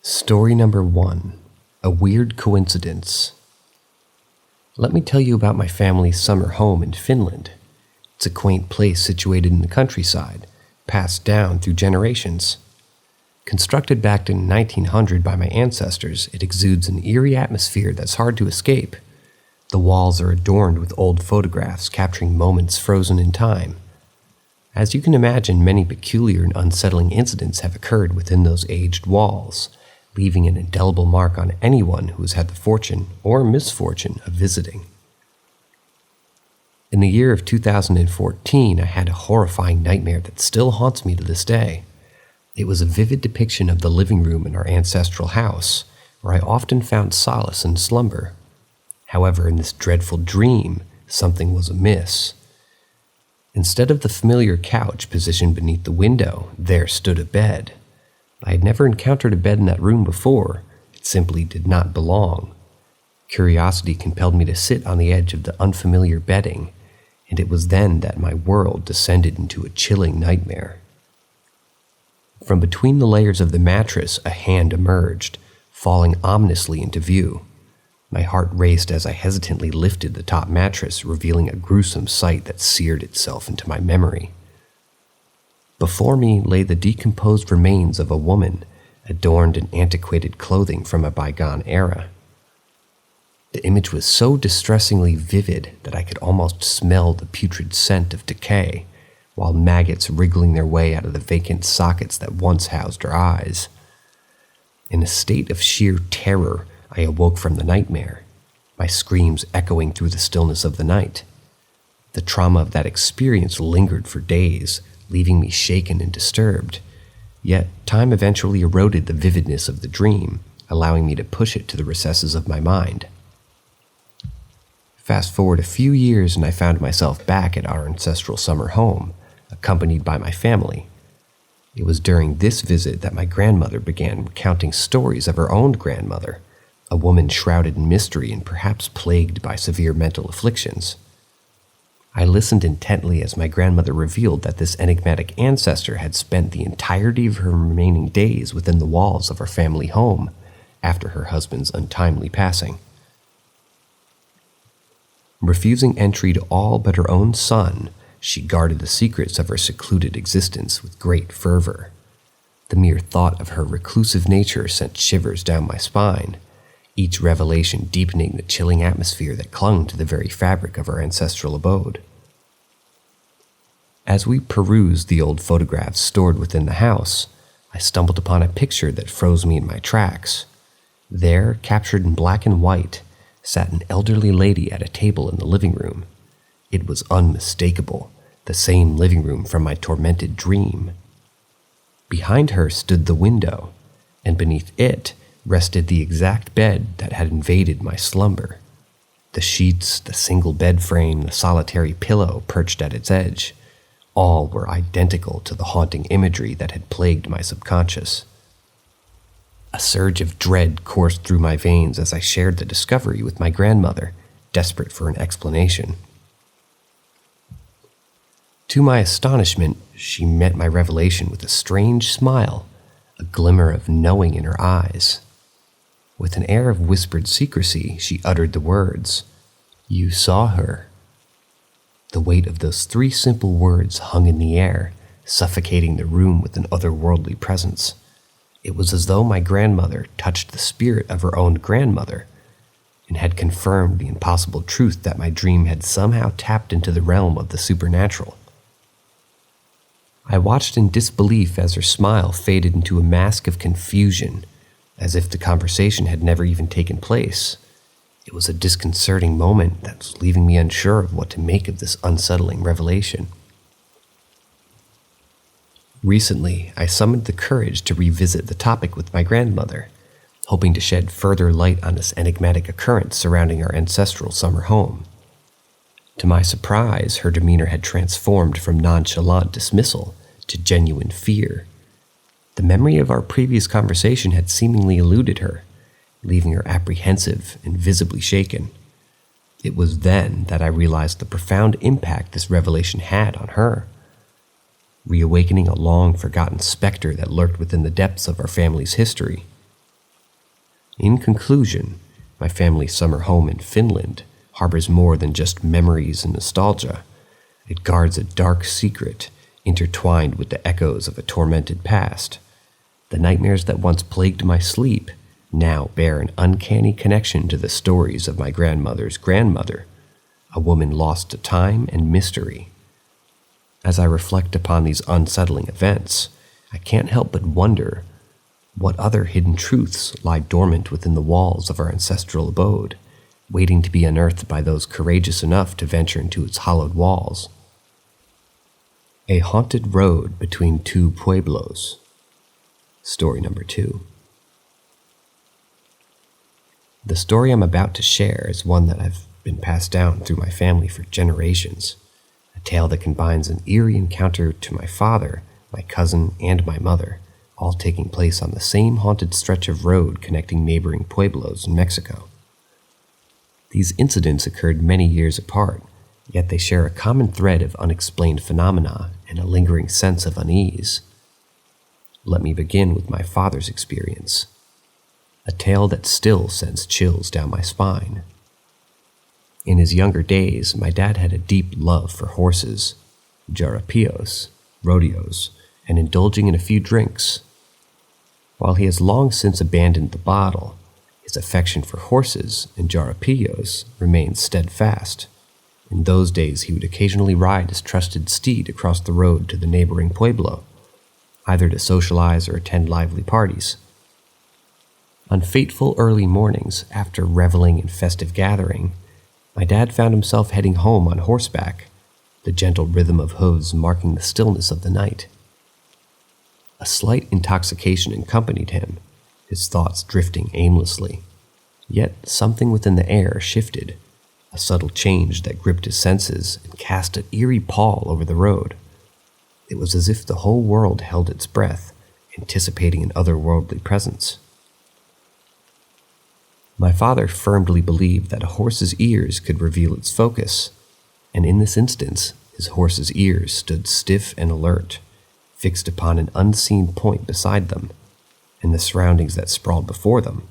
Story number 1. A weird coincidence. Let me tell you about my family's summer home in Finland. It's a quaint place situated in the countryside, passed down through generations. Constructed back in 1900 by my ancestors, it exudes an eerie atmosphere that's hard to escape. The walls are adorned with old photographs capturing moments frozen in time. As you can imagine, many peculiar and unsettling incidents have occurred within those aged walls, leaving an indelible mark on anyone who has had the fortune or misfortune of visiting. In the year of 2014, I had a horrifying nightmare that still haunts me to this day. It was a vivid depiction of the living room in our ancestral house, where I often found solace in slumber. However, in this dreadful dream, something was amiss. Instead of the familiar couch positioned beneath the window, there stood a bed. I had never encountered a bed in that room before. It simply did not belong. Curiosity compelled me to sit on the edge of the unfamiliar bedding, and it was then that my world descended into a chilling nightmare. From between the layers of the mattress, a hand emerged, falling ominously into view. My heart raced as I hesitantly lifted the top mattress, revealing a gruesome sight that seared itself into my memory. Before me lay the decomposed remains of a woman, adorned in antiquated clothing from a bygone era. The image was so distressingly vivid that I could almost smell the putrid scent of decay, while maggots wriggling their way out of the vacant sockets that once housed her eyes. In a state of sheer terror, I awoke from the nightmare, my screams echoing through the stillness of the night. The trauma of that experience lingered for days, leaving me shaken and disturbed. Yet time eventually eroded the vividness of the dream, allowing me to push it to the recesses of my mind. Fast forward a few years and I found myself back at our ancestral summer home, accompanied by my family. It was during this visit that my grandmother began recounting stories of her own grandmother, a woman shrouded in mystery and perhaps plagued by severe mental afflictions. I listened intently as my grandmother revealed that this enigmatic ancestor had spent the entirety of her remaining days within the walls of our family home after her husband's untimely passing. Refusing entry to all but her own son, she guarded the secrets of her secluded existence with great fervor. The mere thought of her reclusive nature sent shivers down my spine, each revelation deepening the chilling atmosphere that clung to the very fabric of our ancestral abode. As we perused the old photographs stored within the house, I stumbled upon a picture that froze me in my tracks. There, captured in black and white, sat an elderly lady at a table in the living room. It was unmistakable, the same living room from my tormented dream. Behind her stood the window, and beneath it rested the exact bed that had invaded my slumber. The sheets, the single bed frame, the solitary pillow perched at its edge, all were identical to the haunting imagery that had plagued my subconscious. A surge of dread coursed through my veins as I shared the discovery with my grandmother, desperate for an explanation. To my astonishment, she met my revelation with a strange smile, a glimmer of knowing in her eyes. With an air of whispered secrecy, she uttered the words, "You saw her." The weight of those 3 simple words hung in the air, suffocating the room with an otherworldly presence. It was as though my grandmother touched the spirit of her own grandmother, and had confirmed the impossible truth that my dream had somehow tapped into the realm of the supernatural. I watched in disbelief as her smile faded into a mask of confusion, as if the conversation had never even taken place. It was a disconcerting moment that was leaving me unsure of what to make of this unsettling revelation. Recently, I summoned the courage to revisit the topic with my grandmother, hoping to shed further light on this enigmatic occurrence surrounding our ancestral summer home. To my surprise, her demeanor had transformed from nonchalant dismissal to genuine fear. The memory of our previous conversation had seemingly eluded her, leaving her apprehensive and visibly shaken. It was then that I realized the profound impact this revelation had on her, reawakening a long-forgotten specter that lurked within the depths of our family's history. In conclusion, my family's summer home in Finland harbors more than just memories and nostalgia. It guards a dark secret intertwined with the echoes of a tormented past. The nightmares that once plagued my sleep now bear an uncanny connection to the stories of my grandmother's grandmother, a woman lost to time and mystery. As I reflect upon these unsettling events, I can't help but wonder what other hidden truths lie dormant within the walls of our ancestral abode, waiting to be unearthed by those courageous enough to venture into its hollowed walls. A haunted road between two pueblos. Story number 2. The story I'm about to share is one that I've been passed down through my family for generations. A tale that combines an eerie encounter to my father, my cousin, and my mother, all taking place on the same haunted stretch of road connecting neighboring pueblos in Mexico. These incidents occurred many years apart, yet they share a common thread of unexplained phenomena and a lingering sense of unease. Let me begin with my father's experience, a tale that still sends chills down my spine. In his younger days, my dad had a deep love for horses, jarapillos, rodeos, and indulging in a few drinks. While he has long since abandoned the bottle, his affection for horses and jarapillos remains steadfast. In those days, he would occasionally ride his trusted steed across the road to the neighboring pueblo, either to socialize or attend lively parties. On fateful early mornings, after reveling in festive gathering, my dad found himself heading home on horseback, the gentle rhythm of hooves marking the stillness of the night. A slight intoxication accompanied him, his thoughts drifting aimlessly. Yet something within the air shifted, a subtle change that gripped his senses and cast an eerie pall over the road. It was as if the whole world held its breath, anticipating an otherworldly presence. My father firmly believed that a horse's ears could reveal its focus, and in this instance, his horse's ears stood stiff and alert, fixed upon an unseen point beside them, and the surroundings that sprawled before them.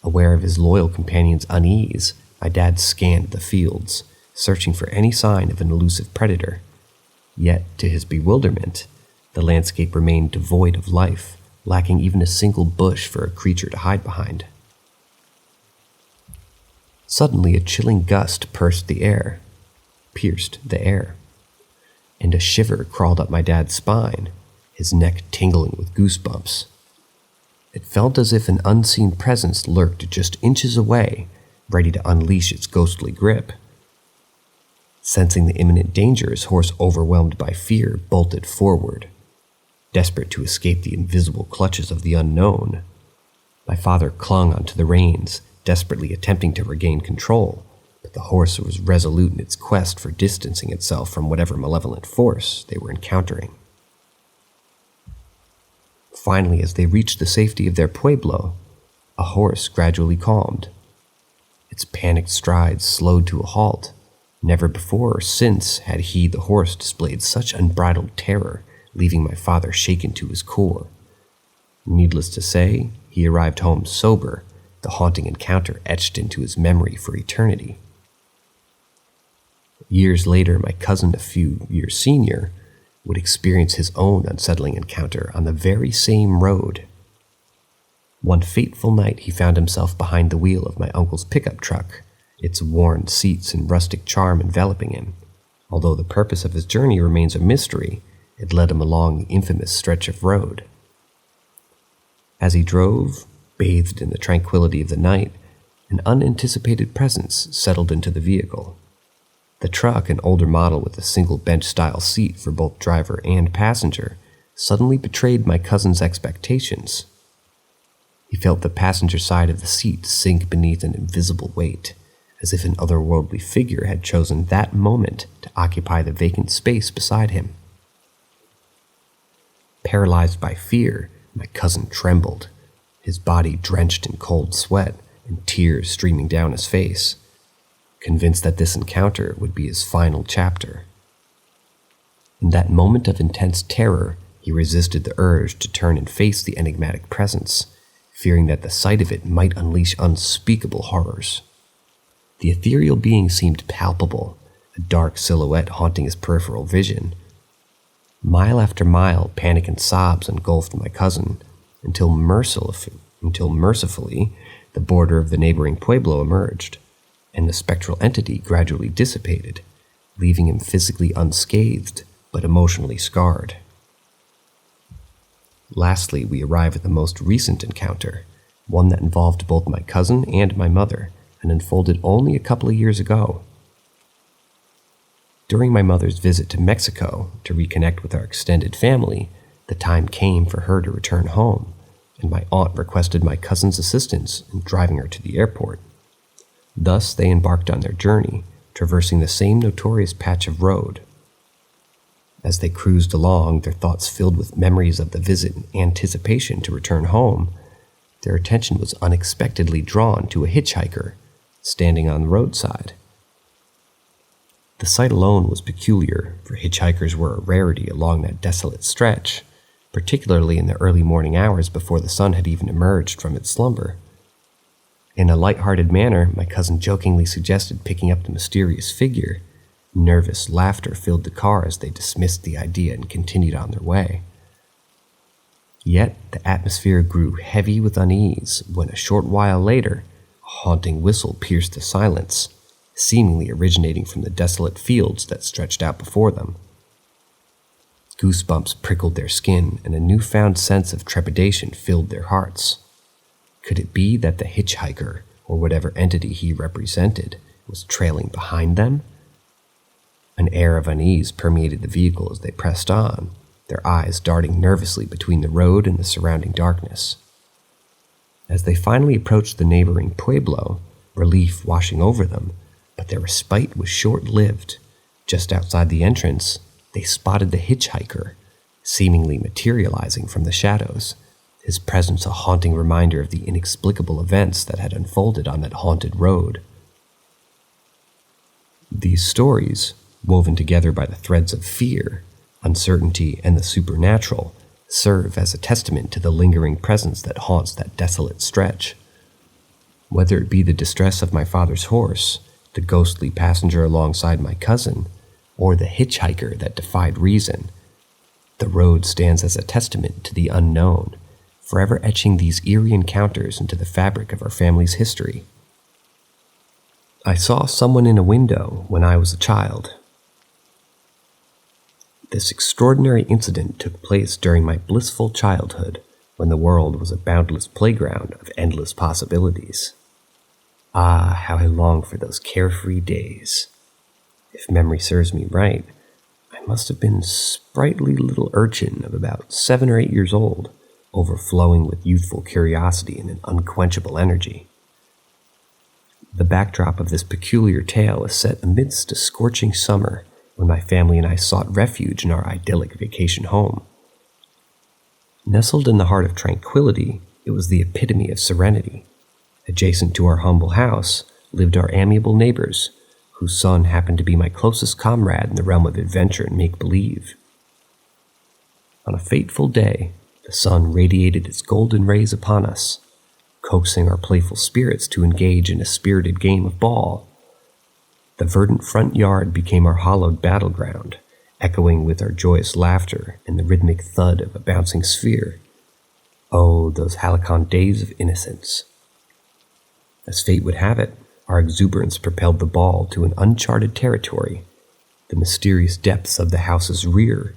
Aware of his loyal companion's unease, my dad scanned the fields, searching for any sign of an elusive predator. Yet, to his bewilderment, the landscape remained devoid of life, lacking even a single bush for a creature to hide behind. Suddenly, a chilling gust pierced the air, and a shiver crawled up my dad's spine, his neck tingling with goosebumps. It felt as if an unseen presence lurked just inches away, ready to unleash its ghostly grip. Sensing the imminent danger, his horse, overwhelmed by fear, bolted forward, desperate to escape the invisible clutches of the unknown. My father clung onto the reins, desperately attempting to regain control, but the horse was resolute in its quest for distancing itself from whatever malevolent force they were encountering. Finally, as they reached the safety of their pueblo, a horse gradually calmed. Its panicked strides slowed to a halt. Never before or since had he, the horse, displayed such unbridled terror, leaving my father shaken to his core. Needless to say, he arrived home sober, the haunting encounter etched into his memory for eternity. Years later, my cousin, a few years senior, would experience his own unsettling encounter on the very same road. One fateful night, he found himself behind the wheel of my uncle's pickup truck, its worn seats and rustic charm enveloping him. Although the purpose of his journey remains a mystery, it led him along the infamous stretch of road. As he drove, bathed in the tranquility of the night, an unanticipated presence settled into the vehicle. The truck, an older model with a single bench-style seat for both driver and passenger, suddenly betrayed my cousin's expectations. He felt the passenger side of the seat sink beneath an invisible weight, as if an otherworldly figure had chosen that moment to occupy the vacant space beside him. Paralyzed by fear, my cousin trembled, his body drenched in cold sweat and tears streaming down his face, convinced that this encounter would be his final chapter. In that moment of intense terror, he resisted the urge to turn and face the enigmatic presence, fearing that the sight of it might unleash unspeakable horrors. The ethereal being seemed palpable, a dark silhouette haunting his peripheral vision. Mile after mile, panic and sobs engulfed my cousin, until mercifully the border of the neighboring pueblo emerged, and the spectral entity gradually dissipated, leaving him physically unscathed but emotionally scarred. Lastly, we arrive at the most recent encounter, one that involved both my cousin and my mother, and unfolded only a couple of years ago. During my mother's visit to Mexico to reconnect with our extended family, the time came for her to return home, and my aunt requested my cousin's assistance in driving her to the airport. Thus, they embarked on their journey, traversing the same notorious patch of road. As they cruised along, their thoughts filled with memories of the visit and anticipation to return home, their attention was unexpectedly drawn to a hitchhiker standing on the roadside. The sight alone was peculiar, for hitchhikers were a rarity along that desolate stretch, particularly in the early morning hours before the sun had even emerged from its slumber. In a light-hearted manner, my cousin jokingly suggested picking up the mysterious figure. Nervous laughter filled the car as they dismissed the idea and continued on their way. Yet the atmosphere grew heavy with unease when a short while later, a haunting whistle pierced the silence, seemingly originating from the desolate fields that stretched out before them. Goosebumps prickled their skin, and a newfound sense of trepidation filled their hearts. Could it be that the hitchhiker, or whatever entity he represented, was trailing behind them? An air of unease permeated the vehicle as they pressed on, their eyes darting nervously between the road and the surrounding darkness. As they finally approached the neighboring pueblo, relief washing over them, but their respite was short-lived. Just outside the entrance, they spotted the hitchhiker, seemingly materializing from the shadows, his presence a haunting reminder of the inexplicable events that had unfolded on that haunted road. These stories, woven together by the threads of fear, uncertainty, and the supernatural, serve as a testament to the lingering presence that haunts that desolate stretch. Whether it be the distress of my father's horse, the ghostly passenger alongside my cousin, or the hitchhiker that defied reason, the road stands as a testament to the unknown, forever etching these eerie encounters into the fabric of our family's history. I saw someone in a window when I was a child. This extraordinary incident took place during my blissful childhood, when the world was a boundless playground of endless possibilities. Ah, how I long for those carefree days. If memory serves me right, I must have been a sprightly little urchin of about 7 or 8 years old, overflowing with youthful curiosity and an unquenchable energy. The backdrop of this peculiar tale is set amidst a scorching summer, when my family and I sought refuge in our idyllic vacation home. Nestled in the heart of tranquility, it was the epitome of serenity. Adjacent to our humble house lived our amiable neighbors, whose son happened to be my closest comrade in the realm of adventure and make-believe. On a fateful day, the sun radiated its golden rays upon us, coaxing our playful spirits to engage in a spirited game of ball. The verdant front yard became our hallowed battleground, echoing with our joyous laughter and the rhythmic thud of a bouncing sphere. Oh, those halcyon days of innocence. As fate would have it, our exuberance propelled the ball to an uncharted territory, the mysterious depths of the house's rear.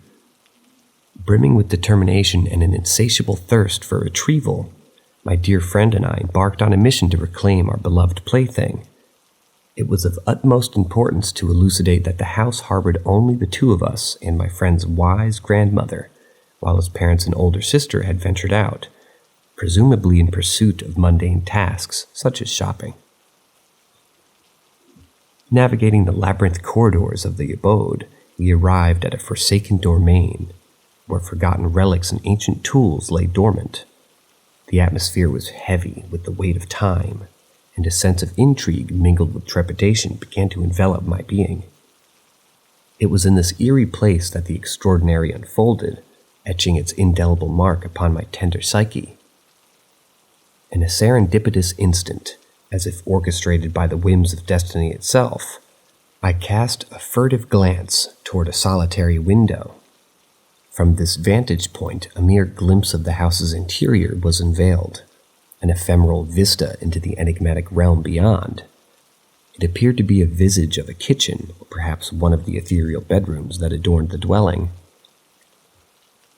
Brimming with determination and an insatiable thirst for retrieval, my dear friend and I embarked on a mission to reclaim our beloved plaything. It was of utmost importance to elucidate that the house harbored only the two of us and my friend's wise grandmother, while his parents and older sister had ventured out, presumably in pursuit of mundane tasks such as shopping. Navigating the labyrinth corridors of the abode, we arrived at a forsaken domain, where forgotten relics and ancient tools lay dormant. The atmosphere was heavy with the weight of time, and a sense of intrigue mingled with trepidation began to envelop my being. It was in this eerie place that the extraordinary unfolded, etching its indelible mark upon my tender psyche. in a serendipitous instant, as if orchestrated by the whims of destiny itself, I cast a furtive glance toward a solitary window. From this vantage point, a mere glimpse of the house's interior was unveiled, an ephemeral vista into the enigmatic realm beyond. It appeared to be a visage of a kitchen, or perhaps one of the ethereal bedrooms that adorned the dwelling.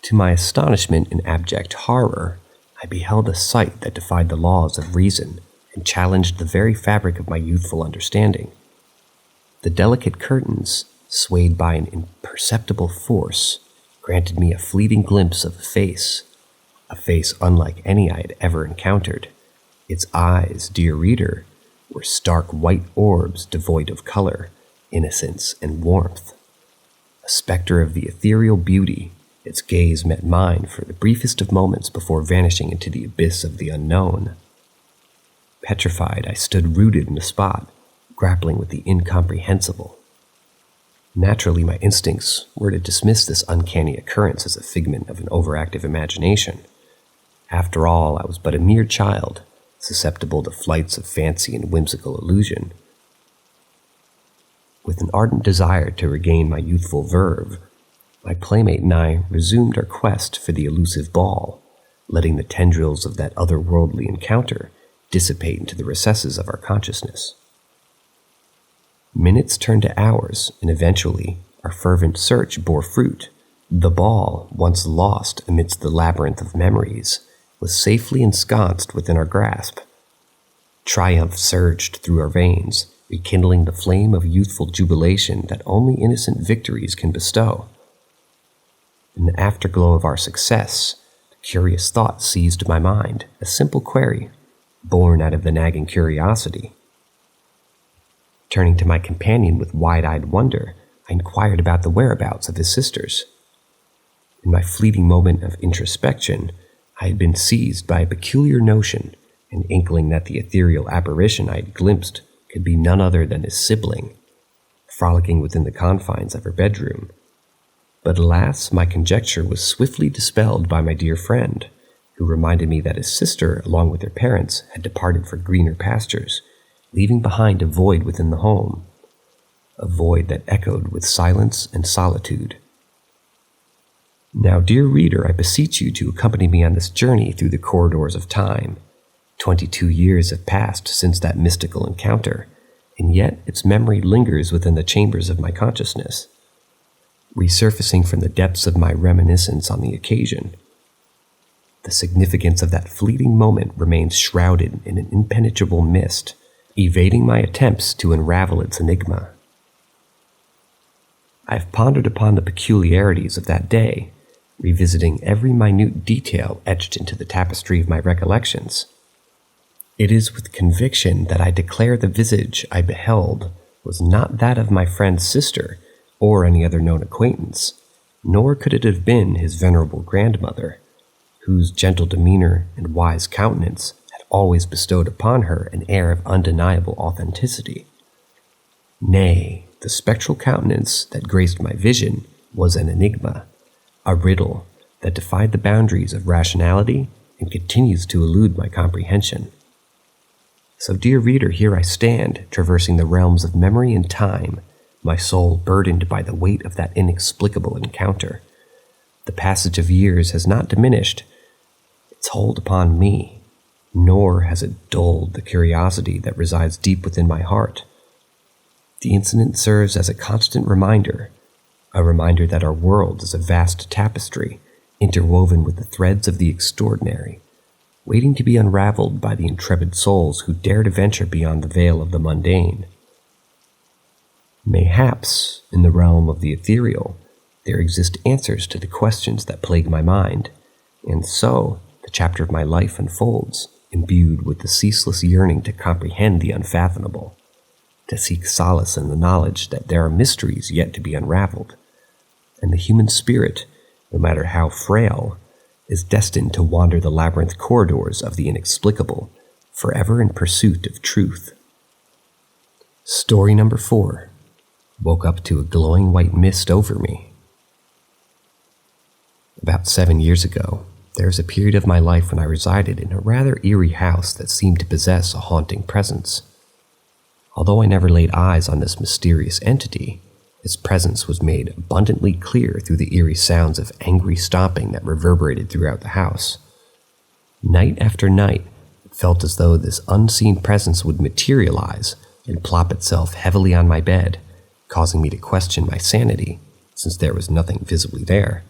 To my astonishment and abject horror, I beheld a sight that defied the laws of reason and challenged the very fabric of my youthful understanding. The delicate curtains, swayed by an imperceptible force, granted me a fleeting glimpse of a face unlike any I had ever encountered. Its eyes, dear reader, were stark white orbs devoid of color, innocence, and warmth. A specter of the ethereal beauty, its gaze met mine for the briefest of moments before vanishing into the abyss of the unknown. Petrified, I stood rooted in the spot, grappling with the incomprehensible. Naturally, my instincts were to dismiss this uncanny occurrence as a figment of an overactive imagination. After all, I was but a mere child, susceptible to flights of fancy and whimsical illusion. With an ardent desire to regain my youthful verve, my playmate and I resumed our quest for the elusive ball, letting the tendrils of that otherworldly encounter dissipate into the recesses of our consciousness. Minutes turned to hours, and eventually our fervent search bore fruit. The ball, once lost amidst the labyrinth of memories, was safely ensconced within our grasp. Triumph surged through our veins, rekindling the flame of youthful jubilation that only innocent victories can bestow. In the afterglow of our success, a curious thought seized my mind, a simple query, born out of the nagging curiosity. Turning to my companion with wide-eyed wonder, I inquired about the whereabouts of his sisters. In my fleeting moment of introspection, I had been seized by a peculiar notion, an inkling that the ethereal apparition I had glimpsed could be none other than his sibling, frolicking within the confines of her bedroom. But alas, my conjecture was swiftly dispelled by my dear friend, who reminded me that his sister, along with her parents, had departed for greener pastures, leaving behind a void within the home, a void that echoed with silence and solitude. Now, dear reader, I beseech you to accompany me on this journey through the corridors of time. 22 years have passed since that mystical encounter, and yet its memory lingers within the chambers of my consciousness, resurfacing from the depths of my reminiscence on the occasion. The significance of that fleeting moment remains shrouded in an impenetrable mist, evading my attempts to unravel its enigma. I have pondered upon the peculiarities of that day, revisiting every minute detail etched into the tapestry of my recollections. It is with conviction that I declare the visage I beheld was not that of my friend's sister or any other known acquaintance, nor could it have been his venerable grandmother, whose gentle demeanor and wise countenance had always bestowed upon her an air of undeniable authenticity. Nay, the spectral countenance that graced my vision was an enigma, a riddle that defied the boundaries of rationality and continues to elude my comprehension. So, dear reader, here I stand, traversing the realms of memory and time, my soul burdened by the weight of that inexplicable encounter. The passage of years has not diminished its hold upon me, nor has it dulled the curiosity that resides deep within my heart. The incident serves as a constant reminder, that our world is a vast tapestry, interwoven with the threads of the extraordinary, waiting to be unraveled by the intrepid souls who dare to venture beyond the veil of the mundane. Mayhaps, in the realm of the ethereal, there exist answers to the questions that plague my mind, and so the chapter of my life unfolds, imbued with the ceaseless yearning to comprehend the unfathomable, to seek solace in the knowledge that there are mysteries yet to be unraveled, and the human spirit, no matter how frail, is destined to wander the labyrinth corridors of the inexplicable, forever in pursuit of truth. Story number 4. Woke up to a glowing white mist over me. About 7 years ago, There was a period of my life when I resided in a rather eerie house that seemed to possess a haunting presence. Although I never laid eyes on this mysterious entity, its presence was made abundantly clear through the eerie sounds of angry stomping that reverberated throughout the house. Night after night, it felt as though this unseen presence would materialize and plop itself heavily on my bed, causing me to question my sanity, since there was nothing visibly there.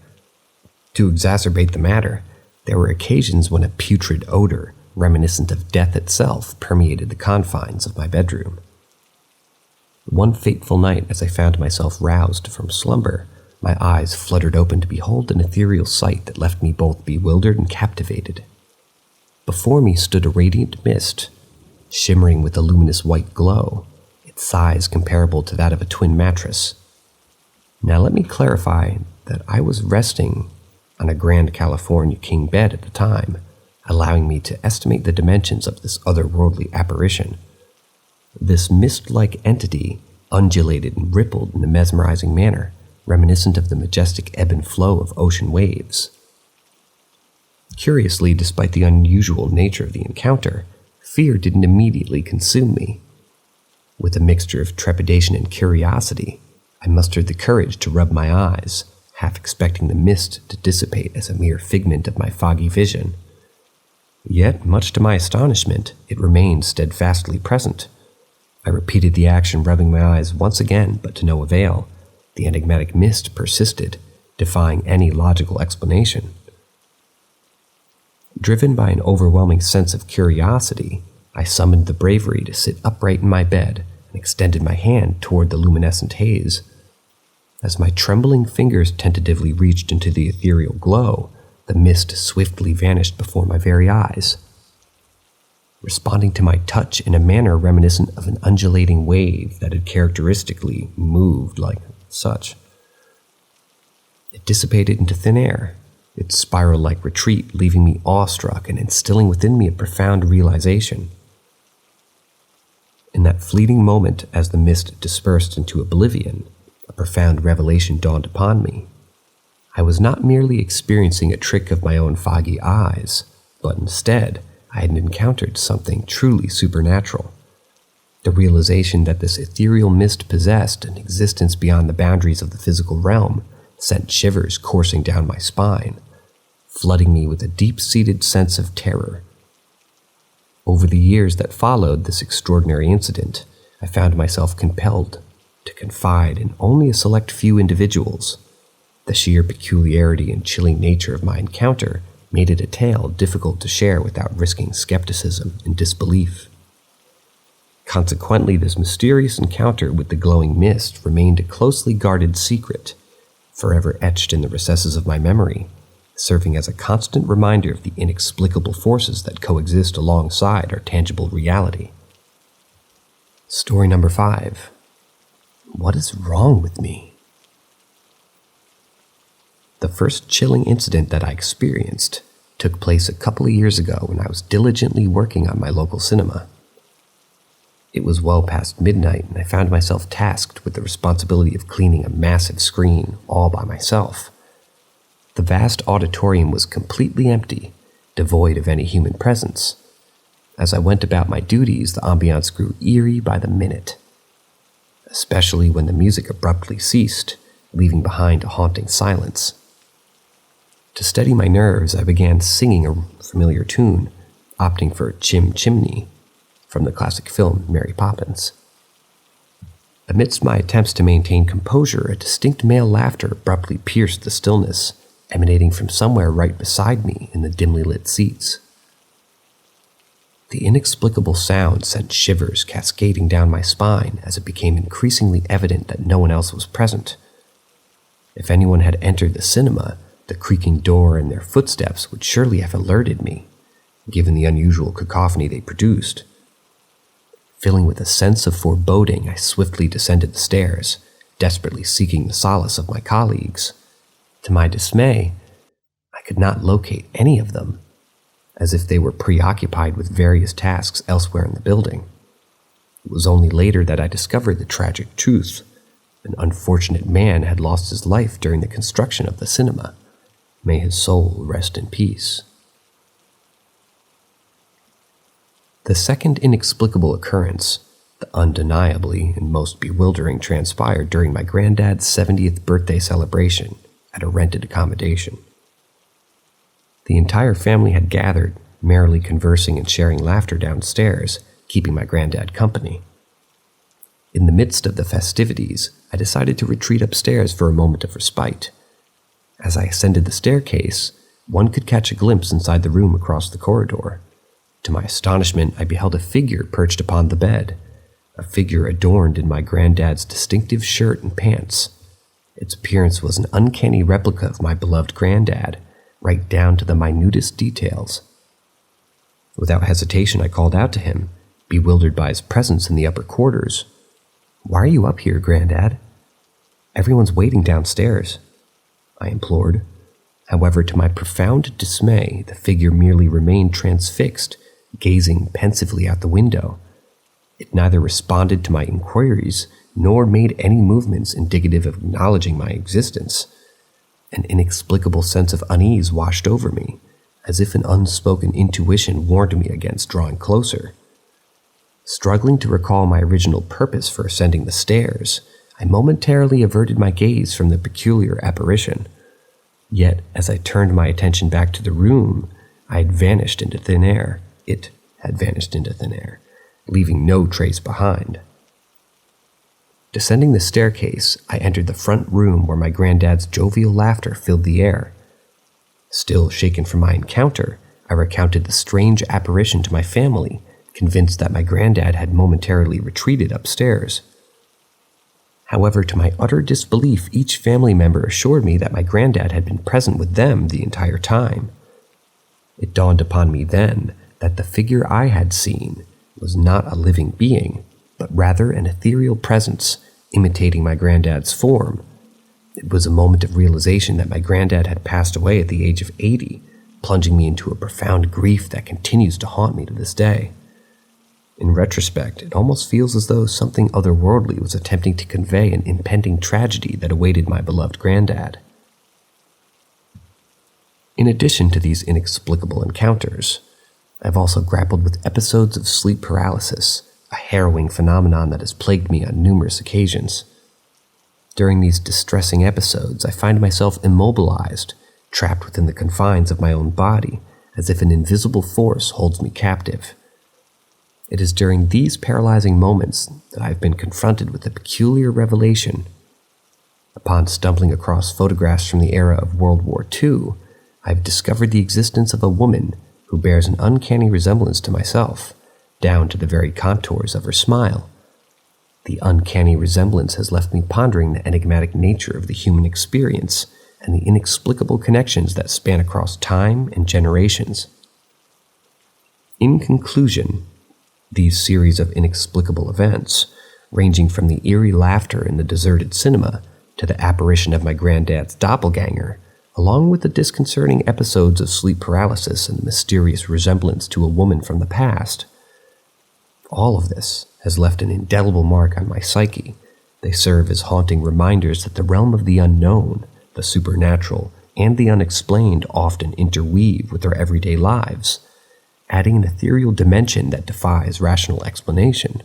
To exacerbate the matter, there were occasions when a putrid odor, reminiscent of death itself, permeated the confines of my bedroom. One fateful night, as I found myself roused from slumber, my eyes fluttered open to behold an ethereal sight that left me both bewildered and captivated. Before me stood a radiant mist, shimmering with a luminous white glow, its size comparable to that of a twin mattress. Now let me clarify that I was resting on a Grand California king bed at the time, allowing me to estimate the dimensions of this otherworldly apparition. This mist-like entity undulated and rippled in a mesmerizing manner, reminiscent of the majestic ebb and flow of ocean waves. Curiously, despite the unusual nature of the encounter, fear didn't immediately consume me. With a mixture of trepidation and curiosity, I mustered the courage to rub my eyes, half expecting the mist to dissipate as a mere figment of my foggy vision. Yet, much to my astonishment, it remained steadfastly present. I repeated the action, rubbing my eyes once again, but to no avail. The enigmatic mist persisted, defying any logical explanation. Driven by an overwhelming sense of curiosity, I summoned the bravery to sit upright in my bed and extended my hand toward the luminescent haze. As my trembling fingers tentatively reached into the ethereal glow, the mist swiftly vanished before my very eyes. Responding to my touch in a manner reminiscent of an undulating wave that had characteristically moved like such, it dissipated into thin air, its spiral-like retreat leaving me awestruck and instilling within me a profound realization. In that fleeting moment, as the mist dispersed into oblivion, a profound revelation dawned upon me. I was not merely experiencing a trick of my own foggy eyes, but instead, I had encountered something truly supernatural. The realization that this ethereal mist possessed an existence beyond the boundaries of the physical realm sent shivers coursing down my spine, flooding me with a deep-seated sense of terror. Over the years that followed this extraordinary incident, I found myself compelled to confide in only a select few individuals. The sheer peculiarity and chilling nature of my encounter made it a tale difficult to share without risking skepticism and disbelief. Consequently, this mysterious encounter with the glowing mist remained a closely guarded secret, forever etched in the recesses of my memory, serving as a constant reminder of the inexplicable forces that coexist alongside our tangible reality. Story number 5. What is wrong with me? The first chilling incident that I experienced took place a couple of years ago when I was diligently working on my local cinema. It was well past midnight, and I found myself tasked with the responsibility of cleaning a massive screen all by myself. The vast auditorium was completely empty, devoid of any human presence. As I went about my duties, the ambiance grew eerie by the minute, especially when the music abruptly ceased, leaving behind a haunting silence. To steady my nerves, I began singing a familiar tune, opting for Chim Chimney from the classic film Mary Poppins. Amidst my attempts to maintain composure, a distinct male laughter abruptly pierced the stillness, emanating from somewhere right beside me in the dimly lit seats. The inexplicable sound sent shivers cascading down my spine as it became increasingly evident that no one else was present. If anyone had entered the cinema, the creaking door and their footsteps would surely have alerted me, given the unusual cacophony they produced. Filling with a sense of foreboding, I swiftly descended the stairs, desperately seeking the solace of my colleagues. To my dismay, I could not locate any of them, as if they were preoccupied with various tasks elsewhere in the building. It was only later that I discovered the tragic truth. An unfortunate man had lost his life during the construction of the cinema. May his soul rest in peace. The second inexplicable occurrence, the undeniably and most bewildering, transpired during my granddad's 70th birthday celebration at a rented accommodation. The entire family had gathered, merrily conversing and sharing laughter downstairs, keeping my granddad company. In the midst of the festivities, I decided to retreat upstairs for a moment of respite. As I ascended the staircase, one could catch a glimpse inside the room across the corridor. To my astonishment, I beheld a figure perched upon the bed, a figure adorned in my granddad's distinctive shirt and pants. Its appearance was an uncanny replica of my beloved granddad, right down to the minutest details. Without hesitation, I called out to him, bewildered by his presence in the upper quarters. "Why are you up here, Granddad? Everyone's waiting downstairs," I implored. However, to my profound dismay, the figure merely remained transfixed, gazing pensively out the window. It neither responded to my inquiries nor made any movements indicative of acknowledging my existence. An inexplicable sense of unease washed over me, as if an unspoken intuition warned me against drawing closer. Struggling to recall my original purpose for ascending the stairs, I momentarily averted my gaze from the peculiar apparition. Yet, as I turned my attention back to the room, I had vanished into thin air. It had vanished into thin air, leaving no trace behind. Descending the staircase, I entered the front room where my granddad's jovial laughter filled the air. Still shaken from my encounter, I recounted the strange apparition to my family, convinced that my granddad had momentarily retreated upstairs. However, to my utter disbelief, each family member assured me that my granddad had been present with them the entire time. It dawned upon me then that the figure I had seen was not a living being, but rather an ethereal presence imitating my granddad's form. It was a moment of realization that my granddad had passed away at the age of 80, plunging me into a profound grief that continues to haunt me to this day. In retrospect, it almost feels as though something otherworldly was attempting to convey an impending tragedy that awaited my beloved granddad. In addition to these inexplicable encounters, I've also grappled with episodes of sleep paralysis, a harrowing phenomenon that has plagued me on numerous occasions. During these distressing episodes, I find myself immobilized, trapped within the confines of my own body, as if an invisible force holds me captive. It is during these paralyzing moments that I have been confronted with a peculiar revelation. Upon stumbling across photographs from the era of World War II, I have discovered the existence of a woman who bears an uncanny resemblance to myself, down to the very contours of her smile. The uncanny resemblance has left me pondering the enigmatic nature of the human experience and the inexplicable connections that span across time and generations. In conclusion, these series of inexplicable events, ranging from the eerie laughter in the deserted cinema to the apparition of my granddad's doppelganger, along with the disconcerting episodes of sleep paralysis and the mysterious resemblance to a woman from the past, all of this has left an indelible mark on my psyche. They serve as haunting reminders that the realm of the unknown, the supernatural, and the unexplained often interweave with our everyday lives, adding an ethereal dimension that defies rational explanation.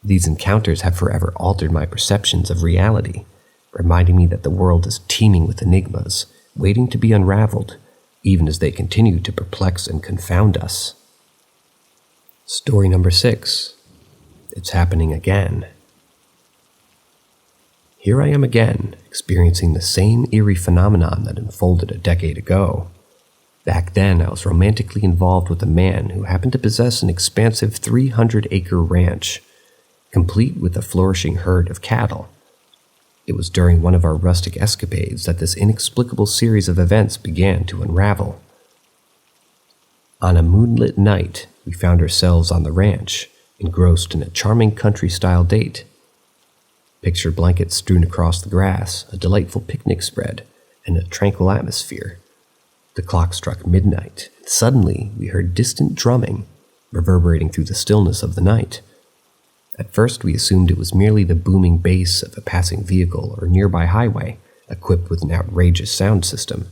These encounters have forever altered my perceptions of reality, reminding me that the world is teeming with enigmas, waiting to be unraveled, even as they continue to perplex and confound us. Story number 6. It's happening again. Here I am again, experiencing the same eerie phenomenon that unfolded a decade ago. Back then, I was romantically involved with a man who happened to possess an expansive 300-acre ranch, complete with a flourishing herd of cattle. It was during one of our rustic escapades that this inexplicable series of events began to unravel. On a moonlit night, we found ourselves on the ranch, engrossed in a charming country-style date. Picture blankets strewn across the grass, a delightful picnic spread, and a tranquil atmosphere. The clock struck midnight, and suddenly we heard distant drumming, reverberating through the stillness of the night. At first we assumed it was merely the booming bass of a passing vehicle or nearby highway, equipped with an outrageous sound system.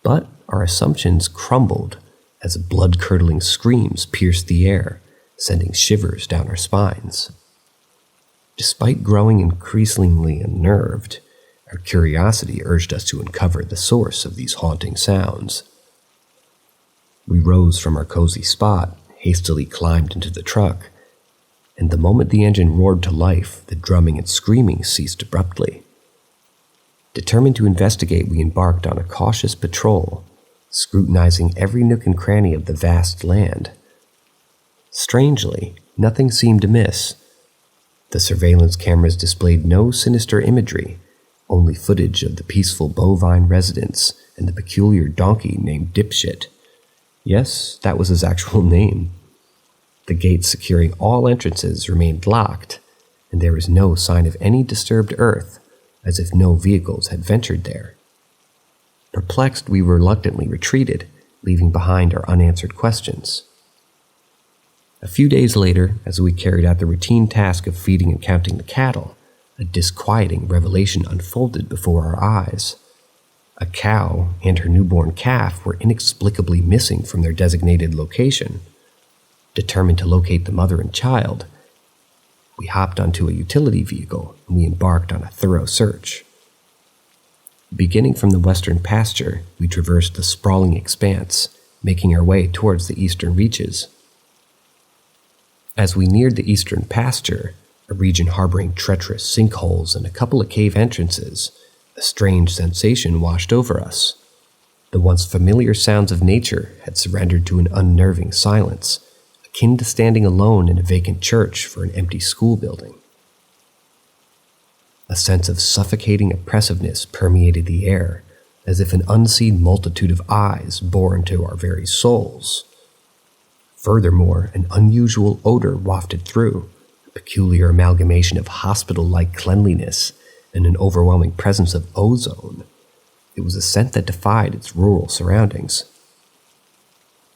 But our assumptions crumbled as blood-curdling screams pierced the air, sending shivers down our spines. Despite growing increasingly unnerved, our curiosity urged us to uncover the source of these haunting sounds. We rose from our cozy spot, hastily climbed into the truck, and the moment the engine roared to life, the drumming and screaming ceased abruptly. Determined to investigate, we embarked on a cautious patrol, scrutinizing every nook and cranny of the vast land. Strangely, nothing seemed amiss. The surveillance cameras displayed no sinister imagery, only footage of the peaceful bovine residence and the peculiar donkey named Dipshit. Yes, that was his actual name. The gates securing all entrances remained locked, and there was no sign of any disturbed earth, as if no vehicles had ventured there. Perplexed, we reluctantly retreated, leaving behind our unanswered questions. A few days later, as we carried out the routine task of feeding and counting the cattle, a disquieting revelation unfolded before our eyes. A cow and her newborn calf were inexplicably missing from their designated location. Determined to locate the mother and child, we hopped onto a utility vehicle and we embarked on a thorough search. Beginning from the western pasture, we traversed the sprawling expanse, making our way towards the eastern reaches. As we neared the eastern pasture, a region harboring treacherous sinkholes and a couple of cave entrances, a strange sensation washed over us. The once familiar sounds of nature had surrendered to an unnerving silence, akin to standing alone in a vacant church for an empty school building. A sense of suffocating oppressiveness permeated the air, as if an unseen multitude of eyes bore into our very souls. Furthermore, an unusual odor wafted through, a peculiar amalgamation of hospital-like cleanliness and an overwhelming presence of ozone. It was a scent that defied its rural surroundings.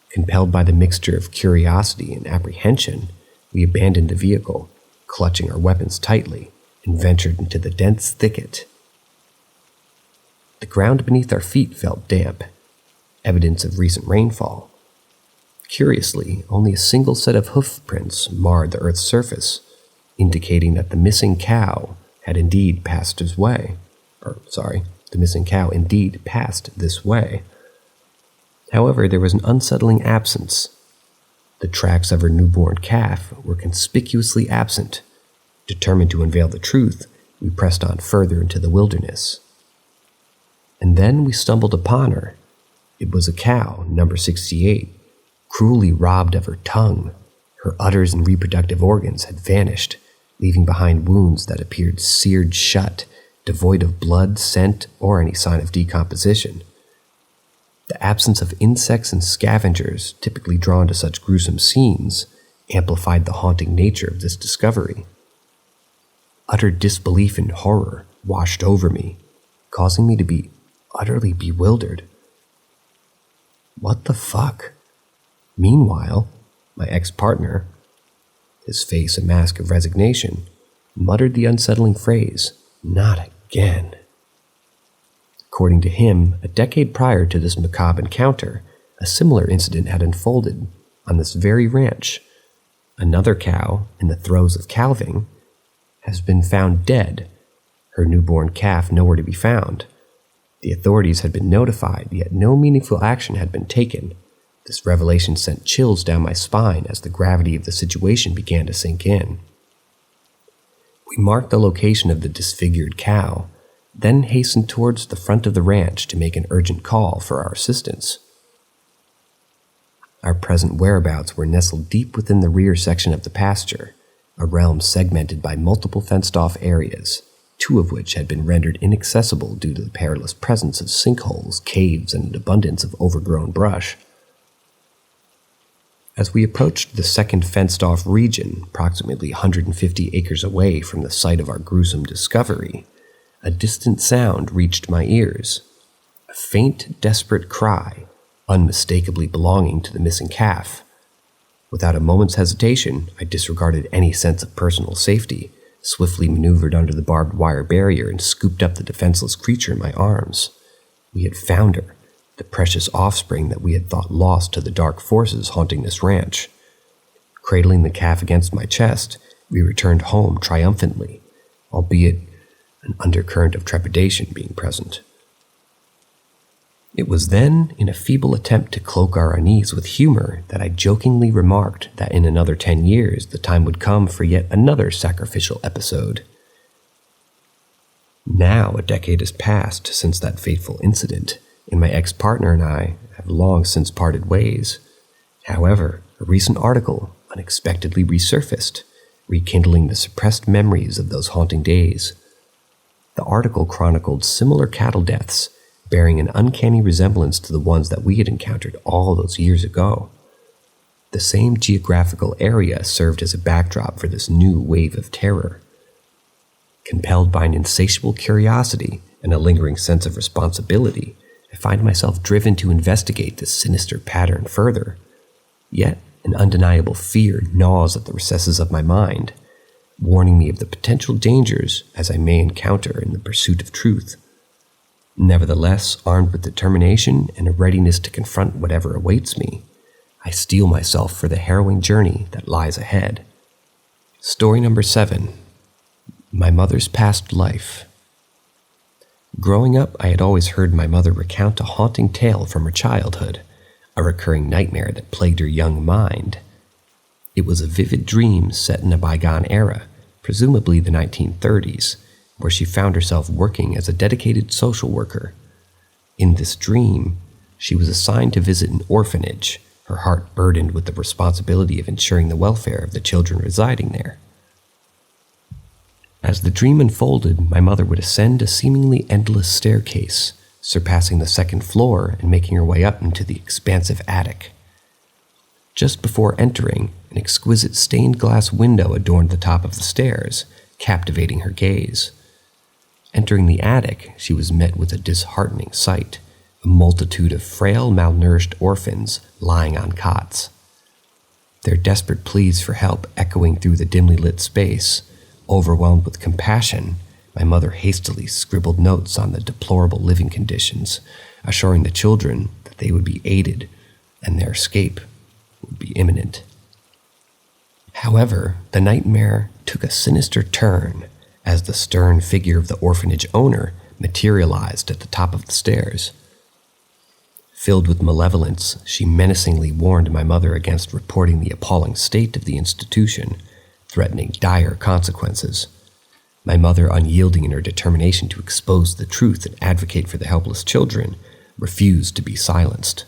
Compelled by the mixture of curiosity and apprehension, we abandoned the vehicle, clutching our weapons tightly, and ventured into the dense thicket. The ground beneath our feet felt damp, evidence of recent rainfall. Curiously, only a single set of hoof prints marred the earth's surface, indicating that the missing cow had indeed passed this way. The missing cow indeed passed this way. However, there was an unsettling absence. The tracks of her newborn calf were conspicuously absent. Determined to unveil the truth, we pressed on further into the wilderness. And then we stumbled upon her. It was a cow, number 68, cruelly robbed of her tongue. Her udders and reproductive organs had vanished, leaving behind wounds that appeared seared shut, devoid of blood, scent, or any sign of decomposition. The absence of insects and scavengers, typically drawn to such gruesome scenes, amplified the haunting nature of this discovery. Utter disbelief and horror washed over me, causing me to be utterly bewildered. What the fuck? Meanwhile, my ex-partner, his face a mask of resignation, muttered the unsettling phrase, "Not again." According to him, a decade prior to this macabre encounter, a similar incident had unfolded on this very ranch. Another cow, in the throes of calving, has been found dead, her newborn calf nowhere to be found. The authorities had been notified, yet no meaningful action had been taken. This revelation sent chills down my spine as the gravity of the situation began to sink in. We marked the location of the disfigured cow, then hastened towards the front of the ranch to make an urgent call for our assistance. Our present whereabouts were nestled deep within the rear section of the pasture, a realm segmented by multiple fenced-off areas, two of which had been rendered inaccessible due to the perilous presence of sinkholes, caves, and an abundance of overgrown brush. As we approached the second fenced-off region, approximately 150 acres away from the site of our gruesome discovery, a distant sound reached my ears. A faint, desperate cry, unmistakably belonging to the missing calf. Without a moment's hesitation, I disregarded any sense of personal safety, swiftly maneuvered under the barbed wire barrier, and scooped up the defenseless creature in my arms. We had found her, the precious offspring that we had thought lost to the dark forces haunting this ranch. Cradling the calf against my chest, we returned home triumphantly, albeit an undercurrent of trepidation being present. It was then, in a feeble attempt to cloak our unease with humor, that I jokingly remarked that in another 10 years the time would come for yet another sacrificial episode. Now a decade has passed since that fateful incident, and my ex-partner and I have long since parted ways. However, a recent article unexpectedly resurfaced, rekindling the suppressed memories of those haunting days. The article chronicled similar cattle deaths, bearing an uncanny resemblance to the ones that we had encountered all those years ago. The same geographical area served as a backdrop for this new wave of terror. Compelled by an insatiable curiosity and a lingering sense of responsibility, I find myself driven to investigate this sinister pattern further. Yet, an undeniable fear gnaws at the recesses of my mind, warning me of the potential dangers as I may encounter in the pursuit of truth. Nevertheless, armed with determination and a readiness to confront whatever awaits me, I steel myself for the harrowing journey that lies ahead. Story number 7. My mother's past life. Growing up, I had always heard my mother recount a haunting tale from her childhood, a recurring nightmare that plagued her young mind. It was a vivid dream set in a bygone era, presumably the 1930s, where she found herself working as a dedicated social worker. In this dream, she was assigned to visit an orphanage, her heart burdened with the responsibility of ensuring the welfare of the children residing there. As the dream unfolded, my mother would ascend a seemingly endless staircase, surpassing the second floor and making her way up into the expansive attic. Just before entering, an exquisite stained glass window adorned the top of the stairs, captivating her gaze. Entering the attic, she was met with a disheartening sight, a multitude of frail, malnourished orphans lying on cots. Their desperate pleas for help echoing through the dimly lit space. Overwhelmed with compassion, my mother hastily scribbled notes on the deplorable living conditions, assuring the children that they would be aided and their escape would be imminent. However, the nightmare took a sinister turn as the stern figure of the orphanage owner materialized at the top of the stairs. Filled with malevolence, she menacingly warned my mother against reporting the appalling state of the institution, threatening dire consequences. My mother, unyielding in her determination to expose the truth and advocate for the helpless children, refused to be silenced.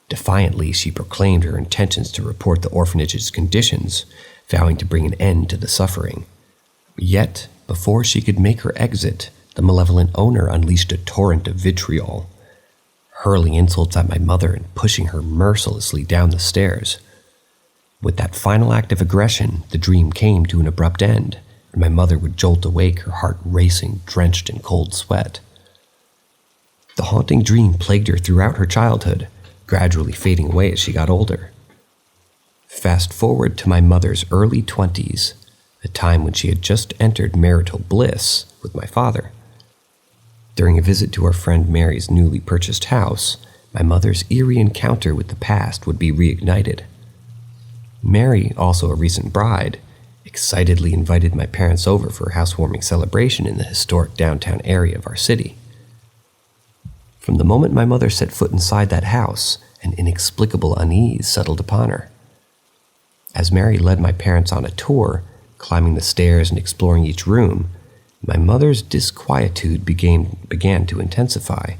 Defiantly, she proclaimed her intentions to report the orphanage's conditions, vowing to bring an end to the suffering. Yet, before she could make her exit, the malevolent owner unleashed a torrent of vitriol, hurling insults at my mother and pushing her mercilessly down the stairs. With that final act of aggression, the dream came to an abrupt end, and my mother would jolt awake, her heart racing, drenched in cold sweat. The haunting dream plagued her throughout her childhood, gradually fading away as she got older. Fast forward to my mother's early 20s, a time when she had just entered marital bliss with my father. During a visit to our friend Mary's newly purchased house, my mother's eerie encounter with the past would be reignited. Mary, also a recent bride, excitedly invited my parents over for a housewarming celebration in the historic downtown area of our city. From the moment my mother set foot inside that house, an inexplicable unease settled upon her. As Mary led my parents on a tour, climbing the stairs and exploring each room, my mother's disquietude began to intensify.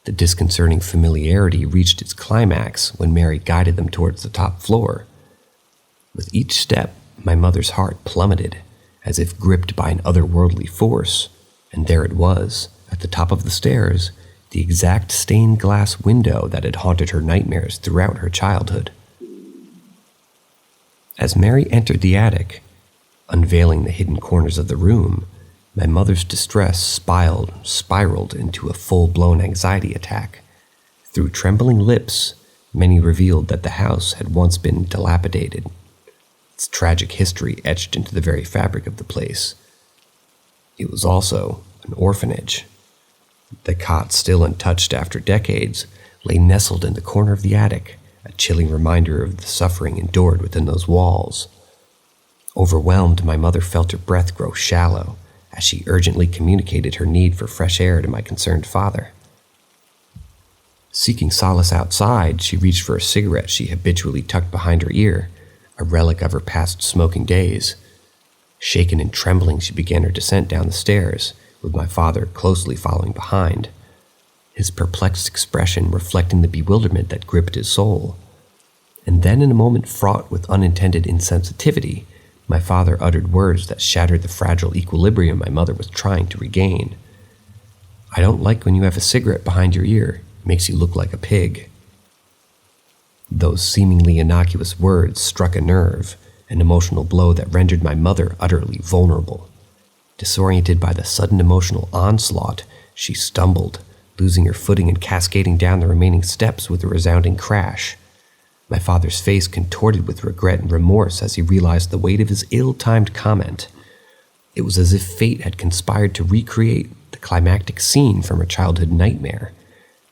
The disconcerting familiarity reached its climax when Mary guided them towards the top floor. With each step, my mother's heart plummeted, as if gripped by an otherworldly force, and there it was, at the top of the stairs, the exact stained glass window that had haunted her nightmares throughout her childhood. As Mary entered the attic, unveiling the hidden corners of the room, my mother's distress spiraled into a full-blown anxiety attack. Through trembling lips, many revealed that the house had once been dilapidated, its tragic history etched into the very fabric of the place. It was also an orphanage. The cots, still untouched after decades, lay nestled in the corner of the attic, a chilling reminder of the suffering endured within those walls. Overwhelmed, my mother felt her breath grow shallow as she urgently communicated her need for fresh air to my concerned father. Seeking solace outside, she reached for a cigarette she habitually tucked behind her ear, a relic of her past smoking days. Shaken and trembling, she began her descent down the stairs, with my father closely following behind, his perplexed expression reflecting the bewilderment that gripped his soul. And then, in a moment fraught with unintended insensitivity, my father uttered words that shattered the fragile equilibrium my mother was trying to regain. "I don't like when you have a cigarette behind your ear. It makes you look like a pig." Those seemingly innocuous words struck a nerve, an emotional blow that rendered my mother utterly vulnerable. Disoriented by the sudden emotional onslaught, she stumbled, losing her footing and cascading down the remaining steps with a resounding crash. My father's face contorted with regret and remorse as he realized the weight of his ill-timed comment. It was as if fate had conspired to recreate the climactic scene from her childhood nightmare,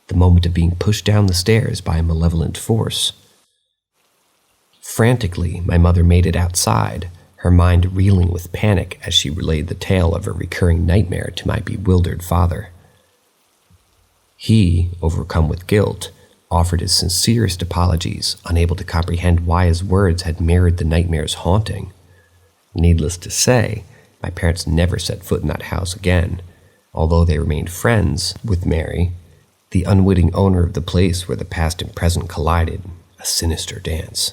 the moment of being pushed down the stairs by a malevolent force. Frantically, my mother made it outside, her mind reeling with panic as she relayed the tale of her recurring nightmare to my bewildered father. He, overcome with guilt, offered his sincerest apologies, unable to comprehend why his words had mirrored the nightmare's haunting. Needless to say, my parents never set foot in that house again, although they remained friends with Mary, the unwitting owner of the place where the past and present collided, a sinister dance.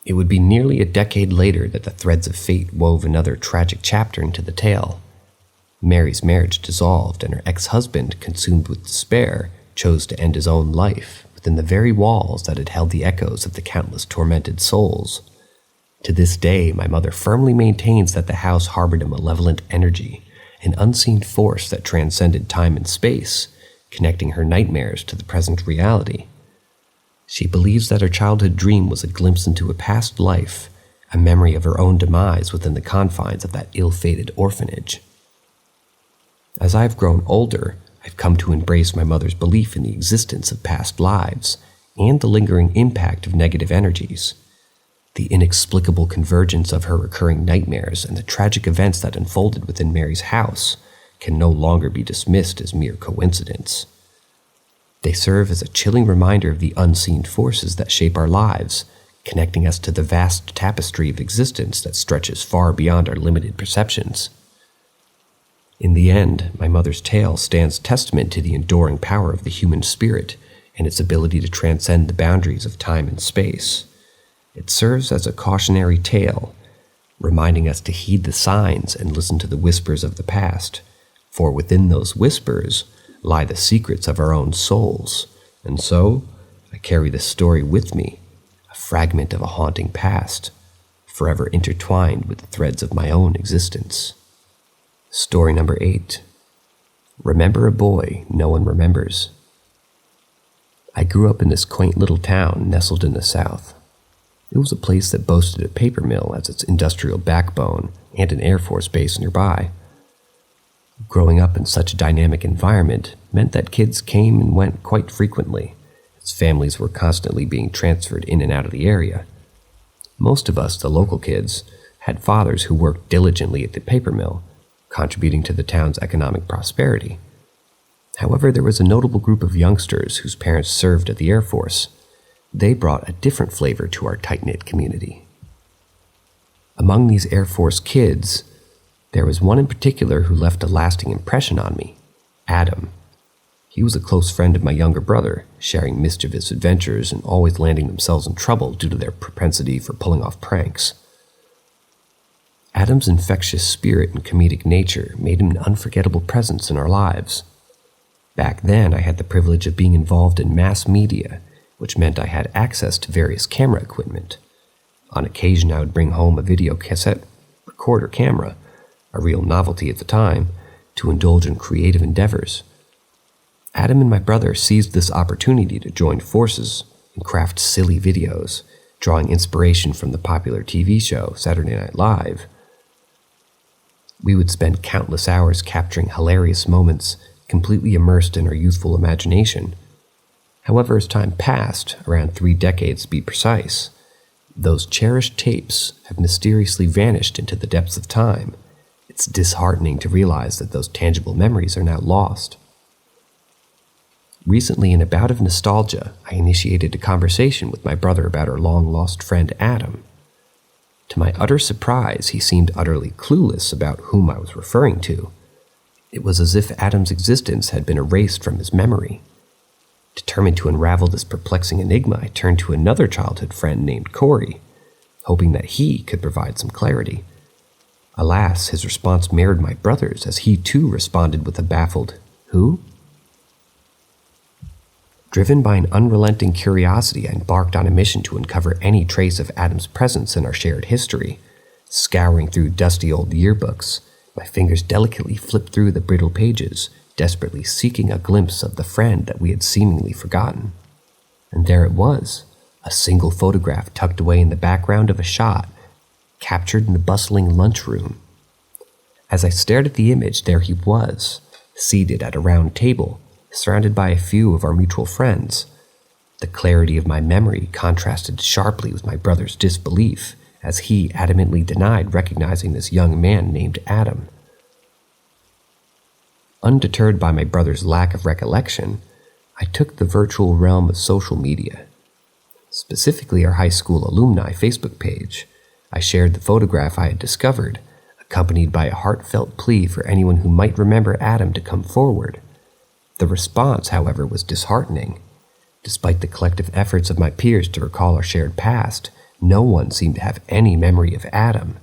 It would be nearly a decade later that the threads of fate wove another tragic chapter into the tale. Mary's marriage dissolved, and her ex-husband, consumed with despair, chose to end his own life within the very walls that had held the echoes of the countless tormented souls. To this day, my mother firmly maintains that the house harbored a malevolent energy, an unseen force that transcended time and space, connecting her nightmares to the present reality. She believes that her childhood dream was a glimpse into a past life, a memory of her own demise within the confines of that ill-fated orphanage. As I've grown older, I've come to embrace my mother's belief in the existence of past lives and the lingering impact of negative energies. The inexplicable convergence of her recurring nightmares and the tragic events that unfolded within Mary's house can no longer be dismissed as mere coincidence. They serve as a chilling reminder of the unseen forces that shape our lives, connecting us to the vast tapestry of existence that stretches far beyond our limited perceptions. In the end, my mother's tale stands testament to the enduring power of the human spirit and its ability to transcend the boundaries of time and space. It serves as a cautionary tale, reminding us to heed the signs and listen to the whispers of the past, for within those whispers lie the secrets of our own souls. And so, I carry this story with me, a fragment of a haunting past, forever intertwined with the threads of my own existence. Story number 8. Remember a boy no one remembers. I grew up in this quaint little town nestled in the south. It was a place that boasted a paper mill as its industrial backbone and an Air Force base nearby. Growing up in such a dynamic environment meant that kids came and went quite frequently, as families were constantly being transferred in and out of the area. Most of us, the local kids, had fathers who worked diligently at the paper mill, contributing to the town's economic prosperity. However, there was a notable group of youngsters whose parents served at the Air Force. They brought a different flavor to our tight-knit community. Among these Air Force kids, there was one in particular who left a lasting impression on me, Adam. He was a close friend of my younger brother, sharing mischievous adventures and always landing themselves in trouble due to their propensity for pulling off pranks. Adam's infectious spirit and comedic nature made him an unforgettable presence in our lives. Back then, I had the privilege of being involved in mass media, which meant I had access to various camera equipment. On occasion, I would bring home a video cassette recorder camera, a real novelty at the time, to indulge in creative endeavors. Adam and my brother seized this opportunity to join forces and craft silly videos, drawing inspiration from the popular TV show Saturday Night Live. We would spend countless hours capturing hilarious moments, completely immersed in our youthful imagination. However, as time passed, around 3 decades to be precise, those cherished tapes have mysteriously vanished into the depths of time. It's disheartening to realize that those tangible memories are now lost. Recently, in a bout of nostalgia, I initiated a conversation with my brother about our long-lost friend Adam. To my utter surprise, he seemed utterly clueless about whom I was referring to. It was as if Adam's existence had been erased from his memory. Determined to unravel this perplexing enigma, I turned to another childhood friend named Corey, hoping that he could provide some clarity. Alas, his response mirrored my brother's, as he too responded with a baffled, "Who?" Driven by an unrelenting curiosity, I embarked on a mission to uncover any trace of Adam's presence in our shared history. Scouring through dusty old yearbooks, my fingers delicately flipped through the brittle pages, desperately seeking a glimpse of the friend that we had seemingly forgotten. And there it was, a single photograph tucked away in the background of a shot, captured in the bustling lunchroom. As I stared at the image, there he was, seated at a round table, surrounded by a few of our mutual friends. The clarity of my memory contrasted sharply with my brother's disbelief, as he adamantly denied recognizing this young man named Adam. Undeterred by my brother's lack of recollection, I took the virtual realm of social media, specifically our high school alumni Facebook page. I shared the photograph I had discovered, accompanied by a heartfelt plea for anyone who might remember Adam to come forward. The response, however, was disheartening. Despite the collective efforts of my peers to recall our shared past, no one seemed to have any memory of Adam.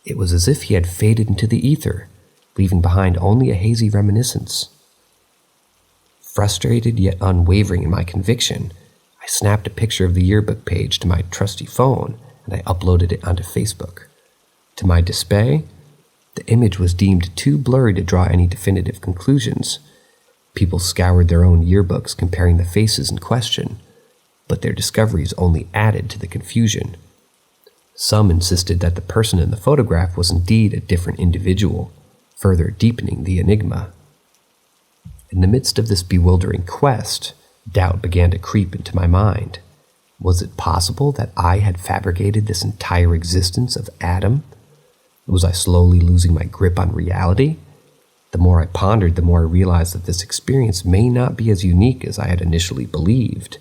It was as if he had faded into the ether, leaving behind only a hazy reminiscence. Frustrated yet unwavering in my conviction, I snapped a picture of the yearbook page to my trusty phone and I uploaded it onto Facebook. To my dismay, the image was deemed too blurry to draw any definitive conclusions. People scoured their own yearbooks comparing the faces in question, but their discoveries only added to the confusion. Some insisted that the person in the photograph was indeed a different individual, further deepening the enigma. In the midst of this bewildering quest, doubt began to creep into my mind. Was it possible that I had fabricated this entire existence of Adam? Was I slowly losing my grip on reality? The more I pondered, the more I realized that this experience may not be as unique as I had initially believed.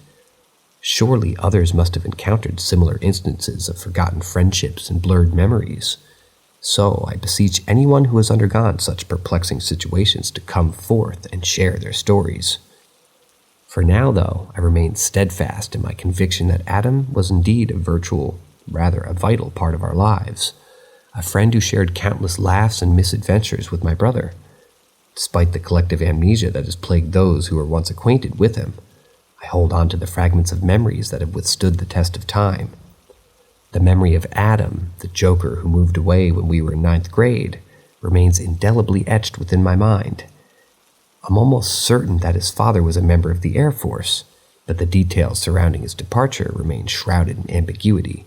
Surely others must have encountered similar instances of forgotten friendships and blurred memories. So I beseech anyone who has undergone such perplexing situations to come forth and share their stories. For now, though, I remain steadfast in my conviction that Adam was indeed a vital part of our lives, a friend who shared countless laughs and misadventures with my brother. Despite the collective amnesia that has plagued those who were once acquainted with him, I hold on to the fragments of memories that have withstood the test of time. The memory of Adam, the joker who moved away when we were in 9th grade, remains indelibly etched within my mind. I'm almost certain that his father was a member of the Air Force, but the details surrounding his departure remain shrouded in ambiguity.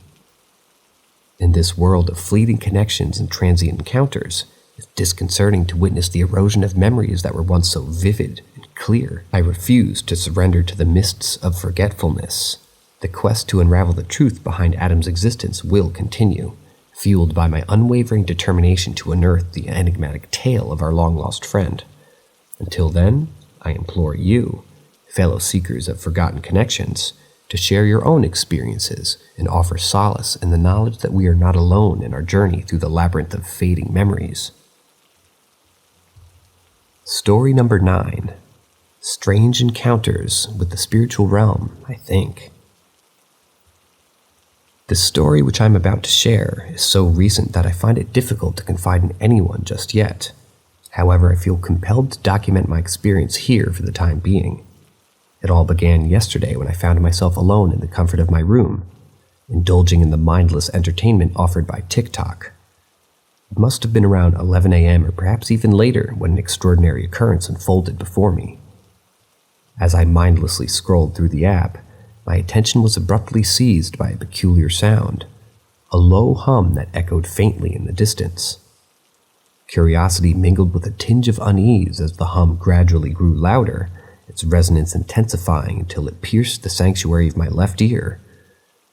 In this world of fleeting connections and transient encounters, it's disconcerting to witness the erosion of memories that were once so vivid and clear. I refuse to surrender to the mists of forgetfulness. The quest to unravel the truth behind Adam's existence will continue, fueled by my unwavering determination to unearth the enigmatic tale of our long-lost friend. Until then, I implore you, fellow seekers of forgotten connections, to share your own experiences and offer solace in the knowledge that we are not alone in our journey through the labyrinth of fading memories. Story number 9. Strange encounters with the spiritual realm, I think. The story which I'm about to share is so recent that I find it difficult to confide in anyone just yet. However, I feel compelled to document my experience here for the time being. It all began yesterday when I found myself alone in the comfort of my room, indulging in the mindless entertainment offered by TikTok. It must have been around 11 a.m. or perhaps even later when an extraordinary occurrence unfolded before me. As I mindlessly scrolled through the app, my attention was abruptly seized by a peculiar sound, a low hum that echoed faintly in the distance. Curiosity mingled with a tinge of unease as the hum gradually grew louder, its resonance intensifying until it pierced the sanctuary of my left ear.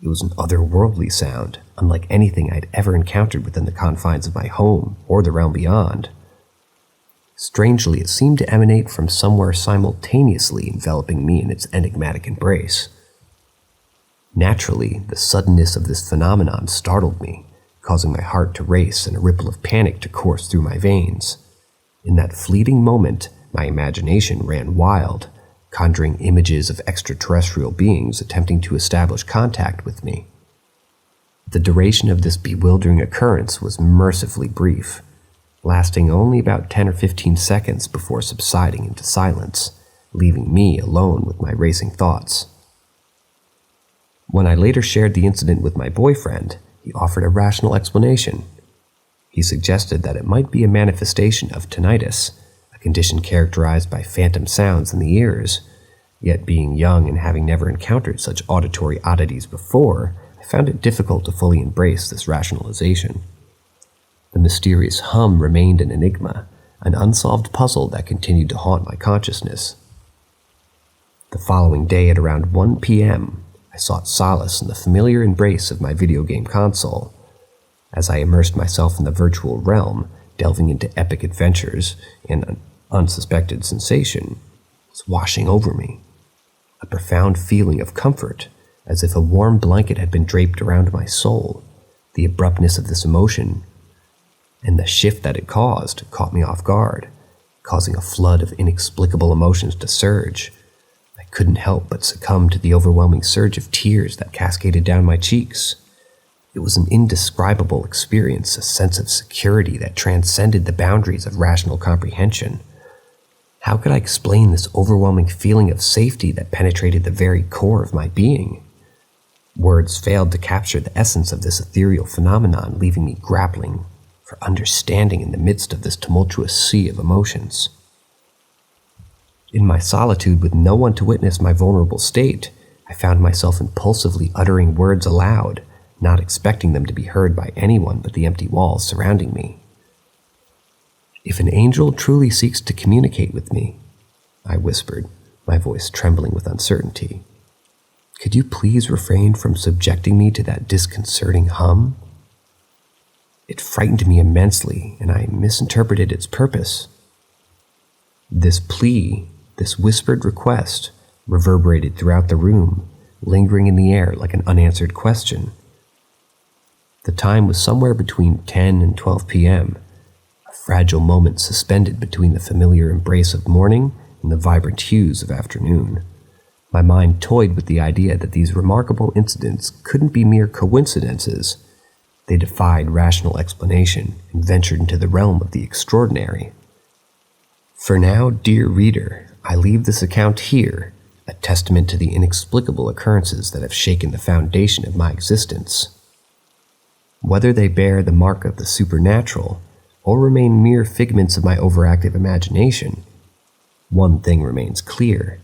It was an otherworldly sound, unlike anything I'd ever encountered within the confines of my home or the realm beyond. Strangely, it seemed to emanate from somewhere simultaneously enveloping me in its enigmatic embrace. Naturally, the suddenness of this phenomenon startled me, causing my heart to race and a ripple of panic to course through my veins. In that fleeting moment, my imagination ran wild, conjuring images of extraterrestrial beings attempting to establish contact with me. The duration of this bewildering occurrence was mercifully brief, lasting only about 10 or 15 seconds before subsiding into silence, leaving me alone with my racing thoughts. When I later shared the incident with my boyfriend, he offered a rational explanation. He suggested that it might be a manifestation of tinnitus, a condition characterized by phantom sounds in the ears. Yet being young and having never encountered such auditory oddities before, I found it difficult to fully embrace this rationalization. The mysterious hum remained an enigma, an unsolved puzzle that continued to haunt my consciousness. The following day at around 1 p.m., I sought solace in the familiar embrace of my video game console. As I immersed myself in the virtual realm, delving into epic adventures, an unsuspected sensation was washing over me. A profound feeling of comfort, as if a warm blanket had been draped around my soul. The abruptness of this emotion and the shift that it caused caught me off guard, causing a flood of inexplicable emotions to surge. I couldn't help but succumb to the overwhelming surge of tears that cascaded down my cheeks. It was an indescribable experience, a sense of security that transcended the boundaries of rational comprehension. How could I explain this overwhelming feeling of safety that penetrated the very core of my being? Words failed to capture the essence of this ethereal phenomenon, leaving me grappling for understanding in the midst of this tumultuous sea of emotions. In my solitude with no one to witness my vulnerable state, I found myself impulsively uttering words aloud, not expecting them to be heard by anyone but the empty walls surrounding me. "If an angel truly seeks to communicate with me," I whispered, my voice trembling with uncertainty, "could you please refrain from subjecting me to that disconcerting hum?" It frightened me immensely, and I misinterpreted its purpose. This plea, this whispered request, reverberated throughout the room, lingering in the air like an unanswered question. The time was somewhere between 10 and 12 p.m., a fragile moment suspended between the familiar embrace of morning and the vibrant hues of afternoon. My mind toyed with the idea that these remarkable incidents couldn't be mere coincidences. They defied rational explanation and ventured into the realm of the extraordinary. For now, dear reader, I leave this account here, a testament to the inexplicable occurrences that have shaken the foundation of my existence. Whether they bear the mark of the supernatural or remain mere figments of my overactive imagination, one thing remains clear.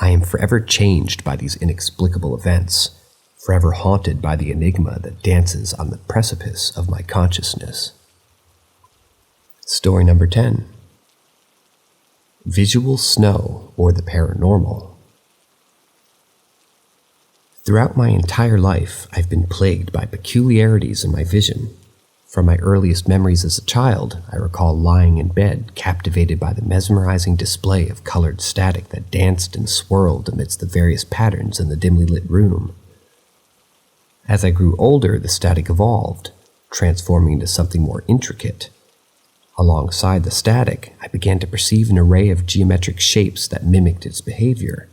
I am forever changed by these inexplicable events, forever haunted by the enigma that dances on the precipice of my consciousness. Story number 10. Visual Snow or the Paranormal. Throughout my entire life, I've been plagued by peculiarities in my vision. From my earliest memories as a child, I recall lying in bed, captivated by the mesmerizing display of colored static that danced and swirled amidst the various patterns in the dimly lit room. As I grew older, the static evolved, transforming into something more intricate. Alongside the static, I began to perceive an array of geometric shapes that mimicked its behavior.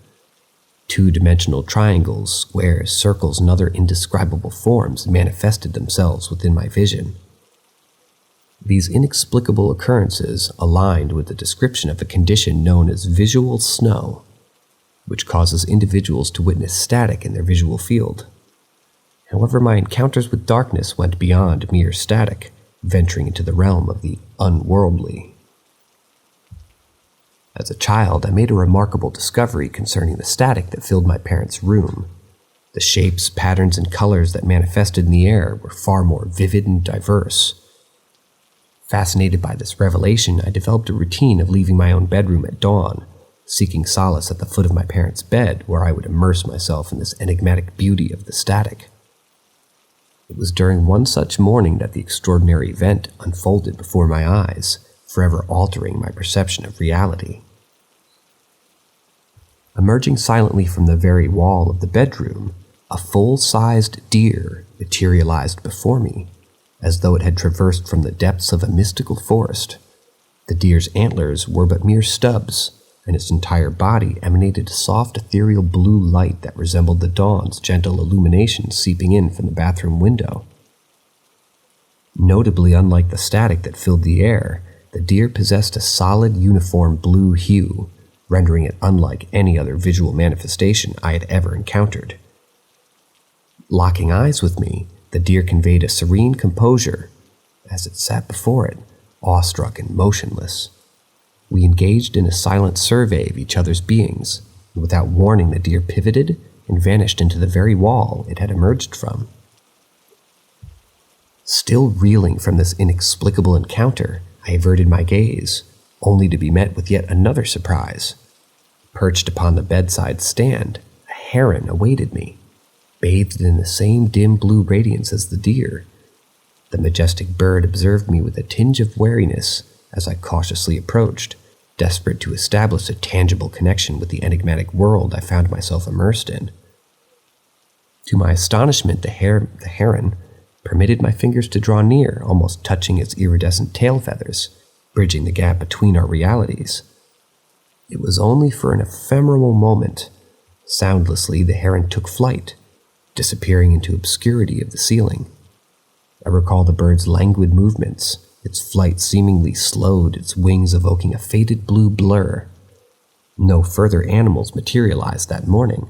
Two-dimensional triangles, squares, circles, and other indescribable forms manifested themselves within my vision. These inexplicable occurrences aligned with the description of a condition known as visual snow, which causes individuals to witness static in their visual field. However, my encounters with darkness went beyond mere static, venturing into the realm of the unworldly. As a child, I made a remarkable discovery concerning the static that filled my parents' room. The shapes, patterns, and colors that manifested in the air were far more vivid and diverse. Fascinated by this revelation, I developed a routine of leaving my own bedroom at dawn, seeking solace at the foot of my parents' bed, where I would immerse myself in this enigmatic beauty of the static. It was during one such morning that the extraordinary event unfolded before my eyes, forever altering my perception of reality. Emerging silently from the very wall of the bedroom, a full-sized deer materialized before me, as though it had traversed from the depths of a mystical forest. The deer's antlers were but mere stubs, and its entire body emanated a soft ethereal blue light that resembled the dawn's gentle illumination seeping in from the bathroom window. Notably unlike the static that filled the air, the deer possessed a solid uniform blue hue, rendering it unlike any other visual manifestation I had ever encountered. Locking eyes with me, the deer conveyed a serene composure as it sat before it, awestruck and motionless. We engaged in a silent survey of each other's beings, and without warning the deer pivoted and vanished into the very wall it had emerged from. Still reeling from this inexplicable encounter, I averted my gaze, only to be met with yet another surprise. Perched upon the bedside stand, a heron awaited me, bathed in the same dim blue radiance as the deer. The majestic bird observed me with a tinge of wariness as I cautiously approached, desperate to establish a tangible connection with the enigmatic world I found myself immersed in. To my astonishment, the heron permitted my fingers to draw near, almost touching its iridescent tail feathers, bridging the gap between our realities. It was only for an ephemeral moment. Soundlessly, the heron took flight, disappearing into obscurity of the ceiling. I recall the bird's languid movements, its flight seemingly slowed, its wings evoking a faded blue blur. No further animals materialized that morning,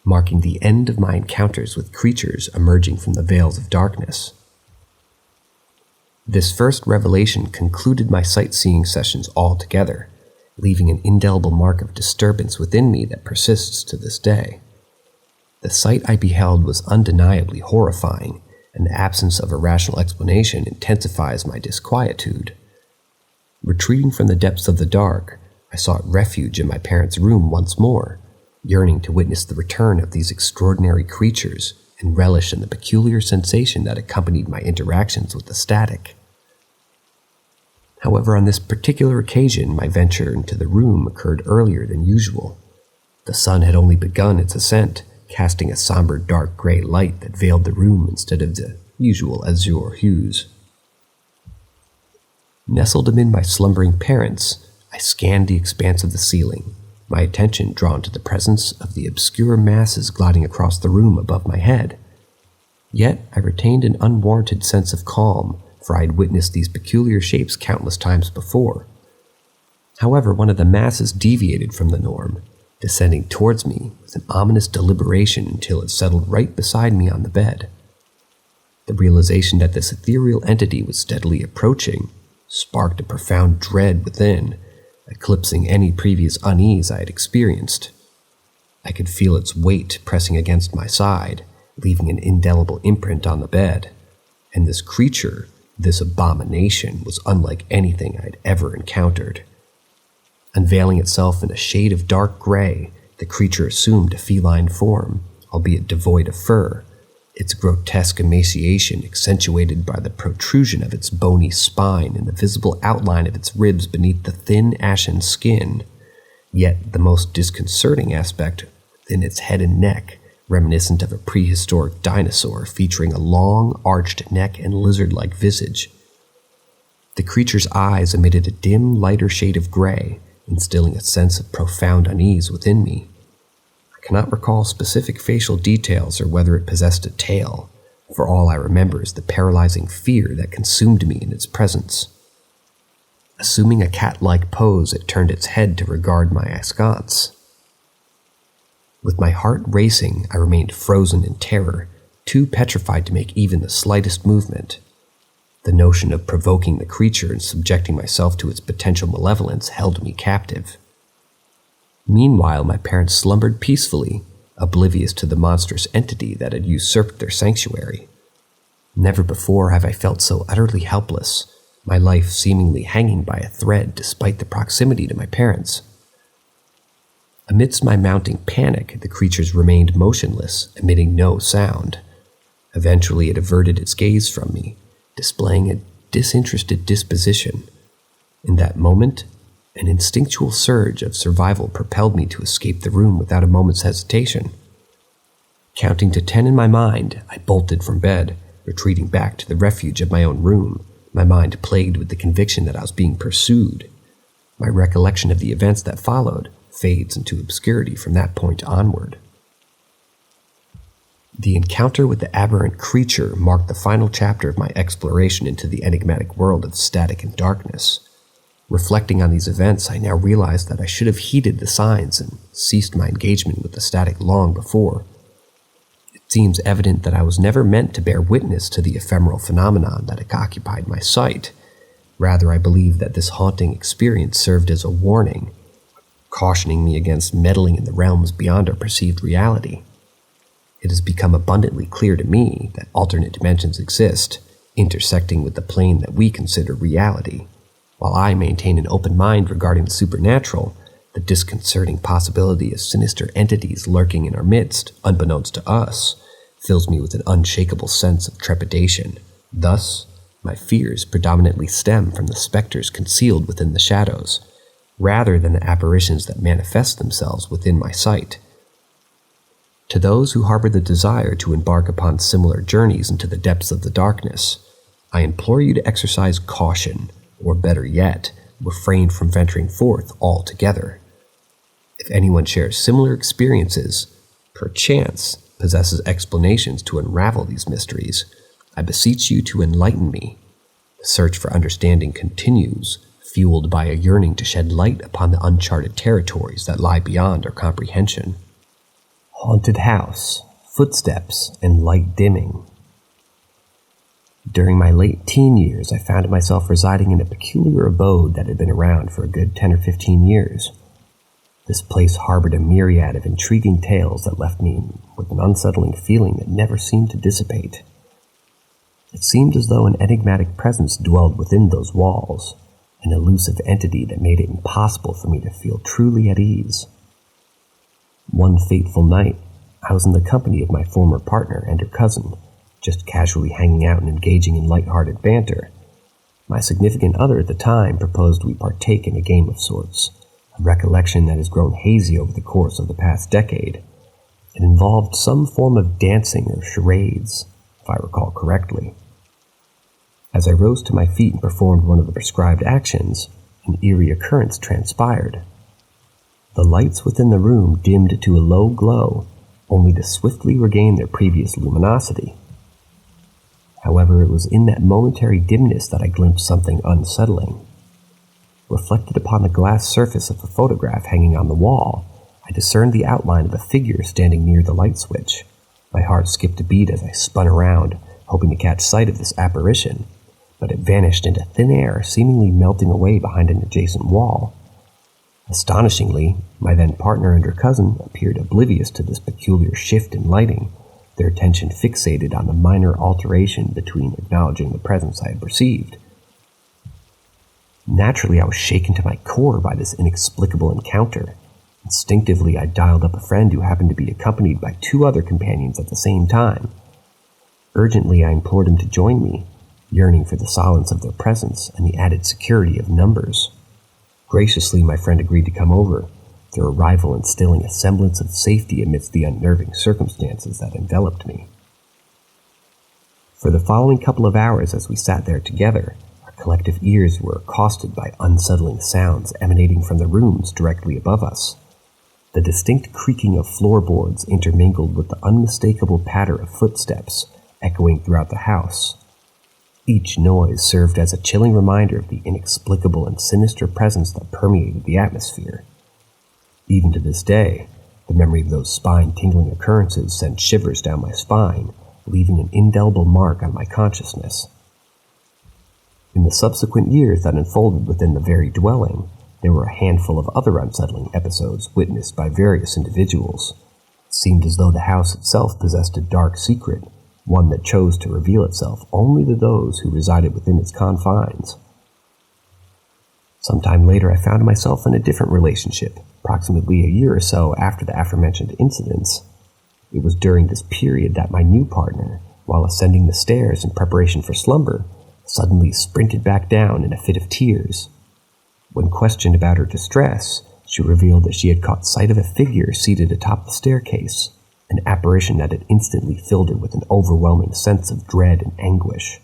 marking the end of my encounters with creatures emerging from the veils of darkness. This first revelation concluded my sightseeing sessions altogether, leaving an indelible mark of disturbance within me that persists to this day. The sight I beheld was undeniably horrifying, and the absence of a rational explanation intensifies my disquietude. Retreating from the depths of the dark, I sought refuge in my parents' room once more, yearning to witness the return of these extraordinary creatures and relish in the peculiar sensation that accompanied my interactions with the static. However, on this particular occasion, my venture into the room occurred earlier than usual. The sun had only begun its ascent, casting a somber dark gray light that veiled the room instead of the usual azure hues. Nestled amid my slumbering parents, I scanned the expanse of the ceiling, my attention drawn to the presence of the obscure masses gliding across the room above my head. Yet I retained an unwarranted sense of calm, for I had witnessed these peculiar shapes countless times before. However, one of the masses deviated from the norm, descending towards me with an ominous deliberation until it settled right beside me on the bed. The realization that this ethereal entity was steadily approaching sparked a profound dread within, eclipsing any previous unease I had experienced. I could feel its weight pressing against my side, leaving an indelible imprint on the bed, and this creature, this abomination, was unlike anything I had ever encountered. Unveiling itself in a shade of dark gray, the creature assumed a feline form, albeit devoid of fur, its grotesque emaciation accentuated by the protrusion of its bony spine and the visible outline of its ribs beneath the thin, ashen skin. Yet the most disconcerting aspect within its head and neck, reminiscent of a prehistoric dinosaur featuring a long, arched neck and lizard-like visage. The creature's eyes emitted a dim, lighter shade of gray, instilling a sense of profound unease within me. I cannot recall specific facial details or whether it possessed a tail, for all I remember is the paralyzing fear that consumed me in its presence. Assuming a cat-like pose, it turned its head to regard my askance. With my heart racing, I remained frozen in terror, too petrified to make even the slightest movement. The notion of provoking the creature and subjecting myself to its potential malevolence held me captive. Meanwhile, my parents slumbered peacefully, oblivious to the monstrous entity that had usurped their sanctuary. Never before have I felt so utterly helpless, my life seemingly hanging by a thread despite the proximity to my parents. Amidst my mounting panic, the creatures remained motionless, emitting no sound. Eventually, it averted its gaze from me, displaying a disinterested disposition. In that moment, an instinctual surge of survival propelled me to escape the room without a moment's hesitation. Counting to 10 in my mind, I bolted from bed, retreating back to the refuge of my own room, my mind plagued with the conviction that I was being pursued. My recollection of the events that followed fades into obscurity from that point onward. The encounter with the aberrant creature marked the final chapter of my exploration into the enigmatic world of static and darkness. Reflecting on these events, I now realized that I should have heeded the signs and ceased my engagement with the static long before. It seems evident that I was never meant to bear witness to the ephemeral phenomenon that occupied my sight. Rather, I believe that this haunting experience served as a warning, cautioning me against meddling in the realms beyond our perceived reality. It has become abundantly clear to me that alternate dimensions exist, intersecting with the plane that we consider reality. While I maintain an open mind regarding the supernatural, the disconcerting possibility of sinister entities lurking in our midst, unbeknownst to us, fills me with an unshakable sense of trepidation. Thus, my fears predominantly stem from the specters concealed within the shadows, rather than the apparitions that manifest themselves within my sight. To those who harbor the desire to embark upon similar journeys into the depths of the darkness, I implore you to exercise caution, or better yet, refrain from venturing forth altogether. If anyone shares similar experiences, perchance possesses explanations to unravel these mysteries, I beseech you to enlighten me. The search for understanding continues, fueled by a yearning to shed light upon the uncharted territories that lie beyond our comprehension. Haunted house, footsteps, and light dimming. During my late teen years, I found myself residing in a peculiar abode that had been around for a good 10 or 15 years. This place harbored a myriad of intriguing tales that left me with an unsettling feeling that never seemed to dissipate. It seemed as though an enigmatic presence dwelled within those walls, an elusive entity that made it impossible for me to feel truly at ease. One fateful night, I was in the company of my former partner and her cousin, just casually hanging out and engaging in light-hearted banter. My significant other at the time proposed we partake in a game of sorts, a recollection that has grown hazy over the course of the past decade. It involved some form of dancing or charades, if I recall correctly. As I rose to my feet and performed one of the prescribed actions, an eerie occurrence transpired. The lights within the room dimmed to a low glow, only to swiftly regain their previous luminosity. However, it was in that momentary dimness that I glimpsed something unsettling. Reflected upon the glass surface of a photograph hanging on the wall, I discerned the outline of a figure standing near the light switch. My heart skipped a beat as I spun around, hoping to catch sight of this apparition, but it vanished into thin air, seemingly melting away behind an adjacent wall. Astonishingly, my then partner and her cousin appeared oblivious to this peculiar shift in lighting, their attention fixated on the minor alteration between acknowledging the presence I had perceived. Naturally, I was shaken to my core by this inexplicable encounter. Instinctively, I dialed up a friend who happened to be accompanied by 2 other companions at the same time. Urgently, I implored him to join me, yearning for the silence of their presence and the added security of numbers. Graciously, my friend agreed to come over, their arrival instilling a semblance of safety amidst the unnerving circumstances that enveloped me. For the following couple of hours as we sat there together, our collective ears were accosted by unsettling sounds emanating from the rooms directly above us. The distinct creaking of floorboards intermingled with the unmistakable patter of footsteps echoing throughout the house. Each noise served as a chilling reminder of the inexplicable and sinister presence that permeated the atmosphere. Even to this day, the memory of those spine-tingling occurrences sent shivers down my spine, leaving an indelible mark on my consciousness. In the subsequent years that unfolded within the very dwelling, there were a handful of other unsettling episodes witnessed by various individuals. It seemed as though the house itself possessed a dark secret, one that chose to reveal itself only to those who resided within its confines. Sometime later, I found myself in a different relationship, approximately a year or so after the aforementioned incidents. It was during this period that my new partner, while ascending the stairs in preparation for slumber, suddenly sprinted back down in a fit of tears. When questioned about her distress, she revealed that she had caught sight of a figure seated atop the staircase, an apparition that had instantly filled her with an overwhelming sense of dread and anguish.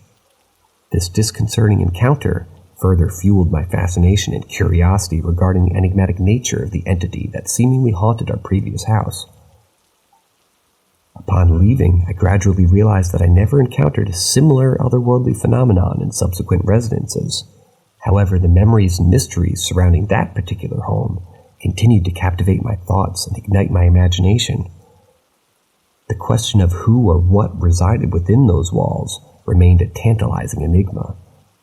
This disconcerting encounter further fueled my fascination and curiosity regarding the enigmatic nature of the entity that seemingly haunted our previous house. Upon leaving, I gradually realized that I never encountered a similar otherworldly phenomenon in subsequent residences. However, the memories and mysteries surrounding that particular home continued to captivate my thoughts and ignite my imagination. The question of who or what resided within those walls remained a tantalizing enigma,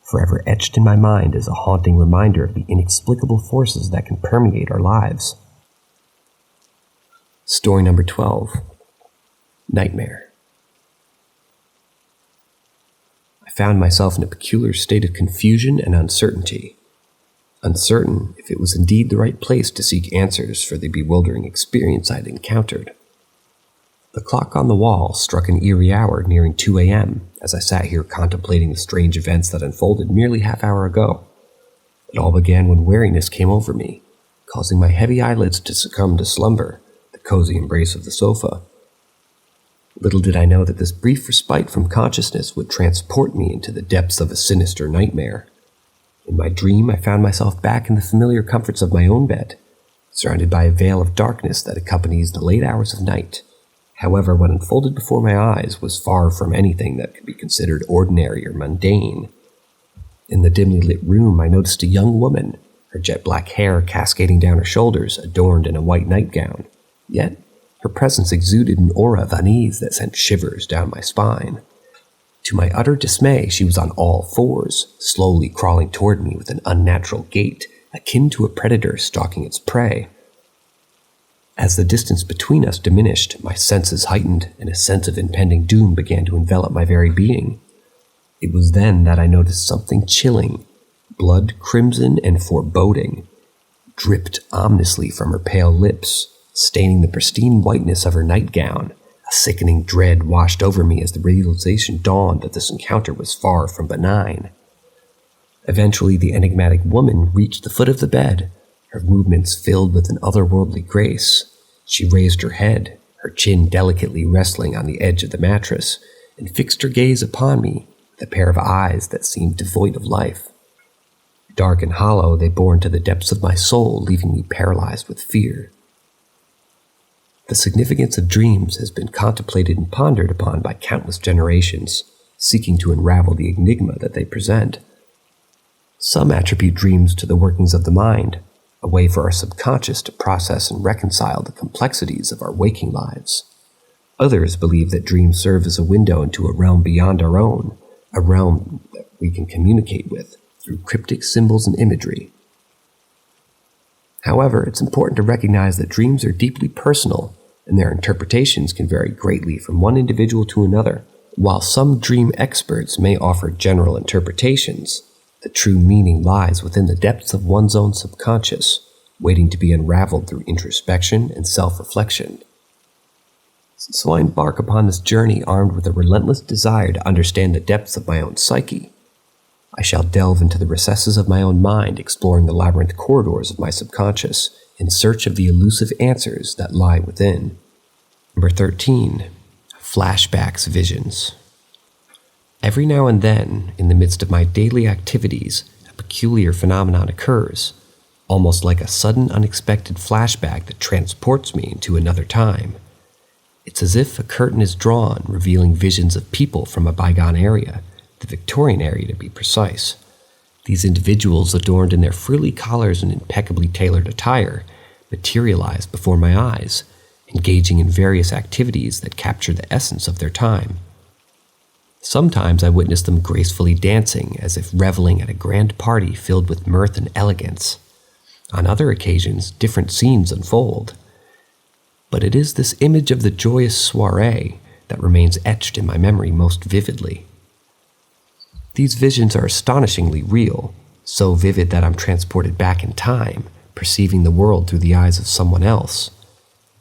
forever etched in my mind as a haunting reminder of the inexplicable forces that can permeate our lives. Story number 12. Nightmare. I found myself in a peculiar state of confusion and uncertainty. Uncertain if it was indeed the right place to seek answers for the bewildering experience I'd encountered. The clock on the wall struck an eerie hour nearing 2 a.m. as I sat here contemplating the strange events that unfolded merely half-hour ago. It all began when weariness came over me, causing my heavy eyelids to succumb to slumber, the cozy embrace of the sofa. Little did I know that this brief respite from consciousness would transport me into the depths of a sinister nightmare. In my dream, I found myself back in the familiar comforts of my own bed, surrounded by a veil of darkness that accompanies the late hours of night. However, what unfolded before my eyes was far from anything that could be considered ordinary or mundane. In the dimly lit room, I noticed a young woman, her jet black hair cascading down her shoulders, adorned in a white nightgown. Yet, her presence exuded an aura of unease that sent shivers down my spine. To my utter dismay, she was on all fours, slowly crawling toward me with an unnatural gait, akin to a predator stalking its prey. As the distance between us diminished, my senses heightened, and a sense of impending doom began to envelop my very being. It was then that I noticed something chilling, blood crimson and foreboding, dripped ominously from her pale lips, staining the pristine whiteness of her nightgown. A sickening dread washed over me as the realization dawned that this encounter was far from benign. Eventually, the enigmatic woman reached the foot of the bed, her movements filled with an otherworldly grace. She raised her head, her chin delicately resting on the edge of the mattress, and fixed her gaze upon me with a pair of eyes that seemed devoid of life. Dark and hollow, they bore into the depths of my soul, leaving me paralyzed with fear. The significance of dreams has been contemplated and pondered upon by countless generations, seeking to unravel the enigma that they present. Some attribute dreams to the workings of the mind, a way for our subconscious to process and reconcile the complexities of our waking lives. Others believe that dreams serve as a window into a realm beyond our own, a realm that we can communicate with through cryptic symbols and imagery. However, it's important to recognize that dreams are deeply personal, and their interpretations can vary greatly from one individual to another. While some dream experts may offer general interpretations, the true meaning lies within the depths of one's own subconscious, waiting to be unraveled through introspection and self-reflection. So I embark upon this journey armed with a relentless desire to understand the depths of my own psyche. I shall delve into the recesses of my own mind, exploring the labyrinth corridors of my subconscious in search of the elusive answers that lie within. Number 13. Flashbacks visions. Every now and then, in the midst of my daily activities, a peculiar phenomenon occurs, almost like a sudden unexpected flashback that transports me into another time. It's as if a curtain is drawn, revealing visions of people from a bygone area, the Victorian area to be precise. These individuals, adorned in their frilly collars and impeccably tailored attire, materialize before my eyes, engaging in various activities that capture the essence of their time. Sometimes I witness them gracefully dancing, as if reveling at a grand party filled with mirth and elegance. On other occasions, different scenes unfold. But it is this image of the joyous soiree that remains etched in my memory most vividly. These visions are astonishingly real, so vivid that I'm transported back in time, perceiving the world through the eyes of someone else.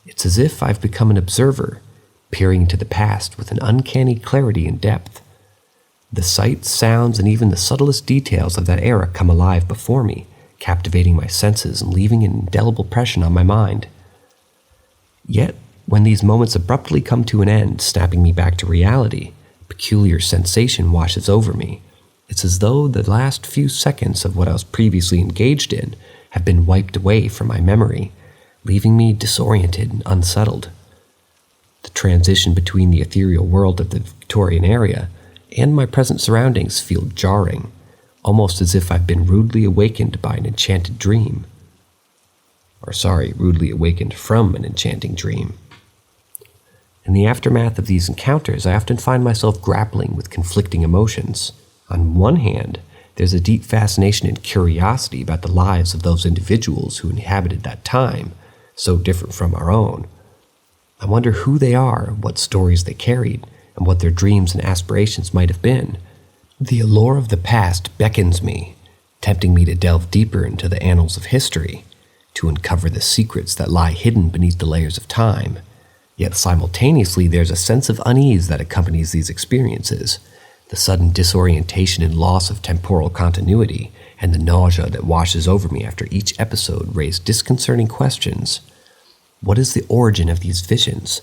It's as if I've become an observer, peering into the past with an uncanny clarity and depth. The sights, sounds, and even the subtlest details of that era come alive before me, captivating my senses and leaving an indelible impression on my mind. Yet, when these moments abruptly come to an end, snapping me back to reality, a peculiar sensation washes over me. It's as though the last few seconds of what I was previously engaged in have been wiped away from my memory, leaving me disoriented and unsettled. The transition between the ethereal world of the Victorian area and my present surroundings feel jarring, almost as if I've been rudely awakened by an enchanted dream. Rudely awakened from an enchanting dream. In the aftermath of these encounters, I often find myself grappling with conflicting emotions. On one hand, there's a deep fascination and curiosity about the lives of those individuals who inhabited that time, so different from our own. I wonder who they are, what stories they carried, and what their dreams and aspirations might have been. The allure of the past beckons me, tempting me to delve deeper into the annals of history, to uncover the secrets that lie hidden beneath the layers of time. Yet simultaneously, there's a sense of unease that accompanies these experiences. The sudden disorientation and loss of temporal continuity, and the nausea that washes over me after each episode raise disconcerting questions. What is the origin of these visions?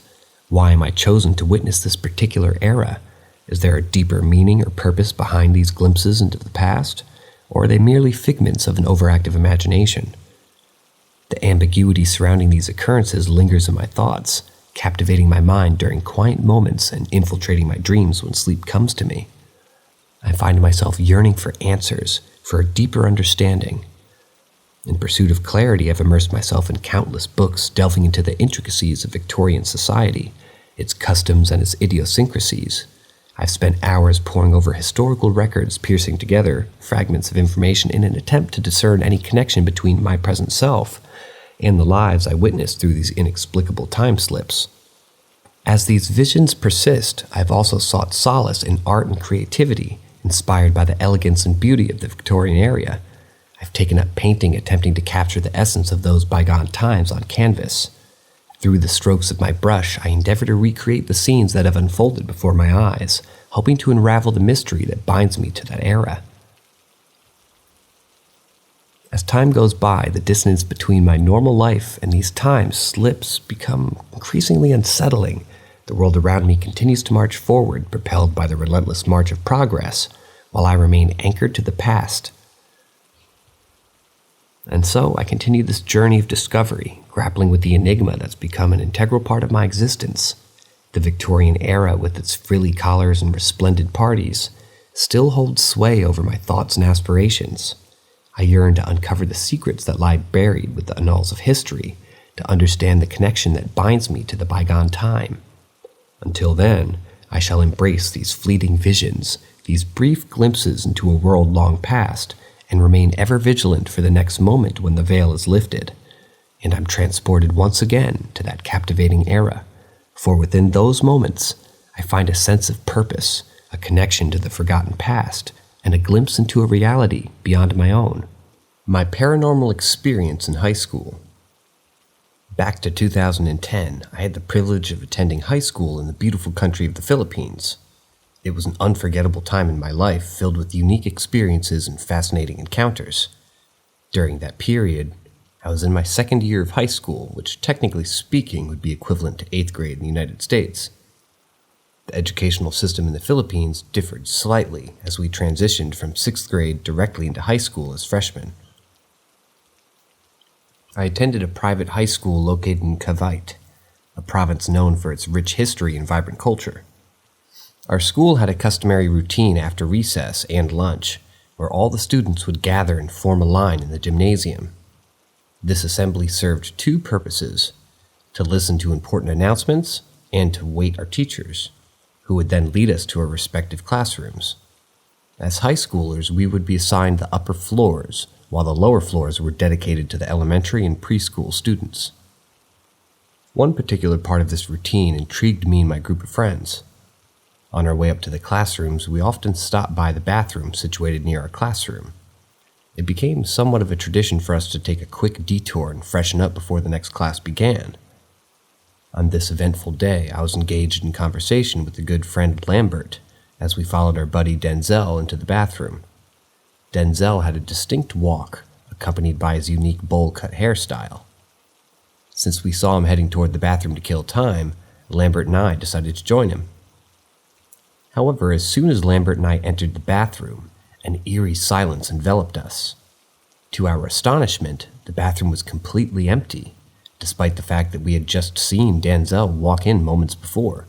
Why am I chosen to witness this particular era? Is there a deeper meaning or purpose behind these glimpses into the past? Or are they merely figments of an overactive imagination? The ambiguity surrounding these occurrences lingers in my thoughts, captivating my mind during quiet moments and infiltrating my dreams when sleep comes to me. I find myself yearning for answers, for a deeper understanding. In pursuit of clarity, I've immersed myself in countless books delving into the intricacies of Victorian society, its customs and its idiosyncrasies. I've spent hours poring over historical records, piecing together fragments of information in an attempt to discern any connection between my present self and the lives I witnessed through these inexplicable time slips. As these visions persist, I've also sought solace in art and creativity, inspired by the elegance and beauty of the Victorian era. I've taken up painting, attempting to capture the essence of those bygone times on canvas. Through the strokes of my brush, I endeavor to recreate the scenes that have unfolded before my eyes, hoping to unravel the mystery that binds me to that era. As time goes by, the dissonance between my normal life and these time slips become increasingly unsettling. The world around me continues to march forward, propelled by the relentless march of progress, while I remain anchored to the past. And so I continue this journey of discovery, grappling with the enigma that's become an integral part of my existence. The Victorian era, with its frilly collars and resplendent parties, still holds sway over my thoughts and aspirations. I yearn to uncover the secrets that lie buried with the annals of history, to understand the connection that binds me to the bygone time. Until then, I shall embrace these fleeting visions, these brief glimpses into a world long past, and remain ever vigilant for the next moment when the veil is lifted, and I'm transported once again to that captivating era. For within those moments, I find a sense of purpose, a connection to the forgotten past, and a glimpse into a reality beyond my own. My paranormal experience in high school. Back to 2010, I had the privilege of attending high school in the beautiful country of the Philippines. It was an unforgettable time in my life, filled with unique experiences and fascinating encounters. During that period, I was in my second year of high school, which technically speaking would be equivalent to 8th grade in the United States. The educational system in the Philippines differed slightly as we transitioned from 6th grade directly into high school as freshmen. I attended a private high school located in Cavite, a province known for its rich history and vibrant culture. Our school had a customary routine after recess and lunch, where all the students would gather and form a line in the gymnasium. This assembly served two purposes: to listen to important announcements and to wait our teachers, who would then lead us to our respective classrooms. As high schoolers, we would be assigned the upper floors, while the lower floors were dedicated to the elementary and preschool students. One particular part of this routine intrigued me and my group of friends. On our way up to the classrooms, we often stopped by the bathroom situated near our classroom. It became somewhat of a tradition for us to take a quick detour and freshen up before the next class began. On this eventful day, I was engaged in conversation with the good friend Lambert as we followed our buddy Denzel into the bathroom. Denzel had a distinct walk, accompanied by his unique bowl-cut hairstyle. Since we saw him heading toward the bathroom to kill time, Lambert and I decided to join him. However, as soon as Lambert and I entered the bathroom, an eerie silence enveloped us. To our astonishment, the bathroom was completely empty, despite the fact that we had just seen Denzel walk in moments before.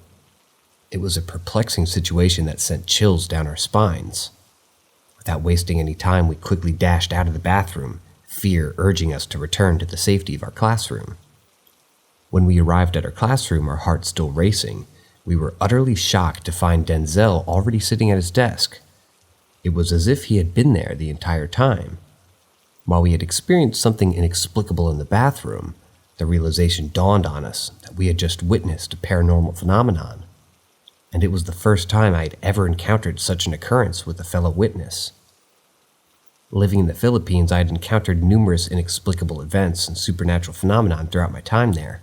It was a perplexing situation that sent chills down our spines. Without wasting any time, we quickly dashed out of the bathroom, fear urging us to return to the safety of our classroom. When we arrived at our classroom, our hearts still racing, we were utterly shocked to find Denzel already sitting at his desk. It was as if he had been there the entire time. While we had experienced something inexplicable in the bathroom, the realization dawned on us that we had just witnessed a paranormal phenomenon, and it was the first time I had ever encountered such an occurrence with a fellow witness. Living in the Philippines, I had encountered numerous inexplicable events and supernatural phenomena throughout my time there.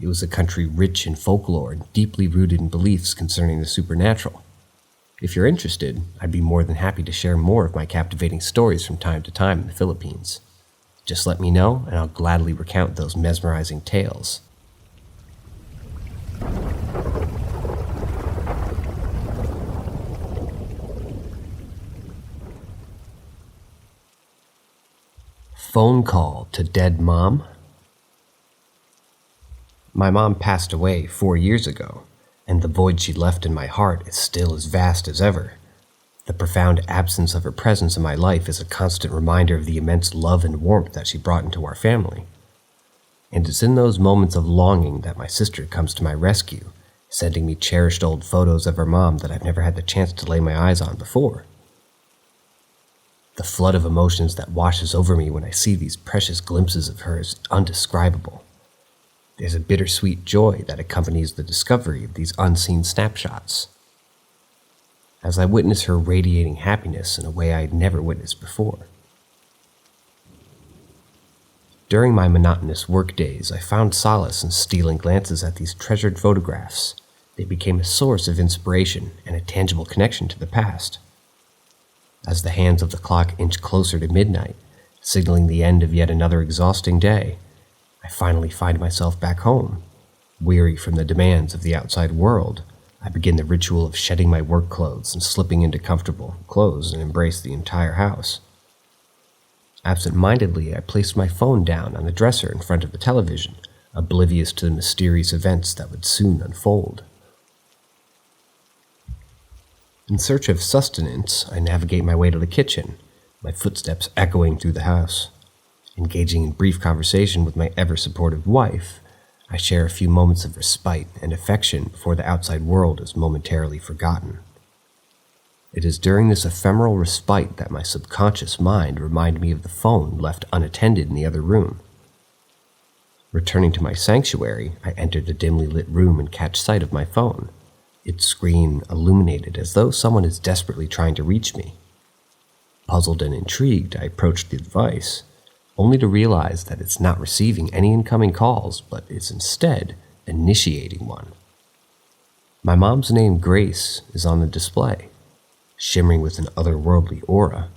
It was a country rich in folklore and deeply rooted in beliefs concerning the supernatural. If you're interested, I'd be more than happy to share more of my captivating stories from time to time in the Philippines. Just let me know, and I'll gladly recount those mesmerizing tales. Phone call to dead mom? My mom passed away 4 years ago, and the void she left in my heart is still as vast as ever. The profound absence of her presence in my life is a constant reminder of the immense love and warmth that she brought into our family. And it's in those moments of longing that my sister comes to my rescue, sending me cherished old photos of her mom that I've never had the chance to lay my eyes on before. The flood of emotions that washes over me when I see these precious glimpses of her is indescribable. There's a bittersweet joy that accompanies the discovery of these unseen snapshots. As I witness her radiating happiness in a way I had never witnessed before. During my monotonous work days, I found solace in stealing glances at these treasured photographs. They became a source of inspiration and a tangible connection to the past. As the hands of the clock inch closer to midnight, signaling the end of yet another exhausting day, I finally find myself back home. Weary from the demands of the outside world, I begin the ritual of shedding my work clothes and slipping into comfortable clothes and embrace the entire house. Absent-mindedly, I placed my phone down on the dresser in front of the television, oblivious to the mysterious events that would soon unfold. In search of sustenance, I navigate my way to the kitchen, my footsteps echoing through the house. Engaging in brief conversation with my ever-supportive wife, I share a few moments of respite and affection before the outside world is momentarily forgotten. It is during this ephemeral respite that my subconscious mind reminded me of the phone left unattended in the other room. Returning to my sanctuary, I enter the dimly lit room and catch sight of my phone, its screen illuminated as though someone is desperately trying to reach me. Puzzled and intrigued, I approach the device, only to realize that it's not receiving any incoming calls, but is instead initiating one. My mom's name, Grace, is on the display, shimmering with an otherworldly aura.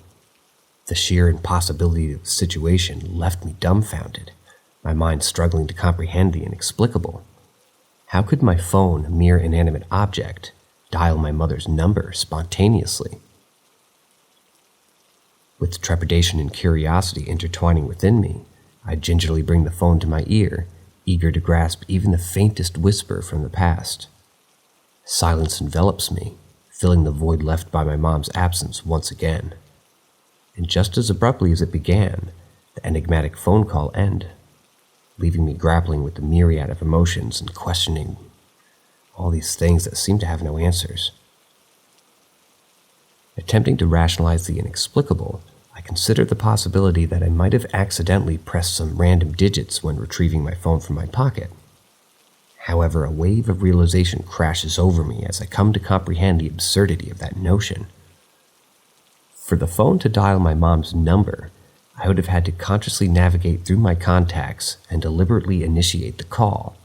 The sheer impossibility of the situation left me dumbfounded, my mind struggling to comprehend the inexplicable. How could my phone, a mere inanimate object, dial my mother's number spontaneously? With trepidation and curiosity intertwining within me, I gingerly bring the phone to my ear, eager to grasp even the faintest whisper from the past. Silence envelops me, filling the void left by my mom's absence once again. And just as abruptly as it began, the enigmatic phone call ended, leaving me grappling with the myriad of emotions and questioning all these things that seem to have no answers. Attempting to rationalize the inexplicable, I consider the possibility that I might have accidentally pressed some random digits when retrieving my phone from my pocket. However, a wave of realization crashes over me as I come to comprehend the absurdity of that notion. For the phone to dial my mom's number, I would have had to consciously navigate through my contacts and deliberately initiate the call.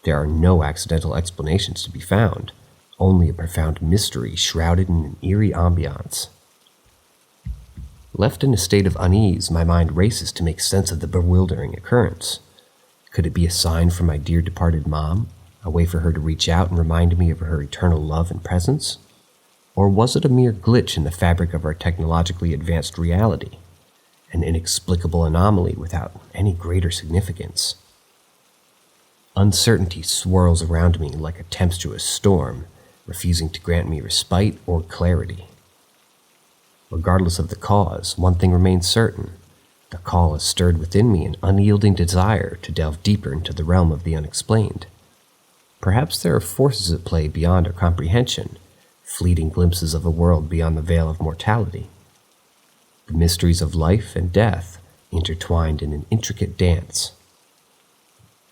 There are no accidental explanations to be found, only a profound mystery shrouded in an eerie ambiance. Left in a state of unease, my mind races to make sense of the bewildering occurrence. Could it be a sign from my dear departed mom, a way for her to reach out and remind me of her eternal love and presence? Or was it a mere glitch in the fabric of our technologically advanced reality, an inexplicable anomaly without any greater significance? Uncertainty swirls around me like a tempestuous storm, refusing to grant me respite or clarity. Regardless of the cause, one thing remains certain. The call has stirred within me an unyielding desire to delve deeper into the realm of the unexplained. Perhaps there are forces at play beyond our comprehension, fleeting glimpses of a world beyond the veil of mortality. The mysteries of life and death intertwined in an intricate dance.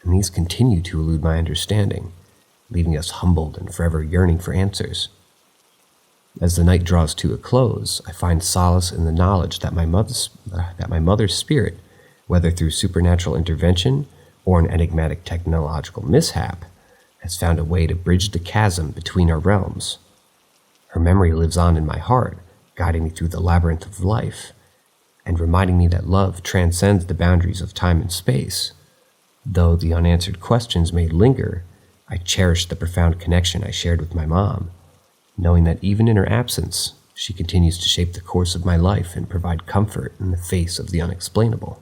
And these continue to elude my understanding, leaving us humbled and forever yearning for answers. As the night draws to a close, I find solace in the knowledge that my mother's spirit, whether through supernatural intervention or an enigmatic technological mishap, has found a way to bridge the chasm between our realms. Her memory lives on in my heart, guiding me through the labyrinth of life, and reminding me that love transcends the boundaries of time and space. Though the unanswered questions may linger, I cherish the profound connection I shared with my mom, knowing that even in her absence, she continues to shape the course of my life and provide comfort in the face of the unexplainable.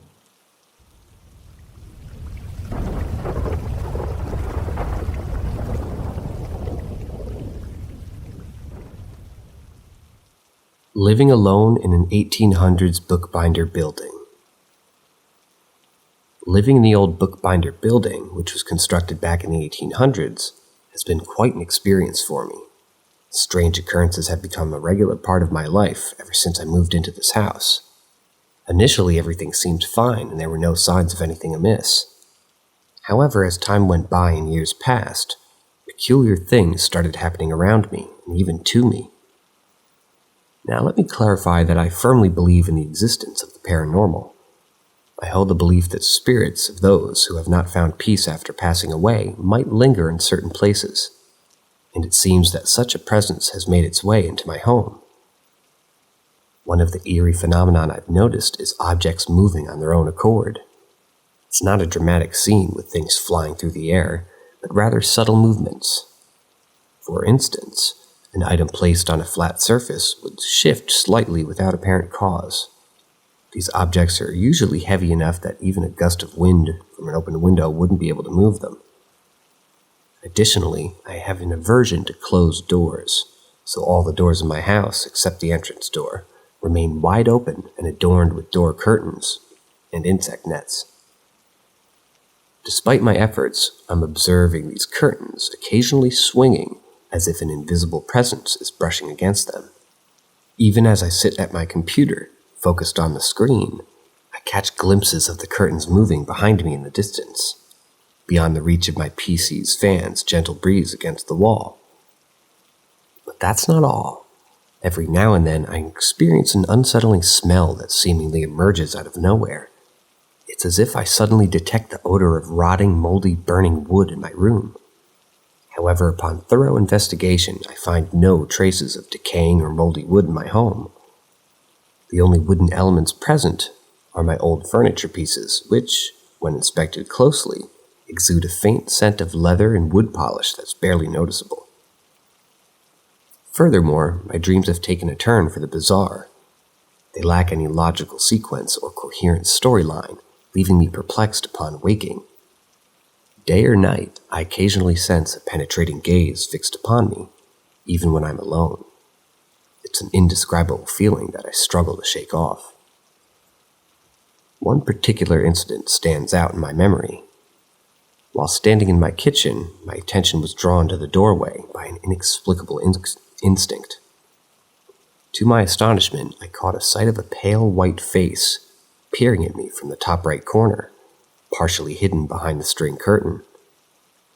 Living alone in an 1800s bookbinder building. Living in the old bookbinder building, which was constructed back in the 1800s, has been quite an experience for me. Strange occurrences have become a regular part of my life ever since I moved into this house. Initially, everything seemed fine and there were no signs of anything amiss. However, as time went by and years passed, peculiar things started happening around me and even to me. Now, let me clarify that I firmly believe in the existence of the paranormal. I hold the belief that spirits of those who have not found peace after passing away might linger in certain places, and it seems that such a presence has made its way into my home. One of the eerie phenomenon I've noticed is objects moving on their own accord. It's not a dramatic scene with things flying through the air, but rather subtle movements. For instance, an item placed on a flat surface would shift slightly without apparent cause. These objects are usually heavy enough that even a gust of wind from an open window wouldn't be able to move them. Additionally, I have an aversion to closed doors, so all the doors in my house, except the entrance door, remain wide open and adorned with door curtains and insect nets. Despite my efforts, I'm observing these curtains occasionally swinging as if an invisible presence is brushing against them. Even as I sit at my computer, focused on the screen, I catch glimpses of the curtains moving behind me in the distance, beyond the reach of my PC's fan's gentle breeze against the wall. But that's not all. Every now and then I experience an unsettling smell that seemingly emerges out of nowhere. It's as if I suddenly detect the odor of rotting, moldy, burning wood in my room. However, upon thorough investigation, I find no traces of decaying or moldy wood in my home. The only wooden elements present are my old furniture pieces, which, when inspected closely, exude a faint scent of leather and wood polish that's barely noticeable. Furthermore, my dreams have taken a turn for the bizarre. They lack any logical sequence or coherent storyline, leaving me perplexed upon waking. Day or night, I occasionally sense a penetrating gaze fixed upon me, even when I'm alone. It's an indescribable feeling that I struggle to shake off. One particular incident stands out in my memory. While standing in my kitchen, my attention was drawn to the doorway by an inexplicable instinct. To my astonishment, I caught a sight of a pale white face peering at me from the top right corner, partially hidden behind the string curtain.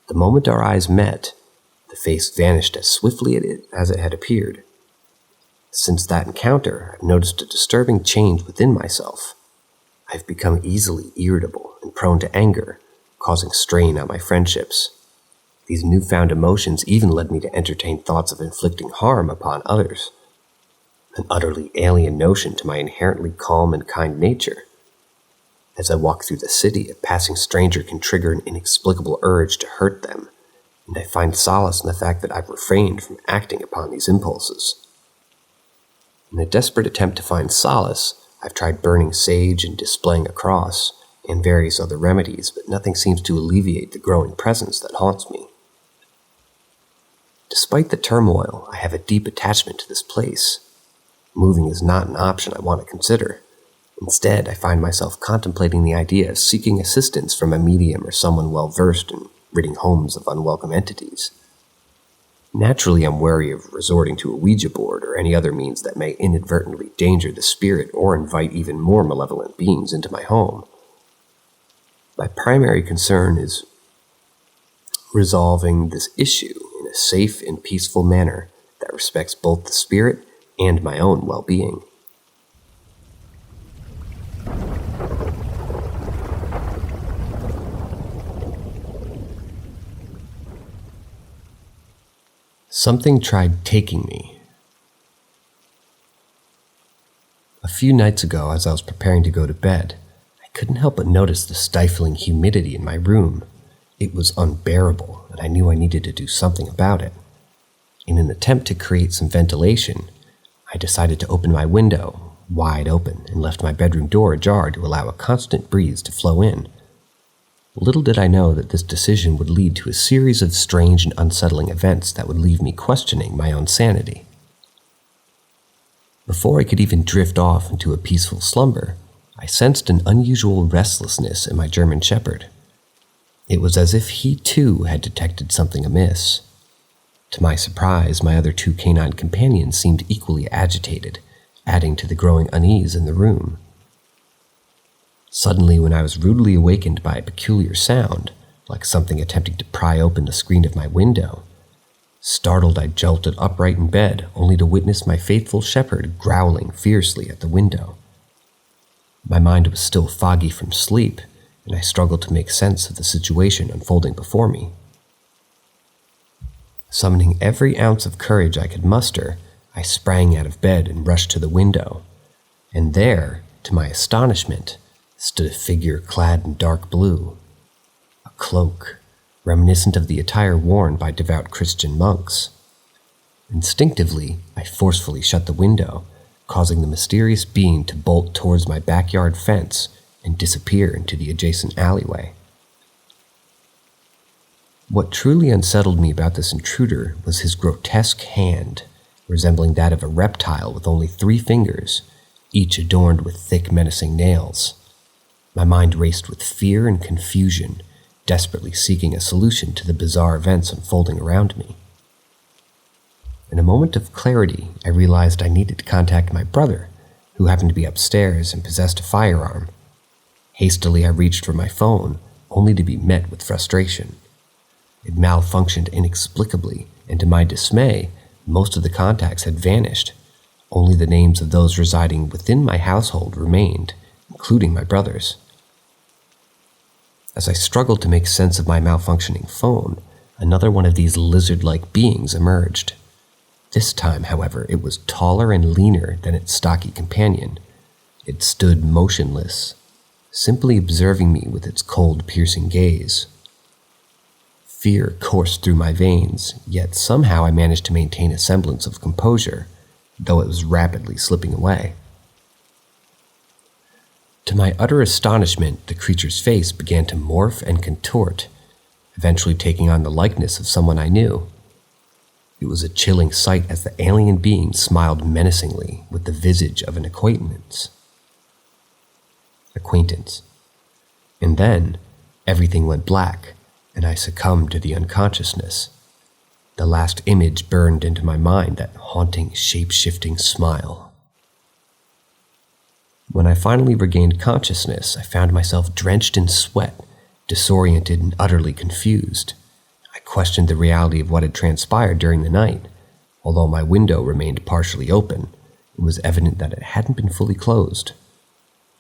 The moment our eyes met, the face vanished as swiftly as it had appeared. Since that encounter, I've noticed a disturbing change within myself. I've become easily irritable and prone to anger, causing strain on my friendships. These newfound emotions even led me to entertain thoughts of inflicting harm upon others, an utterly alien notion to my inherently calm and kind nature. As I walk through the city, a passing stranger can trigger an inexplicable urge to hurt them, and I find solace in the fact that I've refrained from acting upon these impulses. In a desperate attempt to find solace, I've tried burning sage and displaying a cross, and various other remedies, but nothing seems to alleviate the growing presence that haunts me. Despite the turmoil, I have a deep attachment to this place. Moving is not an option I want to consider. Instead, I find myself contemplating the idea of seeking assistance from a medium or someone well-versed in ridding homes of unwelcome entities. Naturally, I'm wary of resorting to a Ouija board or any other means that may inadvertently danger the spirit or invite even more malevolent beings into my home. My primary concern is resolving this issue in a safe and peaceful manner that respects both the spirit and my own well-being. Something tried taking me. A few nights ago, as I was preparing to go to bed, I couldn't help but notice the stifling humidity in my room. It was unbearable, and I knew I needed to do something about it. In an attempt to create some ventilation, I decided to open my window wide open and left my bedroom door ajar to allow a constant breeze to flow in. Little did I know that this decision would lead to a series of strange and unsettling events that would leave me questioning my own sanity. Before I could even drift off into a peaceful slumber, I sensed an unusual restlessness in my German Shepherd. It was as if he too had detected something amiss. To my surprise, my other two canine companions seemed equally agitated, adding to the growing unease in the room. Suddenly, when I was rudely awakened by a peculiar sound, like something attempting to pry open the screen of my window, startled, I jolted upright in bed, only to witness my faithful shepherd growling fiercely at the window. My mind was still foggy from sleep, and I struggled to make sense of the situation unfolding before me. Summoning every ounce of courage I could muster, I sprang out of bed and rushed to the window, and there, to my astonishment, stood a figure clad in dark blue, a cloak reminiscent of the attire worn by devout Christian monks. Instinctively, I forcefully shut the window, causing the mysterious being to bolt towards my backyard fence and disappear into the adjacent alleyway. What truly unsettled me about this intruder was his grotesque hand, resembling that of a reptile with only 3 fingers, each adorned with thick, menacing nails. My mind raced with fear and confusion, desperately seeking a solution to the bizarre events unfolding around me. In a moment of clarity, I realized I needed to contact my brother, who happened to be upstairs and possessed a firearm. Hastily, I reached for my phone, only to be met with frustration. It malfunctioned inexplicably, and to my dismay, most of the contacts had vanished. Only the names of those residing within my household remained, including my brother's. As I struggled to make sense of my malfunctioning phone, another one of these lizard-like beings emerged. This time, however, it was taller and leaner than its stocky companion. It stood motionless, simply observing me with its cold, piercing gaze. Fear coursed through my veins, yet somehow I managed to maintain a semblance of composure, though it was rapidly slipping away. To my utter astonishment, the creature's face began to morph and contort, eventually taking on the likeness of someone I knew. It was a chilling sight as the alien being smiled menacingly with the visage of an acquaintance. And then, everything went black, and I succumbed to the unconsciousness. The last image burned into my mind, that haunting, shape-shifting smile. When I finally regained consciousness, I found myself drenched in sweat, disoriented and utterly confused. I questioned the reality of what had transpired during the night. Although my window remained partially open, it was evident that it hadn't been fully closed.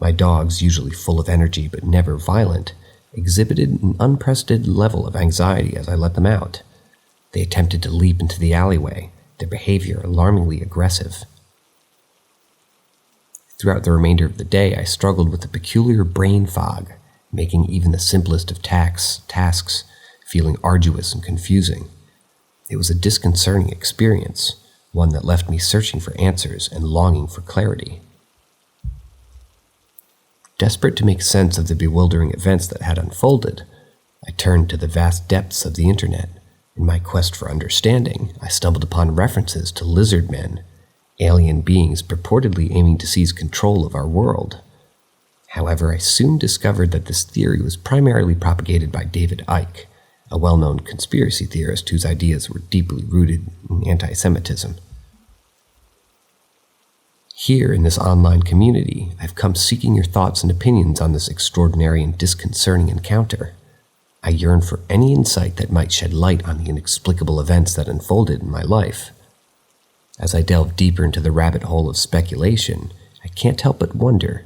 My dogs, usually full of energy but never violent, exhibited an unprecedented level of anxiety as I let them out. They attempted to leap into the alleyway, their behavior alarmingly aggressive. Throughout the remainder of the day, I struggled with a peculiar brain fog, making even the simplest of tasks feeling arduous and confusing. It was a disconcerting experience, one that left me searching for answers and longing for clarity. Desperate to make sense of the bewildering events that had unfolded, I turned to the vast depths of the internet. In my quest for understanding, I stumbled upon references to lizard men, alien beings purportedly aiming to seize control of our world. However, I soon discovered that this theory was primarily propagated by David Icke, a well-known conspiracy theorist whose ideas were deeply rooted in anti-Semitism. Here in this online community, I've come seeking your thoughts and opinions on this extraordinary and disconcerting encounter. I yearn for any insight that might shed light on the inexplicable events that unfolded in my life. As I delve deeper into the rabbit hole of speculation, I can't help but wonder,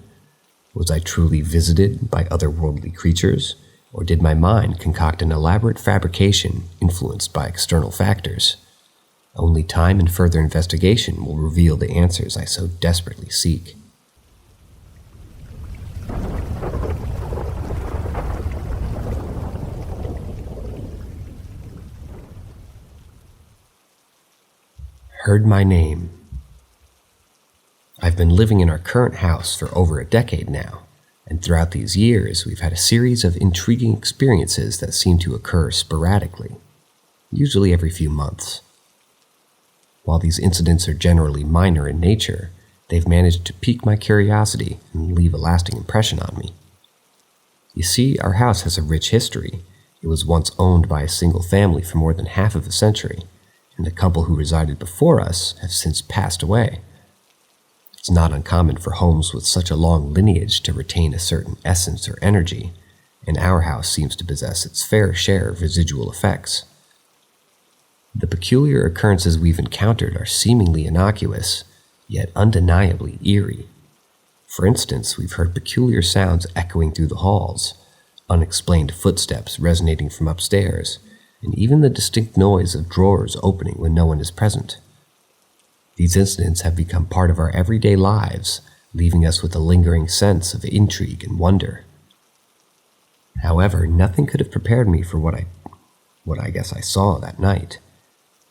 was I truly visited by otherworldly creatures, or did my mind concoct an elaborate fabrication influenced by external factors? Only time and further investigation will reveal the answers I so desperately seek. Heard my name. I've been living in our current house for over a decade now, and throughout these years we've had a series of intriguing experiences that seem to occur sporadically, usually every few months. While these incidents are generally minor in nature, they've managed to pique my curiosity and leave a lasting impression on me. You see, our house has a rich history. It was once owned by a single family for more than half of a century, and the couple who resided before us have since passed away. It's not uncommon for homes with such a long lineage to retain a certain essence or energy, and our house seems to possess its fair share of residual effects. The peculiar occurrences we've encountered are seemingly innocuous, yet undeniably eerie. For instance, we've heard peculiar sounds echoing through the halls, unexplained footsteps resonating from upstairs, and even the distinct noise of drawers opening when no one is present. These incidents have become part of our everyday lives, leaving us with a lingering sense of intrigue and wonder. However, nothing could have prepared me for what I guess I saw that night.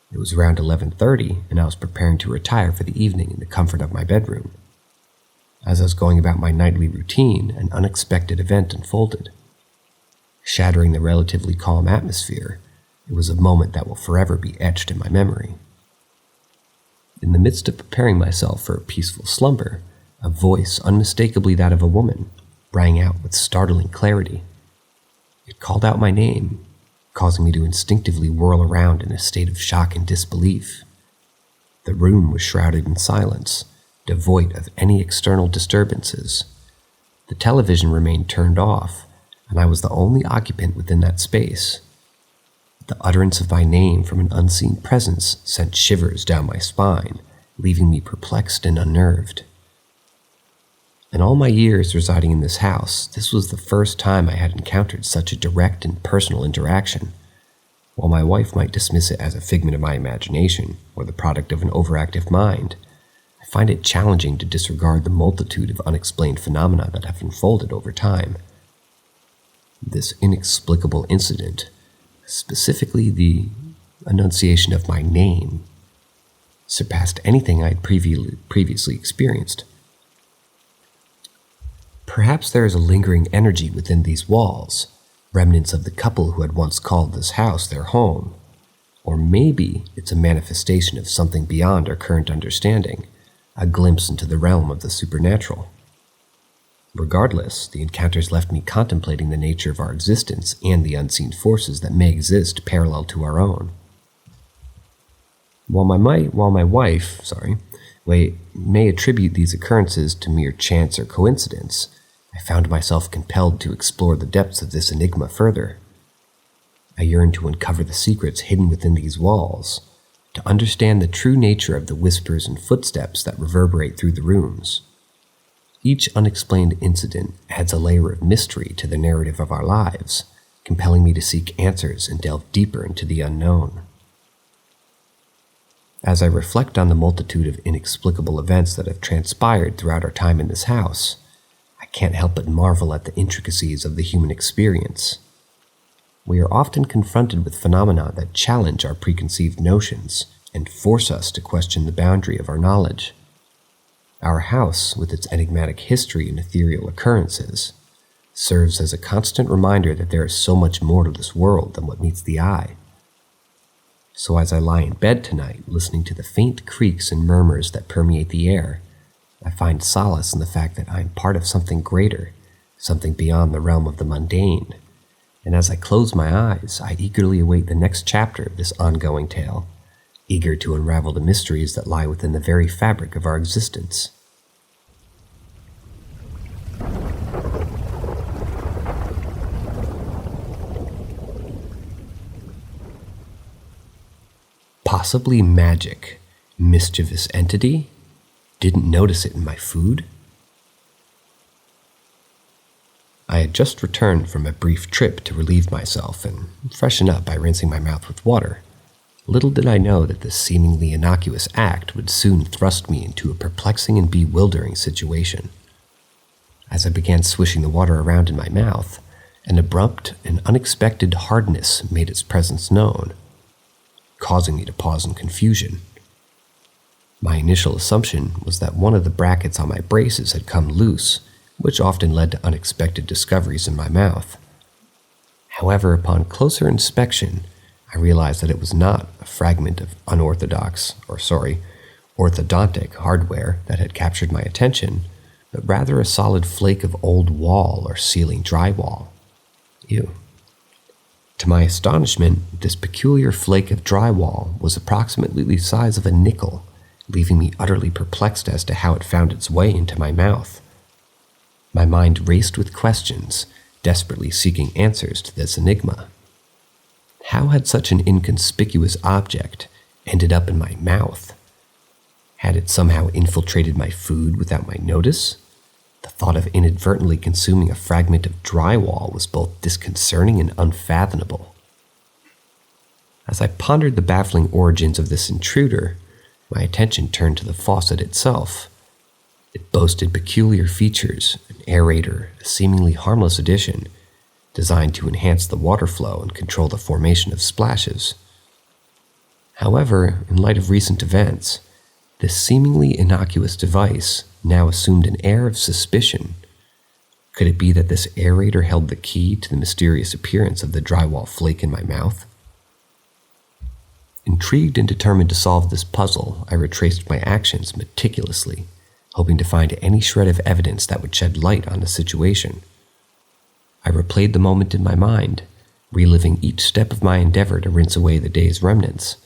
It was around 11:30, and I was preparing to retire for the evening in the comfort of my bedroom. As I was going about my nightly routine, an unexpected event unfolded. Shattering the relatively calm atmosphere, it was a moment that will forever be etched in my memory. In the midst of preparing myself for a peaceful slumber, a voice, unmistakably that of a woman, rang out with startling clarity. It called out my name, causing me to instinctively whirl around in a state of shock and disbelief. The room was shrouded in silence, devoid of any external disturbances. The television remained turned off, and I was the only occupant within that space. The utterance of my name from an unseen presence sent shivers down my spine, leaving me perplexed and unnerved. In all my years residing in this house, this was the first time I had encountered such a direct and personal interaction. While my wife might dismiss it as a figment of my imagination or the product of an overactive mind, I find it challenging to disregard the multitude of unexplained phenomena that have unfolded over time. This inexplicable incident, specifically the enunciation of my name, surpassed anything I had previously experienced. Perhaps there is a lingering energy within these walls, remnants of the couple who had once called this house their home. Or maybe it's a manifestation of something beyond our current understanding, a glimpse into the realm of the supernatural. Regardless, the encounters left me contemplating the nature of our existence and the unseen forces that may exist parallel to our own. While my wife may attribute these occurrences to mere chance or coincidence, I found myself compelled to explore the depths of this enigma further. I yearned to uncover the secrets hidden within these walls, to understand the true nature of the whispers and footsteps that reverberate through the rooms. Each unexplained incident adds a layer of mystery to the narrative of our lives, compelling me to seek answers and delve deeper into the unknown. As I reflect on the multitude of inexplicable events that have transpired throughout our time in this house, I can't help but marvel at the intricacies of the human experience. We are often confronted with phenomena that challenge our preconceived notions and force us to question the boundary of our knowledge. Our house, with its enigmatic history and ethereal occurrences, serves as a constant reminder that there is so much more to this world than what meets the eye. So as I lie in bed tonight, listening to the faint creaks and murmurs that permeate the air, I find solace in the fact that I am part of something greater, something beyond the realm of the mundane. And as I close my eyes, I eagerly await the next chapter of this ongoing tale, eager to unravel the mysteries that lie within the very fabric of our existence. Possibly magic, mischievous entity? Didn't notice it in my food? I had just returned from a brief trip to relieve myself and freshen up by rinsing my mouth with water. Little did I know that this seemingly innocuous act would soon thrust me into a perplexing and bewildering situation. As I began swishing the water around in my mouth, an abrupt and unexpected hardness made its presence known, causing me to pause in confusion. My initial assumption was that one of the brackets on my braces had come loose, which often led to unexpected discoveries in my mouth. However, upon closer inspection, I realized that it was not a fragment of orthodontic hardware that had captured my attention, but rather a solid flake of old wall or ceiling drywall. Ew. To my astonishment, this peculiar flake of drywall was approximately the size of a nickel, leaving me utterly perplexed as to how it found its way into my mouth. My mind raced with questions, desperately seeking answers to this enigma. How had such an inconspicuous object ended up in my mouth? Had it somehow infiltrated my food without my notice? The thought of inadvertently consuming a fragment of drywall was both disconcerting and unfathomable. As I pondered the baffling origins of this intruder, my attention turned to the faucet itself. It boasted peculiar features, an aerator, a seemingly harmless addition, designed to enhance the water flow and control the formation of splashes. However, in light of recent events, this seemingly innocuous device now assumed an air of suspicion. Could it be that this aerator held the key to the mysterious appearance of the drywall flake in my mouth? Intrigued and determined to solve this puzzle, I retraced my actions meticulously, hoping to find any shred of evidence that would shed light on the situation. I replayed the moment in my mind, reliving each step of my endeavor to rinse away the day's remnants.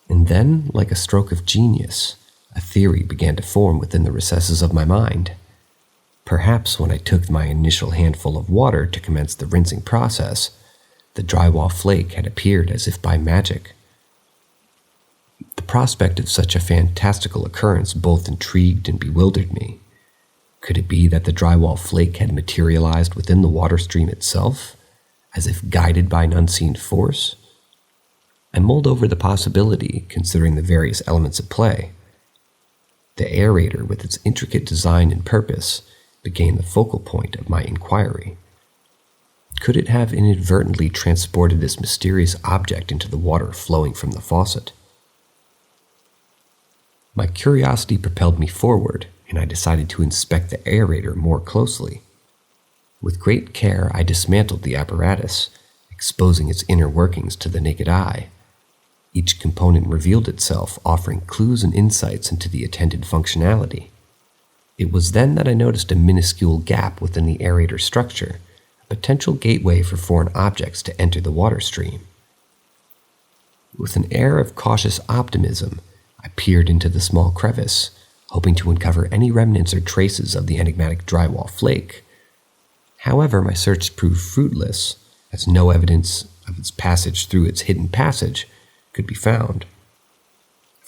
And then, like a stroke of genius, a theory began to form within the recesses of my mind. Perhaps when I took my initial handful of water to commence the rinsing process, the drywall flake had appeared as if by magic. The prospect of such a fantastical occurrence both intrigued and bewildered me. Could it be that the drywall flake had materialized within the water stream itself, as if guided by an unseen force? I mulled over the possibility, considering the various elements at play. The aerator, with its intricate design and purpose, became the focal point of my inquiry. Could it have inadvertently transported this mysterious object into the water flowing from the faucet? My curiosity propelled me forward, and I decided to inspect the aerator more closely. With great care, I dismantled the apparatus, exposing its inner workings to the naked eye. Each component revealed itself, offering clues and insights into the intended functionality. It was then that I noticed a minuscule gap within the aerator structure, a potential gateway for foreign objects to enter the water stream. With an air of cautious optimism, I peered into the small crevice, hoping to uncover any remnants or traces of the enigmatic drywall flake. However, my search proved fruitless, as no evidence of its passage through its hidden passage could be found.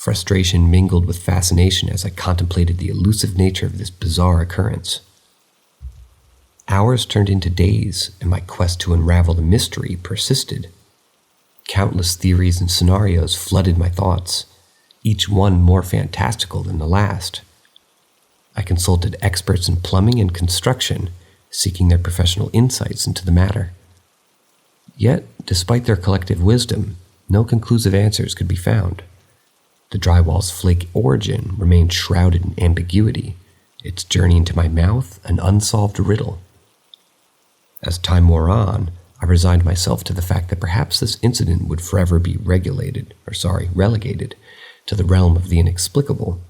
Frustration mingled with fascination as I contemplated the elusive nature of this bizarre occurrence. Hours turned into days, and my quest to unravel the mystery persisted. Countless theories and scenarios flooded my thoughts, each one more fantastical than the last. I consulted experts in plumbing and construction, seeking their professional insights into the matter. Yet, despite their collective wisdom, no conclusive answers could be found. The drywall's flake origin remained shrouded in ambiguity, its journey into my mouth an unsolved riddle. As time wore on, I resigned myself to the fact that perhaps this incident would forever be relegated to the realm of the inexplicable.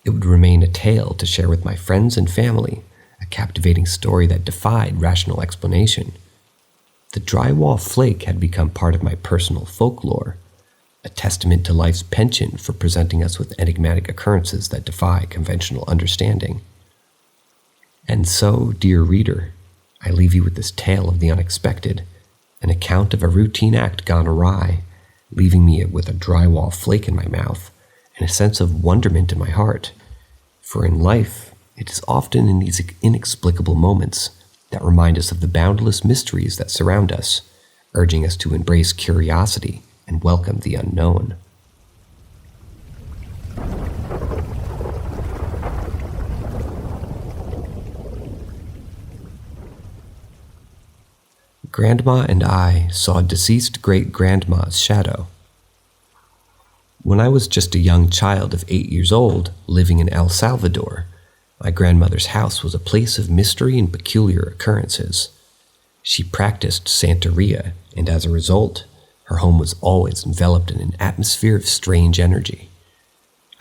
It would remain a tale to share with my friends and family, a captivating story that defied rational explanation. The drywall flake had become part of my personal folklore, a testament to life's penchant for presenting us with enigmatic occurrences that defy conventional understanding. And so, dear reader, I leave you with this tale of the unexpected, an account of a routine act gone awry, leaving me with a drywall flake in my mouth and a sense of wonderment in my heart. For in life, it is often in these inexplicable moments that remind us of the boundless mysteries that surround us, urging us to embrace curiosity and welcome the unknown. Grandma and I saw deceased great-grandma's shadow. When I was just a young child of 8 years old, living in El Salvador, my grandmother's house was a place of mystery and peculiar occurrences. She practiced Santeria, and as a result, her home was always enveloped in an atmosphere of strange energy.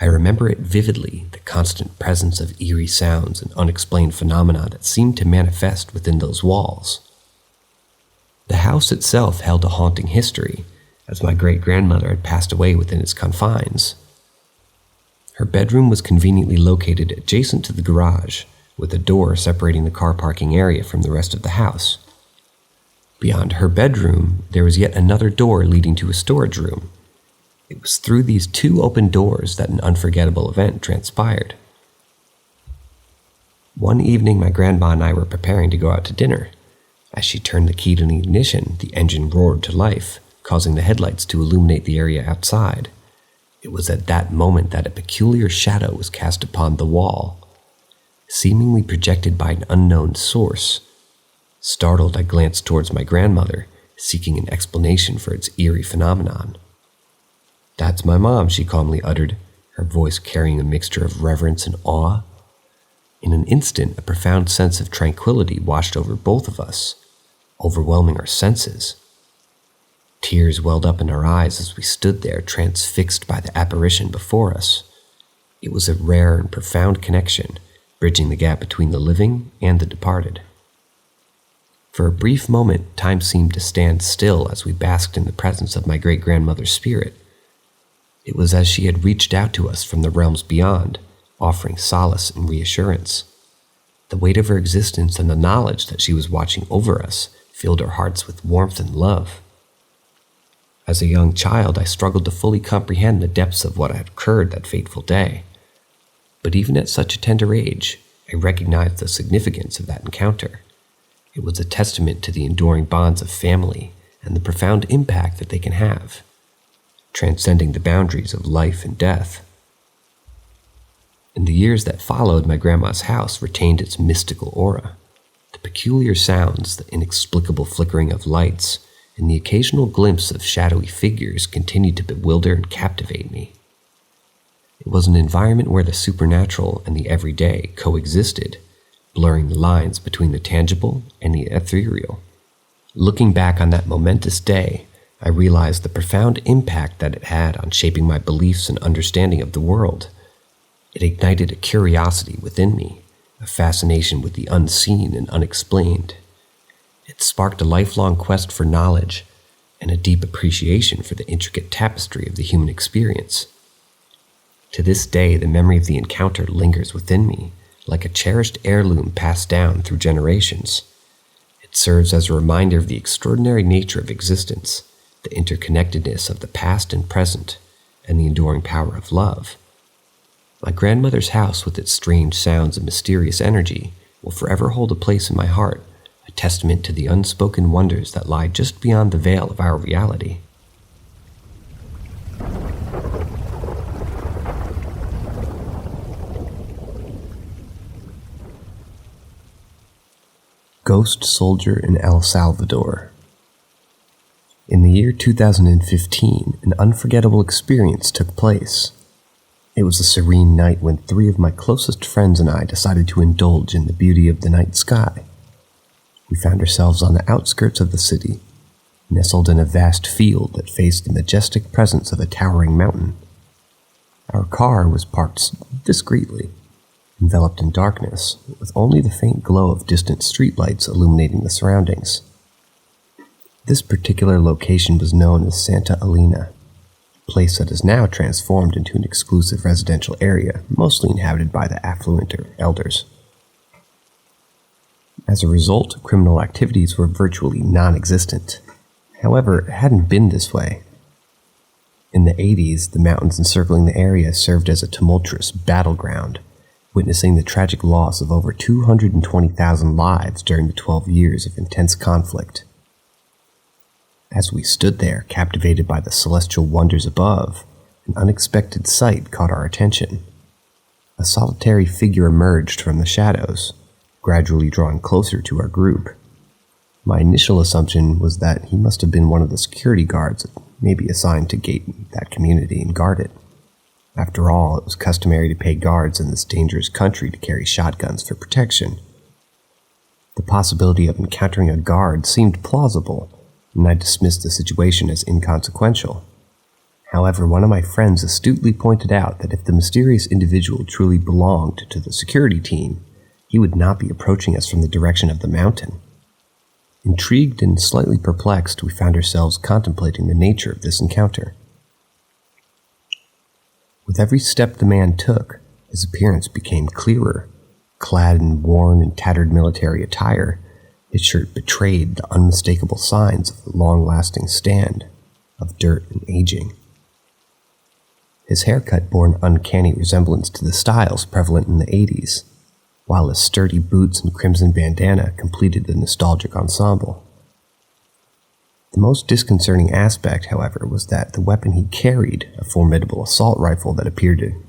I remember it vividly, the constant presence of eerie sounds and unexplained phenomena that seemed to manifest within those walls. The house itself held a haunting history, as my great-grandmother had passed away within its confines. Her bedroom was conveniently located adjacent to the garage, with a door separating the car parking area from the rest of the house. Beyond her bedroom, there was yet another door leading to a storage room. It was through these two open doors that an unforgettable event transpired. One evening, my grandma and I were preparing to go out to dinner. As she turned the key to the ignition, the engine roared to life, causing the headlights to illuminate the area outside. It was at that moment that a peculiar shadow was cast upon the wall, seemingly projected by an unknown source. Startled, I glanced towards my grandmother, seeking an explanation for its eerie phenomenon. "That's my mom," she calmly uttered, her voice carrying a mixture of reverence and awe. In an instant, a profound sense of tranquility washed over both of us, overwhelming our senses. Tears welled up in our eyes as we stood there, transfixed by the apparition before us. It was a rare and profound connection, bridging the gap between the living and the departed. For a brief moment, time seemed to stand still as we basked in the presence of my great-grandmother's spirit. It was as she had reached out to us from the realms beyond, offering solace and reassurance. The weight of her existence and the knowledge that she was watching over us filled our hearts with warmth and love. As a young child, I struggled to fully comprehend the depths of what had occurred that fateful day. But even at such a tender age, I recognized the significance of that encounter. It was a testament to the enduring bonds of family and the profound impact that they can have, transcending the boundaries of life and death. In the years that followed, my grandma's house retained its mystical aura. The peculiar sounds, the inexplicable flickering of lights, and the occasional glimpse of shadowy figures continued to bewilder and captivate me. It was an environment where the supernatural and the everyday coexisted, blurring the lines between the tangible and the ethereal. Looking back on that momentous day, I realized the profound impact that it had on shaping my beliefs and understanding of the world. It ignited a curiosity within me, a fascination with the unseen and unexplained. It sparked a lifelong quest for knowledge and a deep appreciation for the intricate tapestry of the human experience. To this day, the memory of the encounter lingers within me, like a cherished heirloom passed down through generations. It serves as a reminder of the extraordinary nature of existence, the interconnectedness of the past and present, and the enduring power of love. My grandmother's house, with its strange sounds and mysterious energy, will forever hold a place in my heart, a testament to the unspoken wonders that lie just beyond the veil of our reality. Ghost Soldier in El Salvador. In the year 2015, an unforgettable experience took place. It was a serene night when 3 of my closest friends and I decided to indulge in the beauty of the night sky. We found ourselves on the outskirts of the city, nestled in a vast field that faced the majestic presence of a towering mountain. Our car was parked discreetly, enveloped in darkness, with only the faint glow of distant streetlights illuminating the surroundings. This particular location was known as Santa Elena, a place that is now transformed into an exclusive residential area, mostly inhabited by the affluent or elders. As a result, criminal activities were virtually non-existent. However, it hadn't been this way. In the 80s, the mountains encircling the area served as a tumultuous battleground, witnessing the tragic loss of over 220,000 lives during the 12 years of intense conflict. As we stood there, captivated by the celestial wonders above, an unexpected sight caught our attention. A solitary figure emerged from the shadows, gradually drawing closer to our group. My initial assumption was that he must have been one of the security guards, maybe assigned to gate that community and guard it. After all, it was customary to pay guards in this dangerous country to carry shotguns for protection. The possibility of encountering a guard seemed plausible, and I dismissed the situation as inconsequential. However, one of my friends astutely pointed out that if the mysterious individual truly belonged to the security team, he would not be approaching us from the direction of the mountain. Intrigued and slightly perplexed, we found ourselves contemplating the nature of this encounter. With every step the man took, his appearance became clearer. Clad in worn and tattered military attire, his shirt betrayed the unmistakable signs of a long-lasting stand of dirt and aging. His haircut bore an uncanny resemblance to the styles prevalent in the 80s, while his sturdy boots and crimson bandana completed the nostalgic ensemble. The most disconcerting aspect, however, was that the weapon he carried, a formidable assault rifle that appeared to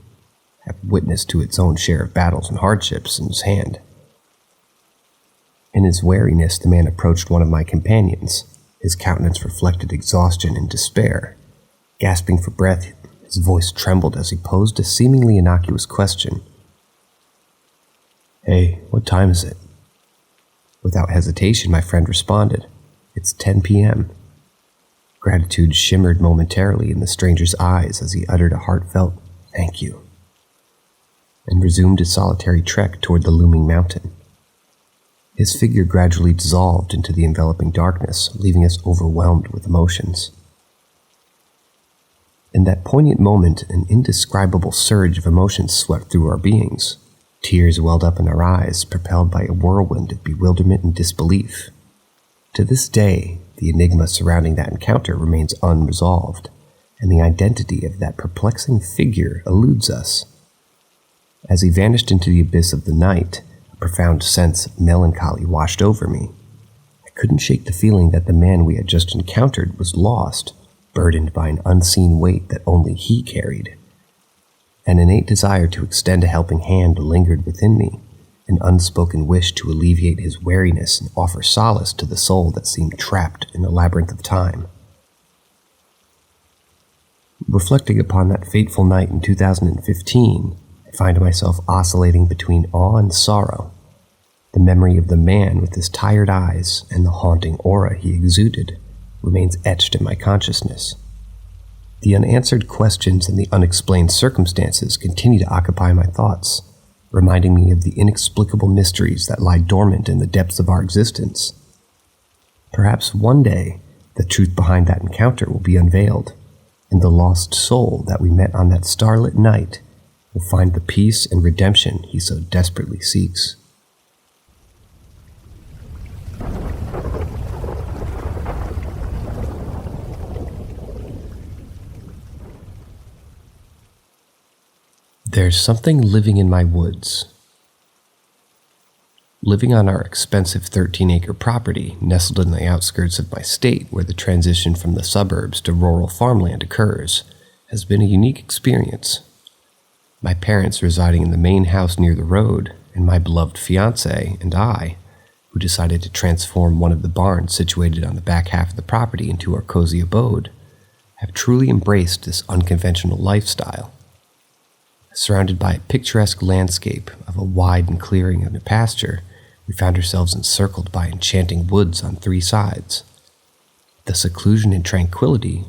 have witnessed to its own share of battles and hardships, in his hand. In his wariness, the man approached one of my companions. His countenance reflected exhaustion and despair. Gasping for breath, his voice trembled as he posed a seemingly innocuous question. "Hey, what time is it?" Without hesitation, my friend responded, "It's 10 p.m. Gratitude shimmered momentarily in the stranger's eyes as he uttered a heartfelt "thank you," and resumed his solitary trek toward the looming mountain. His figure gradually dissolved into the enveloping darkness, leaving us overwhelmed with emotions. In that poignant moment, an indescribable surge of emotions swept through our beings. Tears welled up in our eyes, propelled by a whirlwind of bewilderment and disbelief. To this day, the enigma surrounding that encounter remains unresolved, and the identity of that perplexing figure eludes us. As he vanished into the abyss of the night, a profound sense of melancholy washed over me. I couldn't shake the feeling that the man we had just encountered was lost, burdened by an unseen weight that only he carried. An innate desire to extend a helping hand lingered within me, an unspoken wish to alleviate his weariness and offer solace to the soul that seemed trapped in a labyrinth of time. Reflecting upon that fateful night in 2015, I find myself oscillating between awe and sorrow. The memory of the man with his tired eyes and the haunting aura he exuded remains etched in my consciousness. The unanswered questions and the unexplained circumstances continue to occupy my thoughts, reminding me of the inexplicable mysteries that lie dormant in the depths of our existence. Perhaps one day, the truth behind that encounter will be unveiled, and the lost soul that we met on that starlit night will find the peace and redemption he so desperately seeks. There's something living in my woods. Living on our expensive 13-acre property nestled in the outskirts of my state where the transition from the suburbs to rural farmland occurs has been a unique experience. My parents residing in the main house near the road, and my beloved fiancé and I, who decided to transform one of the barns situated on the back half of the property into our cozy abode, have truly embraced this unconventional lifestyle. Surrounded by a picturesque landscape of a wide clearing and a pasture, we found ourselves encircled by enchanting woods on 3 sides. The seclusion and tranquility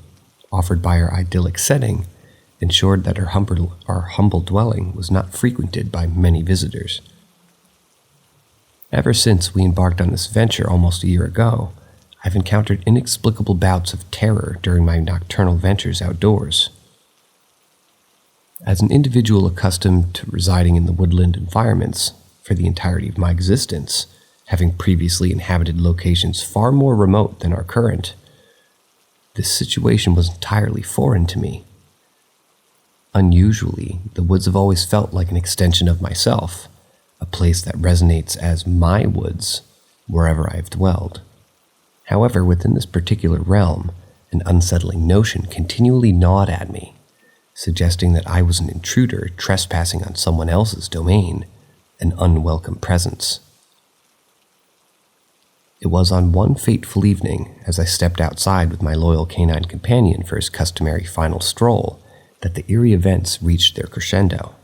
offered by our idyllic setting ensured that our humble dwelling was not frequented by many visitors. Ever since we embarked on this venture almost a year ago, I've encountered inexplicable bouts of terror during my nocturnal ventures outdoors. As an individual accustomed to residing in the woodland environments for the entirety of my existence, having previously inhabited locations far more remote than our current, this situation was entirely foreign to me. Unusually, the woods have always felt like an extension of myself, a place that resonates as my woods wherever I have dwelled. However, within this particular realm, an unsettling notion continually gnawed at me, suggesting that I was an intruder trespassing on someone else's domain, an unwelcome presence. It was on one fateful evening, as I stepped outside with my loyal canine companion for his customary final stroll, that the eerie events reached their crescendo.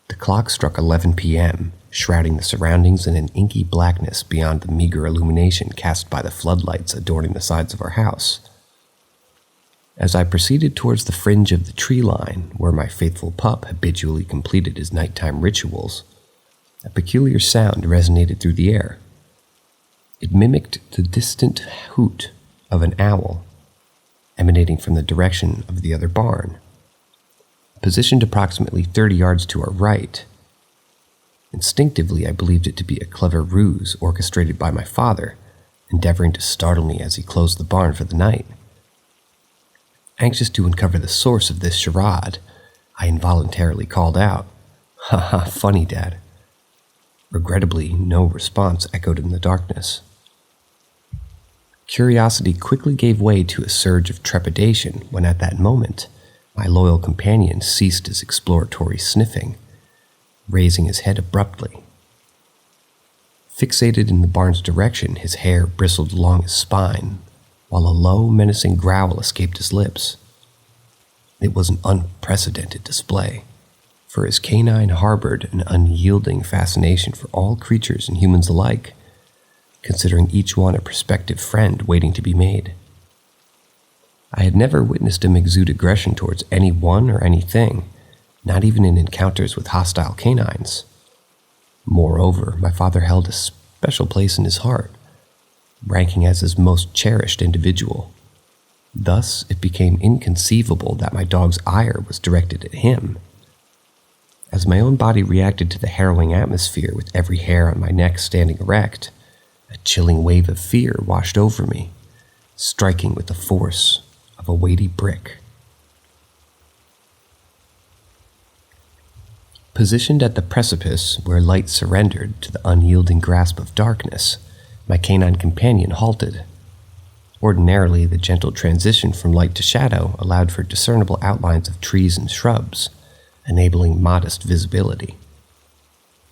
The clock struck 11 p.m., shrouding the surroundings in an inky blackness beyond the meager illumination cast by the floodlights adorning the sides of our house. As I proceeded towards the fringe of the tree line, where my faithful pup habitually completed his nighttime rituals, a peculiar sound resonated through the air. It mimicked the distant hoot of an owl, emanating from the direction of the other barn. Positioned approximately 30 yards to our right, instinctively I believed it to be a clever ruse orchestrated by my father, endeavoring to startle me as he closed the barn for the night. Anxious to uncover the source of this charade, I involuntarily called out, "Ha ha, funny, Dad." Regrettably, no response echoed in the darkness. Curiosity quickly gave way to a surge of trepidation when at that moment, my loyal companion ceased his exploratory sniffing, raising his head abruptly. Fixated in the barn's direction, his hair bristled along his spine, while a low, menacing growl escaped his lips. It was an unprecedented display, for his canine harbored an unyielding fascination for all creatures and humans alike, considering each one a prospective friend waiting to be made. I had never witnessed him exude aggression towards anyone or anything, not even in encounters with hostile canines. Moreover, my father held a special place in his heart, ranking as his most cherished individual. Thus, it became inconceivable that my dog's ire was directed at him. As my own body reacted to the harrowing atmosphere with every hair on my neck standing erect, a chilling wave of fear washed over me, striking with the force of a weighty brick. Positioned at the precipice where light surrendered to the unyielding grasp of darkness, my canine companion halted. Ordinarily, the gentle transition from light to shadow allowed for discernible outlines of trees and shrubs, enabling modest visibility.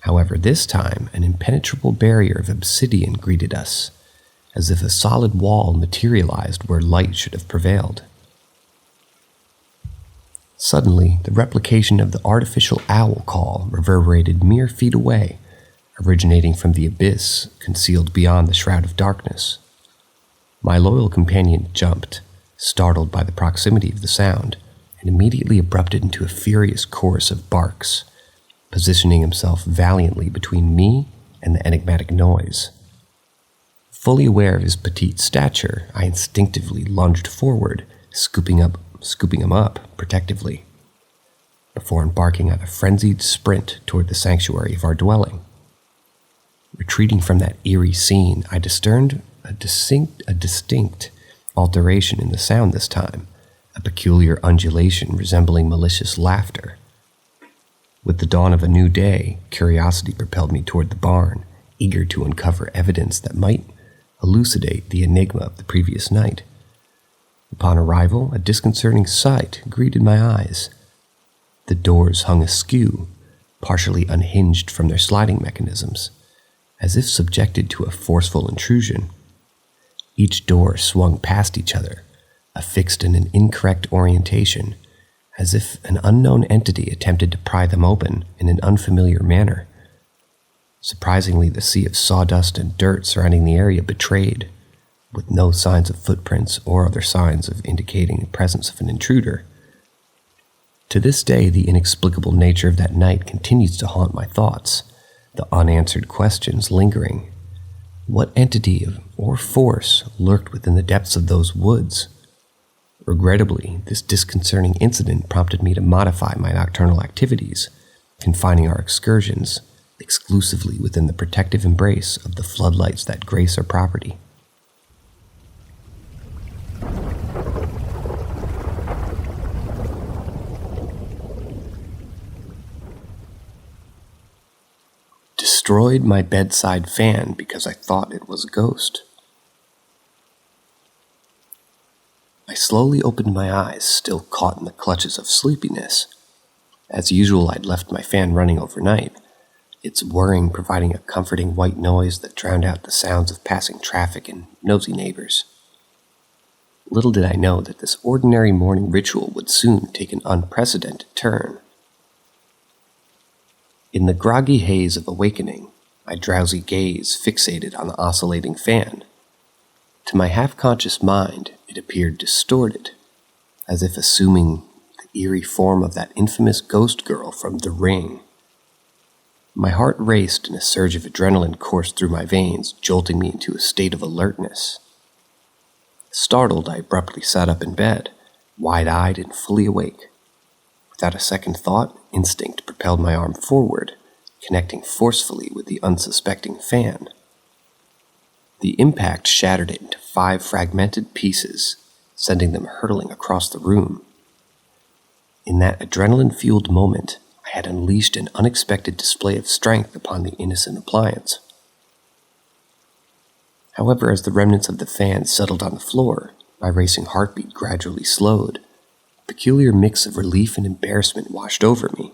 However, this time, an impenetrable barrier of obsidian greeted us, as if a solid wall materialized where light should have prevailed. Suddenly, the replication of the artificial owl call reverberated mere feet away, originating from the abyss concealed beyond the shroud of darkness. My loyal companion jumped, startled by the proximity of the sound, and immediately abrupted into a furious chorus of barks, positioning himself valiantly between me and the enigmatic noise. Fully aware of his petite stature, I instinctively lunged forward, scooping him up protectively, before embarking on a frenzied sprint toward the sanctuary of our dwelling. Retreating from that eerie scene, I discerned a distinct alteration in the sound this time, a peculiar undulation resembling malicious laughter, With the dawn of a new day, curiosity propelled me toward the barn, eager to uncover evidence that might elucidate the enigma of the previous night. Upon arrival, a disconcerting sight greeted my eyes. The doors hung askew, partially unhinged from their sliding mechanisms, as if subjected to a forceful intrusion. Each door swung past each other, affixed in an incorrect orientation, as if an unknown entity attempted to pry them open in an unfamiliar manner. Surprisingly, the sea of sawdust and dirt surrounding the area betrayed, with no signs of footprints or other signs of indicating the presence of an intruder. To this day, the inexplicable nature of that night continues to haunt my thoughts, the unanswered questions lingering. What entity or force lurked within the depths of those woods? Regrettably, this disconcerting incident prompted me to modify my nocturnal activities, confining our excursions exclusively within the protective embrace of the floodlights that grace our property. Destroyed my bedside fan because I thought it was a ghost. I slowly opened my eyes, still caught in the clutches of sleepiness. As usual, I'd left my fan running overnight, its whirring providing a comforting white noise that drowned out the sounds of passing traffic and nosy neighbors. Little did I know that this ordinary morning ritual would soon take an unprecedented turn. In the groggy haze of awakening, my drowsy gaze fixated on the oscillating fan. To my half-conscious mind, it appeared distorted, as if assuming the eerie form of that infamous ghost girl from The Ring. My heart raced and a surge of adrenaline coursed through my veins, jolting me into a state of alertness. Startled, I abruptly sat up in bed, wide-eyed and fully awake. Without a second thought, instinct propelled my arm forward, connecting forcefully with the unsuspecting fan. The impact shattered it into 5 fragmented pieces, sending them hurtling across the room. In that adrenaline-fueled moment, I had unleashed an unexpected display of strength upon the innocent appliance. However, as the remnants of the fan settled on the floor, my racing heartbeat gradually slowed. A peculiar mix of relief and embarrassment washed over me.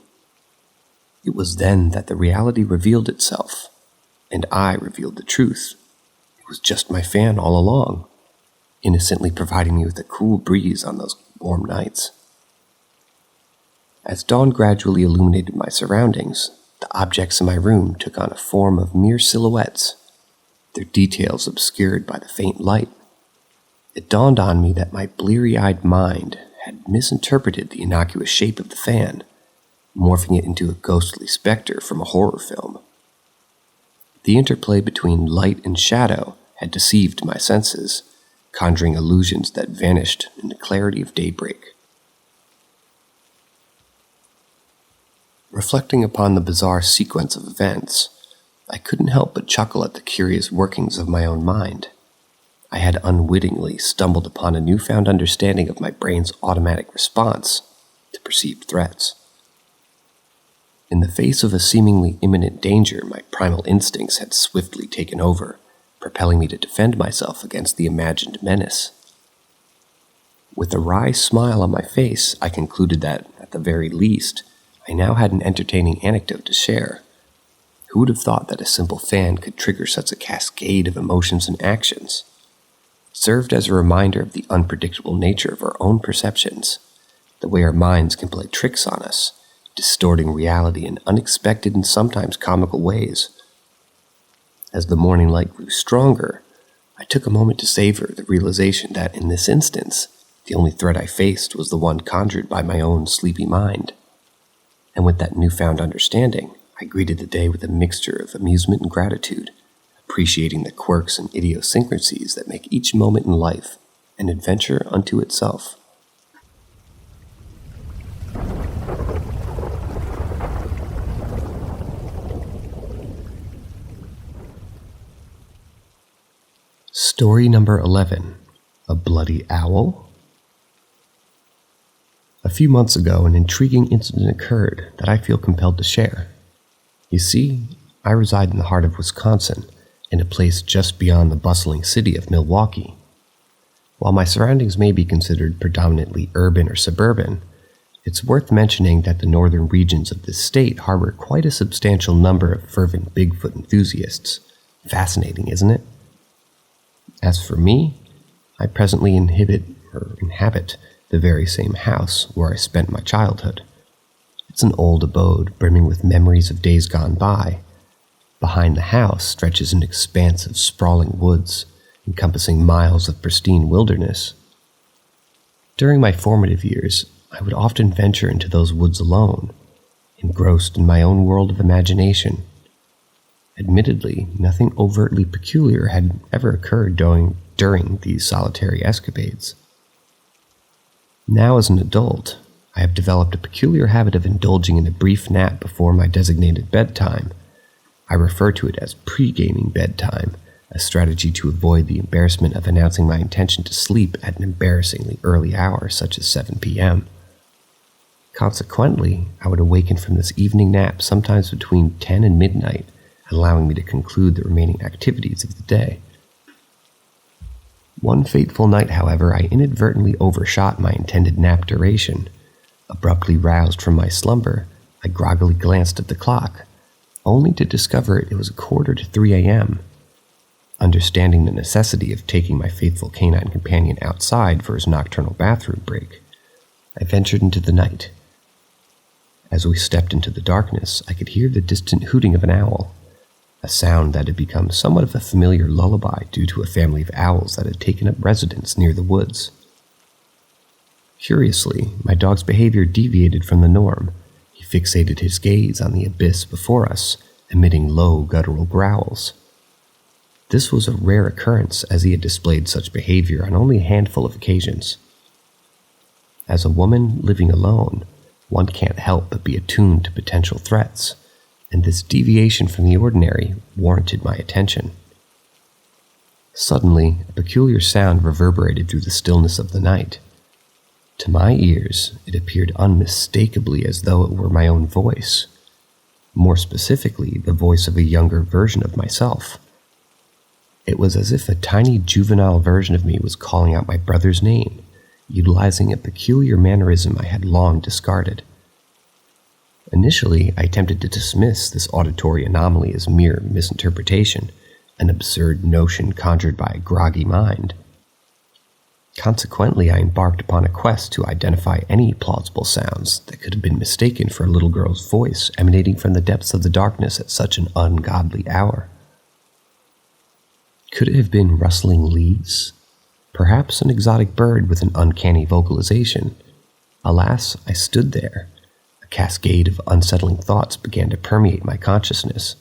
It was then that the reality revealed itself, and I revealed the truth. It was just my fan all along, innocently providing me with a cool breeze on those warm nights. As dawn gradually illuminated my surroundings, the objects in my room took on a form of mere silhouettes, their details obscured by the faint light. It dawned on me that my bleary-eyed mind had misinterpreted the innocuous shape of the fan, morphing it into a ghostly specter from a horror film. The interplay between light and shadow had deceived my senses, conjuring illusions that vanished in the clarity of daybreak. Reflecting upon the bizarre sequence of events, I couldn't help but chuckle at the curious workings of my own mind. I had unwittingly stumbled upon a newfound understanding of my brain's automatic response to perceived threats. In the face of a seemingly imminent danger, my primal instincts had swiftly taken over, propelling me to defend myself against the imagined menace. With a wry smile on my face, I concluded that, at the very least, I now had an entertaining anecdote to share. Who would have thought that a simple fan could trigger such a cascade of emotions and actions? It served as a reminder of the unpredictable nature of our own perceptions, the way our minds can play tricks on us, distorting reality in unexpected and sometimes comical ways. As the morning light grew stronger, I took a moment to savor the realization that in this instance, the only threat I faced was the one conjured by my own sleepy mind. And with that newfound understanding, I greeted the day with a mixture of amusement and gratitude, appreciating the quirks and idiosyncrasies that make each moment in life an adventure unto itself. Story number 11, A Bloody Owl? A A few months ago, an intriguing incident occurred that I feel compelled to share. You see, I reside in the heart of Wisconsin, in a place just beyond the bustling city of Milwaukee. While my surroundings may be considered predominantly urban or suburban, it's worth mentioning that the northern regions of this state harbor quite a substantial number of fervent Bigfoot enthusiasts. Fascinating, isn't it? As for me, I presently inhabit the very same house where I spent my childhood. It's an old abode brimming with memories of days gone by. Behind the house stretches an expanse of sprawling woods, encompassing miles of pristine wilderness. During my formative years, I would often venture into those woods alone, engrossed in my own world of imagination. Admittedly, nothing overtly peculiar had ever occurred during these solitary escapades. Now, as an adult, I have developed a peculiar habit of indulging in a brief nap before my designated bedtime. I refer to it as pre-gaming bedtime, a strategy to avoid the embarrassment of announcing my intention to sleep at an embarrassingly early hour, such as 7 p.m. Consequently, I would awaken from this evening nap sometimes between 10 and midnight, allowing me to conclude the remaining activities of the day. One fateful night, however, I inadvertently overshot my intended nap duration. Abruptly roused from my slumber, I groggily glanced at the clock, only to discover it was 2:45 a.m. Understanding the necessity of taking my faithful canine companion outside for his nocturnal bathroom break, I ventured into the night. As we stepped into the darkness, I could hear the distant hooting of an owl, a sound that had become somewhat of a familiar lullaby due to a family of owls that had taken up residence near the woods. Curiously, my dog's behavior deviated from the norm. He fixated his gaze on the abyss before us, emitting low guttural growls. This was a rare occurrence, as he had displayed such behavior on only a handful of occasions. As a woman living alone, one can't help but be attuned to potential threats, and this deviation from the ordinary warranted my attention. Suddenly, a peculiar sound reverberated through the stillness of the night. To my ears, it appeared unmistakably as though it were my own voice. More specifically, the voice of a younger version of myself. It was as if a tiny juvenile version of me was calling out my brother's name, utilizing a peculiar mannerism I had long discarded. Initially, I attempted to dismiss this auditory anomaly as mere misinterpretation, an absurd notion conjured by a groggy mind. Consequently, I embarked upon a quest to identify any plausible sounds that could have been mistaken for a little girl's voice emanating from the depths of the darkness at such an ungodly hour. Could it have been rustling leaves? Perhaps an exotic bird with an uncanny vocalization? Alas, I stood there. A cascade of unsettling thoughts began to permeate my consciousness.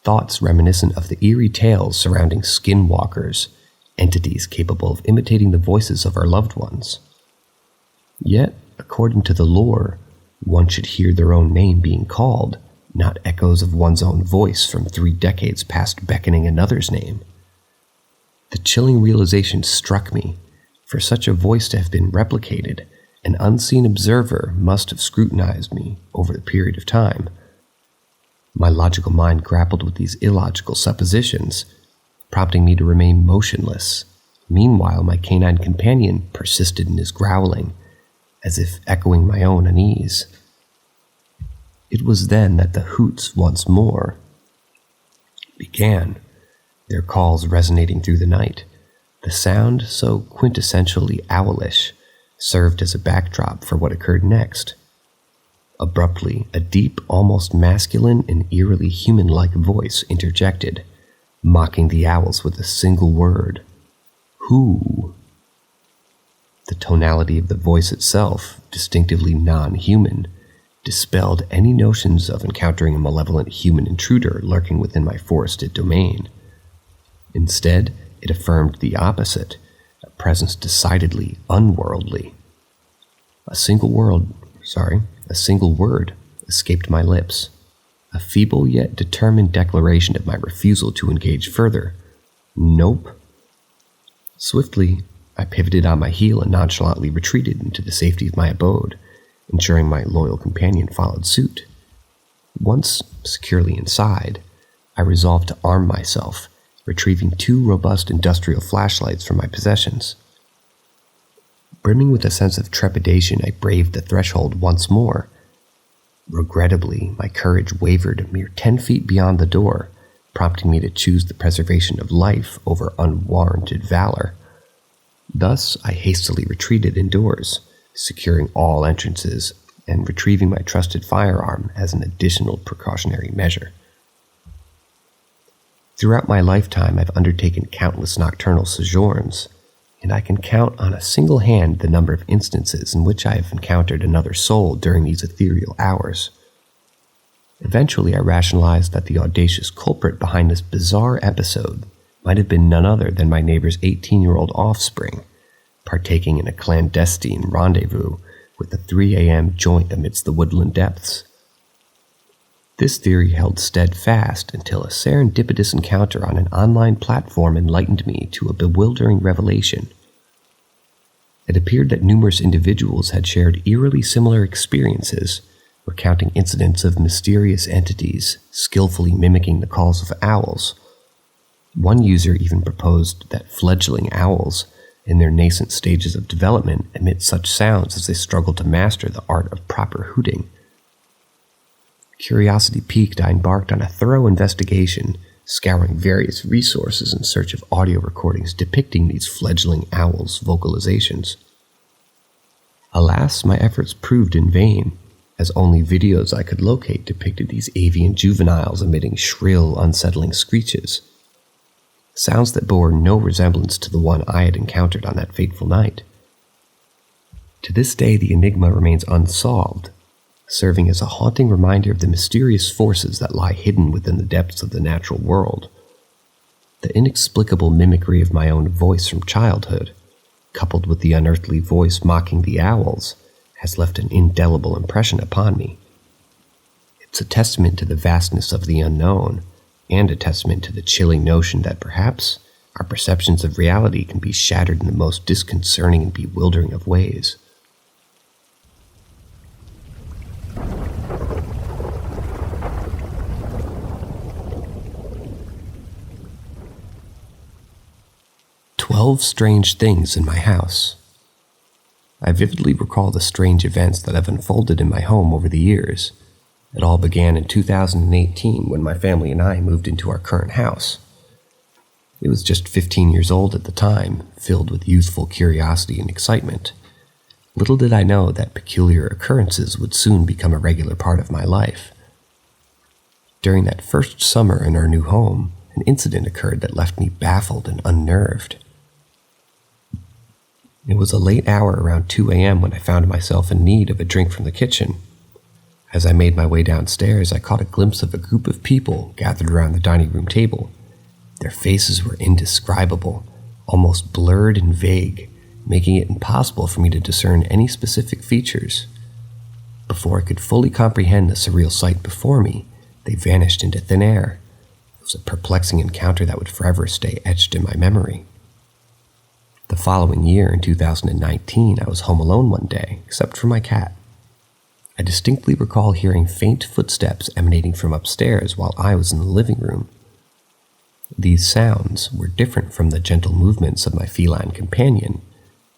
Thoughts reminiscent of the eerie tales surrounding Skinwalkers, entities capable of imitating the voices of our loved ones. Yet, according to the lore, one should hear their own name being called, not echoes of one's own voice from 3 decades past beckoning another's name. The chilling realization struck me. For such a voice to have been replicated, an unseen observer must have scrutinized me over the period of time. My logical mind grappled with these illogical suppositions, prompting me to remain motionless. Meanwhile, my canine companion persisted in his growling, as if echoing my own unease. It was then that the hoots once more began, their calls resonating through the night. The sound, so quintessentially owlish, served as a backdrop for what occurred next. Abruptly, a deep, almost masculine and eerily human-like voice interjected, mocking the owls with a single word: "Who?" The tonality of the voice itself, distinctively non-human, dispelled any notions of encountering a malevolent human intruder lurking within my forested domain. Instead, it affirmed the opposite, a presence decidedly unworldly. A single word escaped my lips, a feeble yet determined declaration of my refusal to engage further. Nope. Swiftly, I pivoted on my heel and nonchalantly retreated into the safety of my abode, ensuring my loyal companion followed suit. Once securely inside, I resolved to arm myself, retrieving 2 robust industrial flashlights from my possessions. Brimming with a sense of trepidation, I braved the threshold once more. Regrettably, my courage wavered a mere 10 feet beyond the door, prompting me to choose the preservation of life over unwarranted valor. Thus, I hastily retreated indoors, securing all entrances and retrieving my trusted firearm as an additional precautionary measure. Throughout my lifetime, I've undertaken countless nocturnal sojourns, and I can count on a single hand the number of instances in which I have encountered another soul during these ethereal hours. Eventually, I rationalized that the audacious culprit behind this bizarre episode might have been none other than my neighbor's 18-year-old offspring, partaking in a clandestine rendezvous with a 3 a.m. joint amidst the woodland depths. This theory held steadfast until a serendipitous encounter on an online platform enlightened me to a bewildering revelation. It appeared that numerous individuals had shared eerily similar experiences, recounting incidents of mysterious entities skillfully mimicking the calls of owls. One user even proposed that fledgling owls, in their nascent stages of development, emit such sounds as they struggle to master the art of proper hooting. Curiosity piqued, I embarked on a thorough investigation, scouring various resources in search of audio recordings depicting these fledgling owls' vocalizations. Alas, my efforts proved in vain, as only videos I could locate depicted these avian juveniles emitting shrill, unsettling screeches, sounds that bore no resemblance to the one I had encountered on that fateful night. To this day, the enigma remains unsolved, serving as a haunting reminder of the mysterious forces that lie hidden within the depths of the natural world. The inexplicable mimicry of my own voice from childhood, coupled with the unearthly voice mocking the owls, has left an indelible impression upon me. It's a testament to the vastness of the unknown, and a testament to the chilling notion that perhaps our perceptions of reality can be shattered in the most disconcerting and bewildering of ways. "12 strange things in my house." I vividly recall the strange events that have unfolded in my home over the years. It all began in 2018 when my family and I moved into our current house. It was just 15 years old at the time, filled with youthful curiosity and excitement. Little did I know that peculiar occurrences would soon become a regular part of my life. During that first summer in our new home, an incident occurred that left me baffled and unnerved. It was a late hour around 2 a.m. when I found myself in need of a drink from the kitchen. As I made my way downstairs, I caught a glimpse of a group of people gathered around the dining room table. Their faces were indescribable, almost blurred and vague, making it impossible for me to discern any specific features. Before I could fully comprehend the surreal sight before me, they vanished into thin air. It was a perplexing encounter that would forever stay etched in my memory. The following year, in 2019, I was home alone one day, except for my cat. I distinctly recall hearing faint footsteps emanating from upstairs while I was in the living room. These sounds were different from the gentle movements of my feline companion,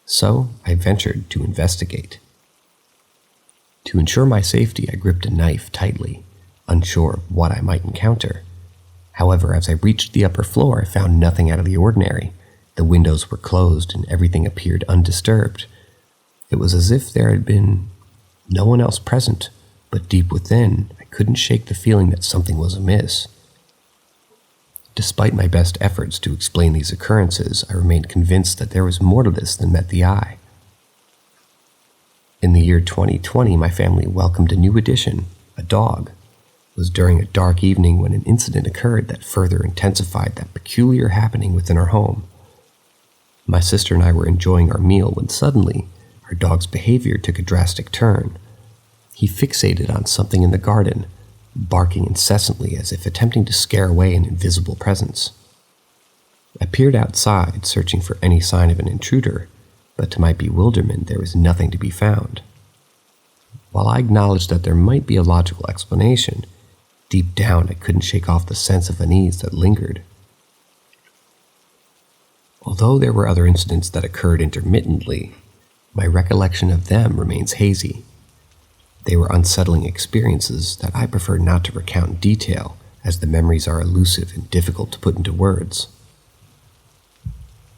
so I ventured to investigate. To ensure my safety, I gripped a knife tightly, unsure of what I might encounter. However, as I reached the upper floor, I found nothing out of the ordinary. The windows were closed and everything appeared undisturbed. It was as if there had been no one else present, but deep within, I couldn't shake the feeling that something was amiss. Despite my best efforts to explain these occurrences, I remained convinced that there was more to this than met the eye. In the year 2020, my family welcomed a new addition, a dog. It was during a dark evening when an incident occurred that further intensified that peculiar happening within our home. My sister and I were enjoying our meal when suddenly, our dog's behavior took a drastic turn. He fixated on something in the garden, barking incessantly as if attempting to scare away an invisible presence. I peered outside, searching for any sign of an intruder, but to my bewilderment, there was nothing to be found. While I acknowledged that there might be a logical explanation, deep down I couldn't shake off the sense of unease that lingered. Although there were other incidents that occurred intermittently, my recollection of them remains hazy. They were unsettling experiences that I prefer not to recount in detail, as the memories are elusive and difficult to put into words.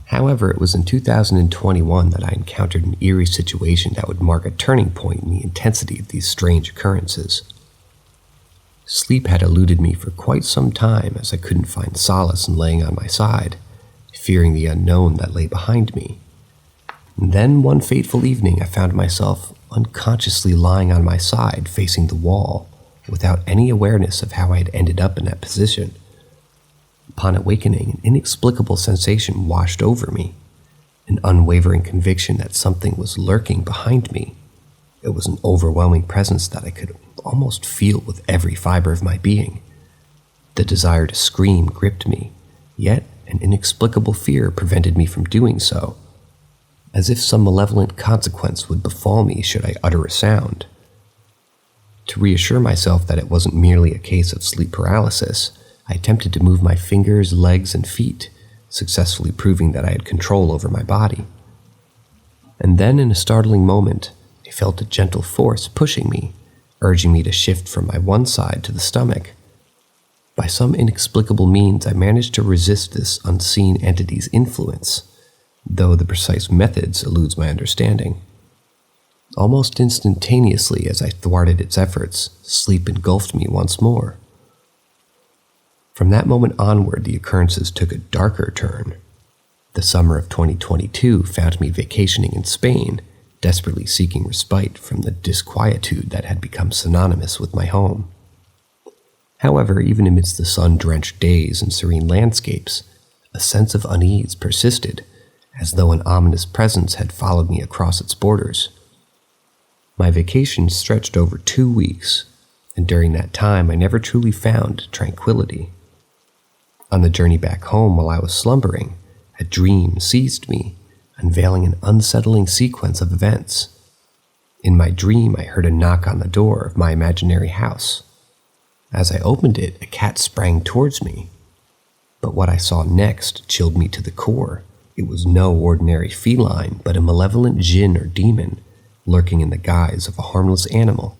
However, it was in 2021 that I encountered an eerie situation that would mark a turning point in the intensity of these strange occurrences. Sleep had eluded me for quite some time, as I couldn't find solace in laying on my side, fearing the unknown that lay behind me. And then one fateful evening I found myself unconsciously lying on my side facing the wall, without any awareness of how I had ended up in that position. Upon awakening, an inexplicable sensation washed over me, an unwavering conviction that something was lurking behind me. It was an overwhelming presence that I could almost feel with every fiber of my being. The desire to scream gripped me, yet an inexplicable fear prevented me from doing so, as if some malevolent consequence would befall me should I utter a sound. To reassure myself that it wasn't merely a case of sleep paralysis, I attempted to move my fingers, legs, and feet, successfully proving that I had control over my body. And then, in a startling moment, I felt a gentle force pushing me, urging me to shift from my one side to the stomach. By some inexplicable means, I managed to resist this unseen entity's influence, though the precise methods eludes my understanding. Almost instantaneously, as I thwarted its efforts, sleep engulfed me once more. From that moment onward, the occurrences took a darker turn. The summer of 2022 found me vacationing in Spain, desperately seeking respite from the disquietude that had become synonymous with my home. However, even amidst the sun-drenched days and serene landscapes, a sense of unease persisted, as though an ominous presence had followed me across its borders. My vacation stretched over 2 weeks, and during that time I never truly found tranquility. On the journey back home while I was slumbering, a dream seized me, unveiling an unsettling sequence of events. In my dream, I heard a knock on the door of my imaginary house. As I opened it, a cat sprang towards me. But what I saw next chilled me to the core. It was no ordinary feline, but a malevolent Jinn or demon, lurking in the guise of a harmless animal.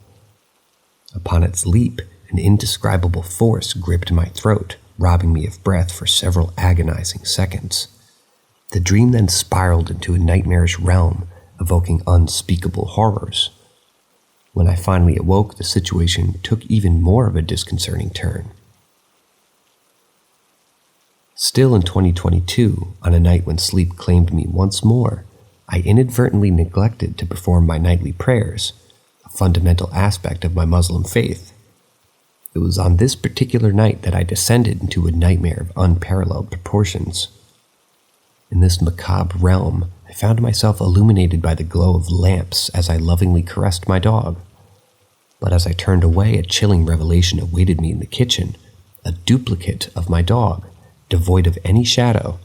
Upon its leap, an indescribable force gripped my throat, robbing me of breath for several agonizing seconds. The dream then spiraled into a nightmarish realm, evoking unspeakable horrors. When I finally awoke, the situation took even more of a disconcerting turn. Still in 2022, on a night when sleep claimed me once more, I inadvertently neglected to perform my nightly prayers, a fundamental aspect of my Muslim faith. It was on this particular night that I descended into a nightmare of unparalleled proportions. In this macabre realm, I found myself illuminated by the glow of lamps as I lovingly caressed my dog. But as I turned away, a chilling revelation awaited me in the kitchen, a duplicate of my dog, devoid of any shadow.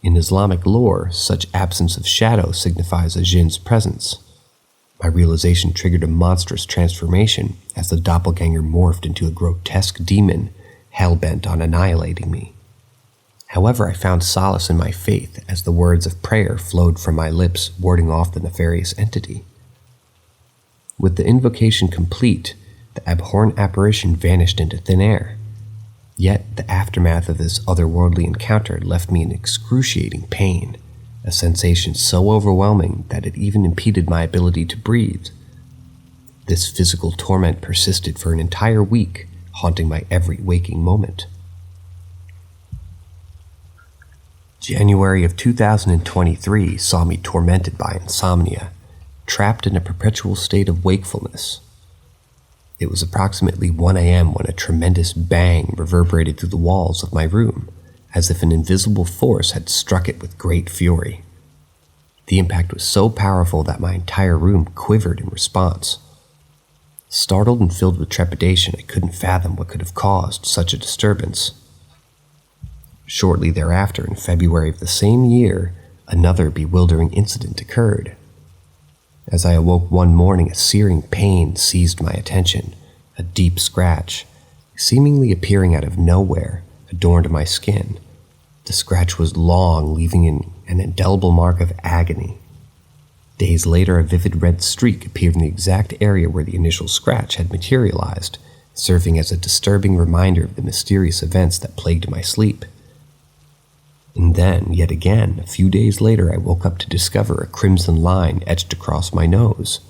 In Islamic lore, such absence of shadow signifies a jinn's presence. My realization triggered a monstrous transformation as the doppelganger morphed into a grotesque demon, hell-bent on annihilating me. However, I found solace in my faith as the words of prayer flowed from my lips, warding off the nefarious entity. With the invocation complete, the abhorrent apparition vanished into thin air. Yet, the aftermath of this otherworldly encounter left me in excruciating pain, a sensation so overwhelming that it even impeded my ability to breathe. This physical torment persisted for an entire week, haunting my every waking moment. January of 2023 saw me tormented by insomnia, trapped in a perpetual state of wakefulness. It was approximately 1 a.m. when a tremendous bang reverberated through the walls of my room, as if an invisible force had struck it with great fury. The impact was so powerful that my entire room quivered in response. Startled and filled with trepidation, I couldn't fathom what could have caused such a disturbance. Shortly thereafter, in February of the same year, another bewildering incident occurred. As I awoke one morning, a searing pain seized my attention. A deep scratch, seemingly appearing out of nowhere, adorned my skin. The scratch was long, leaving an indelible mark of agony. Days later, a vivid red streak appeared in the exact area where the initial scratch had materialized, serving as a disturbing reminder of the mysterious events that plagued my sleep. And then, yet again, a few days later, I woke up to discover a crimson line etched across my nose.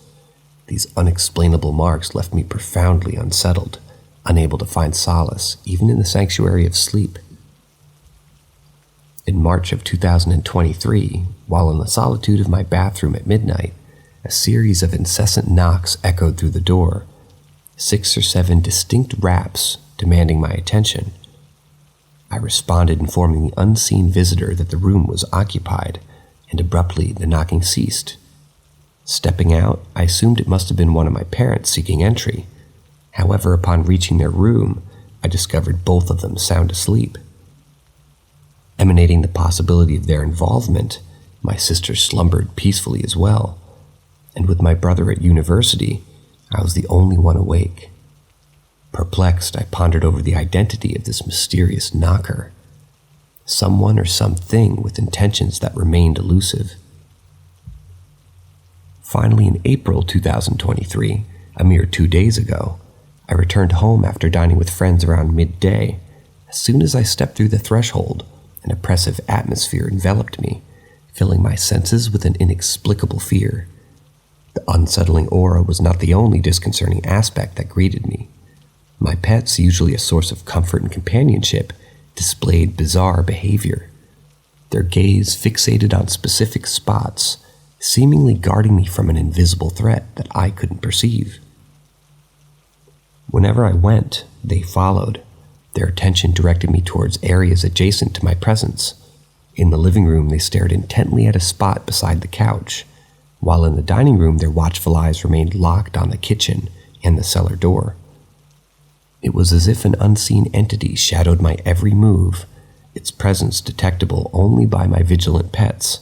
These unexplainable marks left me profoundly unsettled, unable to find solace, even in the sanctuary of sleep. In March of 2023, while in the solitude of my bathroom at midnight, a series of incessant knocks echoed through the door, 6 or 7 distinct raps demanding my attention. I responded, informing the unseen visitor that the room was occupied, and abruptly the knocking ceased. Stepping out, I assumed it must have been one of my parents seeking entry. However, upon reaching their room, I discovered both of them sound asleep. Emanating the possibility of their involvement, my sister slumbered peacefully as well, and with my brother at university, I was the only one awake. Perplexed, I pondered over the identity of this mysterious knocker. Someone or something with intentions that remained elusive. Finally, in April 2023, a mere 2 days ago, I returned home after dining with friends around midday. As soon as I stepped through the threshold, an oppressive atmosphere enveloped me, filling my senses with an inexplicable fear. The unsettling aura was not the only disconcerting aspect that greeted me. My pets, usually a source of comfort and companionship, displayed bizarre behavior. Their gaze fixated on specific spots, seemingly guarding me from an invisible threat that I couldn't perceive. Whenever I went, they followed. Their attention directed me towards areas adjacent to my presence. In the living room, they stared intently at a spot beside the couch, while in the dining room, their watchful eyes remained locked on the kitchen and the cellar door. It was as if an unseen entity shadowed my every move, its presence detectable only by my vigilant pets.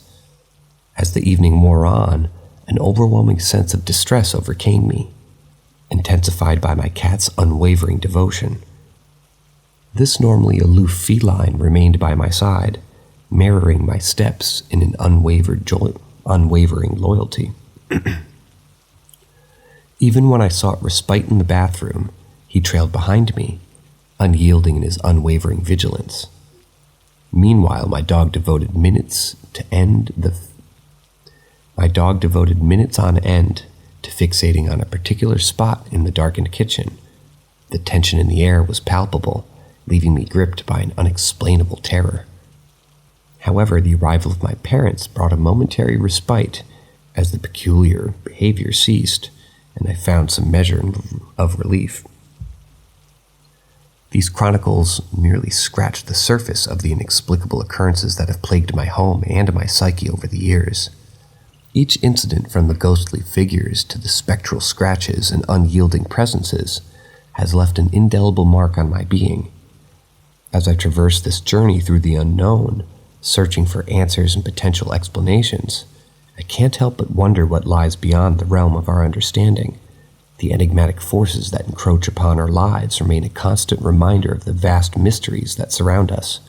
As the evening wore on, an overwhelming sense of distress overcame me, intensified by my cat's unwavering devotion. This normally aloof feline remained by my side, mirroring my steps in an unwavering loyalty. Even when I sought respite in the bathroom, he trailed behind me, unyielding in his unwavering vigilance. Meanwhile, my dog devoted minutes on end to fixating on a particular spot in the darkened kitchen. The tension in the air was palpable, leaving me gripped by an unexplainable terror. However, the arrival of my parents brought a momentary respite as the peculiar behavior ceased, and I found some measure of relief. These chronicles merely scratch the surface of the inexplicable occurrences that have plagued my home and my psyche over the years. Each incident, from the ghostly figures to the spectral scratches and unyielding presences, has left an indelible mark on my being. As I traverse this journey through the unknown, searching for answers and potential explanations, I can't help but wonder what lies beyond the realm of our understanding. The enigmatic forces that encroach upon our lives remain a constant reminder of the vast mysteries that surround us,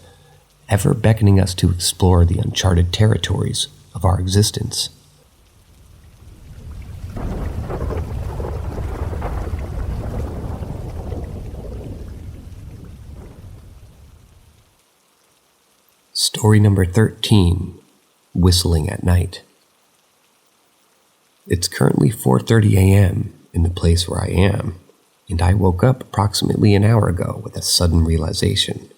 ever beckoning us to explore the uncharted territories of our existence. Story number 13, Whistling at Night. It's currently 4:30 a.m. in the place where I am, and I woke up approximately an hour ago with a sudden realization.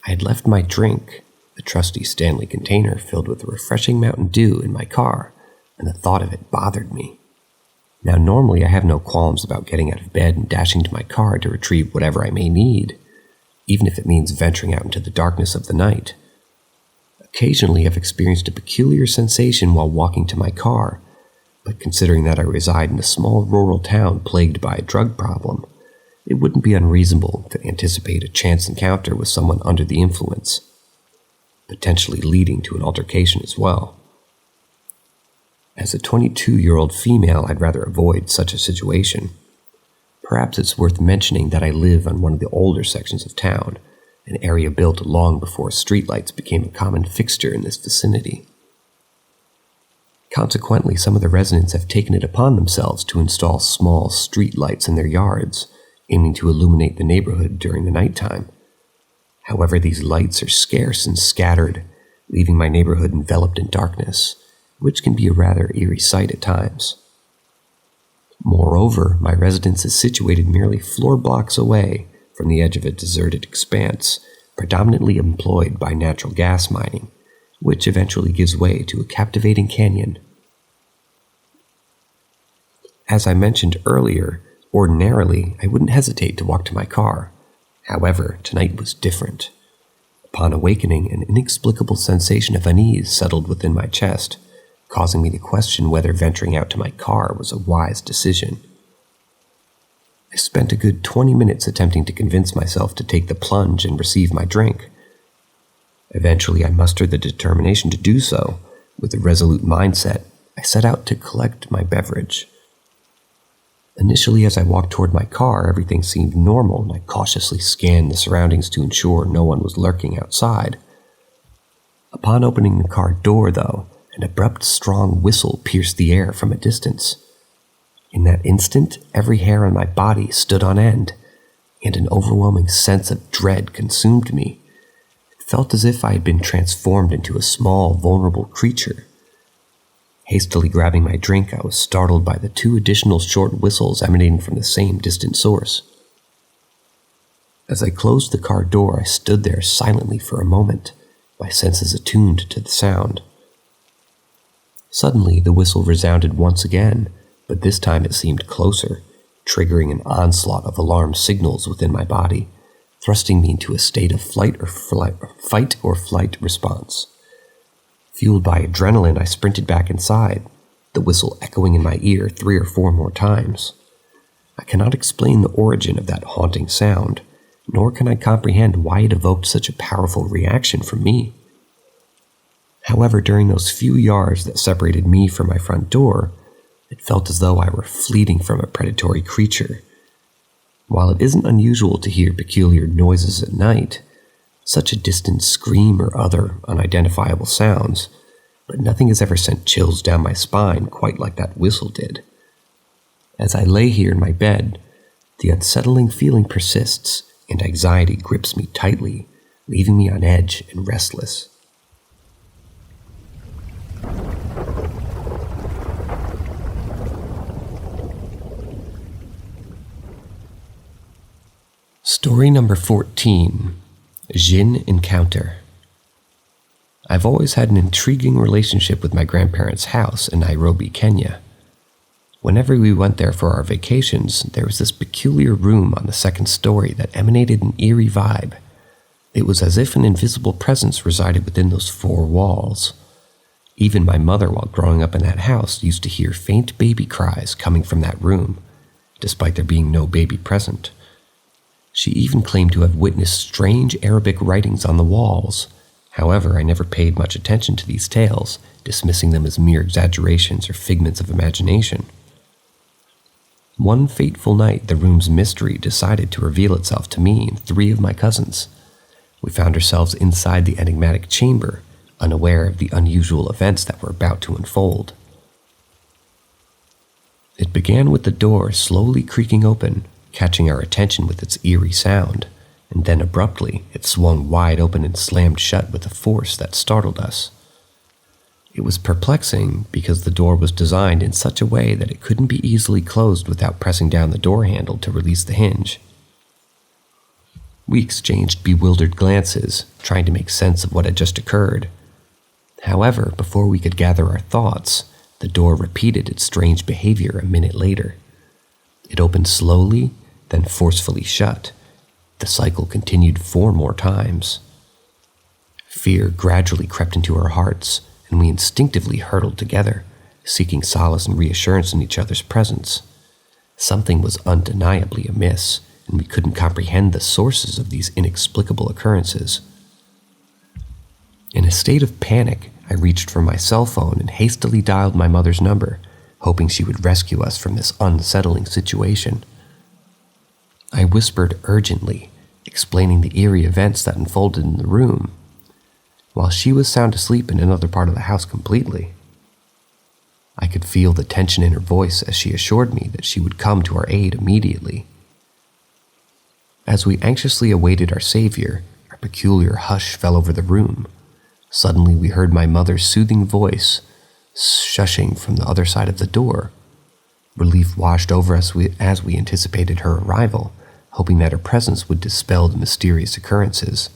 I had left my drink, the trusty Stanley container filled with refreshing Mountain Dew, in my car, and the thought of it bothered me. Now, normally I have no qualms about getting out of bed and dashing to my car to retrieve whatever I may need, even if it means venturing out into the darkness of the night. Occasionally, I've experienced a peculiar sensation while walking to my car, but considering that I reside in a small rural town plagued by a drug problem, it wouldn't be unreasonable to anticipate a chance encounter with someone under the influence, potentially leading to an altercation as well. As a 22-year-old female, I'd rather avoid such a situation. Perhaps it's worth mentioning that I live on one of the older sections of town, an area built long before streetlights became a common fixture in this vicinity. Consequently, some of the residents have taken it upon themselves to install small street lights in their yards, aiming to illuminate the neighborhood during the nighttime. However, these lights are scarce and scattered, leaving my neighborhood enveloped in darkness, which can be a rather eerie sight at times. Moreover, my residence is situated merely floor blocks away from the edge of a deserted expanse, predominantly employed by natural gas mining, which eventually gives way to a captivating canyon. As I mentioned earlier, ordinarily I wouldn't hesitate to walk to my car. However, tonight was different. Upon awakening, an inexplicable sensation of unease settled within my chest, causing me to question whether venturing out to my car was a wise decision. I spent a good 20 minutes attempting to convince myself to take the plunge and receive my drink. Eventually, I mustered the determination to do so. With a resolute mindset, I set out to collect my beverage. Initially, as I walked toward my car, everything seemed normal, and I cautiously scanned the surroundings to ensure no one was lurking outside. Upon opening the car door, though, an abrupt, strong whistle pierced the air from a distance. In that instant, every hair on my body stood on end, and an overwhelming sense of dread consumed me. It felt as if I had been transformed into a small, vulnerable creature. Hastily grabbing my drink, I was startled by the 2 additional short whistles emanating from the same distant source. As I closed the car door, I stood there silently for a moment, my senses attuned to the sound. Suddenly, the whistle resounded once again, but this time it seemed closer, triggering an onslaught of alarm signals within my body, thrusting me into a state of fight or flight response. Fueled by adrenaline, I sprinted back inside, the whistle echoing in my ear 3 or 4 more times. I cannot explain the origin of that haunting sound, nor can I comprehend why it evoked such a powerful reaction from me. However, during those few yards that separated me from my front door, it felt as though I were fleeing from a predatory creature. While it isn't unusual to hear peculiar noises at night, such a distant scream or other unidentifiable sounds, but nothing has ever sent chills down my spine quite like that whistle did. As I lay here in my bed, the unsettling feeling persists, and anxiety grips me tightly, leaving me on edge and restless. Story number 14, Jinn Encounter. I've always had an intriguing relationship with my grandparents' house in Nairobi, Kenya. Whenever we went there for our vacations, there was this peculiar room on the second story that emanated an eerie vibe. It was as if an invisible presence resided within those 4 walls. Even my mother, while growing up in that house, used to hear faint baby cries coming from that room, despite there being no baby present. She even claimed to have witnessed strange Arabic writings on the walls. However, I never paid much attention to these tales, dismissing them as mere exaggerations or figments of imagination. One fateful night, the room's mystery decided to reveal itself to me and 3 of my cousins. We found ourselves inside the enigmatic chamber, unaware of the unusual events that were about to unfold. It began with the door slowly creaking open, catching our attention with its eerie sound, and then abruptly it swung wide open and slammed shut with a force that startled us. It was perplexing because the door was designed in such a way that it couldn't be easily closed without pressing down the door handle to release the hinge. We exchanged bewildered glances, trying to make sense of what had just occurred. However, before we could gather our thoughts, the door repeated its strange behavior a minute later. It opened slowly, then forcefully shut. The cycle continued 4 more times. Fear gradually crept into our hearts, and we instinctively huddled together, seeking solace and reassurance in each other's presence. Something was undeniably amiss, and we couldn't comprehend the sources of these inexplicable occurrences. In a state of panic, I reached for my cell phone and hastily dialed my mother's number, hoping she would rescue us from this unsettling situation. I whispered urgently, explaining the eerie events that unfolded in the room, while she was sound asleep in another part of the house completely. I could feel the tension in her voice as she assured me that she would come to our aid immediately. As we anxiously awaited our savior, a peculiar hush fell over the room. Suddenly we heard my mother's soothing voice, shushing from the other side of the door. Relief washed over us as we anticipated her arrival, hoping that her presence would dispel the mysterious occurrences.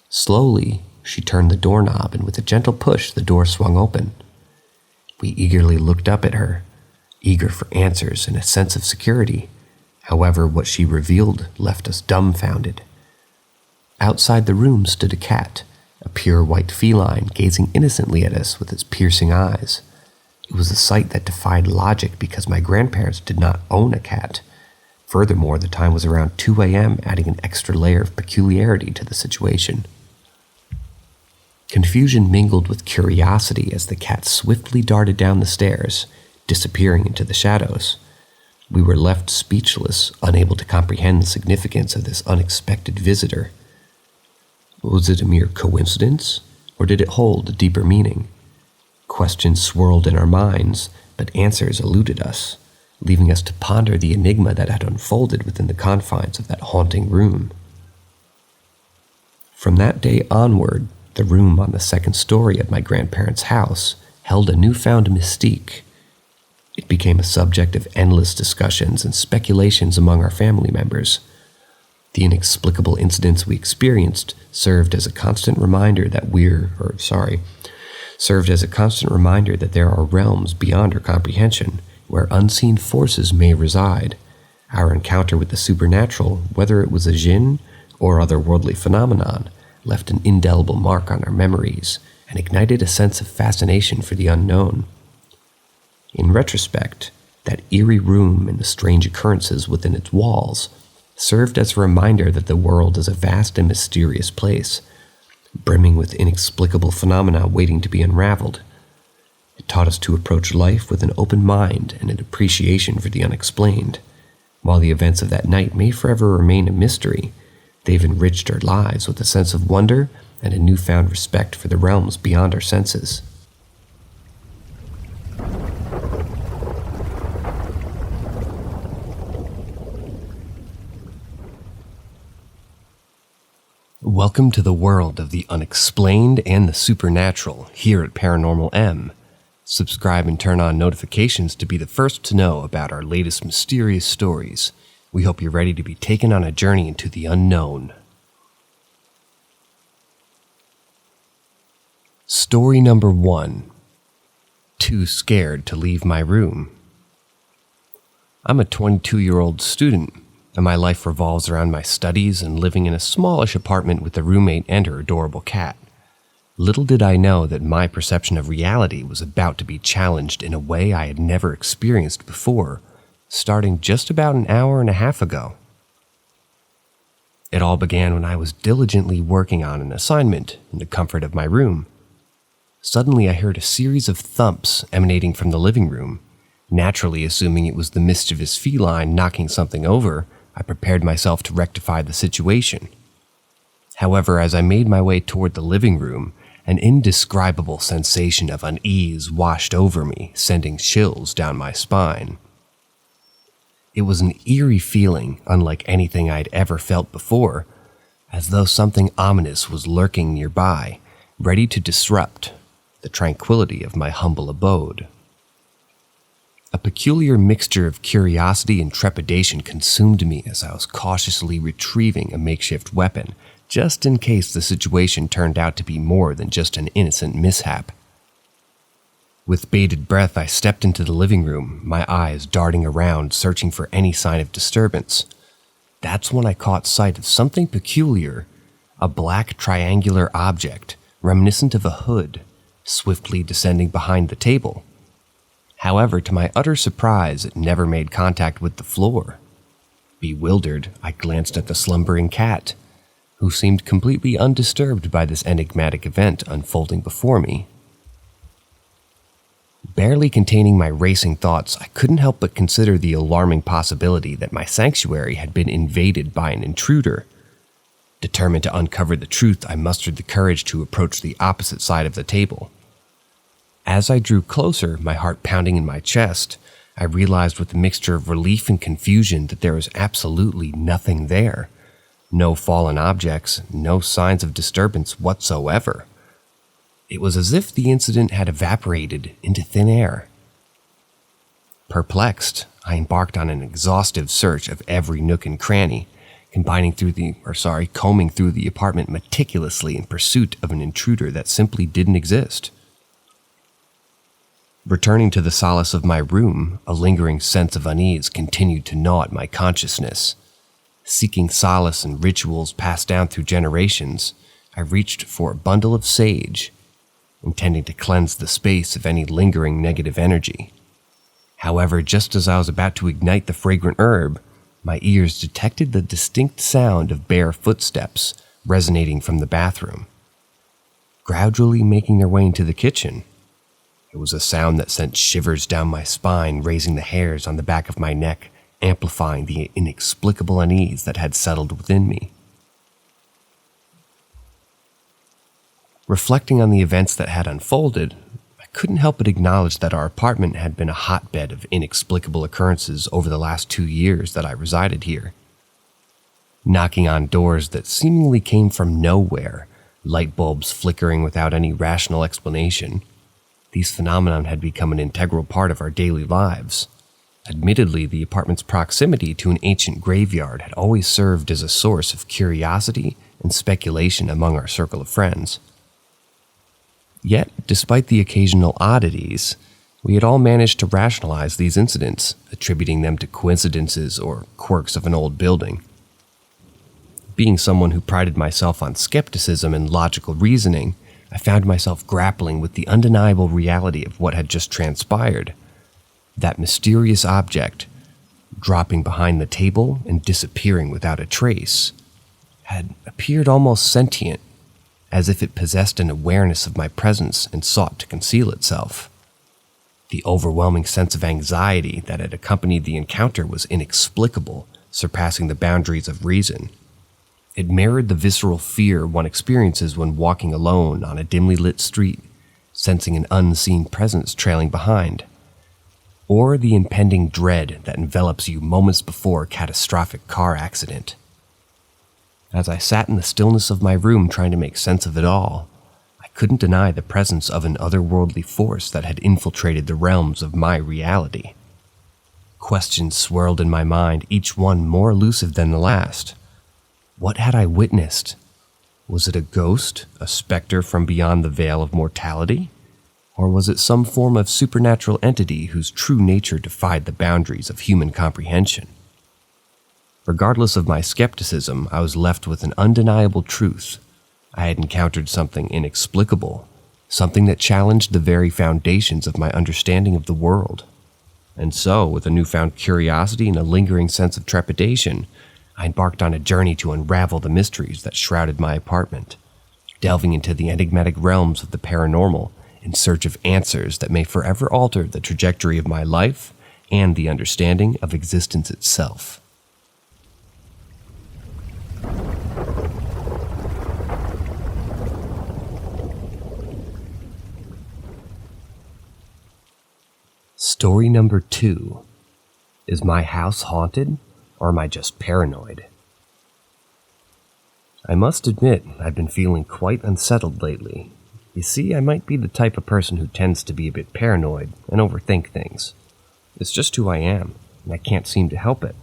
Slowly, she turned the doorknob, and with a gentle push, the door swung open. We eagerly looked up at her, eager for answers and a sense of security. However, what she revealed left us dumbfounded. Outside the room stood a cat, a pure white feline gazing innocently at us with its piercing eyes. It was a sight that defied logic because my grandparents did not own a cat. Furthermore, the time was around 2 a.m., adding an extra layer of peculiarity to the situation. Confusion mingled with curiosity as the cat swiftly darted down the stairs, disappearing into the shadows. We were left speechless, unable to comprehend the significance of this unexpected visitor. Was it a mere coincidence, or did it hold a deeper meaning? Questions swirled in our minds, but answers eluded us, leaving us to ponder the enigma that had unfolded within the confines of that haunting room. From that day onward, the room on the second story of my grandparents' house held a newfound mystique. It became a subject of endless discussions and speculations among our family members. The inexplicable incidents we experienced served as a constant reminder that there are realms beyond our comprehension where unseen forces may reside. Our encounter with the supernatural, whether it was a Jinn or otherworldly phenomenon, left an indelible mark on our memories and ignited a sense of fascination for the unknown. In retrospect, that eerie room and the strange occurrences within its walls served as a reminder that the world is a vast and mysterious place, brimming with inexplicable phenomena waiting to be unraveled. It taught us to approach life with an open mind and an appreciation for the unexplained. While the events of that night may forever remain a mystery, they've enriched our lives with a sense of wonder and a newfound respect for the realms beyond our senses. Welcome to the world of the unexplained and the supernatural here at Paranormal M. Subscribe and turn on notifications to be the first to know about our latest mysterious stories. We hope you're ready to be taken on a journey into the unknown. Story number 1. Too scared to leave my room. I'm a 22-year-old student, and my life revolves around my studies and living in a smallish apartment with a roommate and her adorable cat. Little did I know that my perception of reality was about to be challenged in a way I had never experienced before, starting just about an hour and a half ago. It all began when I was diligently working on an assignment in the comfort of my room. Suddenly I heard a series of thumps emanating from the living room. Naturally, assuming it was the mischievous feline knocking something over, I prepared myself to rectify the situation. However, as I made my way toward the living room, an indescribable sensation of unease washed over me, sending chills down my spine. It was an eerie feeling unlike anything I'd ever felt before, as though something ominous was lurking nearby, ready to disrupt the tranquility of my humble abode. A peculiar mixture of curiosity and trepidation consumed me as I was cautiously retrieving a makeshift weapon, just in case the situation turned out to be more than just an innocent mishap. With bated breath, I stepped into the living room, my eyes darting around, searching for any sign of disturbance. That's when I caught sight of something peculiar, a black triangular object, reminiscent of a hood, swiftly descending behind the table. However, to my utter surprise, it never made contact with the floor. Bewildered, I glanced at the slumbering cat, who seemed completely undisturbed by this enigmatic event unfolding before me. Barely containing my racing thoughts, I couldn't help but consider the alarming possibility that my sanctuary had been invaded by an intruder. Determined to uncover the truth, I mustered the courage to approach the opposite side of the table. As I drew closer, my heart pounding in my chest, I realized with a mixture of relief and confusion that there was absolutely nothing there. No fallen objects, no signs of disturbance whatsoever. It was as if the incident had evaporated into thin air. Perplexed, I embarked on an exhaustive search of every nook and cranny, combing through the apartment meticulously in pursuit of an intruder that simply didn't exist. Returning to the solace of my room, a lingering sense of unease continued to gnaw at my consciousness. Seeking solace in rituals passed down through generations, I reached for a bundle of sage, intending to cleanse the space of any lingering negative energy. However, just as I was about to ignite the fragrant herb, my ears detected the distinct sound of bare footsteps resonating from the bathroom, gradually making their way into the kitchen. It was a sound that sent shivers down my spine, raising the hairs on the back of my neck, amplifying the inexplicable unease that had settled within me. Reflecting on the events that had unfolded, I couldn't help but acknowledge that our apartment had been a hotbed of inexplicable occurrences over the last 2 years that I resided here. Knocking on doors that seemingly came from nowhere, light bulbs flickering without any rational explanation, these phenomena had become an integral part of our daily lives. Admittedly, the apartment's proximity to an ancient graveyard had always served as a source of curiosity and speculation among our circle of friends. Yet, despite the occasional oddities, we had all managed to rationalize these incidents, attributing them to coincidences or quirks of an old building. Being someone who prided myself on skepticism and logical reasoning, I found myself grappling with the undeniable reality of what had just transpired. That mysterious object, dropping behind the table and disappearing without a trace, had appeared almost sentient, as if it possessed an awareness of my presence and sought to conceal itself. The overwhelming sense of anxiety that had accompanied the encounter was inexplicable, surpassing the boundaries of reason. It mirrored the visceral fear one experiences when walking alone on a dimly lit street, sensing an unseen presence trailing behind, or the impending dread that envelops you moments before a catastrophic car accident. As I sat in the stillness of my room trying to make sense of it all, I couldn't deny the presence of an otherworldly force that had infiltrated the realms of my reality. Questions swirled in my mind, each one more elusive than the last. What had I witnessed? Was it a ghost, a specter from beyond the veil of mortality? Or was it some form of supernatural entity whose true nature defied the boundaries of human comprehension? Regardless of my skepticism, I was left with an undeniable truth. I had encountered something inexplicable, something that challenged the very foundations of my understanding of the world. And so, with a newfound curiosity and a lingering sense of trepidation, I embarked on a journey to unravel the mysteries that shrouded my apartment, delving into the enigmatic realms of the paranormal in search of answers that may forever alter the trajectory of my life and the understanding of existence itself. Story number 2. Is my house haunted, or am I just paranoid? I must admit, I've been feeling quite unsettled lately. You see, I might be the type of person who tends to be a bit paranoid and overthink things. It's just who I am, and I can't seem to help it.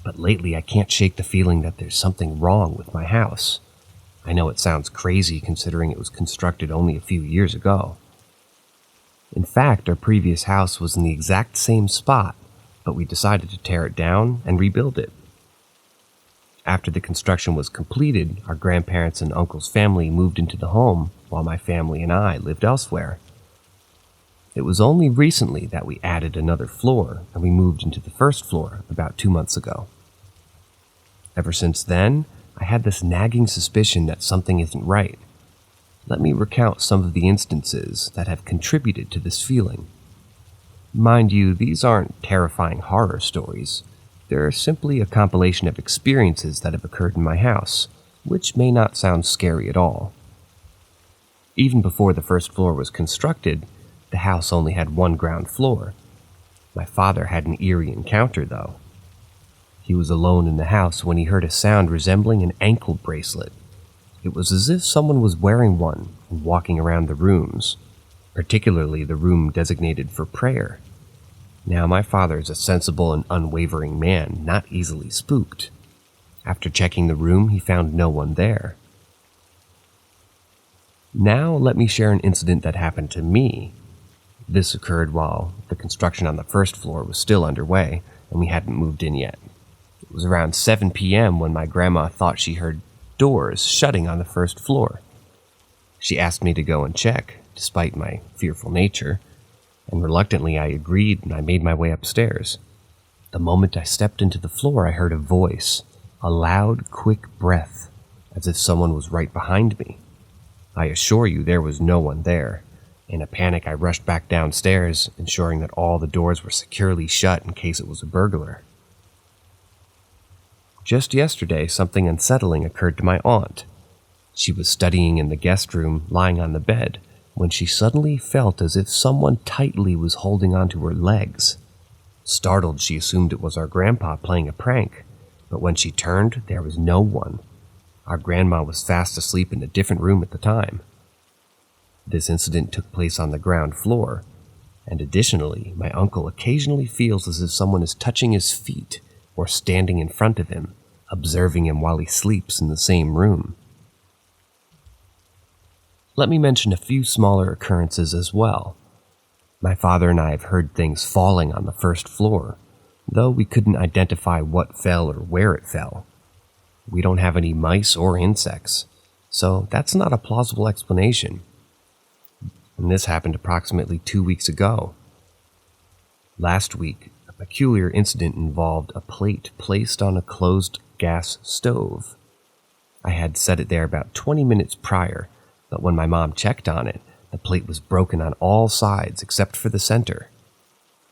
But lately I can't shake the feeling that there's something wrong with my house. I know it sounds crazy considering it was constructed only a few years ago. In fact, our previous house was in the exact same spot, but we decided to tear it down and rebuild it. After the construction was completed, our grandparents' and uncle's family moved into the home, while my family and I lived elsewhere. It was only recently that we added another floor, and we moved into the first floor about 2 months ago. Ever since then, I had this nagging suspicion that something isn't right. Let me recount some of the instances that have contributed to this feeling. Mind you, these aren't terrifying horror stories. They're simply a compilation of experiences that have occurred in my house, which may not sound scary at all. Even before the first floor was constructed, the house only had one ground floor. My father had an eerie encounter, though. He was alone in the house when he heard a sound resembling an ankle bracelet. It was as if someone was wearing one and walking around the rooms, particularly the room designated for prayer. Now, my father is a sensible and unwavering man, not easily spooked. After checking the room, he found no one there. Now, let me share an incident that happened to me. This occurred while the construction on the first floor was still underway, and we hadn't moved in yet. It was around 7 p.m. when my grandma thought she heard doors shutting on the first floor. She asked me to go and check, despite my fearful nature, and reluctantly I agreed and I made my way upstairs. The moment I stepped into the floor, I heard a voice, a loud, quick breath, as if someone was right behind me. I assure you there was no one there. In a panic, I rushed back downstairs, ensuring that all the doors were securely shut in case it was a burglar. Just yesterday, something unsettling occurred to my aunt. She was studying in the guest room, lying on the bed, when she suddenly felt as if someone tightly was holding onto her legs. Startled, she assumed it was our grandpa playing a prank, but when she turned, there was no one. Our grandma was fast asleep in a different room at the time. This incident took place on the ground floor, and additionally, my uncle occasionally feels as if someone is touching his feet or standing in front of him, observing him while he sleeps in the same room. Let me mention a few smaller occurrences as well. My father and I have heard things falling on the first floor, though we couldn't identify what fell or where it fell. We don't have any mice or insects, so that's not a plausible explanation. And this happened approximately 2 weeks ago. Last week, a peculiar incident involved a plate placed on a closed gas stove. I had set it there about 20 minutes prior, but when my mom checked on it, the plate was broken on all sides except for the center.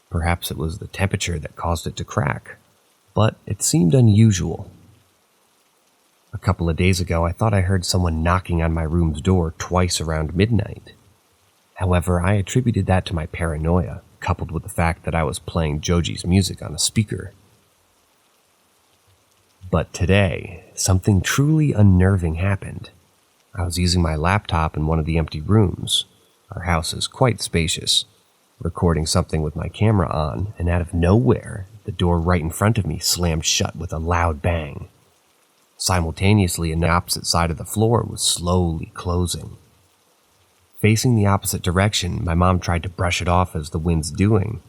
Perhaps it was the temperature that caused it to crack, but it seemed unusual. A couple of days ago, I thought I heard someone knocking on my room's door twice around midnight. However, I attributed that to my paranoia, coupled with the fact that I was playing Joji's music on a speaker. But today, something truly unnerving happened. I was using my laptop in one of the empty rooms. Our house is quite spacious, recording something with my camera on, and out of nowhere, the door right in front of me slammed shut with a loud bang. Simultaneously, on the opposite side of the floor was slowly closing. Facing the opposite direction, my mom tried to brush it off as the wind's doing.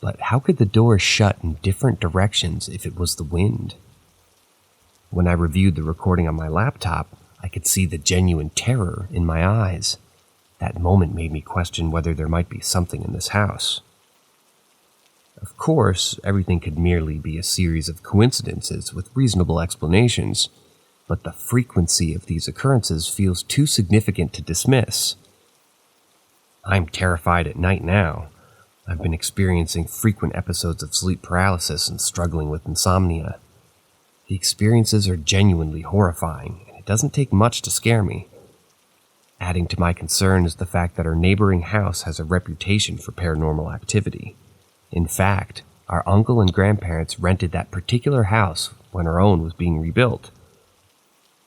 But how could the door shut in different directions if it was the wind? When I reviewed the recording on my laptop, I could see the genuine terror in my eyes. That moment made me question whether there might be something in this house. Of course, everything could merely be a series of coincidences with reasonable explanations, but the frequency of these occurrences feels too significant to dismiss. I'm terrified at night now. I've been experiencing frequent episodes of sleep paralysis and struggling with insomnia. The experiences are genuinely horrifying, and it doesn't take much to scare me. Adding to my concern is the fact that our neighboring house has a reputation for paranormal activity. In fact, our uncle and grandparents rented that particular house when our own was being rebuilt.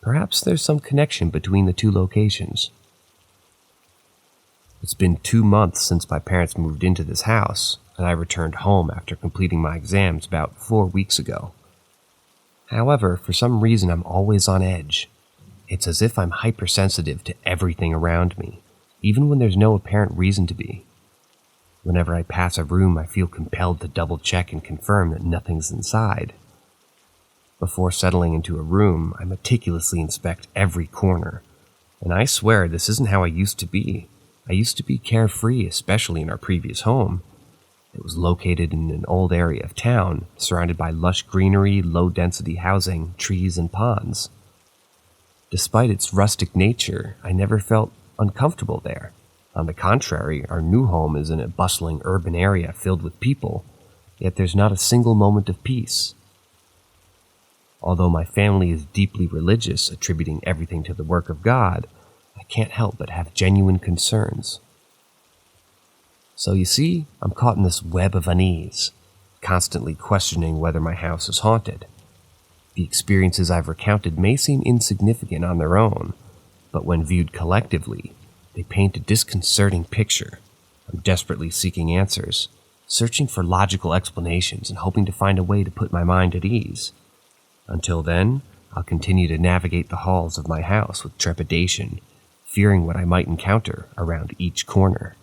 Perhaps there's some connection between the two locations. It's been 2 months since my parents moved into this house, and I returned home after completing my exams about 4 weeks ago. However, for some reason I'm always on edge. It's as if I'm hypersensitive to everything around me, even when there's no apparent reason to be. Whenever I pass a room, I feel compelled to double-check and confirm that nothing's inside. Before settling into a room, I meticulously inspect every corner, and I swear this isn't how I used to be. I used to be carefree, especially in our previous home. It was located in an old area of town, surrounded by lush greenery, low-density housing, trees, and ponds. Despite its rustic nature, I never felt uncomfortable there. On the contrary, our new home is in a bustling urban area filled with people, yet there's not a single moment of peace. Although my family is deeply religious, attributing everything to the work of God, I can't help but have genuine concerns. So you see, I'm caught in this web of unease, constantly questioning whether my house is haunted. The experiences I've recounted may seem insignificant on their own, but when viewed collectively, they paint a disconcerting picture. I'm desperately seeking answers, searching for logical explanations and hoping to find a way to put my mind at ease. Until then, I'll continue to navigate the halls of my house with trepidation, fearing what I might encounter around each corner.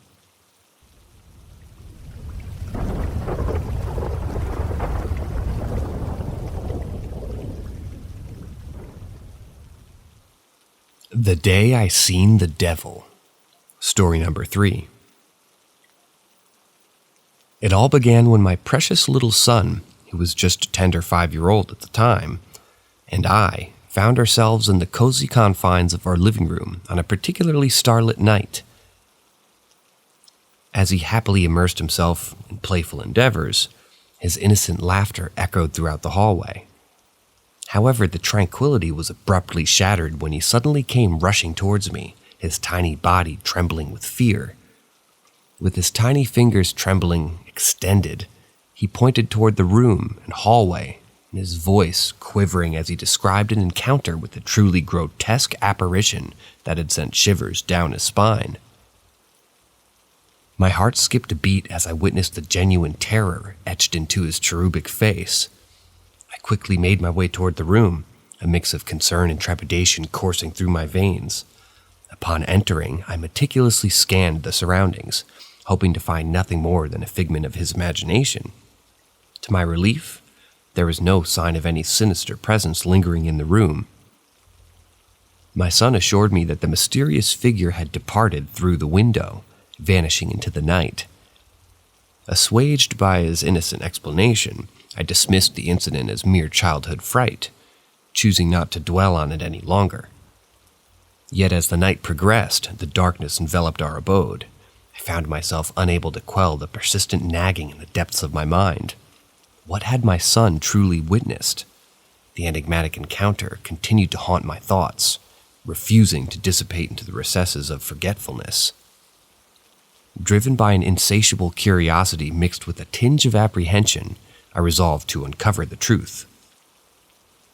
The Day I Seen the Devil. Story number 3. It all began when my precious little son, who was just a tender 5-year-old at the time, and I found ourselves in the cozy confines of our living room on a particularly starlit night. As he happily immersed himself in playful endeavors, his innocent laughter echoed throughout the hallway. However, the tranquility was abruptly shattered when he suddenly came rushing towards me, his tiny body trembling with fear. With his tiny fingers trembling extended, he pointed toward the room and hallway, and his voice quivering as he described an encounter with a truly grotesque apparition that had sent shivers down his spine. My heart skipped a beat as I witnessed the genuine terror etched into his cherubic face. I quickly made my way toward the room, a mix of concern and trepidation coursing through my veins. Upon entering, I meticulously scanned the surroundings, hoping to find nothing more than a figment of his imagination. To my relief, there was no sign of any sinister presence lingering in the room. My son assured me that the mysterious figure had departed through the window, vanishing into the night. Assuaged by his innocent explanation, I dismissed the incident as mere childhood fright, choosing not to dwell on it any longer. Yet as the night progressed, the darkness enveloped our abode. I found myself unable to quell the persistent nagging in the depths of my mind. What had my son truly witnessed? The enigmatic encounter continued to haunt my thoughts, refusing to dissipate into the recesses of forgetfulness. Driven by an insatiable curiosity mixed with a tinge of apprehension, I resolved to uncover the truth.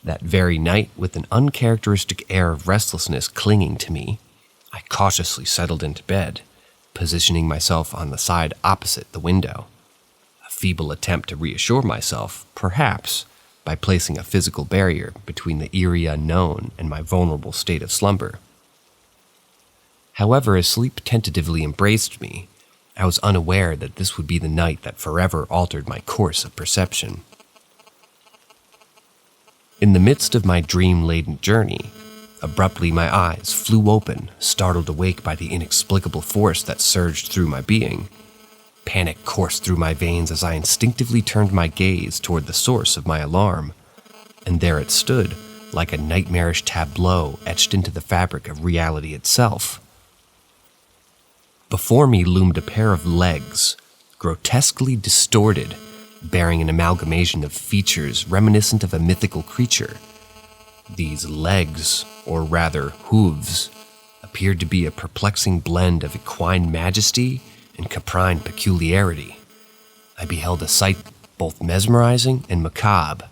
That very night, with an uncharacteristic air of restlessness clinging to me, I cautiously settled into bed, positioning myself on the side opposite the window. A feeble attempt to reassure myself, perhaps, by placing a physical barrier between the eerie unknown and my vulnerable state of slumber. However, as sleep tentatively embraced me, I was unaware that this would be the night that forever altered my course of perception. In the midst of my dream-laden journey, abruptly my eyes flew open, startled awake by the inexplicable force that surged through my being. Panic coursed through my veins as I instinctively turned my gaze toward the source of my alarm, and there it stood, like a nightmarish tableau etched into the fabric of reality itself. Before me loomed a pair of legs, grotesquely distorted, bearing an amalgamation of features reminiscent of a mythical creature. These legs, or rather hooves, appeared to be a perplexing blend of equine majesty and caprine peculiarity. I beheld a sight both mesmerizing and macabre,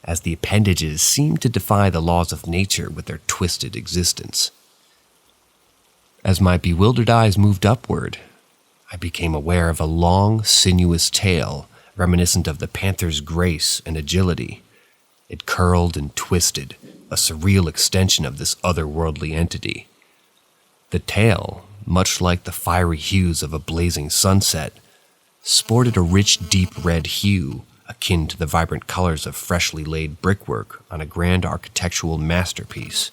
as the appendages seemed to defy the laws of nature with their twisted existence. As my bewildered eyes moved upward, I became aware of a long, sinuous tail reminiscent of the panther's grace and agility. It curled and twisted, a surreal extension of this otherworldly entity. The tail, much like the fiery hues of a blazing sunset, sported a rich, deep red hue akin to the vibrant colors of freshly laid brickwork on a grand architectural masterpiece.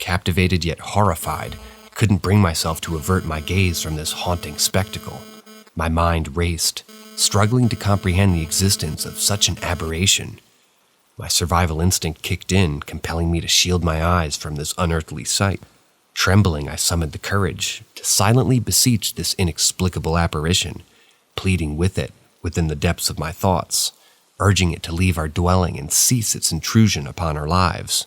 Captivated yet horrified, I couldn't bring myself to avert my gaze from this haunting spectacle. My mind raced, struggling to comprehend the existence of such an aberration. My survival instinct kicked in, compelling me to shield my eyes from this unearthly sight. Trembling, I summoned the courage to silently beseech this inexplicable apparition, pleading with it within the depths of my thoughts, urging it to leave our dwelling and cease its intrusion upon our lives.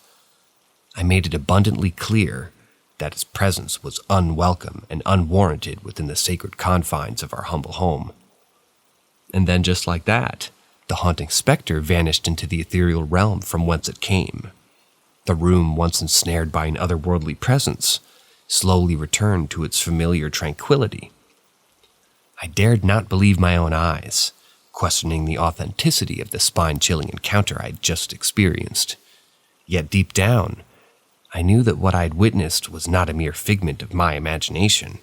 I made it abundantly clear that its presence was unwelcome and unwarranted within the sacred confines of our humble home. And then just like that, the haunting specter vanished into the ethereal realm from whence it came. The room, once ensnared by an otherworldly presence, slowly returned to its familiar tranquility. I dared not believe my own eyes, questioning the authenticity of the spine-chilling encounter I had just experienced. Yet deep down, I knew that what I had witnessed was not a mere figment of my imagination.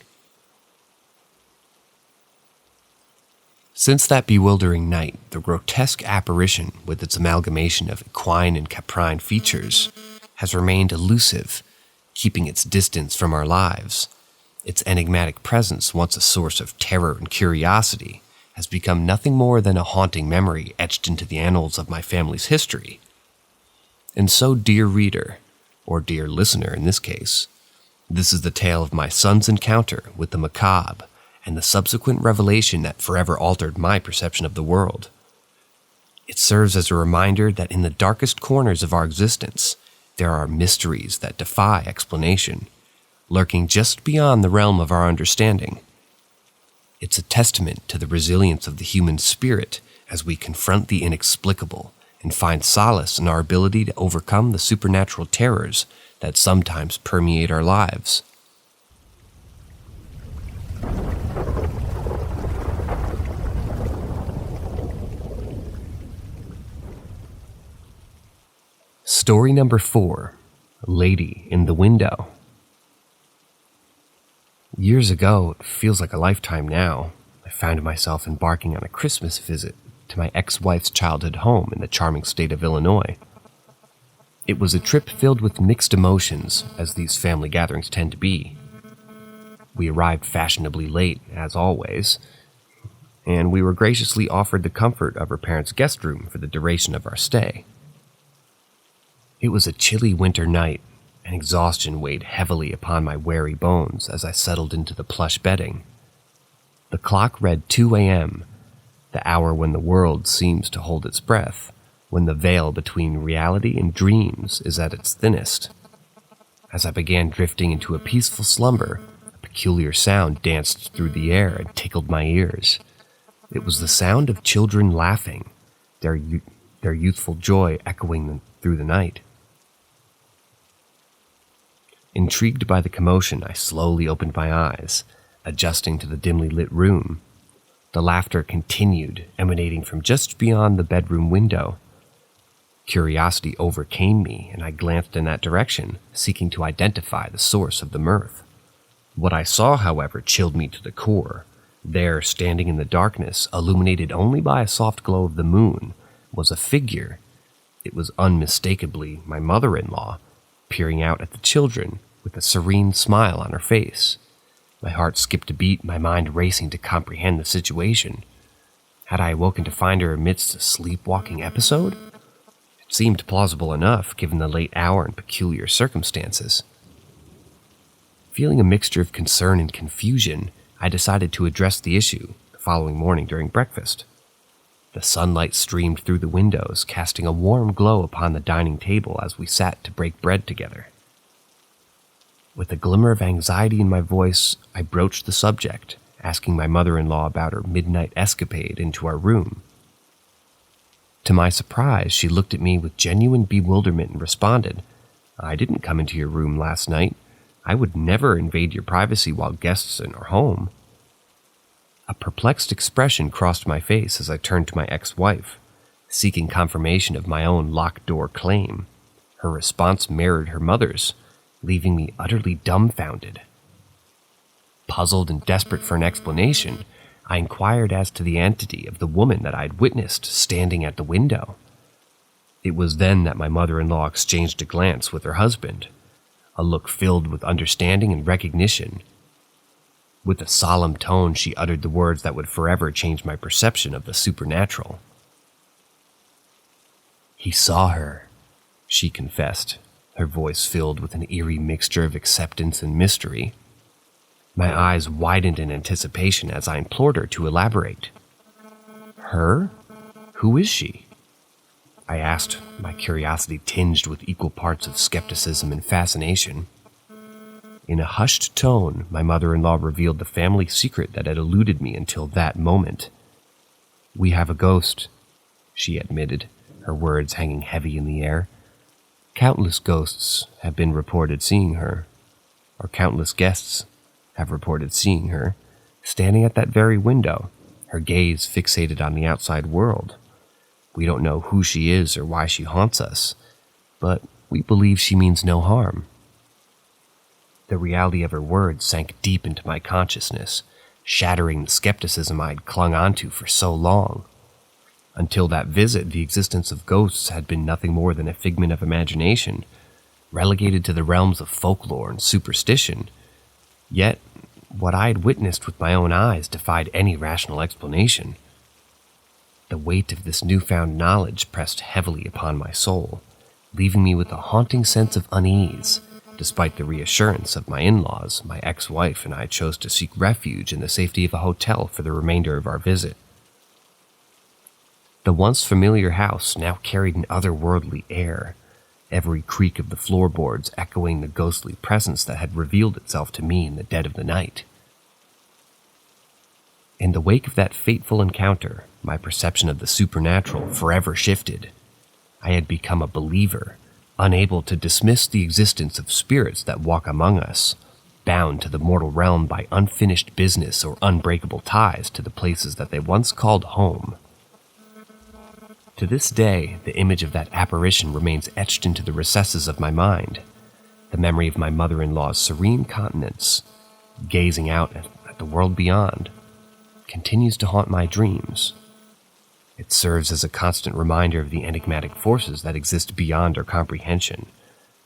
Since that bewildering night, the grotesque apparition, with its amalgamation of equine and caprine features, has remained elusive, keeping its distance from our lives. Its enigmatic presence, once a source of terror and curiosity, has become nothing more than a haunting memory etched into the annals of my family's history. And so, dear reader, or dear listener in this case, this is the tale of my son's encounter with the macabre and the subsequent revelation that forever altered my perception of the world. It serves as a reminder that in the darkest corners of our existence, there are mysteries that defy explanation, lurking just beyond the realm of our understanding. It's a testament to the resilience of the human spirit as we confront the inexplicable and find solace in our ability to overcome the supernatural terrors that sometimes permeate our lives. Story number 4, Lady in the Window. Years ago, it feels like a lifetime now, I found myself embarking on a Christmas visit to my ex-wife's childhood home in the charming state of Illinois. It was a trip filled with mixed emotions, as these family gatherings tend to be. We arrived fashionably late, as always, and we were graciously offered the comfort of her parents' guest room for the duration of our stay. It was a chilly winter night, and exhaustion weighed heavily upon my weary bones as I settled into the plush bedding. The clock read 2 a.m., the hour when the world seems to hold its breath, when the veil between reality and dreams is at its thinnest. As I began drifting into a peaceful slumber, a peculiar sound danced through the air and tickled my ears. It was the sound of children laughing, their youthful joy echoing through the night. Intrigued by the commotion, I slowly opened my eyes, adjusting to the dimly lit room. The laughter continued, emanating from just beyond the bedroom window. Curiosity overcame me, and I glanced in that direction, seeking to identify the source of the mirth. What I saw, however, chilled me to the core. There, standing in the darkness, illuminated only by a soft glow of the moon, was a figure. It was unmistakably my mother-in-law, peering out at the children with a serene smile on her face. My heart skipped a beat, my mind racing to comprehend the situation. Had I awoken to find her amidst a sleepwalking episode? It seemed plausible enough, given the late hour and peculiar circumstances. Feeling a mixture of concern and confusion, I decided to address the issue the following morning during breakfast. The sunlight streamed through the windows, casting a warm glow upon the dining table as we sat to break bread together. With a glimmer of anxiety in my voice, I broached the subject, asking my mother-in-law about her midnight escapade into our room. To my surprise, she looked at me with genuine bewilderment and responded, "I didn't come into your room last night. I would never invade your privacy while guests in our home." A perplexed expression crossed my face as I turned to my ex-wife, seeking confirmation of my own locked-door claim. Her response mirrored her mother's, leaving me utterly dumbfounded. Puzzled and desperate for an explanation, I inquired as to the entity of the woman that I had witnessed standing at the window. It was then that my mother-in-law exchanged a glance with her husband, a look filled with understanding and recognition. With a solemn tone, she uttered the words that would forever change my perception of the supernatural. "He saw her," she confessed, her voice filled with an eerie mixture of acceptance and mystery. My eyes widened in anticipation as I implored her to elaborate. "Her? Who is she?" I asked, my curiosity tinged with equal parts of skepticism and fascination. In a hushed tone, my mother-in-law revealed the family secret that had eluded me until that moment. "We have a ghost," she admitted, her words hanging heavy in the air. "Countless ghosts have been reported seeing her, or countless guests have reported seeing her, standing at that very window, her gaze fixated on the outside world. We don't know who she is or why she haunts us, but we believe she means no harm." The reality of her words sank deep into my consciousness, shattering the skepticism I'd clung onto for so long. Until that visit, the existence of ghosts had been nothing more than a figment of imagination, relegated to the realms of folklore and superstition. Yet, what I had witnessed with my own eyes defied any rational explanation. The weight of this newfound knowledge pressed heavily upon my soul, leaving me with a haunting sense of unease. Despite the reassurance of my in-laws, my ex-wife and I chose to seek refuge in the safety of a hotel for the remainder of our visit. The once familiar house now carried an otherworldly air, every creak of the floorboards echoing the ghostly presence that had revealed itself to me in the dead of the night. In the wake of that fateful encounter, my perception of the supernatural forever shifted. I had become a believer, unable to dismiss the existence of spirits that walk among us, bound to the mortal realm by unfinished business or unbreakable ties to the places that they once called home. To this day, the image of that apparition remains etched into the recesses of my mind. The memory of my mother-in-law's serene countenance, gazing out at the world beyond, continues to haunt my dreams. It serves as a constant reminder of the enigmatic forces that exist beyond our comprehension,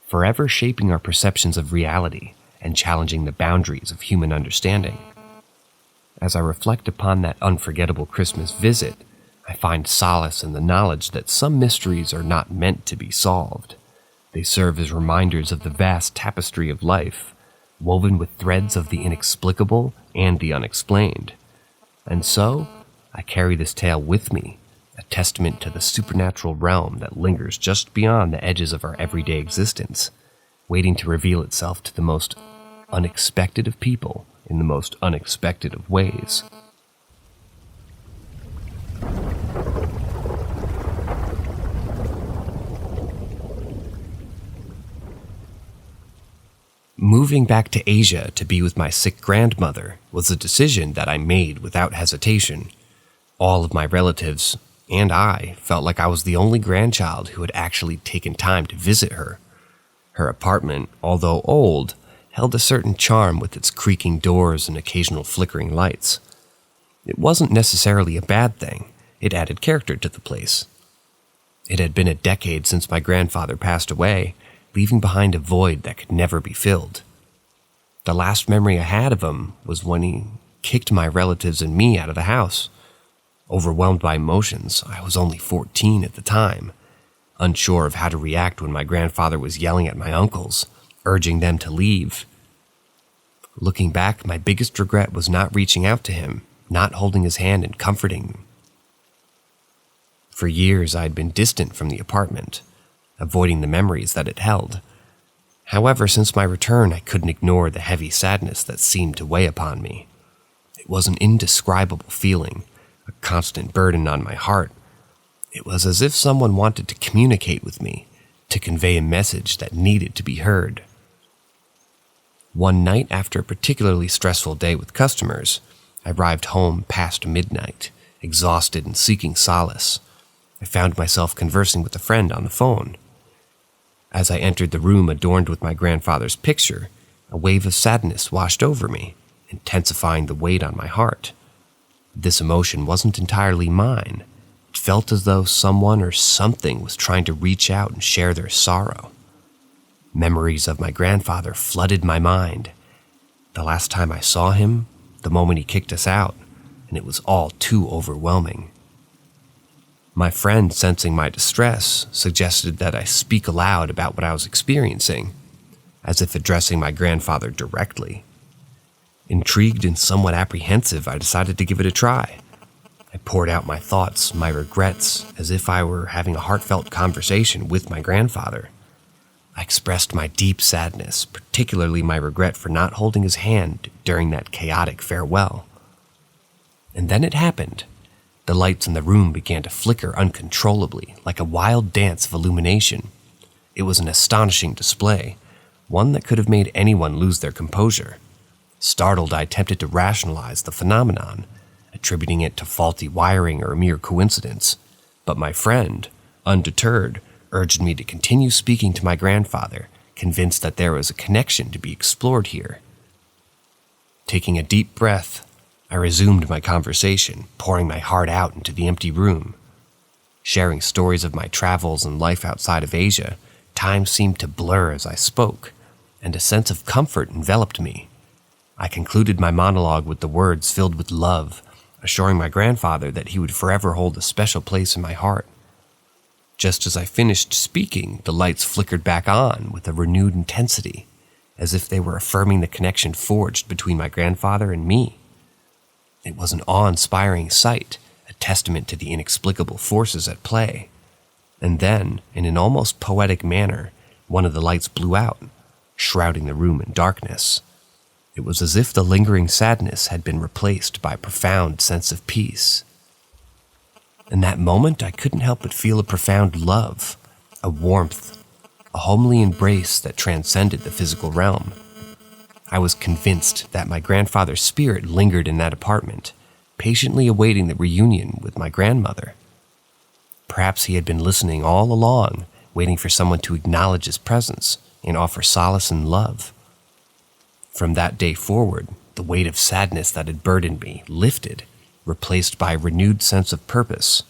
forever shaping our perceptions of reality and challenging the boundaries of human understanding. As I reflect upon that unforgettable Christmas visit, I find solace in the knowledge that some mysteries are not meant to be solved. They serve as reminders of the vast tapestry of life, woven with threads of the inexplicable and the unexplained. And so, I carry this tale with me, a testament to the supernatural realm that lingers just beyond the edges of our everyday existence, waiting to reveal itself to the most unexpected of people in the most unexpected of ways. Moving back to Asia to be with my sick grandmother was a decision that I made without hesitation. All of my relatives and I felt like I was the only grandchild who had actually taken time to visit her. Her apartment, although old, held a certain charm with its creaking doors and occasional flickering lights. It wasn't necessarily a bad thing. It added character to the place. It had been a decade since my grandfather passed away, leaving behind a void that could never be filled. The last memory I had of him was when he kicked my relatives and me out of the house. Overwhelmed by emotions, I was only 14 at the time, unsure of how to react when my grandfather was yelling at my uncles, urging them to leave. Looking back, my biggest regret was not reaching out to him, not holding his hand and comforting him. For years, I had been distant from the apartment, avoiding the memories that it held. However, since my return, I couldn't ignore the heavy sadness that seemed to weigh upon me. It was an indescribable feeling, a constant burden on my heart. It was as if someone wanted to communicate with me, to convey a message that needed to be heard. One night, after a particularly stressful day with customers, I arrived home past midnight, exhausted and seeking solace. I found myself conversing with a friend on the phone. As I entered the room adorned with my grandfather's picture, a wave of sadness washed over me, intensifying the weight on my heart. This emotion wasn't entirely mine. It felt as though someone or something was trying to reach out and share their sorrow. Memories of my grandfather flooded my mind. The last time I saw him, the moment he kicked us out, and it was all too overwhelming. My friend, sensing my distress, suggested that I speak aloud about what I was experiencing, as if addressing my grandfather directly. Intrigued and somewhat apprehensive, I decided to give it a try. I poured out my thoughts, my regrets, as if I were having a heartfelt conversation with my grandfather. I expressed my deep sadness, particularly my regret for not holding his hand during that chaotic farewell. And then it happened. The lights in the room began to flicker uncontrollably, like a wild dance of illumination. It was an astonishing display, one that could have made anyone lose their composure. Startled, I attempted to rationalize the phenomenon, attributing it to faulty wiring or a mere coincidence. But my friend, undeterred, urged me to continue speaking to my grandfather, convinced that there was a connection to be explored here. Taking a deep breath, I resumed my conversation, pouring my heart out into the empty room. Sharing stories of my travels and life outside of Asia, time seemed to blur as I spoke, and a sense of comfort enveloped me. I concluded my monologue with the words filled with love, assuring my grandfather that he would forever hold a special place in my heart. Just as I finished speaking, the lights flickered back on with a renewed intensity, as if they were affirming the connection forged between my grandfather and me. It was an awe-inspiring sight, a testament to the inexplicable forces at play. And then, in an almost poetic manner, one of the lights blew out, shrouding the room in darkness. It was as if the lingering sadness had been replaced by a profound sense of peace. In that moment, I couldn't help but feel a profound love, a warmth, a homely embrace that transcended the physical realm. I was convinced that my grandfather's spirit lingered in that apartment, patiently awaiting the reunion with my grandmother. Perhaps he had been listening all along, waiting for someone to acknowledge his presence and offer solace and love. From that day forward, the weight of sadness that had burdened me lifted, replaced by a renewed sense of purpose.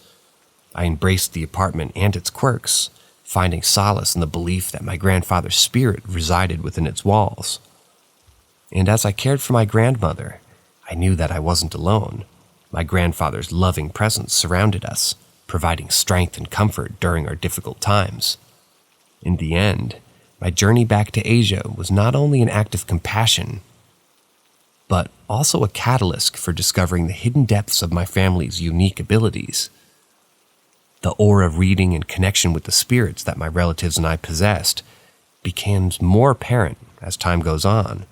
I embraced the apartment and its quirks, finding solace in the belief that my grandfather's spirit resided within its walls. And as I cared for my grandmother, I knew that I wasn't alone. My grandfather's loving presence surrounded us, providing strength and comfort during our difficult times. In the end, my journey back to Asia was not only an act of compassion, but also a catalyst for discovering the hidden depths of my family's unique abilities. The aura reading and connection with the spirits that my relatives and I possessed became more apparent as time goes on,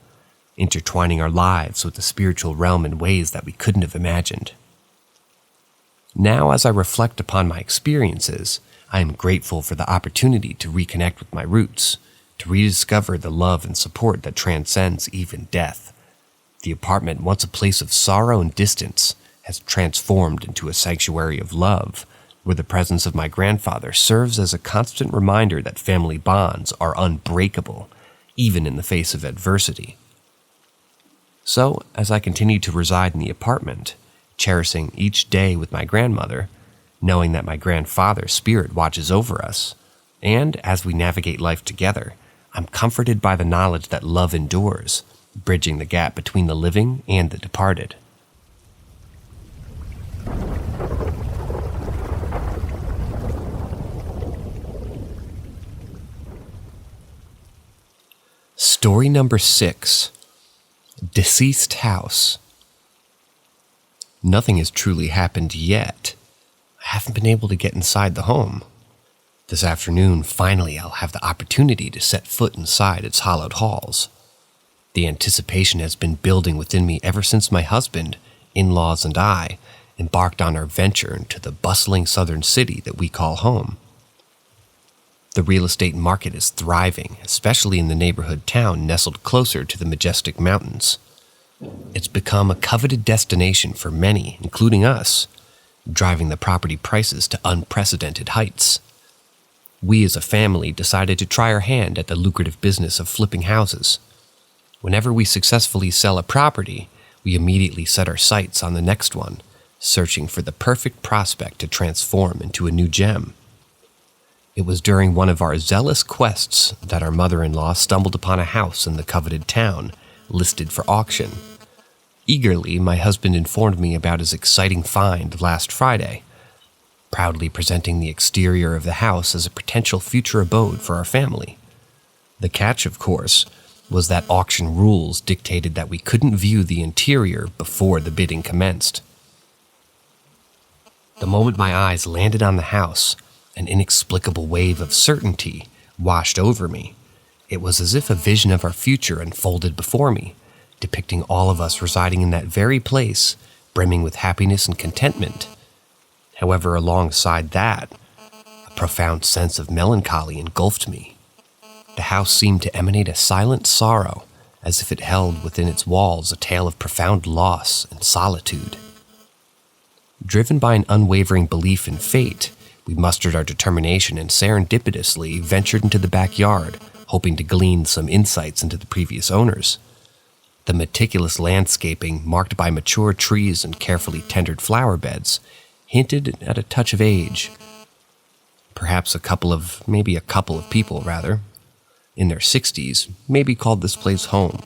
intertwining our lives with the spiritual realm in ways that we couldn't have imagined. Now, as I reflect upon my experiences, I am grateful for the opportunity to reconnect with my roots, to rediscover the love and support that transcends even death. The apartment, once a place of sorrow and distance, has transformed into a sanctuary of love, where the presence of my grandfather serves as a constant reminder that family bonds are unbreakable, even in the face of adversity. So, as I continue to reside in the apartment, cherishing each day with my grandmother, knowing that my grandfather's spirit watches over us, and as we navigate life together, I'm comforted by the knowledge that love endures, bridging the gap between the living and the departed. Story number 6. Deceased House. Nothing has truly happened yet. I haven't been able to get inside the home. This afternoon, finally, I'll have the opportunity to set foot inside its hallowed halls. The anticipation has been building within me ever since my husband, in-laws, and I embarked on our venture into the bustling southern city that we call home. The real estate market is thriving, especially in the neighborhood town nestled closer to the majestic mountains. It's become a coveted destination for many, including us, driving the property prices to unprecedented heights. We as a family decided to try our hand at the lucrative business of flipping houses. Whenever we successfully sell a property, we immediately set our sights on the next one, searching for the perfect prospect to transform into a new gem. It was during one of our zealous quests that our mother-in-law stumbled upon a house in the coveted town, listed for auction. Eagerly, my husband informed me about his exciting find last Friday, proudly presenting the exterior of the house as a potential future abode for our family. The catch, of course, was that auction rules dictated that we couldn't view the interior before the bidding commenced. The moment my eyes landed on the house, an inexplicable wave of certainty washed over me. It was as if a vision of our future unfolded before me, depicting all of us residing in that very place, brimming with happiness and contentment. However, alongside that, a profound sense of melancholy engulfed me. The house seemed to emanate a silent sorrow, as if it held within its walls a tale of profound loss and solitude. Driven by an unwavering belief in fate, we mustered our determination and serendipitously ventured into the backyard, hoping to glean some insights into the previous owners. The meticulous landscaping, marked by mature trees and carefully tended flower beds, hinted at a touch of age. Perhaps a couple of people, in their 60s, maybe called this place home.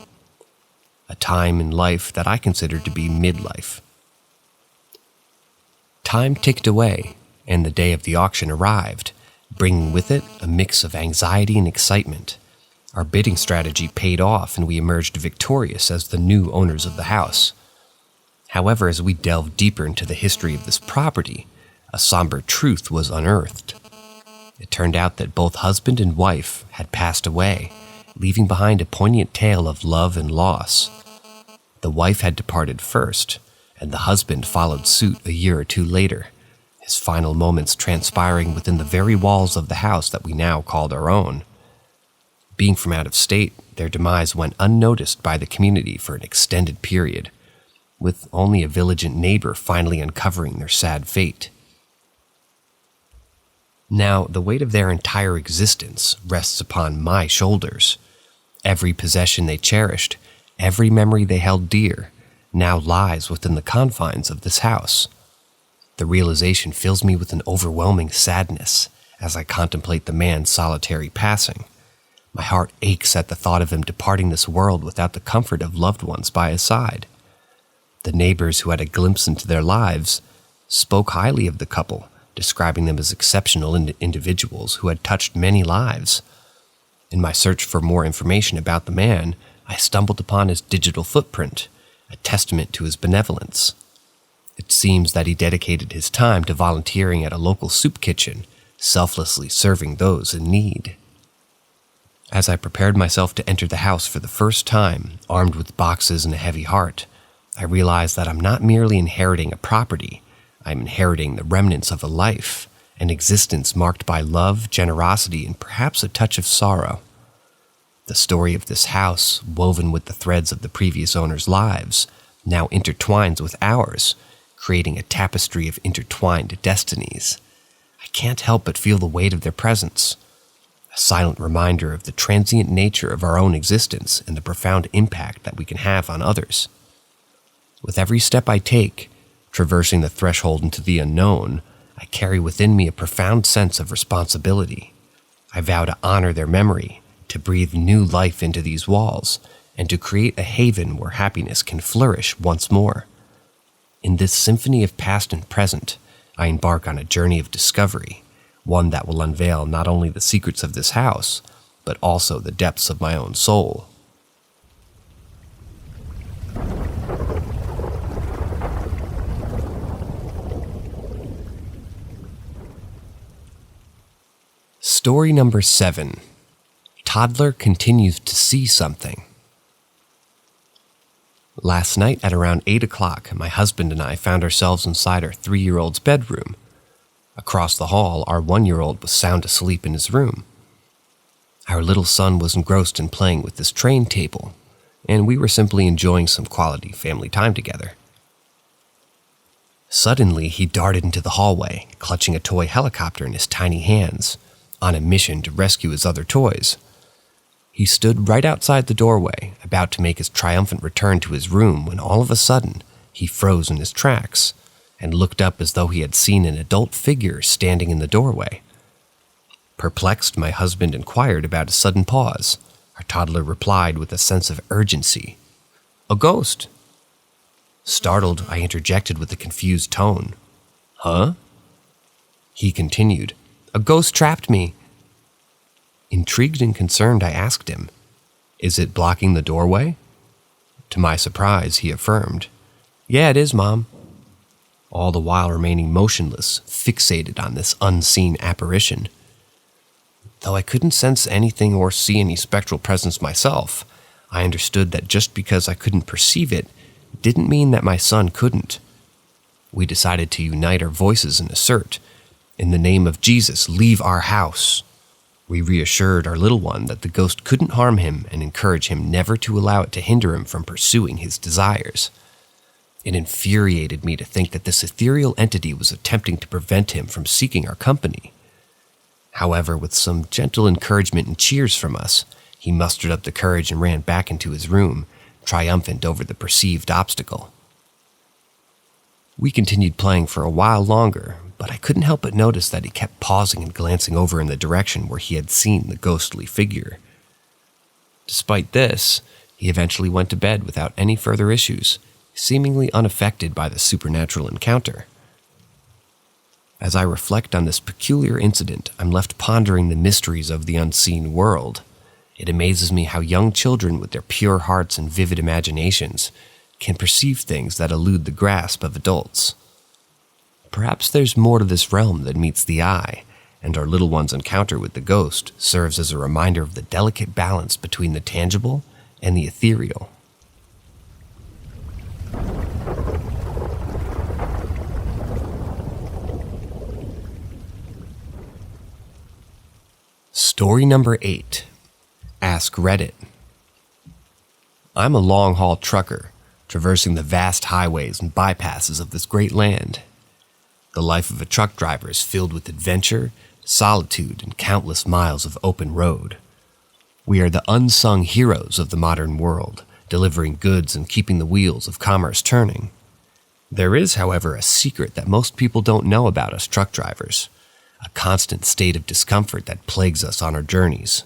A time in life that I considered to be midlife. Time ticked away, and the day of the auction arrived, bringing with it a mix of anxiety and excitement. Our bidding strategy paid off, and we emerged victorious as the new owners of the house. However, as we delved deeper into the history of this property, a somber truth was unearthed. It turned out that both husband and wife had passed away, leaving behind a poignant tale of love and loss. The wife had departed first, and the husband followed suit a year or two later, his final moments transpiring within the very walls of the house that we now called our own. Being from out of state, their demise went unnoticed by the community for an extended period, with only a vigilant neighbor finally uncovering their sad fate. Now, the weight of their entire existence rests upon my shoulders. Every possession they cherished, every memory they held dear, now lies within the confines of this house. The realization fills me with an overwhelming sadness as I contemplate the man's solitary passing. My heart aches at the thought of him departing this world without the comfort of loved ones by his side. The neighbors who had a glimpse into their lives spoke highly of the couple, describing them as exceptional individuals who had touched many lives. In my search for more information about the man, I stumbled upon his digital footprint, a testament to his benevolence. It seems that he dedicated his time to volunteering at a local soup kitchen, selflessly serving those in need. As I prepared myself to enter the house for the first time, armed with boxes and a heavy heart, I realized that I'm not merely inheriting a property, I'm inheriting the remnants of a life, an existence marked by love, generosity, and perhaps a touch of sorrow. The story of this house, woven with the threads of the previous owners' lives, now intertwines with ours, creating a tapestry of intertwined destinies. I can't help but feel the weight of their presence, a silent reminder of the transient nature of our own existence and the profound impact that we can have on others. With every step I take, traversing the threshold into the unknown, I carry within me a profound sense of responsibility. I vow to honor their memory, to breathe new life into these walls, and to create a haven where happiness can flourish once more. In this symphony of past and present, I embark on a journey of discovery, one that will unveil not only the secrets of this house, but also the depths of my own soul. Story number 7. Toddler continues to see something. Last night at around 8 o'clock, my husband and I found ourselves inside our 3-year-old's bedroom. Across the hall, our 1-year-old was sound asleep in his room. Our little son was engrossed in playing with his train table, and we were simply enjoying some quality family time together. Suddenly, he darted into the hallway, clutching a toy helicopter in his tiny hands, on a mission to rescue his other toys. He stood right outside the doorway, about to make his triumphant return to his room, when all of a sudden, he froze in his tracks and looked up as though he had seen an adult figure standing in the doorway. Perplexed, my husband inquired about his sudden pause. Our toddler replied with a sense of urgency, "A ghost." Startled, I interjected with a confused tone. Huh? He continued, A ghost trapped me. Intrigued and concerned, I asked him, Is it blocking the doorway? To my surprise, he affirmed, Yeah, it is, Mom. All the while remaining motionless, fixated on this unseen apparition. Though I couldn't sense anything or see any spectral presence myself, I understood that just because I couldn't perceive it didn't mean that my son couldn't. We decided to unite our voices and assert, In the name of Jesus, leave our house. We reassured our little one that the ghost couldn't harm him and encouraged him never to allow it to hinder him from pursuing his desires. It infuriated me to think that this ethereal entity was attempting to prevent him from seeking our company. However, with some gentle encouragement and cheers from us, he mustered up the courage and ran back into his room, triumphant over the perceived obstacle. We continued playing for a while longer, but I couldn't help but notice that he kept pausing and glancing over in the direction where he had seen the ghostly figure. Despite this, he eventually went to bed without any further issues, seemingly unaffected by the supernatural encounter. As I reflect on this peculiar incident, I'm left pondering the mysteries of the unseen world. It amazes me how young children with their pure hearts and vivid imaginations can perceive things that elude the grasp of adults. Perhaps there's more to this realm than meets the eye, and our little one's encounter with the ghost serves as a reminder of the delicate balance between the tangible and the ethereal. Story number 8. Ask Reddit. I'm a long-haul trucker, traversing the vast highways and bypasses of this great land. The life of a truck driver is filled with adventure, solitude, and countless miles of open road. We are the unsung heroes of the modern world, delivering goods and keeping the wheels of commerce turning. There is, however, a secret that most people don't know about us truck drivers, a constant state of discomfort that plagues us on our journeys.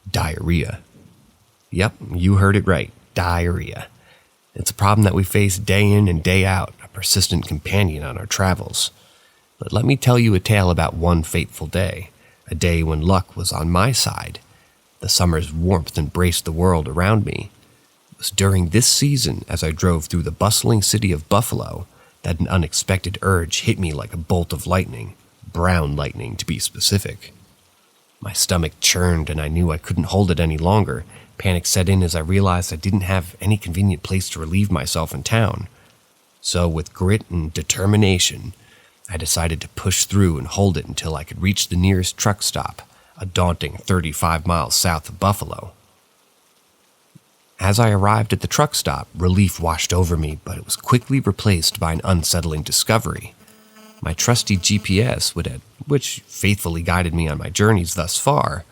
Diarrhea. Yep, you heard it right, diarrhea. It's a problem that we face day in and day out, a persistent companion on our travels. But let me tell you a tale about one fateful day, a day when luck was on my side. The summer's warmth embraced the world around me. It was during this season, as I drove through the bustling city of Buffalo, that an unexpected urge hit me like a bolt of lightning, brown lightning to be specific. My stomach churned and I knew I couldn't hold it any longer. Panic set in as I realized I didn't have any convenient place to relieve myself in town. So with grit and determination, I decided to push through and hold it until I could reach the nearest truck stop, a daunting 35 miles south of Buffalo. As I arrived at the truck stop, relief washed over me, but it was quickly replaced by an unsettling discovery. My trusty GPS, which faithfully guided me on my journeys thus far,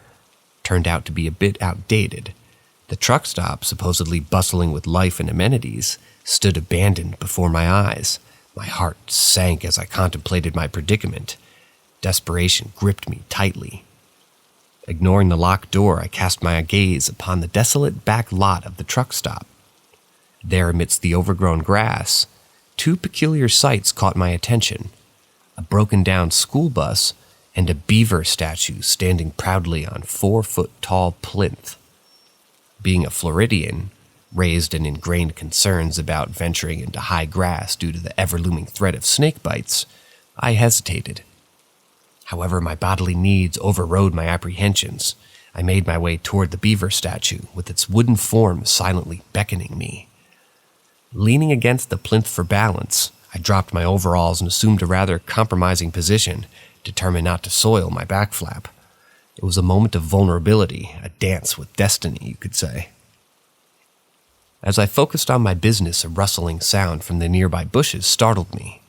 turned out to be a bit outdated. The truck stop, supposedly bustling with life and amenities, stood abandoned before my eyes. My heart sank as I contemplated my predicament. Desperation gripped me tightly. Ignoring the locked door, I cast my gaze upon the desolate back lot of the truck stop. There, amidst the overgrown grass, two peculiar sights caught my attention: a broken-down school bus and a beaver statue standing proudly on 4-foot-tall plinth. Being a Floridian, raised in ingrained concerns about venturing into high grass due to the ever-looming threat of snake bites, I hesitated. However, my bodily needs overrode my apprehensions. I made my way toward the beaver statue, with its wooden form silently beckoning me. Leaning against the plinth for balance, I dropped my overalls and assumed a rather compromising position, determined not to soil my back flap. It was a moment of vulnerability, a dance with destiny, you could say. As I focused on my business, a rustling sound from the nearby bushes startled me.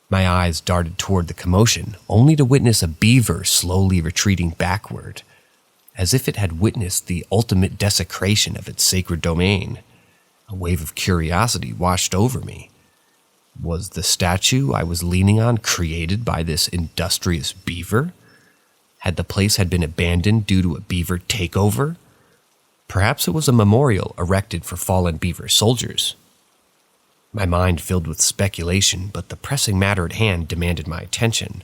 My eyes darted toward the commotion, only to witness a beaver slowly retreating backward, as if it had witnessed the ultimate desecration of its sacred domain. A wave of curiosity washed over me. Was the statue I was leaning on created by this industrious beaver? Had the place been abandoned due to a beaver takeover? Perhaps it was a memorial erected for fallen beaver soldiers. My mind filled with speculation, but the pressing matter at hand demanded my attention.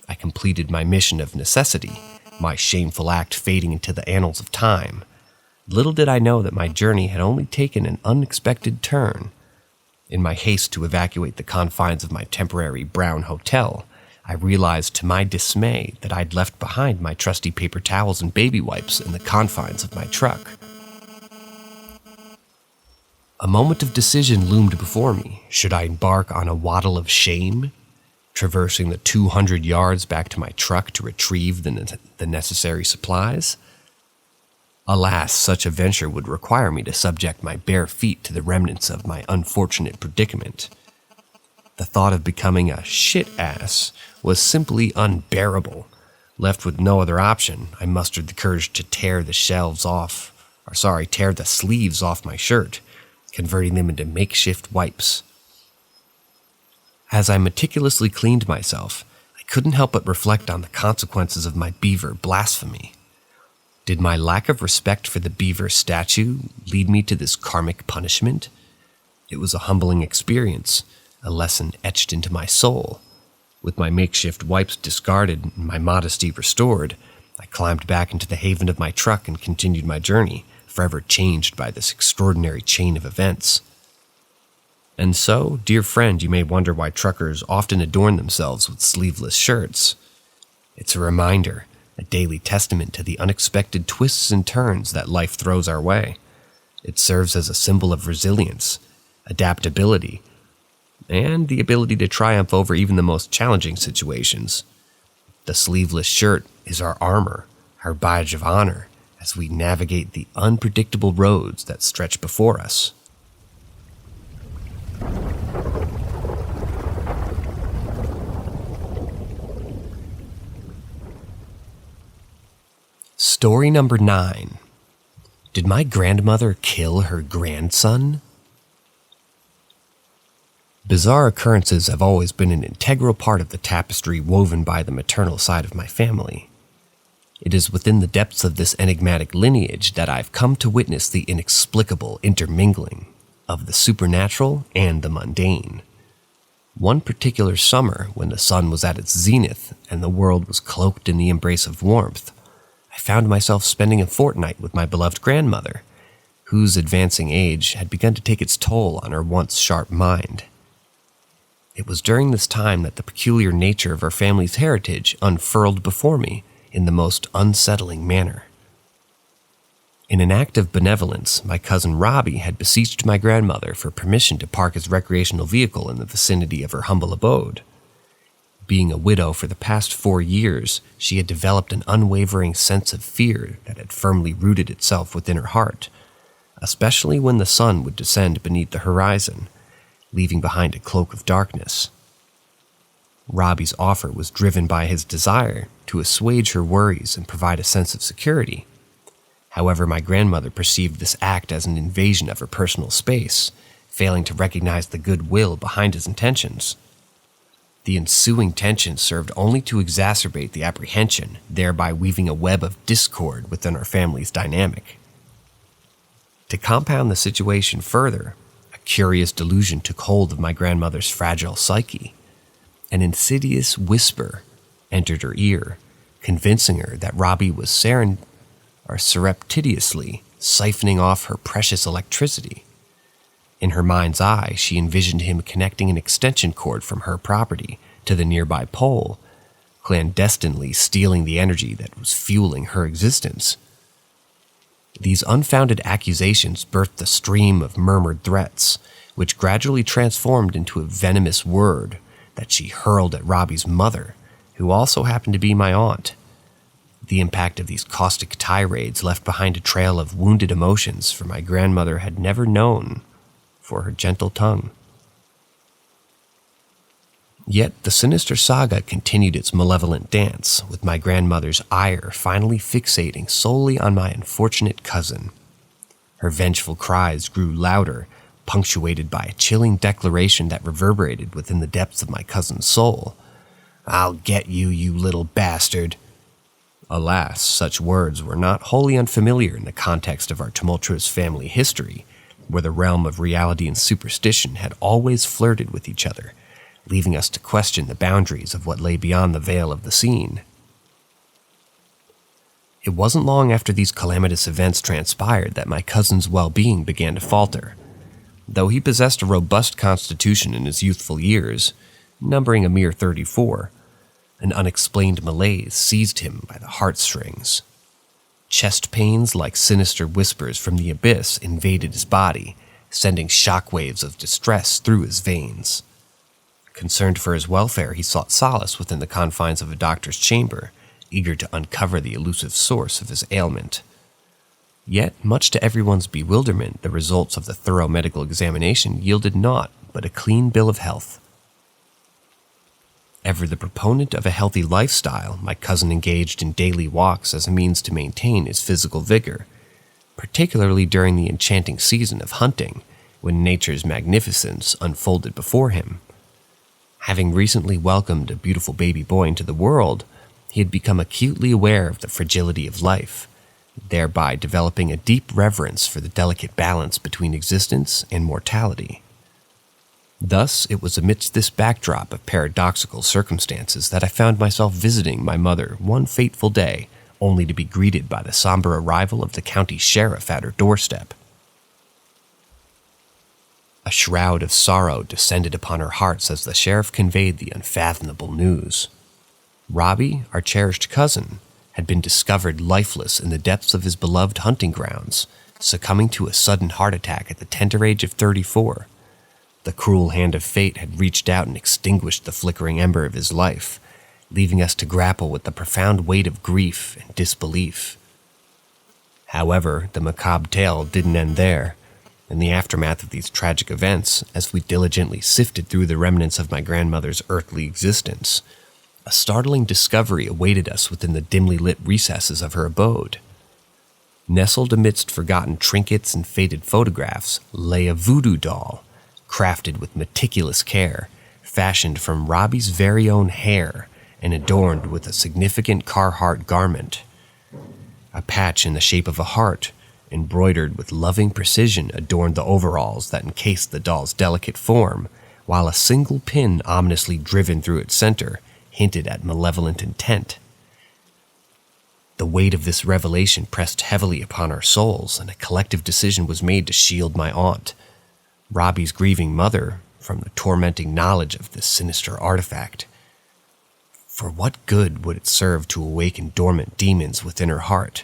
I completed my mission of necessity, my shameful act fading into the annals of time. Little did I know that my journey had only taken an unexpected turn. In my haste to evacuate the confines of my temporary brown hotel, I realized to my dismay that I'd left behind my trusty paper towels and baby wipes in the confines of my truck. A moment of decision loomed before me. Should I embark on a waddle of shame, traversing the 200 yards back to my truck to retrieve the necessary supplies? Alas, such a venture would require me to subject my bare feet to the remnants of my unfortunate predicament. The thought of becoming a shit-ass was simply unbearable. Left with no other option, I mustered the courage to tear the sleeves off my shirt, converting them into makeshift wipes. As I meticulously cleaned myself, I couldn't help but reflect on the consequences of my beaver blasphemy. Did my lack of respect for the beaver statue lead me to this karmic punishment? It was a humbling experience, a lesson etched into my soul. With my makeshift wipes discarded and my modesty restored, I climbed back into the haven of my truck and continued my journey, forever changed by this extraordinary chain of events. And so, dear friend, you may wonder why truckers often adorn themselves with sleeveless shirts. It's a reminder, a daily testament to the unexpected twists and turns that life throws our way. It serves as a symbol of resilience, adaptability, and the ability to triumph over even the most challenging situations. The sleeveless shirt is our armor, our badge of honor, as we navigate the unpredictable roads that stretch before us. Story number 9. Did my grandmother kill her grandson? Bizarre occurrences have always been an integral part of the tapestry woven by the maternal side of my family. It is within the depths of this enigmatic lineage that I've come to witness the inexplicable intermingling of the supernatural and the mundane. One particular summer, when the sun was at its zenith and the world was cloaked in the embrace of warmth, I found myself spending a fortnight with my beloved grandmother, whose advancing age had begun to take its toll on her once sharp mind. It was during this time that the peculiar nature of our family's heritage unfurled before me in the most unsettling manner. In an act of benevolence, my cousin Robbie had beseeched my grandmother for permission to park his recreational vehicle in the vicinity of her humble abode. Being a widow for the past 4 years, she had developed an unwavering sense of fear that had firmly rooted itself within her heart, especially when the sun would descend beneath the horizon, leaving behind a cloak of darkness. Robbie's offer was driven by his desire to assuage her worries and provide a sense of security. However, my grandmother perceived this act as an invasion of her personal space, failing to recognize the goodwill behind his intentions. The ensuing tension served only to exacerbate the apprehension, thereby weaving a web of discord within our family's dynamic. To compound the situation further, a curious delusion took hold of my grandmother's fragile psyche. An insidious whisper entered her ear, convincing her that Robbie was surreptitiously siphoning off her precious electricity. In her mind's eye, she envisioned him connecting an extension cord from her property to the nearby pole, clandestinely stealing the energy that was fueling her existence. These unfounded accusations birthed a stream of murmured threats, which gradually transformed into a venomous word that she hurled at Robbie's mother, who also happened to be my aunt. The impact of these caustic tirades left behind a trail of wounded emotions, for my grandmother had never known for her gentle tongue. Yet the sinister saga continued its malevolent dance, with my grandmother's ire finally fixating solely on my unfortunate cousin. Her vengeful cries grew louder, punctuated by a chilling declaration that reverberated within the depths of my cousin's soul. "I'll get you, you little bastard." Alas, such words were not wholly unfamiliar in the context of our tumultuous family history, where the realm of reality and superstition had always flirted with each other, leaving us to question the boundaries of what lay beyond the veil of the scene. It wasn't long after these calamitous events transpired that my cousin's well-being began to falter. Though he possessed a robust constitution in his youthful years, numbering a mere 34, an unexplained malaise seized him by the heartstrings. Chest pains like sinister whispers from the abyss invaded his body, sending shockwaves of distress through his veins. Concerned for his welfare, he sought solace within the confines of a doctor's chamber, eager to uncover the elusive source of his ailment. Yet, much to everyone's bewilderment, the results of the thorough medical examination yielded naught but a clean bill of health. Ever the proponent of a healthy lifestyle, my cousin engaged in daily walks as a means to maintain his physical vigor, particularly during the enchanting season of hunting, when nature's magnificence unfolded before him. Having recently welcomed a beautiful baby boy into the world, he had become acutely aware of the fragility of life, thereby developing a deep reverence for the delicate balance between existence and mortality. Thus, it was amidst this backdrop of paradoxical circumstances that I found myself visiting my mother one fateful day, only to be greeted by the somber arrival of the county sheriff at her doorstep. A shroud of sorrow descended upon our hearts as the sheriff conveyed the unfathomable news. Robbie, our cherished cousin, had been discovered lifeless in the depths of his beloved hunting grounds, succumbing to a sudden heart attack at the tender age of 34. The cruel hand of fate had reached out and extinguished the flickering ember of his life, leaving us to grapple with the profound weight of grief and disbelief. However, the macabre tale didn't end there. In the aftermath of these tragic events, as we diligently sifted through the remnants of my grandmother's earthly existence, a startling discovery awaited us within the dimly lit recesses of her abode. Nestled amidst forgotten trinkets and faded photographs lay a voodoo doll, crafted with meticulous care, fashioned from Robbie's very own hair and adorned with a significant Carhartt garment. A patch in the shape of a heart, embroidered with loving precision, adorned the overalls that encased the doll's delicate form, while a single pin ominously driven through its center hinted at malevolent intent. The weight of this revelation pressed heavily upon our souls, and a collective decision was made to shield my aunt, Robbie's grieving mother, from the tormenting knowledge of this sinister artifact. For what good would it serve to awaken dormant demons within her heart,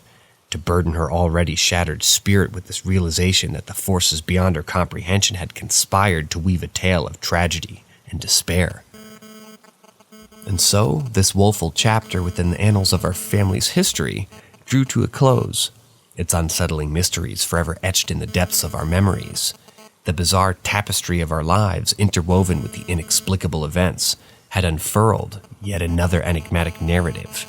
to burden her already shattered spirit with this realization that the forces beyond her comprehension had conspired to weave a tale of tragedy and despair? And so, this woeful chapter within the annals of our family's history drew to a close, its unsettling mysteries forever etched in the depths of our memories. The bizarre tapestry of our lives, interwoven with the inexplicable events, had unfurled yet another enigmatic narrative,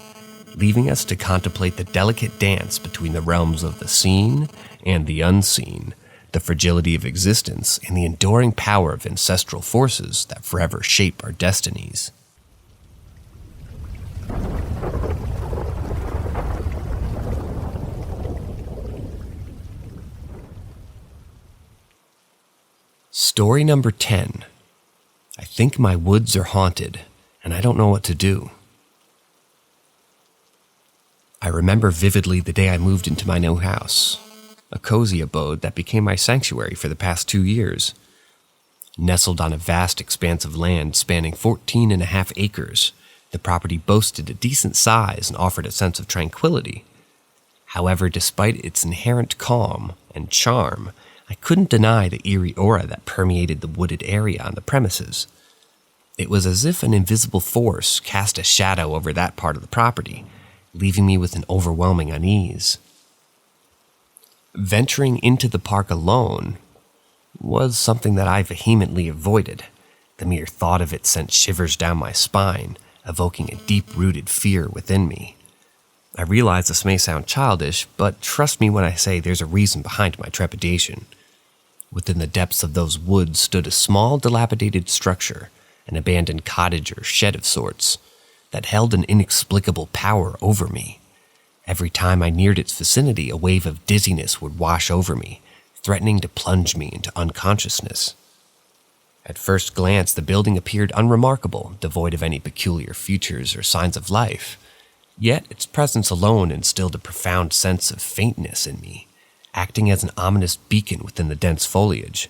leaving us to contemplate the delicate dance between the realms of the seen and the unseen, the fragility of existence and the enduring power of ancestral forces that forever shape our destinies. Story number 10. I think my woods are haunted, and I don't know what to do. I remember vividly the day I moved into my new house, a cozy abode that became my sanctuary for the past 2 years. Nestled on a vast expanse of land spanning 14.5 acres, the property boasted a decent size and offered a sense of tranquility. However, despite its inherent calm and charm, I couldn't deny the eerie aura that permeated the wooded area on the premises. It was as if an invisible force cast a shadow over that part of the property, leaving me with an overwhelming unease. Venturing into the park alone was something that I vehemently avoided. The mere thought of it sent shivers down my spine, evoking a deep-rooted fear within me. I realize this may sound childish, but trust me when I say there's a reason behind my trepidation. Within the depths of those woods stood a small, dilapidated structure, an abandoned cottage or shed of sorts, that held an inexplicable power over me. Every time I neared its vicinity, a wave of dizziness would wash over me, threatening to plunge me into unconsciousness. At first glance, the building appeared unremarkable, devoid of any peculiar features or signs of life. Yet its presence alone instilled a profound sense of faintness in me, acting as an ominous beacon within the dense foliage.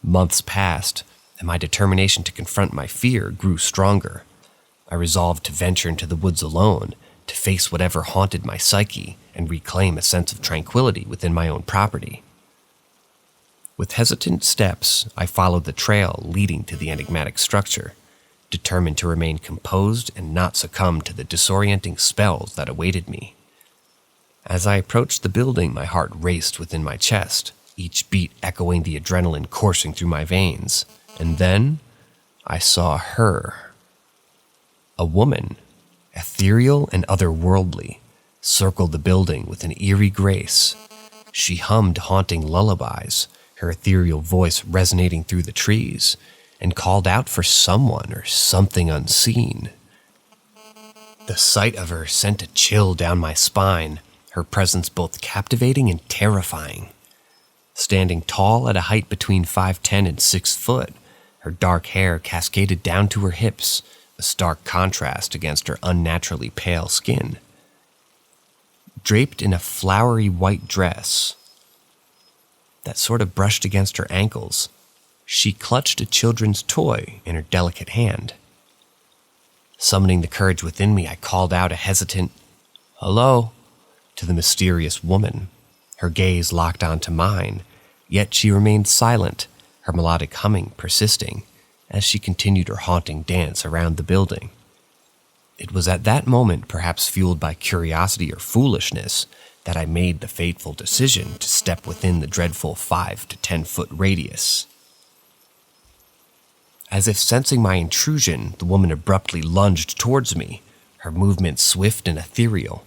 Months passed, and my determination to confront my fear grew stronger. I resolved to venture into the woods alone, to face whatever haunted my psyche and reclaim a sense of tranquility within my own property. With hesitant steps, I followed the trail leading to the enigmatic structure, determined to remain composed and not succumb to the disorienting spells that awaited me. As I approached the building, my heart raced within my chest, each beat echoing the adrenaline coursing through my veins. And then I saw her. A woman, ethereal and otherworldly, circled the building with an eerie grace. She hummed haunting lullabies, her ethereal voice resonating through the trees, and called out for someone or something unseen. The sight of her sent a chill down my spine, her presence both captivating and terrifying. Standing tall at a height between 5'10" and 6 foot, her dark hair cascaded down to her hips, a stark contrast against her unnaturally pale skin. Draped in a flowery white dress that sort of brushed against her ankles, she clutched a children's toy in her delicate hand. Summoning the courage within me, I called out a hesitant, "Hello," to the mysterious woman. Her gaze locked onto mine, yet she remained silent, her melodic humming persisting as she continued her haunting dance around the building. It was at that moment, perhaps fueled by curiosity or foolishness, that I made the fateful decision to step within the dreadful 5 to 10 foot radius. As if sensing my intrusion, the woman abruptly lunged towards me, her movement swift and ethereal.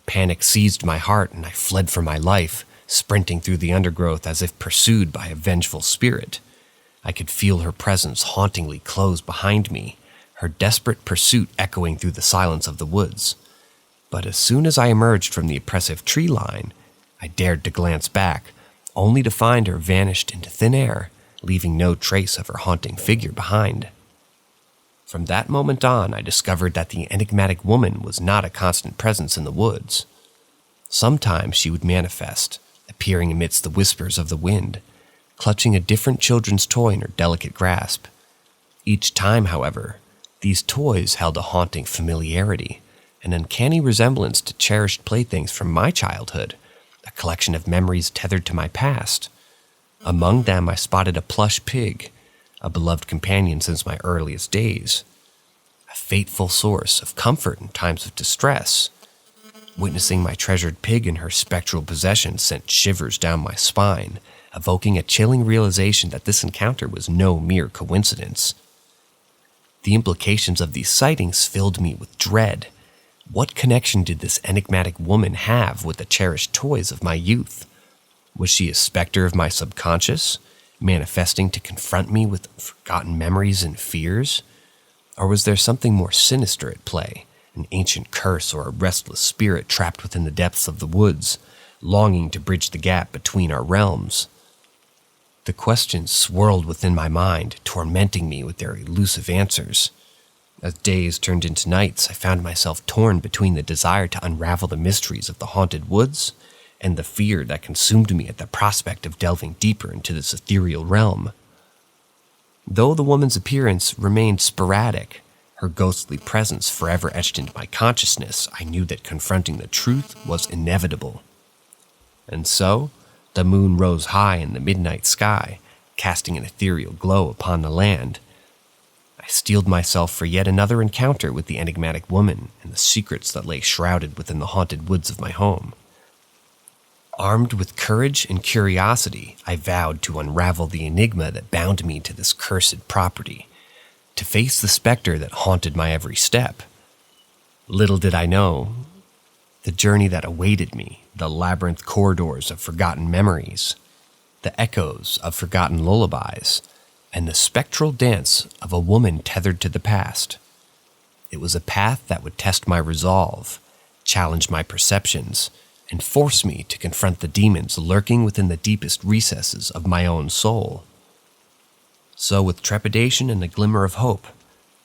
Panic seized my heart and I fled for my life, sprinting through the undergrowth as if pursued by a vengeful spirit. I could feel her presence hauntingly close behind me, her desperate pursuit echoing through the silence of the woods. But as soon as I emerged from the oppressive tree line, I dared to glance back, only to find her vanished into thin air, leaving no trace of her haunting figure behind. From that moment on, I discovered that the enigmatic woman was not a constant presence in the woods. Sometimes she would manifest, appearing amidst the whispers of the wind, clutching a different children's toy in her delicate grasp. Each time, however, these toys held a haunting familiarity, an uncanny resemblance to cherished playthings from my childhood, a collection of memories tethered to my past. Among them, I spotted a plush pig, a beloved companion since my earliest days, a fateful source of comfort in times of distress. Witnessing my treasured pig in her spectral possession sent shivers down my spine, evoking a chilling realization that this encounter was no mere coincidence. The implications of these sightings filled me with dread. What connection did this enigmatic woman have with the cherished toys of my youth? Was she a specter of my subconscious, manifesting to confront me with forgotten memories and fears? Or was there something more sinister at play, an ancient curse or a restless spirit trapped within the depths of the woods, longing to bridge the gap between our realms? The questions swirled within my mind, tormenting me with their elusive answers. As days turned into nights, I found myself torn between the desire to unravel the mysteries of the haunted woods and the fear that consumed me at the prospect of delving deeper into this ethereal realm. Though the woman's appearance remained sporadic, her ghostly presence forever etched into my consciousness, I knew that confronting the truth was inevitable. And so, the moon rose high in the midnight sky, casting an ethereal glow upon the land. I steeled myself for yet another encounter with the enigmatic woman and the secrets that lay shrouded within the haunted woods of my home. Armed with courage and curiosity, I vowed to unravel the enigma that bound me to this cursed property, to face the specter that haunted my every step. Little did I know the journey that awaited me, the labyrinth corridors of forgotten memories, the echoes of forgotten lullabies, and the spectral dance of a woman tethered to the past. It was a path that would test my resolve, challenge my perceptions, and force me to confront the demons lurking within the deepest recesses of my own soul. So with trepidation and a glimmer of hope,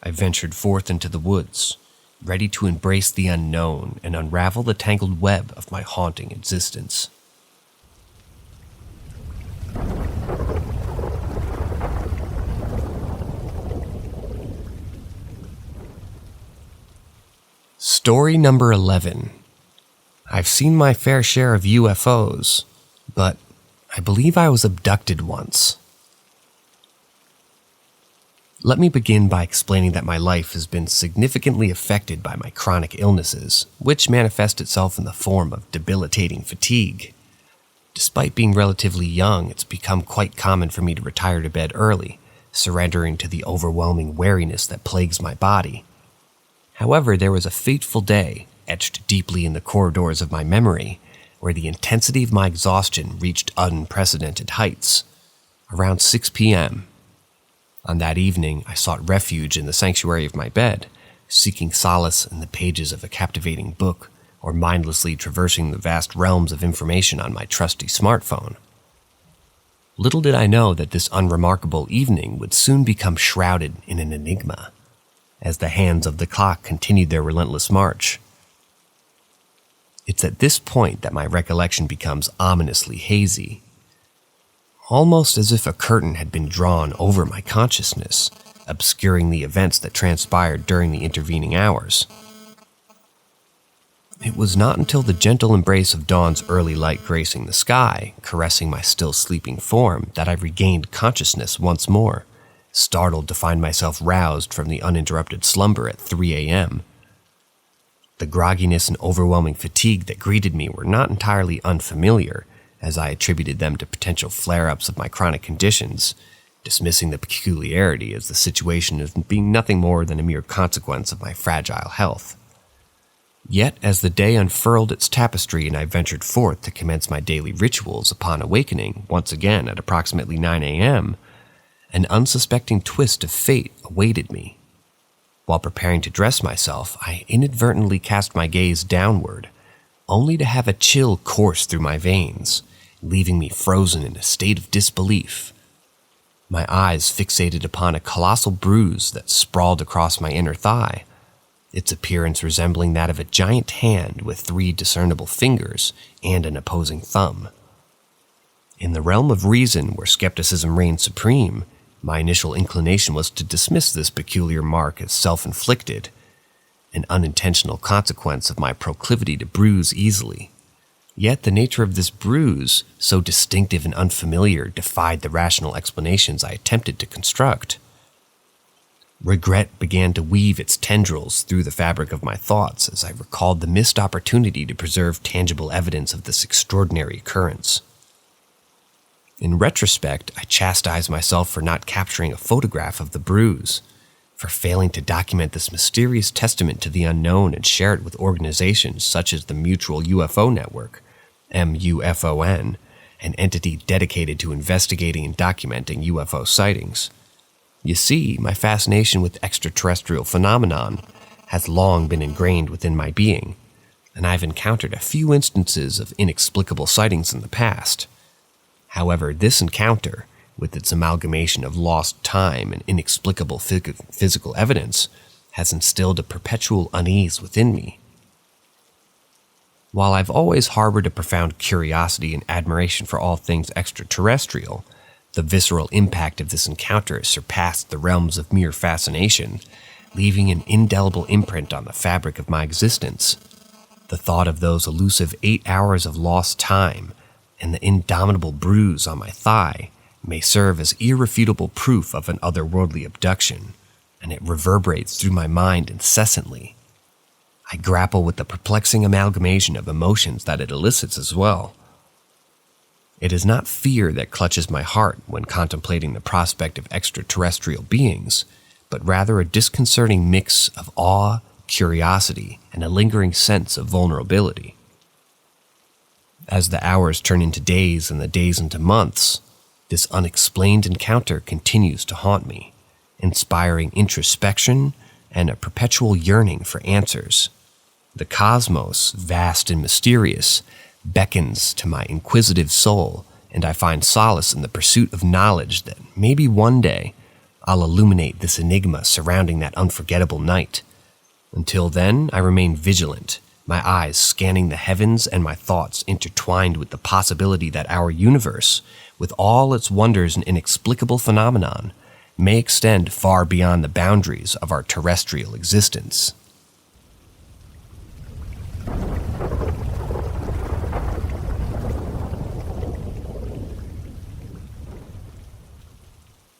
I ventured forth into the woods, ready to embrace the unknown and unravel the tangled web of my haunting existence. Story number 11. I've seen my fair share of UFOs, but I believe I was abducted once. Let me begin by explaining that my life has been significantly affected by my chronic illnesses, which manifest itself in the form of debilitating fatigue. Despite being relatively young, it's become quite common for me to retire to bed early, surrendering to the overwhelming weariness that plagues my body. However, there was a fateful day, etched deeply in the corridors of my memory, where the intensity of my exhaustion reached unprecedented heights. Around 6 p.m., on that evening, I sought refuge in the sanctuary of my bed, seeking solace in the pages of a captivating book or mindlessly traversing the vast realms of information on my trusty smartphone. Little did I know that this unremarkable evening would soon become shrouded in an enigma, as the hands of the clock continued their relentless march. It's at this point that my recollection becomes ominously hazy, almost as if a curtain had been drawn over my consciousness, obscuring the events that transpired during the intervening hours. It was not until the gentle embrace of dawn's early light gracing the sky, caressing my still sleeping form, that I regained consciousness once more, startled to find myself roused from the uninterrupted slumber at 3 a.m. The grogginess and overwhelming fatigue that greeted me were not entirely unfamiliar, as I attributed them to potential flare-ups of my chronic conditions, dismissing the peculiarity as the situation as being nothing more than a mere consequence of my fragile health. Yet, as the day unfurled its tapestry and I ventured forth to commence my daily rituals upon awakening, once again at approximately 9 a.m., an unsuspecting twist of fate awaited me. While preparing to dress myself, I inadvertently cast my gaze downward, only to have a chill course through my veins, leaving me frozen in a state of disbelief. My eyes fixated upon a colossal bruise that sprawled across my inner thigh, its appearance resembling that of a giant hand with 3 discernible fingers and an opposing thumb. In the realm of reason, where skepticism reigned supreme, my initial inclination was to dismiss this peculiar mark as self-inflicted, an unintentional consequence of my proclivity to bruise easily. Yet the nature of this bruise, so distinctive and unfamiliar, defied the rational explanations I attempted to construct. Regret began to weave its tendrils through the fabric of my thoughts as I recalled the missed opportunity to preserve tangible evidence of this extraordinary occurrence. In retrospect, I chastised myself for not capturing a photograph of the bruise, for failing to document this mysterious testament to the unknown and share it with organizations such as the Mutual UFO Network, MUFON, an entity dedicated to investigating and documenting UFO sightings. You see, my fascination with extraterrestrial phenomenon has long been ingrained within my being, and I've encountered a few instances of inexplicable sightings in the past. However, this encounter, with its amalgamation of lost time and inexplicable physical evidence, has instilled a perpetual unease within me. While I've always harbored a profound curiosity and admiration for all things extraterrestrial, the visceral impact of this encounter surpassed the realms of mere fascination, leaving an indelible imprint on the fabric of my existence. The thought of those elusive 8 hours of lost time and the indomitable bruise on my thigh may serve as irrefutable proof of an otherworldly abduction, and it reverberates through my mind incessantly. I grapple with the perplexing amalgamation of emotions that it elicits as well. It is not fear that clutches my heart when contemplating the prospect of extraterrestrial beings, but rather a disconcerting mix of awe, curiosity, and a lingering sense of vulnerability. As the hours turn into days and the days into months, this unexplained encounter continues to haunt me, inspiring introspection and a perpetual yearning for answers. The cosmos, vast and mysterious, beckons to my inquisitive soul, and I find solace in the pursuit of knowledge that maybe one day I'll illuminate this enigma surrounding that unforgettable night. Until then, I remain vigilant, my eyes scanning the heavens and my thoughts intertwined with the possibility that our universe, with all its wonders and inexplicable phenomenon, may extend far beyond the boundaries of our terrestrial existence.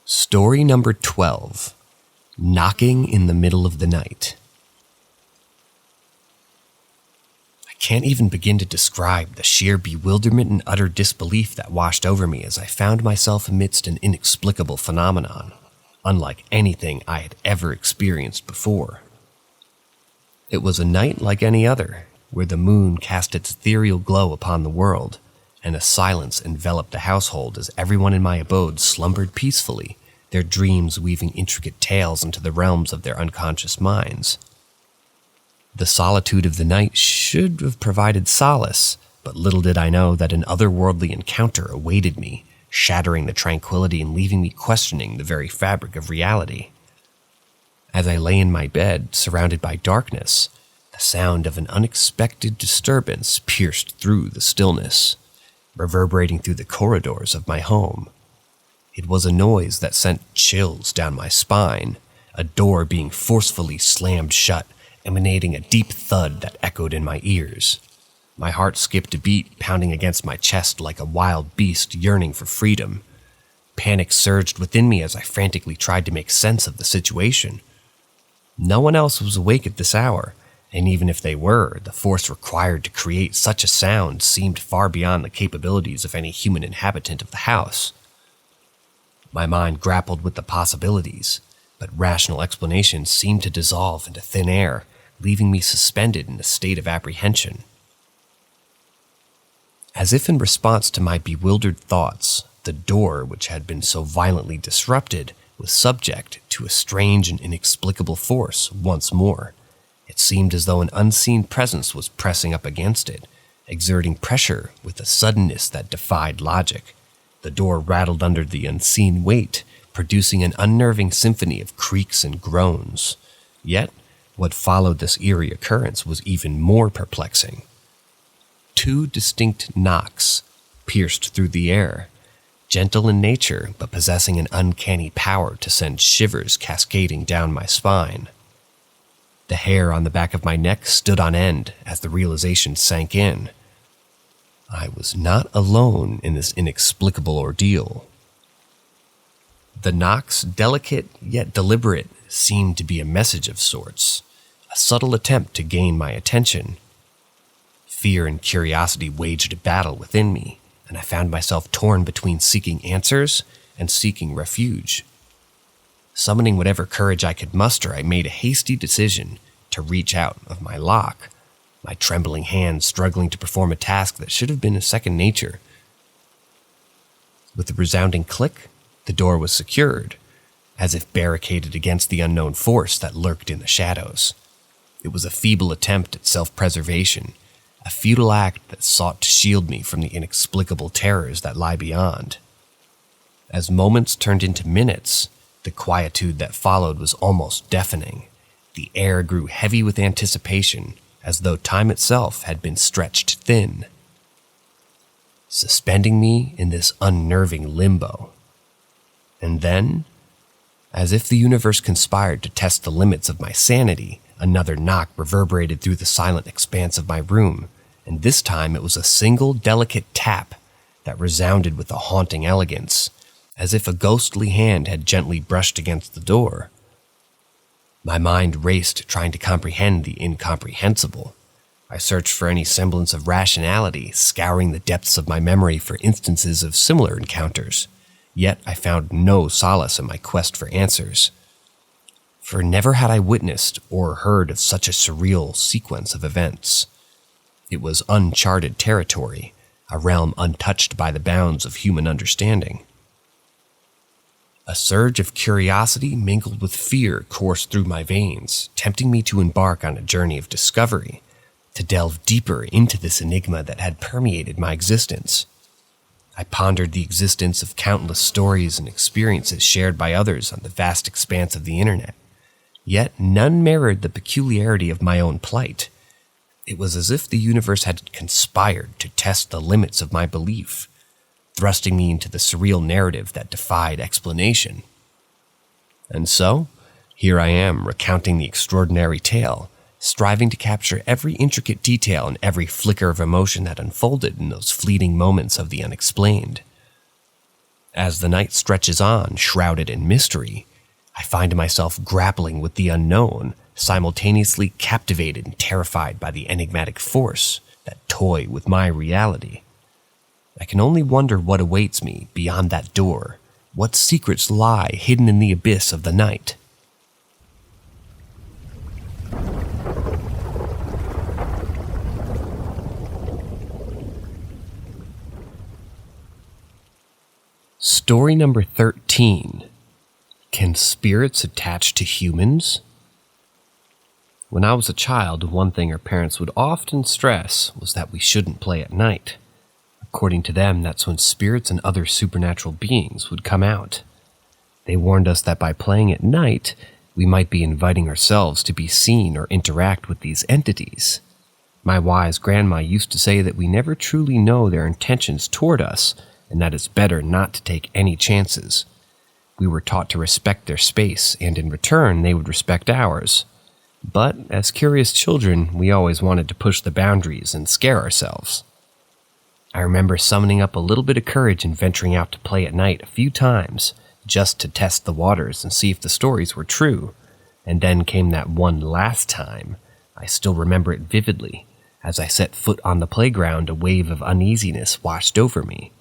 Story number 12. Knocking in the Middle of the Night. I can't even begin to describe the sheer bewilderment and utter disbelief that washed over me as I found myself amidst an inexplicable phenomenon, unlike anything I had ever experienced before. It was a night like any other, where the moon cast its ethereal glow upon the world, and a silence enveloped the household as everyone in my abode slumbered peacefully, their dreams weaving intricate tales into the realms of their unconscious minds. The solitude of the night should have provided solace, but little did I know that an otherworldly encounter awaited me, shattering the tranquility and leaving me questioning the very fabric of reality. As I lay in my bed, surrounded by darkness, the sound of an unexpected disturbance pierced through the stillness, reverberating through the corridors of my home. It was a noise that sent chills down my spine, a door being forcefully slammed shut, emanating a deep thud that echoed in my ears. My heart skipped a beat, pounding against my chest like a wild beast yearning for freedom. Panic surged within me as I frantically tried to make sense of the situation. No one else was awake at this hour, and even if they were, the force required to create such a sound seemed far beyond the capabilities of any human inhabitant of the house. My mind grappled with the possibilities, but rational explanations seemed to dissolve into thin air, leaving me suspended in a state of apprehension. As if in response to my bewildered thoughts, the door, which had been so violently disrupted, was subject to a strange and inexplicable force once more. It seemed as though an unseen presence was pressing up against it, exerting pressure with a suddenness that defied logic. The door rattled under the unseen weight, producing an unnerving symphony of creaks and groans. Yet, what followed this eerie occurrence was even more perplexing. 2 distinct knocks pierced through the air, gentle in nature but possessing an uncanny power to send shivers cascading down my spine. The hair on the back of my neck stood on end as the realization sank in. I was not alone in this inexplicable ordeal. The knocks, delicate yet deliberate, seemed to be a message of sorts, a subtle attempt to gain my attention. Fear and curiosity waged a battle within me, and I found myself torn between seeking answers and seeking refuge. Summoning whatever courage I could muster, I made a hasty decision to reach out of my lock, my trembling hands struggling to perform a task that should have been a second nature. With a resounding click, the door was secured, as if barricaded against the unknown force that lurked in the shadows. It was a feeble attempt at self-preservation, a futile act that sought to shield me from the inexplicable terrors that lie beyond. As moments turned into minutes, the quietude that followed was almost deafening. The air grew heavy with anticipation, as though time itself had been stretched thin, suspending me in this unnerving limbo. And then, as if the universe conspired to test the limits of my sanity, another knock reverberated through the silent expanse of my room, and this time it was a single delicate tap that resounded with a haunting elegance, as if a ghostly hand had gently brushed against the door. My mind raced, trying to comprehend the incomprehensible. I searched for any semblance of rationality, scouring the depths of my memory for instances of similar encounters. Yet I found no solace in my quest for answers. For never had I witnessed or heard of such a surreal sequence of events. It was uncharted territory, a realm untouched by the bounds of human understanding. A surge of curiosity mingled with fear coursed through my veins, tempting me to embark on a journey of discovery. to delve deeper into this enigma that had permeated my existence. I pondered the existence of countless stories and experiences shared by others on the vast expanse of the internet, yet none mirrored the peculiarity of my own plight. It was as if the universe had conspired to test the limits of my belief, thrusting me into the surreal narrative that defied explanation. And so, here I am recounting the extraordinary tale, striving to capture every intricate detail and every flicker of emotion that unfolded in those fleeting moments of the unexplained. As the night stretches on, shrouded in mystery, I find myself grappling with the unknown, simultaneously captivated and terrified by the enigmatic force that toy with my reality. I can only wonder what awaits me beyond that door, what secrets lie hidden in the abyss of the night. Story number 13. Can spirits attach to humans? When I was a child, one thing our parents would often stress was that we shouldn't play at night. According to them, that's when spirits and other supernatural beings would come out. They warned us that by playing at night, we might be inviting ourselves to be seen or interact with these entities. My wise grandma used to say that we never truly know their intentions toward us, and that it's better not to take any chances. We were taught to respect their space, and in return, they would respect ours. But as curious children, we always wanted to push the boundaries and scare ourselves. I remember summoning up a little bit of courage and venturing out to play at night a few times, just to test the waters and see if the stories were true. And then came that one last time. I still remember it vividly. As I set foot on the playground, a wave of uneasiness washed over me.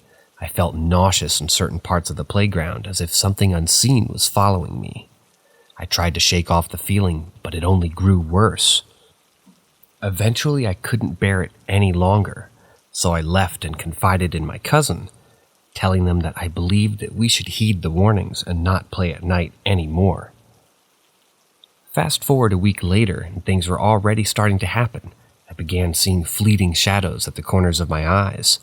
I felt nauseous in certain parts of the playground, as if something unseen was following me. I tried to shake off the feeling, but it only grew worse. Eventually, I couldn't bear it any longer, so I left and confided in my cousin, telling them that I believed that we should heed the warnings and not play at night anymore. Fast forward a week later, and things were already starting to happen. I began seeing fleeting shadows at the corners of my eyes,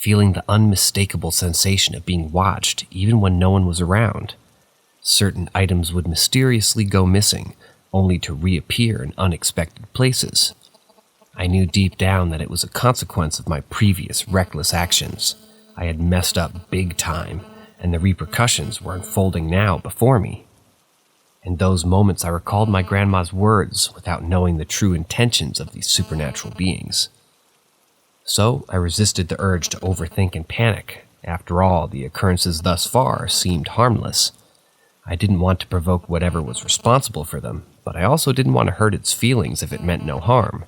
feeling the unmistakable sensation of being watched even when no one was around. Certain items would mysteriously go missing, only to reappear in unexpected places. I knew deep down that it was a consequence of my previous reckless actions. I had messed up big time, and the repercussions were unfolding now before me. In those moments I recalled my grandma's words without knowing the true intentions of these supernatural beings. So I resisted the urge to overthink and panic. After all, the occurrences thus far seemed harmless. I didn't want to provoke whatever was responsible for them, but I also didn't want to hurt its feelings if it meant no harm.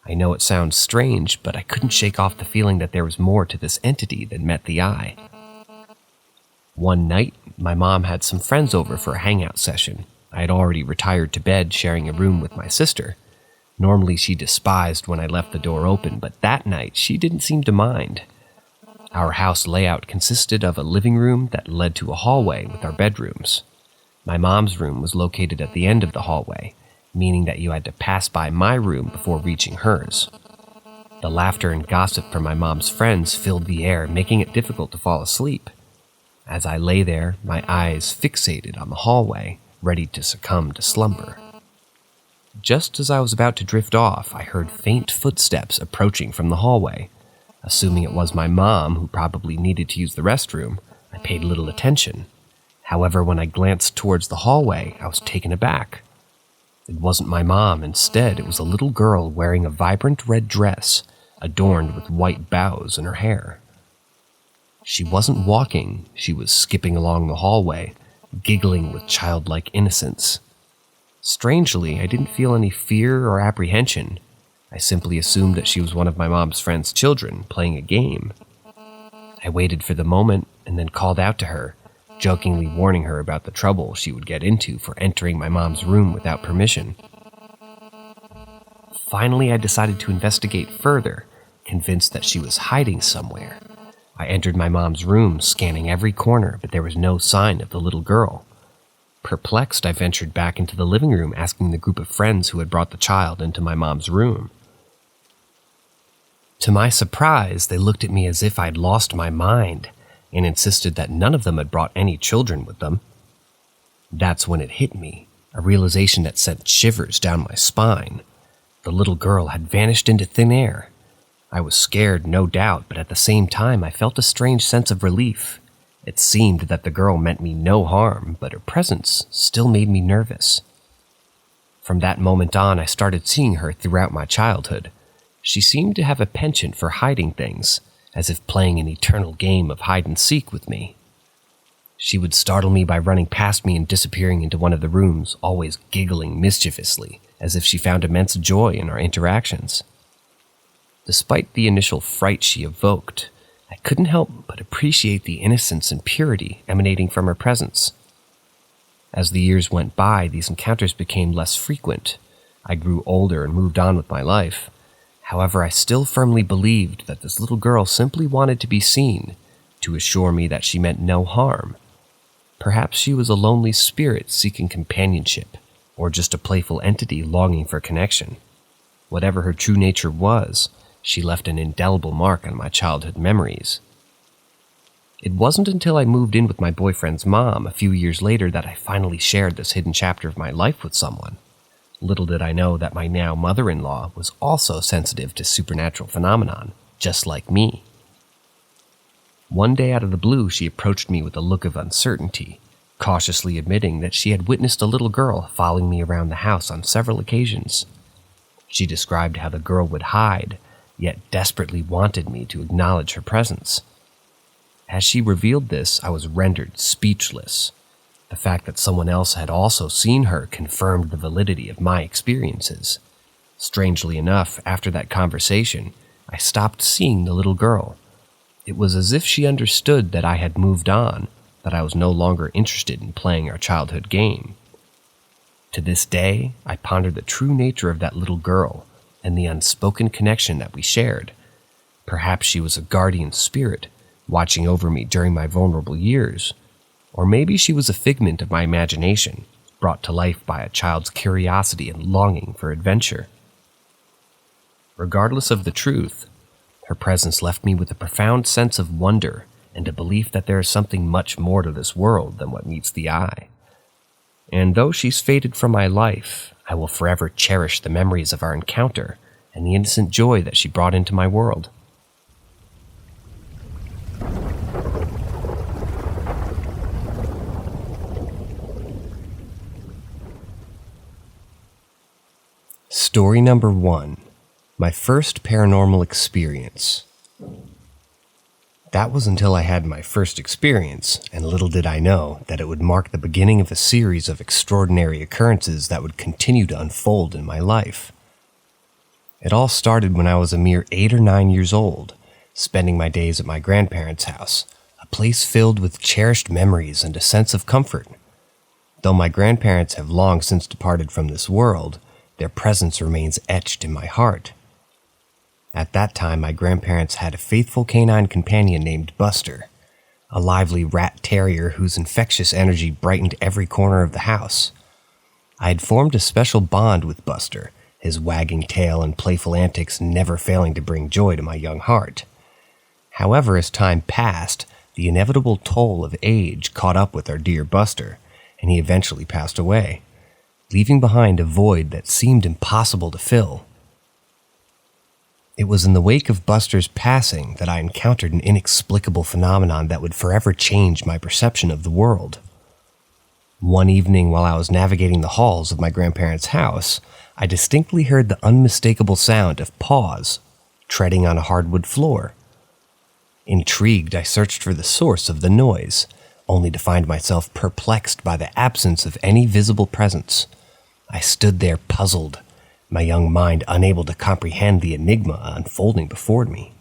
I know it sounds strange, but I couldn't shake off the feeling that there was more to this entity than met the eye. One night, my mom had some friends over for a hangout session. I had already retired to bed, sharing a room with my sister. Normally she despised when I left the door open, but that night she didn't seem to mind. Our house layout consisted of a living room that led to a hallway with our bedrooms. My mom's room was located at the end of the hallway, meaning that you had to pass by my room before reaching hers. The laughter and gossip from my mom's friends filled the air, making it difficult to fall asleep. As I lay there, my eyes fixated on the hallway, ready to succumb to slumber. Just as I was about to drift off, I heard faint footsteps approaching from the hallway. Assuming it was my mom, who probably needed to use the restroom, I paid little attention. However, when I glanced towards the hallway, I was taken aback. It wasn't my mom. Instead, it was a little girl wearing a vibrant red dress, adorned with white bows in her hair. She wasn't walking, she was skipping along the hallway, giggling with childlike innocence. Strangely, I didn't feel any fear or apprehension. I simply assumed that she was one of my mom's friend's children playing a game. I waited for the moment and then called out to her, jokingly warning her about the trouble she would get into for entering my mom's room without permission. Finally, I decided to investigate further, convinced that she was hiding somewhere. I entered my mom's room, scanning every corner, but there was no sign of the little girl. Perplexed, I ventured back into the living room, asking the group of friends who had brought the child into my mom's room. To my surprise, they looked at me as if I'd lost my mind and insisted that none of them had brought any children with them. That's when it hit me, a realization that sent shivers down my spine. The little girl had vanished into thin air. I was scared, no doubt, but at the same time I felt a strange sense of relief. It seemed that the girl meant me no harm, but her presence still made me nervous. From that moment on, I started seeing her throughout my childhood. She seemed to have a penchant for hiding things, as if playing an eternal game of hide-and-seek with me. She would startle me by running past me and disappearing into one of the rooms, always giggling mischievously, as if she found immense joy in our interactions. Despite the initial fright she evoked, I couldn't help but appreciate the innocence and purity emanating from her presence. As the years went by, these encounters became less frequent. I grew older and moved on with my life. However, I still firmly believed that this little girl simply wanted to be seen, to assure me that she meant no harm. Perhaps she was a lonely spirit seeking companionship, or just a playful entity longing for connection. Whatever her true nature was, she left an indelible mark on my childhood memories. It wasn't until I moved in with my boyfriend's mom a few years later that I finally shared this hidden chapter of my life with someone. Little did I know that my now mother-in-law was also sensitive to supernatural phenomenon, just like me. One day out of the blue, she approached me with a look of uncertainty, cautiously admitting that she had witnessed a little girl following me around the house on several occasions. She described how the girl would hide, yet desperately wanted me to acknowledge her presence. As she revealed this, I was rendered speechless. The fact that someone else had also seen her confirmed the validity of my experiences. Strangely enough, after that conversation, I stopped seeing the little girl. It was as if she understood that I had moved on, that I was no longer interested in playing our childhood game. To this day, I ponder the true nature of that little girl and the unspoken connection that we shared. Perhaps she was a guardian spirit, watching over me during my vulnerable years. Or maybe she was a figment of my imagination, brought to life by a child's curiosity and longing for adventure. Regardless of the truth, her presence left me with a profound sense of wonder and a belief that there is something much more to this world than what meets the eye. And though she's faded from my life, I will forever cherish the memories of our encounter and the innocent joy that she brought into my world. Story number 1. My first paranormal experience. That was until I had my first experience, and little did I know that it would mark the beginning of a series of extraordinary occurrences that would continue to unfold in my life. It all started when I was a mere 8 or 9 years old, spending my days at my grandparents' house, a place filled with cherished memories and a sense of comfort. Though my grandparents have long since departed from this world, their presence remains etched in my heart. At that time, my grandparents had a faithful canine companion named Buster, a lively rat terrier whose infectious energy brightened every corner of the house. I had formed a special bond with Buster, his wagging tail and playful antics never failing to bring joy to my young heart. However, as time passed, the inevitable toll of age caught up with our dear Buster, and he eventually passed away, leaving behind a void that seemed impossible to fill. It was in the wake of Buster's passing that I encountered an inexplicable phenomenon that would forever change my perception of the world. One evening while I was navigating the halls of my grandparents' house, I distinctly heard the unmistakable sound of paws treading on a hardwood floor. Intrigued, I searched for the source of the noise, only to find myself perplexed by the absence of any visible presence. I stood there puzzled, my young mind unable to comprehend the enigma unfolding before me.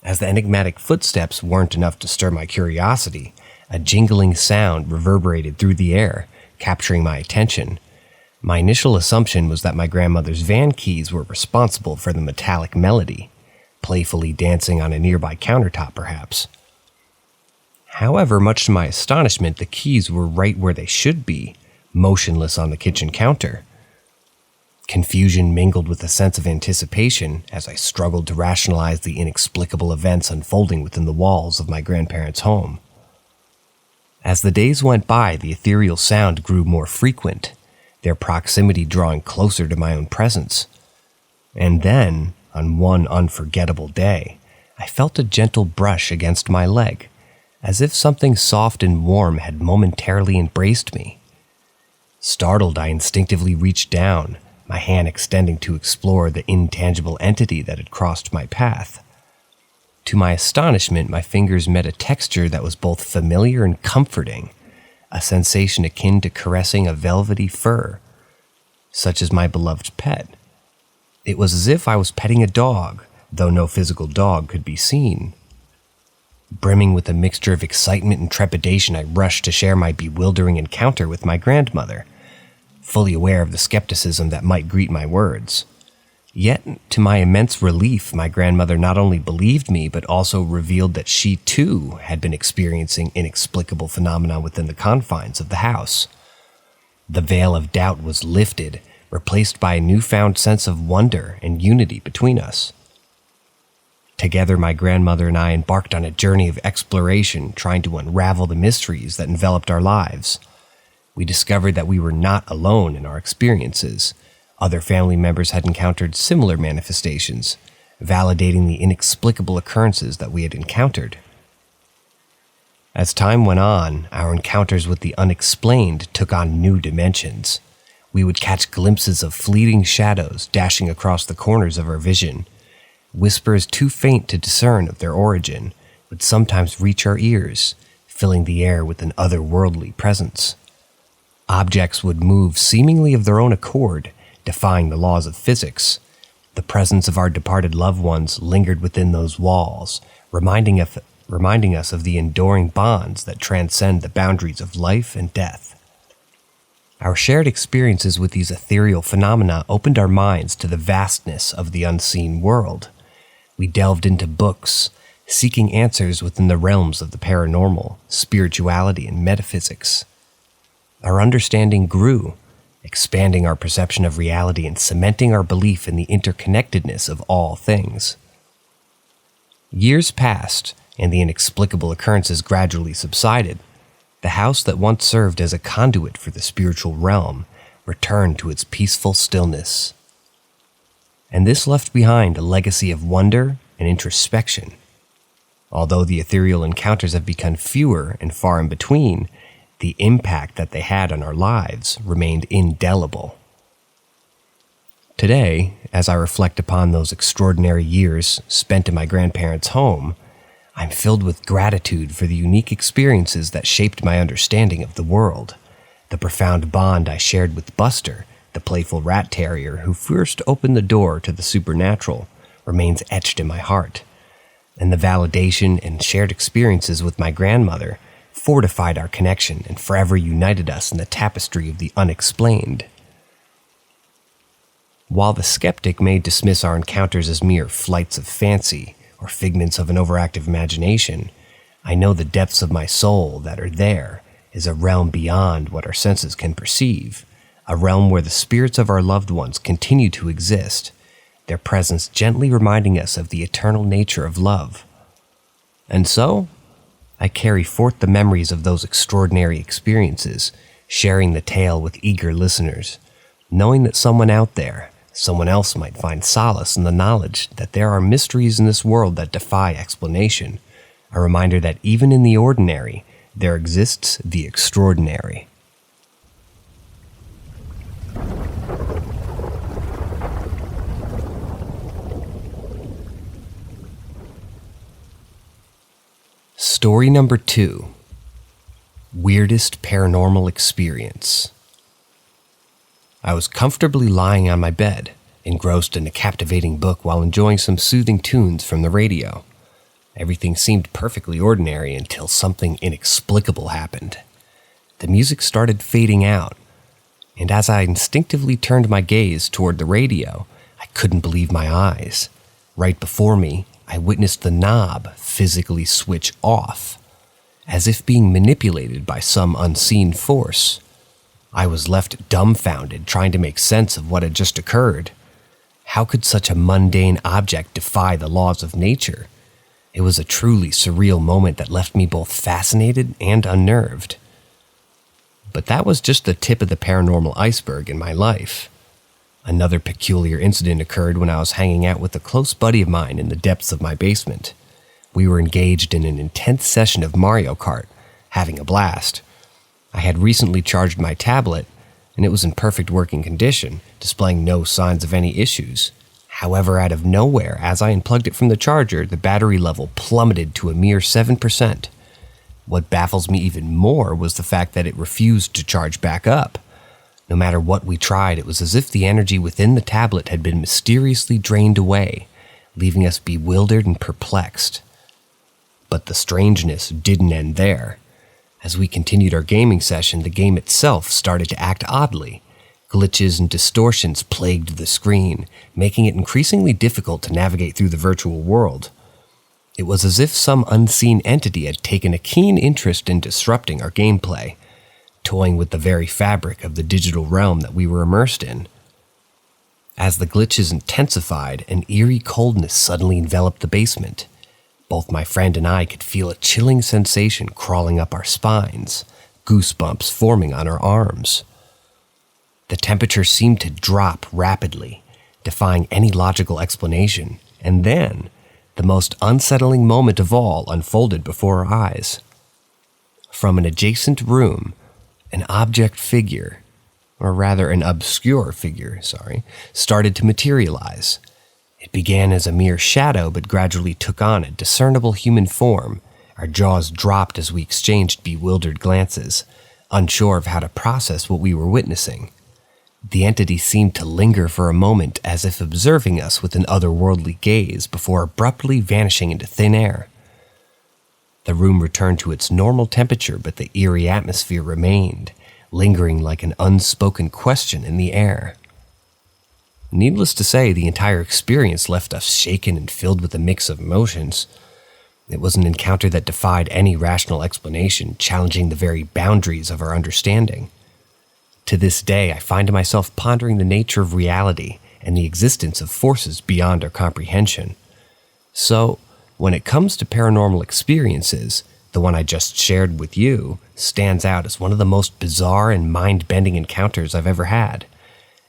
As the enigmatic footsteps weren't enough to stir my curiosity, a jingling sound reverberated through the air, capturing my attention. My initial assumption was that my grandmother's van keys were responsible for the metallic melody, playfully dancing on a nearby countertop perhaps. However, much to my astonishment, the keys were right where they should be, motionless on the kitchen counter. Confusion mingled with a sense of anticipation as I struggled to rationalize the inexplicable events unfolding within the walls of my grandparents' home. As the days went by, the ethereal sound grew more frequent, their proximity drawing closer to my own presence. And then, on one unforgettable day, I felt a gentle brush against my leg, as if something soft and warm had momentarily embraced me. Startled, I instinctively reached down, my hand extending to explore the intangible entity that had crossed my path. To my astonishment, my fingers met a texture that was both familiar and comforting, a sensation akin to caressing a velvety fur, such as my beloved pet. It was as if I was petting a dog, though no physical dog could be seen. Brimming with a mixture of excitement and trepidation, I rushed to share my bewildering encounter with my grandmother, fully aware of the skepticism that might greet my words. Yet, to my immense relief, my grandmother not only believed me, but also revealed that she too had been experiencing inexplicable phenomena within the confines of the house. The veil of doubt was lifted, replaced by a newfound sense of wonder and unity between us. Together, my grandmother and I embarked on a journey of exploration, trying to unravel the mysteries that enveloped our lives. We discovered that we were not alone in our experiences. Other family members had encountered similar manifestations, validating the inexplicable occurrences that we had encountered. As time went on, our encounters with the unexplained took on new dimensions. We would catch glimpses of fleeting shadows dashing across the corners of our vision. Whispers too faint to discern of their origin would sometimes reach our ears, filling the air with an otherworldly presence. Objects would move seemingly of their own accord, defying the laws of physics. The presence of our departed loved ones lingered within those walls, reminding us of the enduring bonds that transcend the boundaries of life and death. Our shared experiences with these ethereal phenomena opened our minds to the vastness of the unseen world. We delved into books, seeking answers within the realms of the paranormal, spirituality, and metaphysics. Our understanding grew, expanding our perception of reality and cementing our belief in the interconnectedness of all things. Years passed, and the inexplicable occurrences gradually subsided. The house that once served as a conduit for the spiritual realm returned to its peaceful stillness. And this left behind a legacy of wonder and introspection. Although the ethereal encounters have become fewer and far in between, the impact that they had on our lives remained indelible. Today, as I reflect upon those extraordinary years spent in my grandparents' home, I'm filled with gratitude for the unique experiences that shaped my understanding of the world. The profound bond I shared with Buster, the playful rat terrier who first opened the door to the supernatural, remains etched in my heart. And the validation and shared experiences with my grandmother fortified our connection and forever united us in the tapestry of the unexplained. While the skeptic may dismiss our encounters as mere flights of fancy or figments of an overactive imagination, I know the depths of my soul that are there is a realm beyond what our senses can perceive, a realm where the spirits of our loved ones continue to exist, their presence gently reminding us of the eternal nature of love. And so, I carry forth the memories of those extraordinary experiences, sharing the tale with eager listeners, knowing that someone out there, someone else might find solace in the knowledge that there are mysteries in this world that defy explanation, a reminder that even in the ordinary, there exists the extraordinary. Story number 2. Weirdest paranormal experience. I was comfortably lying on my bed, engrossed in a captivating book while enjoying some soothing tunes from the radio. Everything seemed perfectly ordinary until something inexplicable happened. The music started fading out, and as I instinctively turned my gaze toward the radio, I couldn't believe my eyes. Right before me, I witnessed the knob physically switch off, as if being manipulated by some unseen force. I was left dumbfounded, trying to make sense of what had just occurred. How could such a mundane object defy the laws of nature? It was a truly surreal moment that left me both fascinated and unnerved. But that was just the tip of the paranormal iceberg in my life. Another peculiar incident occurred when I was hanging out with a close buddy of mine in the depths of my basement. We were engaged in an intense session of Mario Kart, having a blast. I had recently charged my tablet, and it was in perfect working condition, displaying no signs of any issues. However, out of nowhere, as I unplugged it from the charger, the battery level plummeted to a mere 7%. What baffles me even more was the fact that it refused to charge back up. No matter what we tried, it was as if the energy within the tablet had been mysteriously drained away, leaving us bewildered and perplexed. But the strangeness didn't end there. As we continued our gaming session, the game itself started to act oddly. Glitches and distortions plagued the screen, making it increasingly difficult to navigate through the virtual world. It was as if some unseen entity had taken a keen interest in disrupting our gameplay, toying with the very fabric of the digital realm that we were immersed in. As the glitches intensified, an eerie coldness suddenly enveloped the basement. Both my friend and I could feel a chilling sensation crawling up our spines, goosebumps forming on our arms. The temperature seemed to drop rapidly, defying any logical explanation, and then, the most unsettling moment of all unfolded before our eyes. From an adjacent room, an obscure figure, started to materialize. It began as a mere shadow, but gradually took on a discernible human form. Our jaws dropped as we exchanged bewildered glances, unsure of how to process what we were witnessing. The entity seemed to linger for a moment, as if observing us with an otherworldly gaze, before abruptly vanishing into thin air. The room returned to its normal temperature, but the eerie atmosphere remained, lingering like an unspoken question in the air. Needless to say, the entire experience left us shaken and filled with a mix of emotions. It was an encounter that defied any rational explanation, challenging the very boundaries of our understanding. To this day, I find myself pondering the nature of reality and the existence of forces beyond our comprehension. So, when it comes to paranormal experiences, the one I just shared with you stands out as one of the most bizarre and mind-bending encounters I've ever had.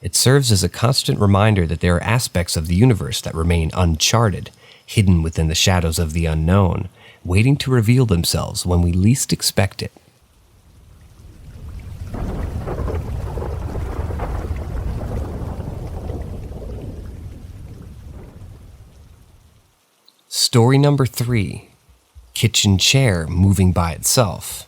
It serves as a constant reminder that there are aspects of the universe that remain uncharted, hidden within the shadows of the unknown, waiting to reveal themselves when we least expect it. Story number 3. Kitchen chair moving by itself.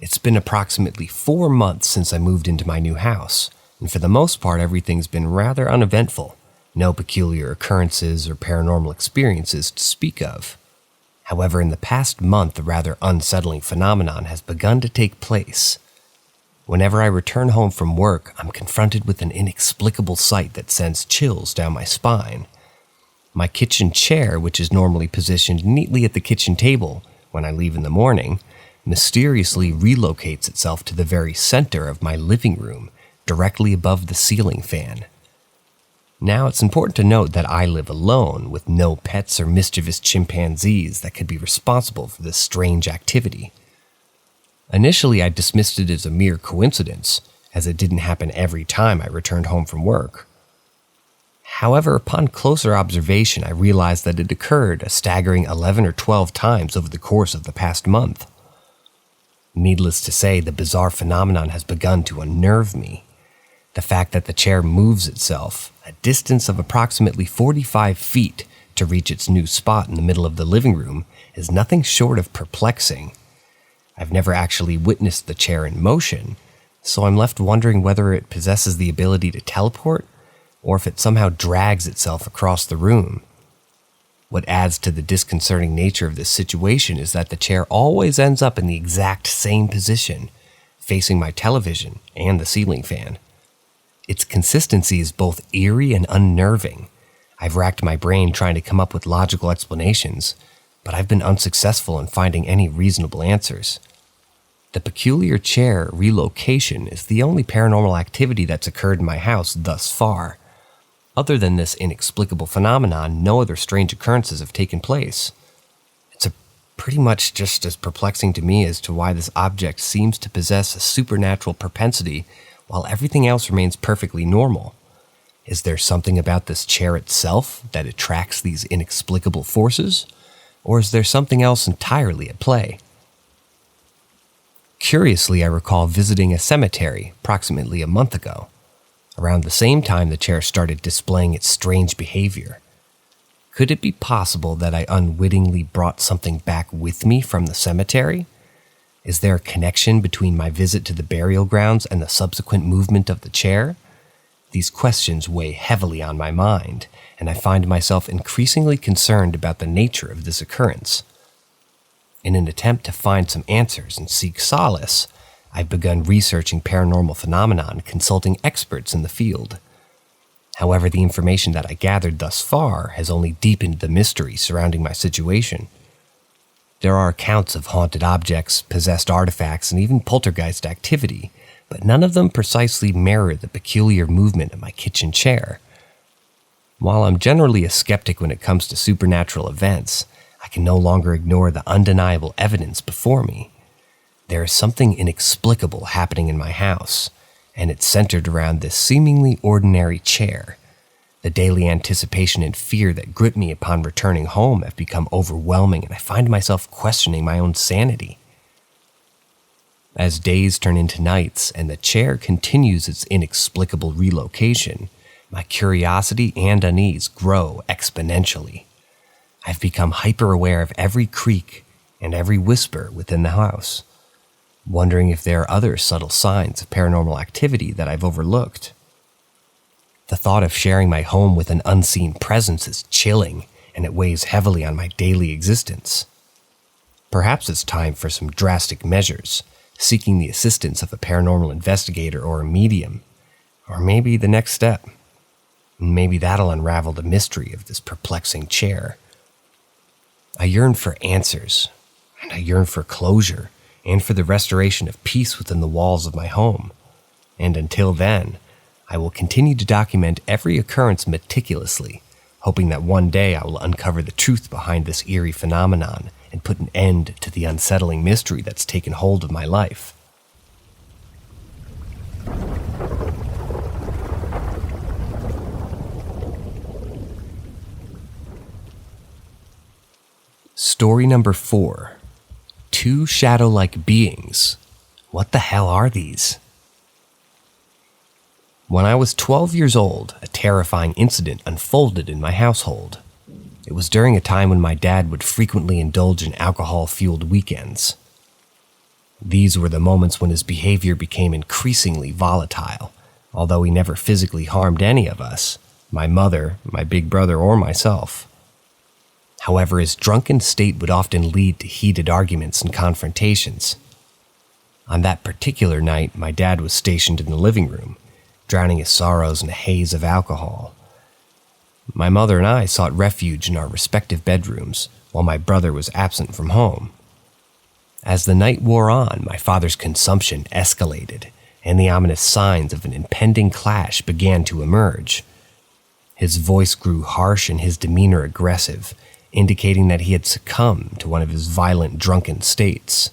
It's been approximately 4 months since I moved into my new house, and for the most part everything's been rather uneventful. No peculiar occurrences or paranormal experiences to speak of. However, in the past month, a rather unsettling phenomenon has begun to take place. Whenever I return home from work, I'm confronted with an inexplicable sight that sends chills down my spine. My kitchen chair, which is normally positioned neatly at the kitchen table when I leave in the morning, mysteriously relocates itself to the very center of my living room, directly above the ceiling fan. Now, it's important to note that I live alone, with no pets or mischievous chimpanzees that could be responsible for this strange activity. Initially, I dismissed it as a mere coincidence, as it didn't happen every time I returned home from work. However, upon closer observation, I realized that it occurred a staggering 11 or 12 times over the course of the past month. Needless to say, the bizarre phenomenon has begun to unnerve me. The fact that the chair moves itself a distance of approximately 45 feet to reach its new spot in the middle of the living room is nothing short of perplexing. I've never actually witnessed the chair in motion, so I'm left wondering whether it possesses the ability to teleport, or if it somehow drags itself across the room. What adds to the disconcerting nature of this situation is that the chair always ends up in the exact same position, facing my television and the ceiling fan. Its consistency is both eerie and unnerving. I've racked my brain trying to come up with logical explanations, but I've been unsuccessful in finding any reasonable answers. The peculiar chair relocation is the only paranormal activity that's occurred in my house thus far. Other than this inexplicable phenomenon, no other strange occurrences have taken place. It's pretty much just as perplexing to me as to why this object seems to possess a supernatural propensity while everything else remains perfectly normal. Is there something about this chair itself that attracts these inexplicable forces? Or is there something else entirely at play? Curiously, I recall visiting a cemetery approximately a month ago. Around the same time, the chair started displaying its strange behavior. Could it be possible that I unwittingly brought something back with me from the cemetery? Is there a connection between my visit to the burial grounds and the subsequent movement of the chair? These questions weigh heavily on my mind, and I find myself increasingly concerned about the nature of this occurrence. In an attempt to find some answers and seek solace, I've begun researching paranormal phenomena and consulting experts in the field. However, the information that I gathered thus far has only deepened the mystery surrounding my situation. There are accounts of haunted objects, possessed artifacts, and even poltergeist activity, but none of them precisely mirror the peculiar movement of my kitchen chair. While I'm generally a skeptic when it comes to supernatural events, I can no longer ignore the undeniable evidence before me. There is something inexplicable happening in my house, and it's centered around this seemingly ordinary chair. The daily anticipation and fear that grip me upon returning home have become overwhelming, and I find myself questioning my own sanity. As days turn into nights and the chair continues its inexplicable relocation, my curiosity and unease grow exponentially. I've become hyper-aware of every creak and every whisper within the house, wondering if there are other subtle signs of paranormal activity that I've overlooked. The thought of sharing my home with an unseen presence is chilling, and it weighs heavily on my daily existence. Perhaps it's time for some drastic measures, seeking the assistance of a paranormal investigator or a medium, or maybe the next step. Maybe that'll unravel the mystery of this perplexing chair. I yearn for answers, and I yearn for closure, and for the restoration of peace within the walls of my home. And until then, I will continue to document every occurrence meticulously, hoping that one day I will uncover the truth behind this eerie phenomenon and put an end to the unsettling mystery that's taken hold of my life. Story number 4. Two shadow-like beings. What the hell are these? When I was 12 years old, a terrifying incident unfolded in my household. It was during a time when my dad would frequently indulge in alcohol-fueled weekends. These were the moments when his behavior became increasingly volatile, although he never physically harmed any of us, my mother, my big brother, or myself. However, his drunken state would often lead to heated arguments and confrontations. On that particular night, my dad was stationed in the living room, drowning his sorrows in a haze of alcohol. My mother and I sought refuge in our respective bedrooms, while my brother was absent from home. As the night wore on, my father's consumption escalated, and the ominous signs of an impending clash began to emerge. His voice grew harsh and his demeanor aggressive, indicating that he had succumbed to one of his violent drunken states.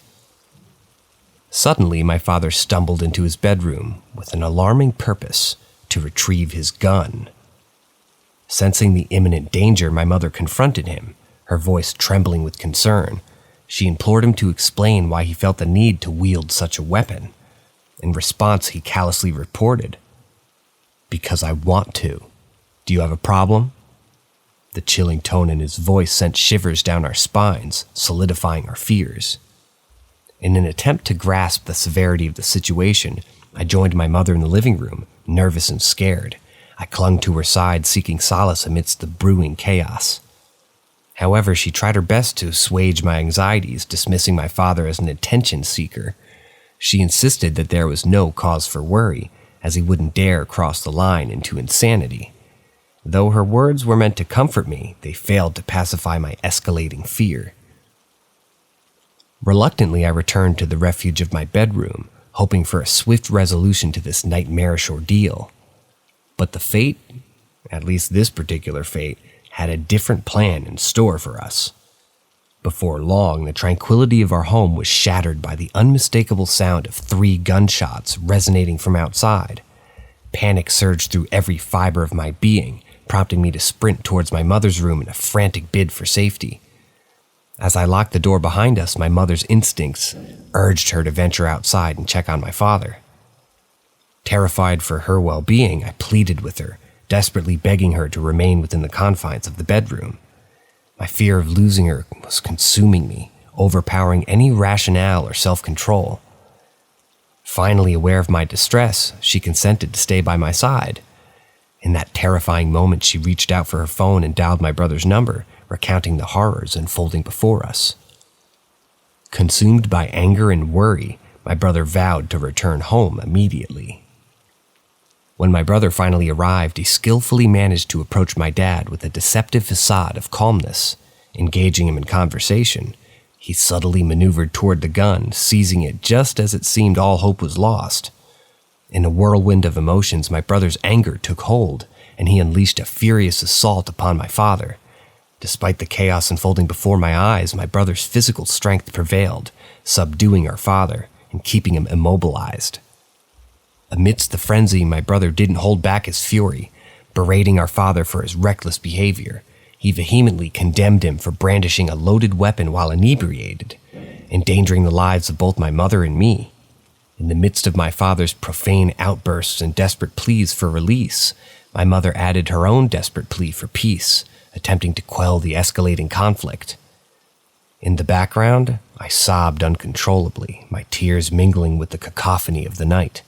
Suddenly, my father stumbled into his bedroom with an alarming purpose to retrieve his gun. Sensing the imminent danger, my mother confronted him, her voice trembling with concern. She implored him to explain why he felt the need to wield such a weapon. In response, he callously reported, "Because I want to. Do you have a problem?" The chilling tone in his voice sent shivers down our spines, solidifying our fears. In an attempt to grasp the severity of the situation, I joined my mother in the living room, nervous and scared. I clung to her side, seeking solace amidst the brewing chaos. However, she tried her best to assuage my anxieties, dismissing my father as an attention seeker. She insisted that there was no cause for worry, as he wouldn't dare cross the line into insanity. Though her words were meant to comfort me, they failed to pacify my escalating fear. Reluctantly, I returned to the refuge of my bedroom, hoping for a swift resolution to this nightmarish ordeal. But the fate, at least this particular fate, had a different plan in store for us. Before long, the tranquility of our home was shattered by the unmistakable sound of 3 gunshots resonating from outside. Panic surged through every fiber of my being, prompting me to sprint towards my mother's room in a frantic bid for safety. As I locked the door behind us, my mother's instincts urged her to venture outside and check on my father. Terrified for her well-being, I pleaded with her, desperately begging her to remain within the confines of the bedroom. My fear of losing her was consuming me, overpowering any rationale or self-control. Finally aware of my distress, she consented to stay by my side. In that terrifying moment, she reached out for her phone and dialed my brother's number, recounting the horrors unfolding before us. Consumed by anger and worry, my brother vowed to return home immediately. When my brother finally arrived, he skillfully managed to approach my dad with a deceptive facade of calmness. Engaging him in conversation, he subtly maneuvered toward the gun, seizing it just as it seemed all hope was lost. In a whirlwind of emotions, my brother's anger took hold, and he unleashed a furious assault upon my father. Despite the chaos unfolding before my eyes, my brother's physical strength prevailed, subduing our father and keeping him immobilized. Amidst the frenzy, my brother didn't hold back his fury, berating our father for his reckless behavior. He vehemently condemned him for brandishing a loaded weapon while inebriated, endangering the lives of both my mother and me. In the midst of my father's profane outbursts and desperate pleas for release, my mother added her own desperate plea for peace, attempting to quell the escalating conflict. In the background, I sobbed uncontrollably, my tears mingling with the cacophony of the night.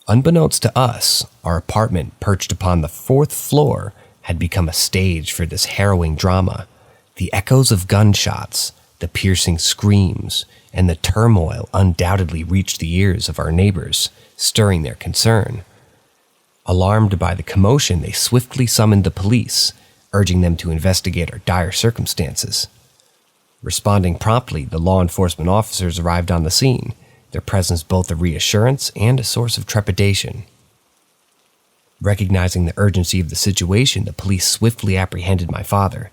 Unbeknownst to us, our apartment, perched upon the 4th floor, had become a stage for this harrowing drama. The echoes of gunshots, the piercing screams, and the turmoil undoubtedly reached the ears of our neighbors, stirring their concern. Alarmed by the commotion, they swiftly summoned the police, urging them to investigate our dire circumstances. Responding promptly, the law enforcement officers arrived on the scene, their presence both a reassurance and a source of trepidation. Recognizing the urgency of the situation, the police swiftly apprehended my father,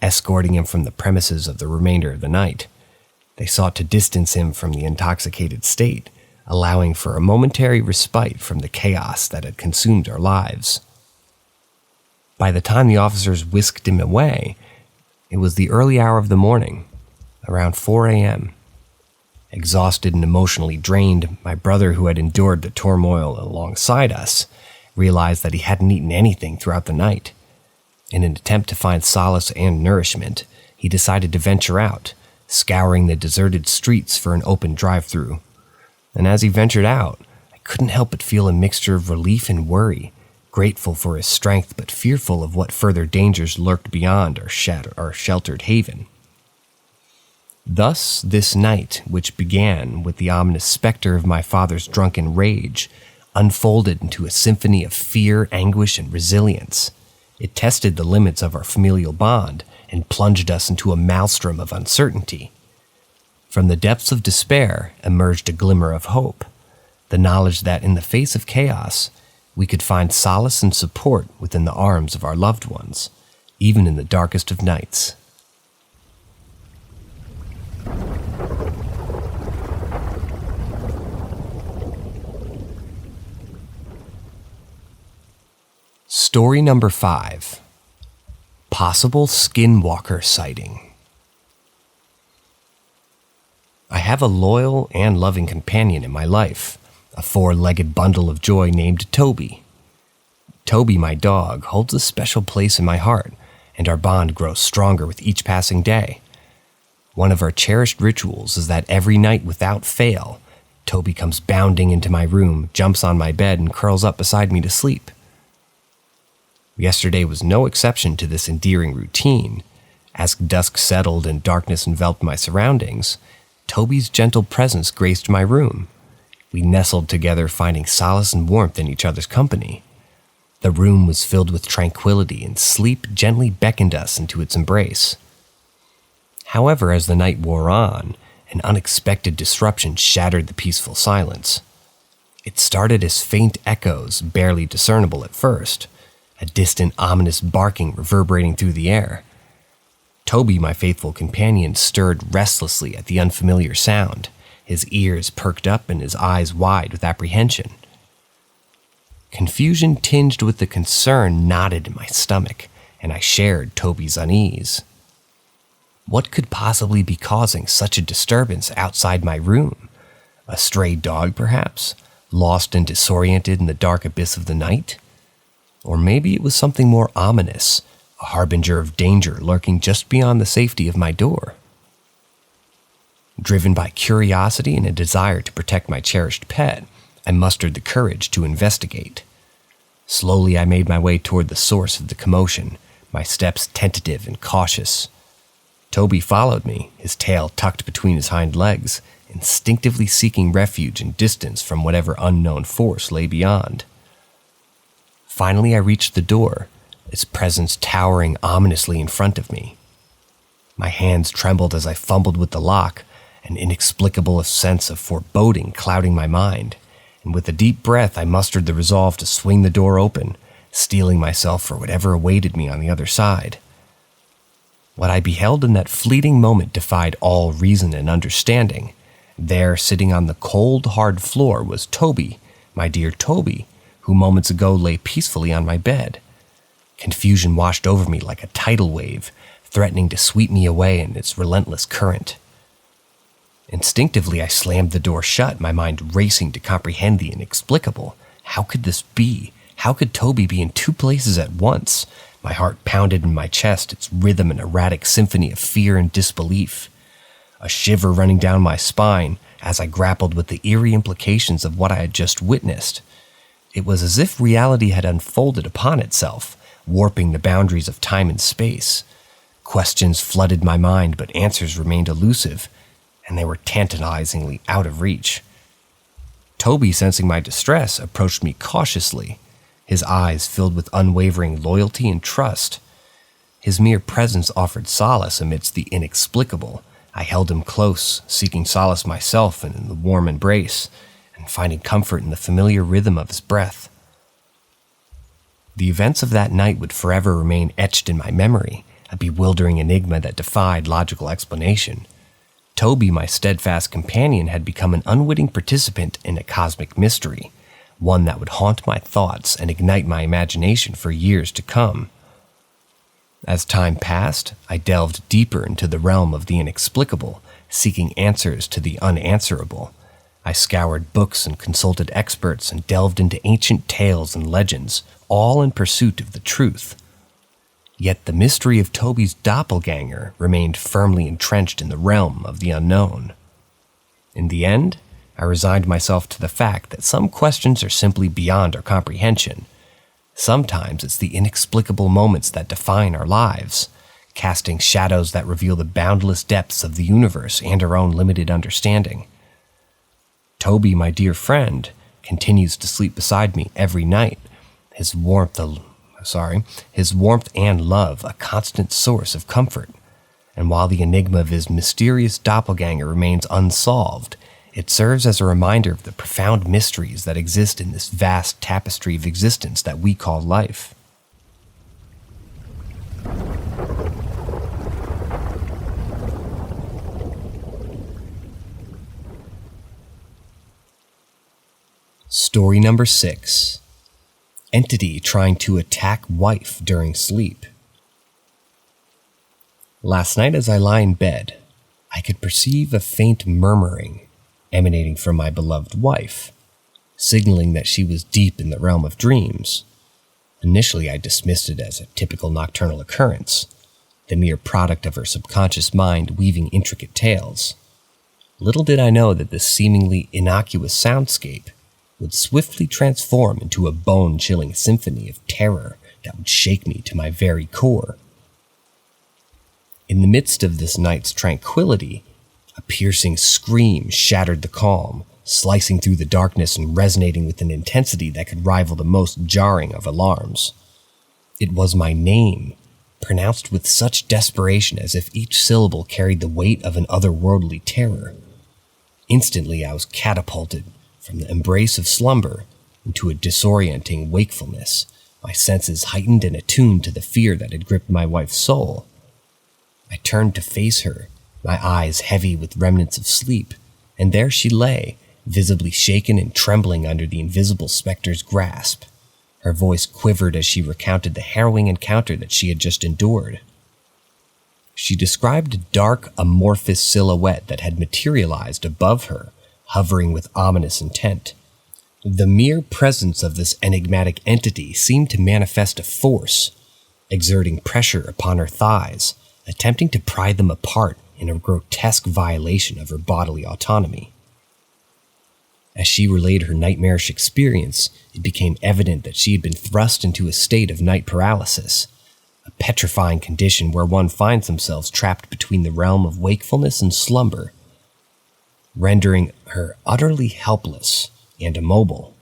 escorting him from the premises of the remainder of the night. They sought to distance him from the intoxicated state, allowing for a momentary respite from the chaos that had consumed our lives. By the time the officers whisked him away, it was the early hour of the morning, around 4 a.m. Exhausted and emotionally drained, my brother, who had endured the turmoil alongside us, realized that he hadn't eaten anything throughout the night. In an attempt to find solace and nourishment, he decided to venture out, scouring the deserted streets for an open drive-through. And as he ventured out, I couldn't help but feel a mixture of relief and worry, grateful for his strength but fearful of what further dangers lurked beyond our sheltered haven. Thus, this night, which began with the ominous specter of my father's drunken rage, unfolded into a symphony of fear, anguish, and resilience. It tested the limits of our familial bond and plunged us into a maelstrom of uncertainty. From the depths of despair emerged a glimmer of hope, the knowledge that in the face of chaos, we could find solace and support within the arms of our loved ones, even in the darkest of nights. Story number 5. Possible Skinwalker sighting. I have a loyal and loving companion in my life, a 4-legged bundle of joy named Toby. Toby, my dog, holds a special place in my heart, and our bond grows stronger with each passing day. One of our cherished rituals is that every night without fail, Toby comes bounding into my room, jumps on my bed, and curls up beside me to sleep. Yesterday was no exception to this endearing routine. As dusk settled and darkness enveloped my surroundings, Toby's gentle presence graced my room. We nestled together, finding solace and warmth in each other's company. The room was filled with tranquility, and sleep gently beckoned us into its embrace. However, as the night wore on, an unexpected disruption shattered the peaceful silence. It started as faint echoes, barely discernible at first, a distant, ominous barking reverberating through the air. Toby, my faithful companion, stirred restlessly at the unfamiliar sound, his ears perked up and his eyes wide with apprehension. Confusion tinged with the concern knotted in my stomach, and I shared Toby's unease. What could possibly be causing such a disturbance outside my room? A stray dog, perhaps, lost and disoriented in the dark abyss of the night? Or maybe it was something more ominous, a harbinger of danger lurking just beyond the safety of my door. Driven by curiosity and a desire to protect my cherished pet, I mustered the courage to investigate. Slowly I made my way toward the source of the commotion, my steps tentative and cautious. Toby followed me, his tail tucked between his hind legs, instinctively seeking refuge and distance from whatever unknown force lay beyond. Finally, I reached the door, its presence towering ominously in front of me. My hands trembled as I fumbled with the lock, an inexplicable sense of foreboding clouding my mind, and with a deep breath I mustered the resolve to swing the door open, steeling myself for whatever awaited me on the other side. What I beheld in that fleeting moment defied all reason and understanding. There, sitting on the cold, hard floor, was Toby, my dear Toby, who moments ago lay peacefully on my bed. Confusion washed over me like a tidal wave, threatening to sweep me away in its relentless current. Instinctively, I slammed the door shut, my mind racing to comprehend the inexplicable. How could this be? How could Toby be in two places at once? My heart pounded in my chest, its rhythm an erratic symphony of fear and disbelief. A shiver running down my spine as I grappled with the eerie implications of what I had just witnessed. It was as if reality had unfolded upon itself, warping the boundaries of time and space. Questions flooded my mind, but answers remained elusive, and they were tantalizingly out of reach. Toby, sensing my distress, approached me cautiously, his eyes filled with unwavering loyalty and trust. His mere presence offered solace amidst the inexplicable. I held him close, seeking solace myself in the warm embrace, and finding comfort in the familiar rhythm of his breath. The events of that night would forever remain etched in my memory, a bewildering enigma that defied logical explanation. Toby, my steadfast companion, had become an unwitting participant in a cosmic mystery, one that would haunt my thoughts and ignite my imagination for years to come. As time passed, I delved deeper into the realm of the inexplicable, seeking answers to the unanswerable. I scoured books and consulted experts and delved into ancient tales and legends, all in pursuit of the truth. Yet the mystery of Toby's doppelganger remained firmly entrenched in the realm of the unknown. In the end, I resigned myself to the fact that some questions are simply beyond our comprehension. Sometimes it's the inexplicable moments that define our lives, casting shadows that reveal the boundless depths of the universe and our own limited understanding. Toby, my dear friend, continues to sleep beside me every night, his warmth and love a constant source of comfort. And while the enigma of his mysterious doppelganger remains unsolved, it serves as a reminder of the profound mysteries that exist in this vast tapestry of existence that we call life. Story number 6. Entity trying to attack wife during sleep. Last night as I lie in bed, I could perceive a faint murmuring emanating from my beloved wife, signaling that she was deep in the realm of dreams. Initially, I dismissed it as a typical nocturnal occurrence, the mere product of her subconscious mind weaving intricate tales. Little did I know that this seemingly innocuous soundscape would swiftly transform into a bone-chilling symphony of terror that would shake me to my very core. In the midst of this night's tranquility, a piercing scream shattered the calm, slicing through the darkness and resonating with an intensity that could rival the most jarring of alarms. It was my name, pronounced with such desperation as if each syllable carried the weight of an otherworldly terror. Instantly I was catapulted from the embrace of slumber into a disorienting wakefulness, my senses heightened and attuned to the fear that had gripped my wife's soul. I turned to face her, my eyes heavy with remnants of sleep, and there she lay, visibly shaken and trembling under the invisible specter's grasp. Her voice quivered as she recounted the harrowing encounter that she had just endured. She described a dark, amorphous silhouette that had materialized above her, hovering with ominous intent. The mere presence of this enigmatic entity seemed to manifest a force, exerting pressure upon her thighs, attempting to pry them apart in a grotesque violation of her bodily autonomy. As she relayed her nightmarish experience, it became evident that she had been thrust into a state of night paralysis, a petrifying condition where one finds themselves trapped between the realm of wakefulness and slumber, rendering her utterly helpless and immobile.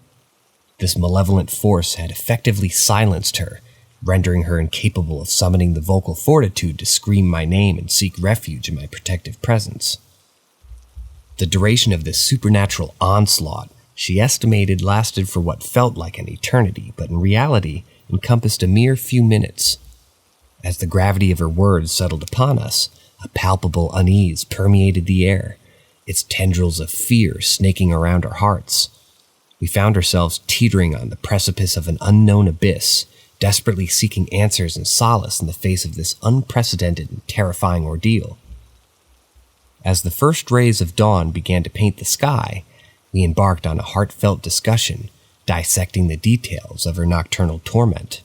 This malevolent force had effectively silenced her, rendering her incapable of summoning the vocal fortitude to scream my name and seek refuge in my protective presence. The duration of this supernatural onslaught, she estimated, lasted for what felt like an eternity, but in reality encompassed a mere few minutes. As the gravity of her words settled upon us, a palpable unease permeated the air, its tendrils of fear snaking around our hearts. We found ourselves teetering on the precipice of an unknown abyss, desperately seeking answers and solace in the face of this unprecedented and terrifying ordeal. As the first rays of dawn began to paint the sky, we embarked on a heartfelt discussion, dissecting the details of her nocturnal torment.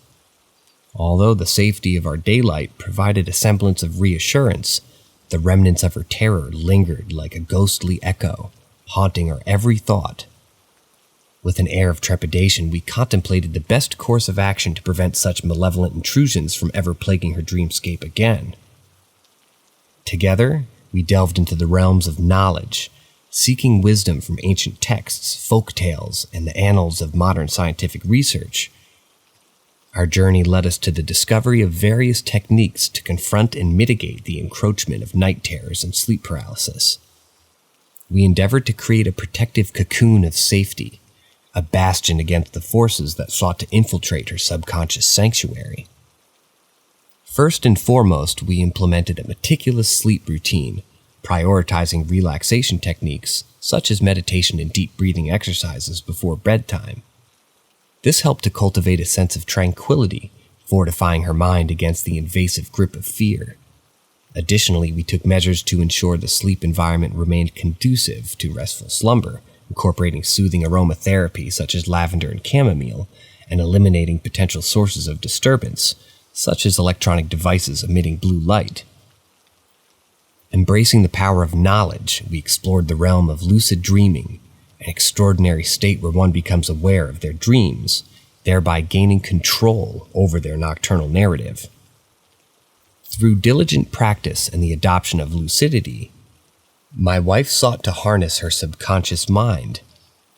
Although the safety of our daylight provided a semblance of reassurance, the remnants of her terror lingered like a ghostly echo, haunting our every thought. With an air of trepidation, we contemplated the best course of action to prevent such malevolent intrusions from ever plaguing her dreamscape again. Together, we delved into the realms of knowledge, seeking wisdom from ancient texts, folk tales, and the annals of modern scientific research. Our journey led us to the discovery of various techniques to confront and mitigate the encroachment of night terrors and sleep paralysis. We endeavored to create a protective cocoon of safety, a bastion against the forces that sought to infiltrate her subconscious sanctuary. First and foremost, we implemented a meticulous sleep routine, prioritizing relaxation techniques such as meditation and deep breathing exercises before bedtime. This helped to cultivate a sense of tranquility, fortifying her mind against the invasive grip of fear. Additionally, we took measures to ensure the sleep environment remained conducive to restful slumber, incorporating soothing aromatherapy such as lavender and chamomile, and eliminating potential sources of disturbance, such as electronic devices emitting blue light. Embracing the power of knowledge, we explored the realm of lucid dreaming, an extraordinary state where one becomes aware of their dreams, thereby gaining control over their nocturnal narrative. Through diligent practice and the adoption of lucidity, my wife sought to harness her subconscious mind,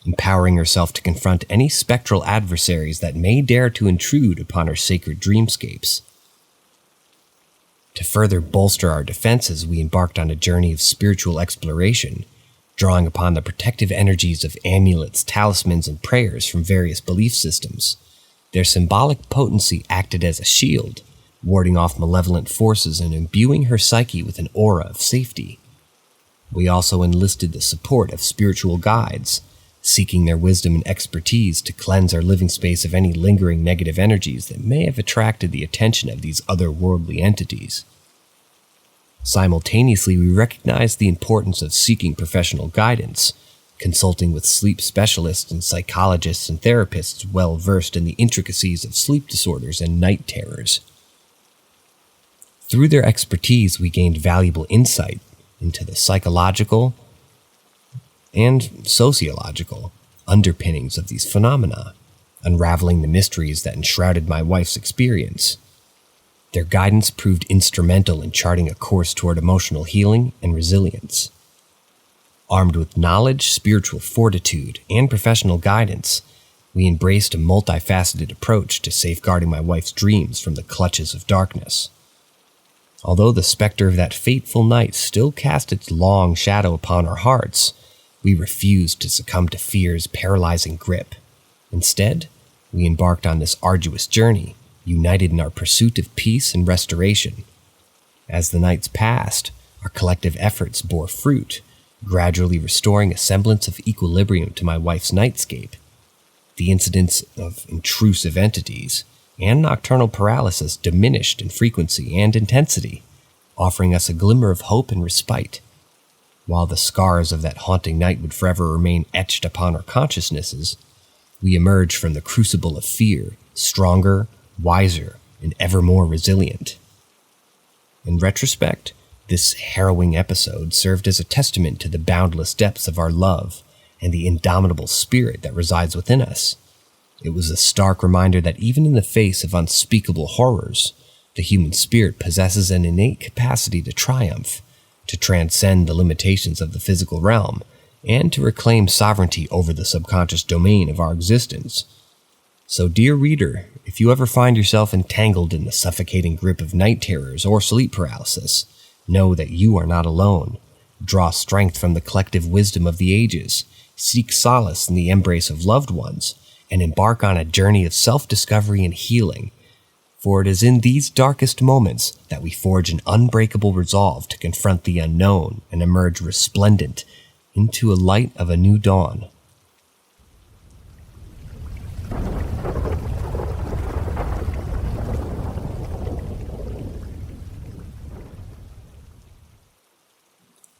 empowering herself to confront any spectral adversaries that may dare to intrude upon her sacred dreamscapes. To further bolster our defenses, we embarked on a journey of spiritual exploration, drawing upon the protective energies of amulets, talismans, and prayers from various belief systems. Their symbolic potency acted as a shield, warding off malevolent forces and imbuing her psyche with an aura of safety. We also enlisted the support of spiritual guides, seeking their wisdom and expertise to cleanse our living space of any lingering negative energies that may have attracted the attention of these otherworldly entities. Simultaneously, we recognized the importance of seeking professional guidance, consulting with sleep specialists and psychologists and therapists well versed in the intricacies of sleep disorders and night terrors. Through their expertise, we gained valuable insight into the psychological and sociological underpinnings of these phenomena, unraveling the mysteries that enshrouded my wife's experience. Their guidance proved instrumental in charting a course toward emotional healing and resilience. Armed with knowledge, spiritual fortitude, and professional guidance, we embraced a multifaceted approach to safeguarding my wife's dreams from the clutches of darkness. Although the specter of that fateful night still cast its long shadow upon our hearts, we refused to succumb to fear's paralyzing grip. Instead, we embarked on this arduous journey, united in our pursuit of peace and restoration. As the nights passed, our collective efforts bore fruit, gradually restoring a semblance of equilibrium to my wife's nightscape. The incidents of intrusive entities and nocturnal paralysis diminished in frequency and intensity, offering us a glimmer of hope and respite. While the scars of that haunting night would forever remain etched upon our consciousnesses, we emerged from the crucible of fear, stronger, wiser, and ever more resilient. In retrospect, this harrowing episode served as a testament to the boundless depths of our love and the indomitable spirit that resides within us. It was a stark reminder that even in the face of unspeakable horrors, the human spirit possesses an innate capacity to triumph, to transcend the limitations of the physical realm, and to reclaim sovereignty over the subconscious domain of our existence. So, dear reader, if you ever find yourself entangled in the suffocating grip of night terrors or sleep paralysis, know that you are not alone. Draw strength from the collective wisdom of the ages, seek solace in the embrace of loved ones, and embark on a journey of self-discovery and healing. For it is in these darkest moments that we forge an unbreakable resolve to confront the unknown and emerge resplendent into a light of a new dawn.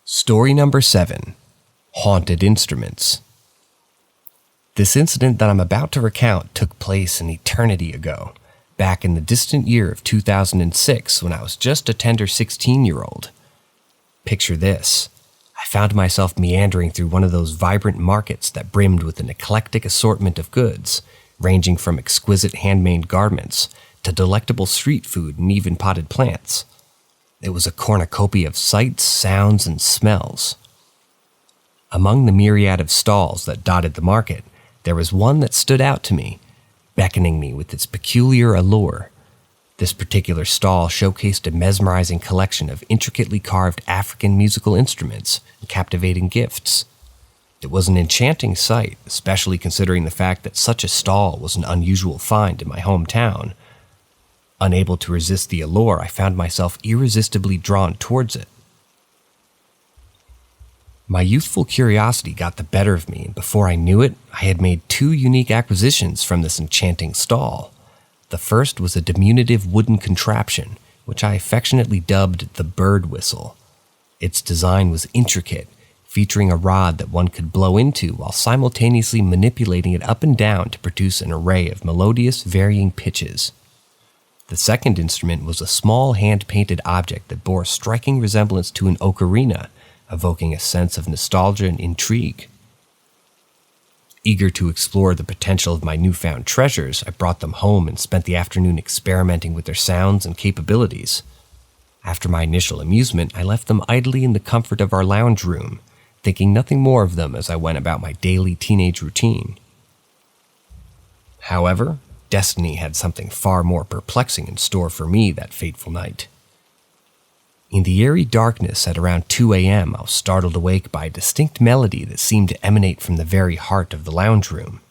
Story number 7. Haunted Instruments. This incident that I'm about to recount took place an eternity ago, back in the distant year of 2006 when I was just a tender 16-year-old. Picture this. I found myself meandering through one of those vibrant markets that brimmed with an eclectic assortment of goods, ranging from exquisite handmade garments to delectable street food and even potted plants. It was a cornucopia of sights, sounds, and smells. Among the myriad of stalls that dotted the market, there was one that stood out to me, beckoning me with its peculiar allure. This particular stall showcased a mesmerizing collection of intricately carved African musical instruments and captivating gifts. It was an enchanting sight, especially considering the fact that such a stall was an unusual find in my hometown. Unable to resist the allure, I found myself irresistibly drawn towards it. My youthful curiosity got the better of me, and before I knew it, I had made 2 unique acquisitions from this enchanting stall. The first was a diminutive wooden contraption, which I affectionately dubbed the bird whistle. Its design was intricate, featuring a rod that one could blow into while simultaneously manipulating it up and down to produce an array of melodious, varying pitches. The second instrument was a small hand-painted object that bore a striking resemblance to an ocarina, evoking a sense of nostalgia and intrigue. Eager to explore the potential of my newfound treasures, I brought them home and spent the afternoon experimenting with their sounds and capabilities. After my initial amusement, I left them idly in the comfort of our lounge room, thinking nothing more of them as I went about my daily teenage routine. However, destiny had something far more perplexing in store for me that fateful night. In the eerie darkness at around 2 a.m., I was startled awake by a distinct melody that seemed to emanate from the very heart of the lounge room.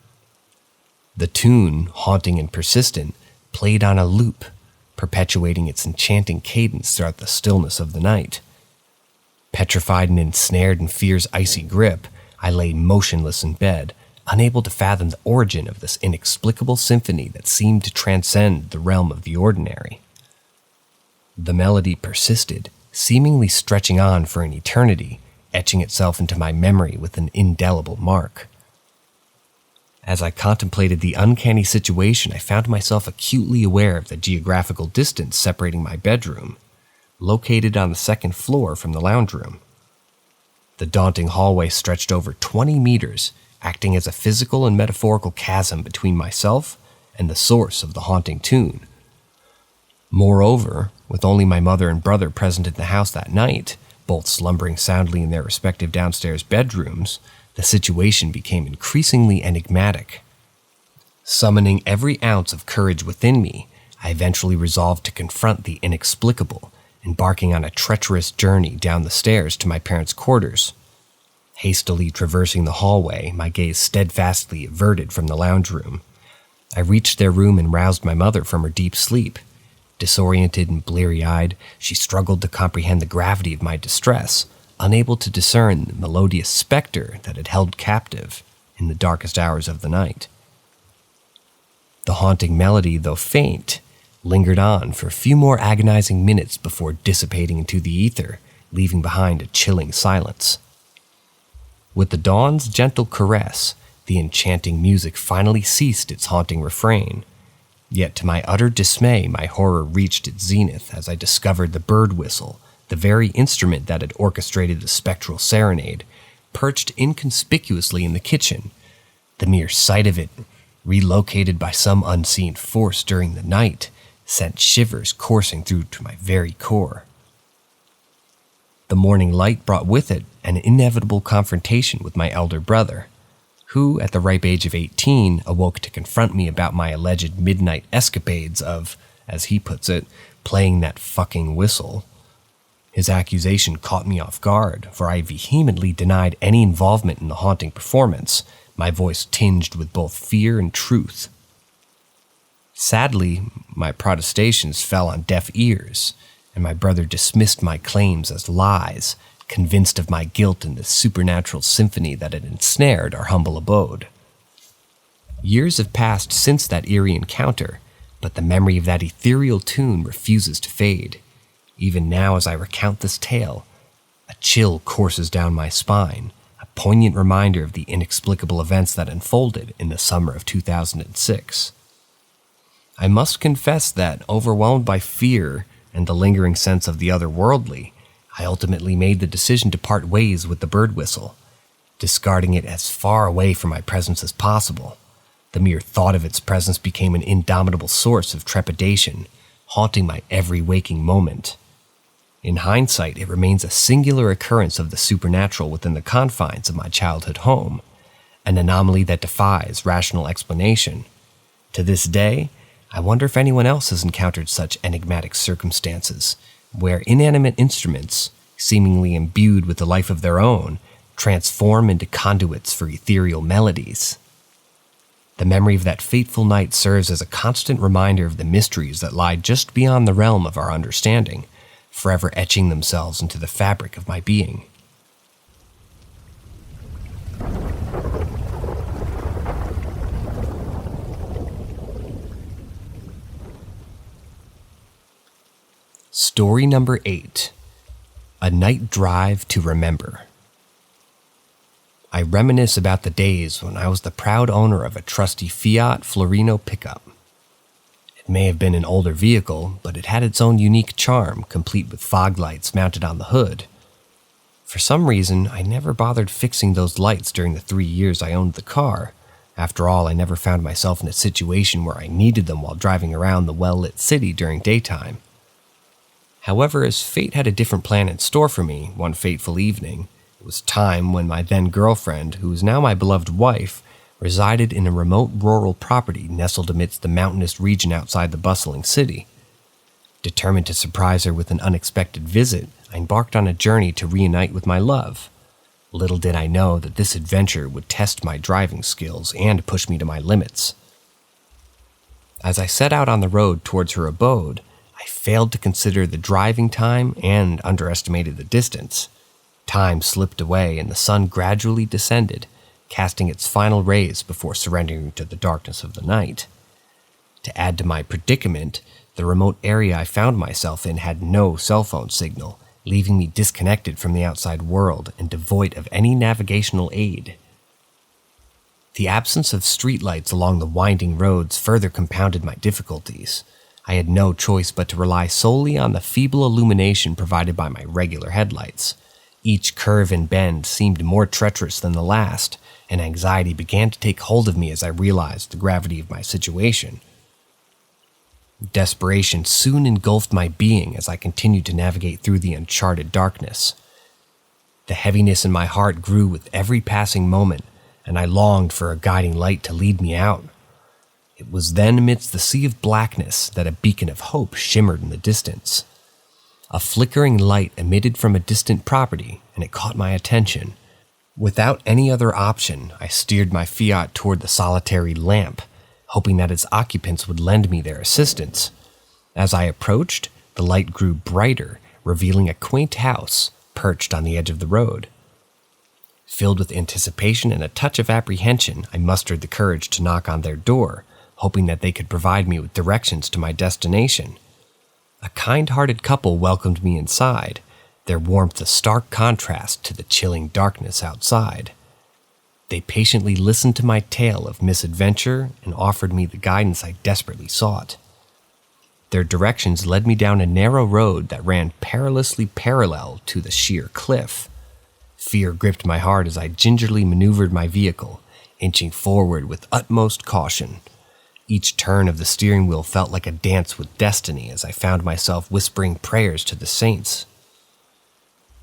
The tune, haunting and persistent, played on a loop, perpetuating its enchanting cadence throughout the stillness of the night. Petrified and ensnared in fear's icy grip, I lay motionless in bed, unable to fathom the origin of this inexplicable symphony that seemed to transcend the realm of the ordinary. The melody persisted, seemingly stretching on for an eternity, etching itself into my memory with an indelible mark. As I contemplated the uncanny situation, I found myself acutely aware of the geographical distance separating my bedroom, located on the second floor from the lounge room. The daunting hallway stretched over 20 meters, acting as a physical and metaphorical chasm between myself and the source of the haunting tune. Moreover, with only my mother and brother present in the house that night, both slumbering soundly in their respective downstairs bedrooms, the situation became increasingly enigmatic. Summoning every ounce of courage within me, I eventually resolved to confront the inexplicable embarking on a treacherous journey down the stairs to my parents' quarters. Hastily traversing the hallway, my gaze steadfastly averted from the lounge room. I reached their room and roused my mother from her deep sleep. Disoriented and bleary-eyed, she struggled to comprehend the gravity of my distress, unable to discern the melodious specter that had held captive in the darkest hours of the night. The haunting melody, though faint, lingered on for a few more agonizing minutes before dissipating into the ether, leaving behind a chilling silence. With the dawn's gentle caress, the enchanting music finally ceased its haunting refrain. Yet to my utter dismay, my horror reached its zenith as I discovered the bird whistle, the very instrument that had orchestrated the spectral serenade, perched inconspicuously in the kitchen. The mere sight of it, relocated by some unseen force during the night, sent shivers coursing through to my very core. The morning light brought with it an inevitable confrontation with my elder brother, who, at the ripe age of 18, awoke to confront me about my alleged midnight escapades of, as he puts it, playing that fucking whistle. His accusation caught me off guard, for I vehemently denied any involvement in the haunting performance, my voice tinged with both fear and truth. Sadly, my protestations fell on deaf ears, and my brother dismissed my claims as lies, convinced of my guilt in the supernatural symphony that had ensnared our humble abode. Years have passed since that eerie encounter, but the memory of that ethereal tune refuses to fade. Even now, as I recount this tale, a chill courses down my spine, a poignant reminder of the inexplicable events that unfolded in the summer of 2006. I must confess that, overwhelmed by fear and the lingering sense of the otherworldly, I ultimately made the decision to part ways with the bird whistle, discarding it as far away from my presence as possible. The mere thought of its presence became an indomitable source of trepidation, haunting my every waking moment. In hindsight, it remains a singular occurrence of the supernatural within the confines of my childhood home, an anomaly that defies rational explanation. To this day, I wonder if anyone else has encountered such enigmatic circumstances, where inanimate instruments, seemingly imbued with a life of their own, transform into conduits for ethereal melodies. The memory of that fateful night serves as a constant reminder of the mysteries that lie just beyond the realm of our understanding, forever etching themselves into the fabric of my being. Story number 8. A Night Drive to Remember. I reminisce about the days when I was the proud owner of a trusty Fiat Florino pickup. It may have been an older vehicle, but it had its own unique charm, complete with fog lights mounted on the hood. For some reason, I never bothered fixing those lights during the 3 years I owned the car. After all, I never found myself in a situation where I needed them while driving around the well-lit city during daytime. However, as fate had a different plan in store for me one fateful evening, it was time when my then-girlfriend, who was now my beloved wife, resided in a remote rural property nestled amidst the mountainous region outside the bustling city. Determined to surprise her with an unexpected visit, I embarked on a journey to reunite with my love. Little did I know that this adventure would test my driving skills and push me to my limits. As I set out on the road towards her abode, I failed to consider the driving time and underestimated the distance. Time slipped away and the sun gradually descended, casting its final rays before surrendering to the darkness of the night. To add to my predicament, the remote area I found myself in had no cell phone signal, leaving me disconnected from the outside world and devoid of any navigational aid. The absence of streetlights along the winding roads further compounded my difficulties. I had no choice but to rely solely on the feeble illumination provided by my regular headlights. Each curve and bend seemed more treacherous than the last, and anxiety began to take hold of me as I realized the gravity of my situation. Desperation soon engulfed my being as I continued to navigate through the uncharted darkness. The heaviness in my heart grew with every passing moment, and I longed for a guiding light to lead me out. It was then amidst the sea of blackness that a beacon of hope shimmered in the distance. A flickering light emitted from a distant property, and it caught my attention. Without any other option, I steered my Fiat toward the solitary lamp, hoping that its occupants would lend me their assistance. As I approached, the light grew brighter, revealing a quaint house perched on the edge of the road. Filled with anticipation and a touch of apprehension, I mustered the courage to knock on their door, hoping that they could provide me with directions to my destination. A kind-hearted couple welcomed me inside, their warmth a stark contrast to the chilling darkness outside. They patiently listened to my tale of misadventure and offered me the guidance I desperately sought. Their directions led me down a narrow road that ran perilously parallel to the sheer cliff. Fear gripped my heart as I gingerly maneuvered my vehicle, inching forward with utmost caution. Each turn of the steering wheel felt like a dance with destiny as I found myself whispering prayers to the saints.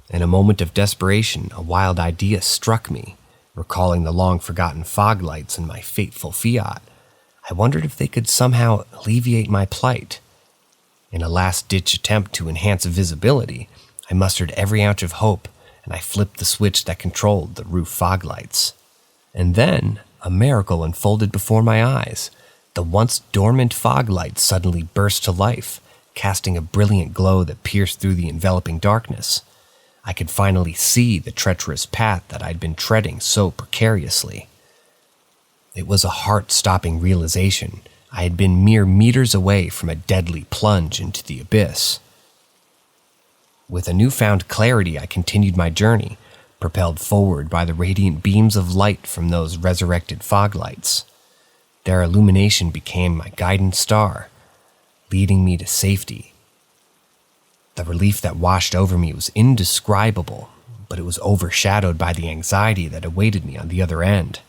In a moment of desperation, a wild idea struck me. Recalling the long-forgotten fog lights in my fateful Fiat, I wondered if they could somehow alleviate my plight. In a last-ditch attempt to enhance visibility, I mustered every ounce of hope, and I flipped the switch that controlled the roof fog lights. And then, a miracle unfolded before my eyes. The once dormant fog lights suddenly burst to life, casting a brilliant glow that pierced through the enveloping darkness. I could finally see the treacherous path that I'd been treading so precariously. It was a heart-stopping realization. I had been mere meters away from a deadly plunge into the abyss. With a newfound clarity, I continued my journey, propelled forward by the radiant beams of light from those resurrected fog lights. Their illumination became my guiding star, leading me to safety. The relief that washed over me was indescribable, but it was overshadowed by the anxiety that awaited me on the other end.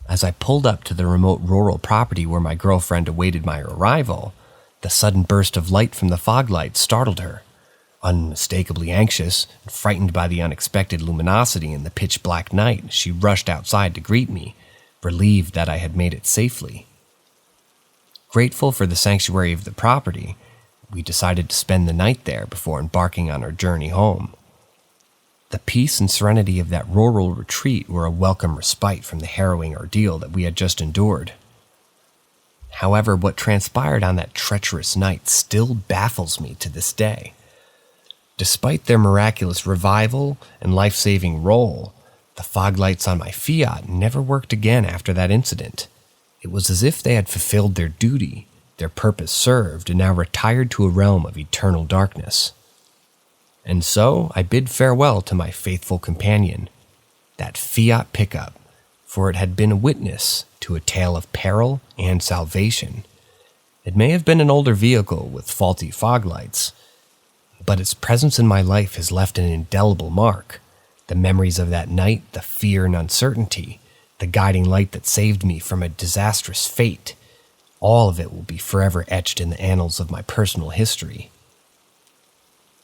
As I pulled up to the remote rural property where my girlfriend awaited my arrival, the sudden burst of light from the fog lights startled her. Unmistakably anxious and frightened by the unexpected luminosity in the pitch-black night, she rushed outside to greet me, relieved that I had made it safely. Grateful for the sanctuary of the property, we decided to spend the night there before embarking on our journey home. The peace and serenity of that rural retreat were a welcome respite from the harrowing ordeal that we had just endured. However, what transpired on that treacherous night still baffles me to this day. Despite their miraculous revival and life-saving role, the fog lights on my Fiat never worked again after that incident. It was as if they had fulfilled their duty, their purpose served, and now retired to a realm of eternal darkness. And so I bid farewell to my faithful companion, that Fiat pickup, for it had been a witness to a tale of peril and salvation. It may have been an older vehicle with faulty fog lights, but its presence in my life has left an indelible mark. The memories of that night, the fear and uncertainty, the guiding light that saved me from a disastrous fate, all of it will be forever etched in the annals of my personal history.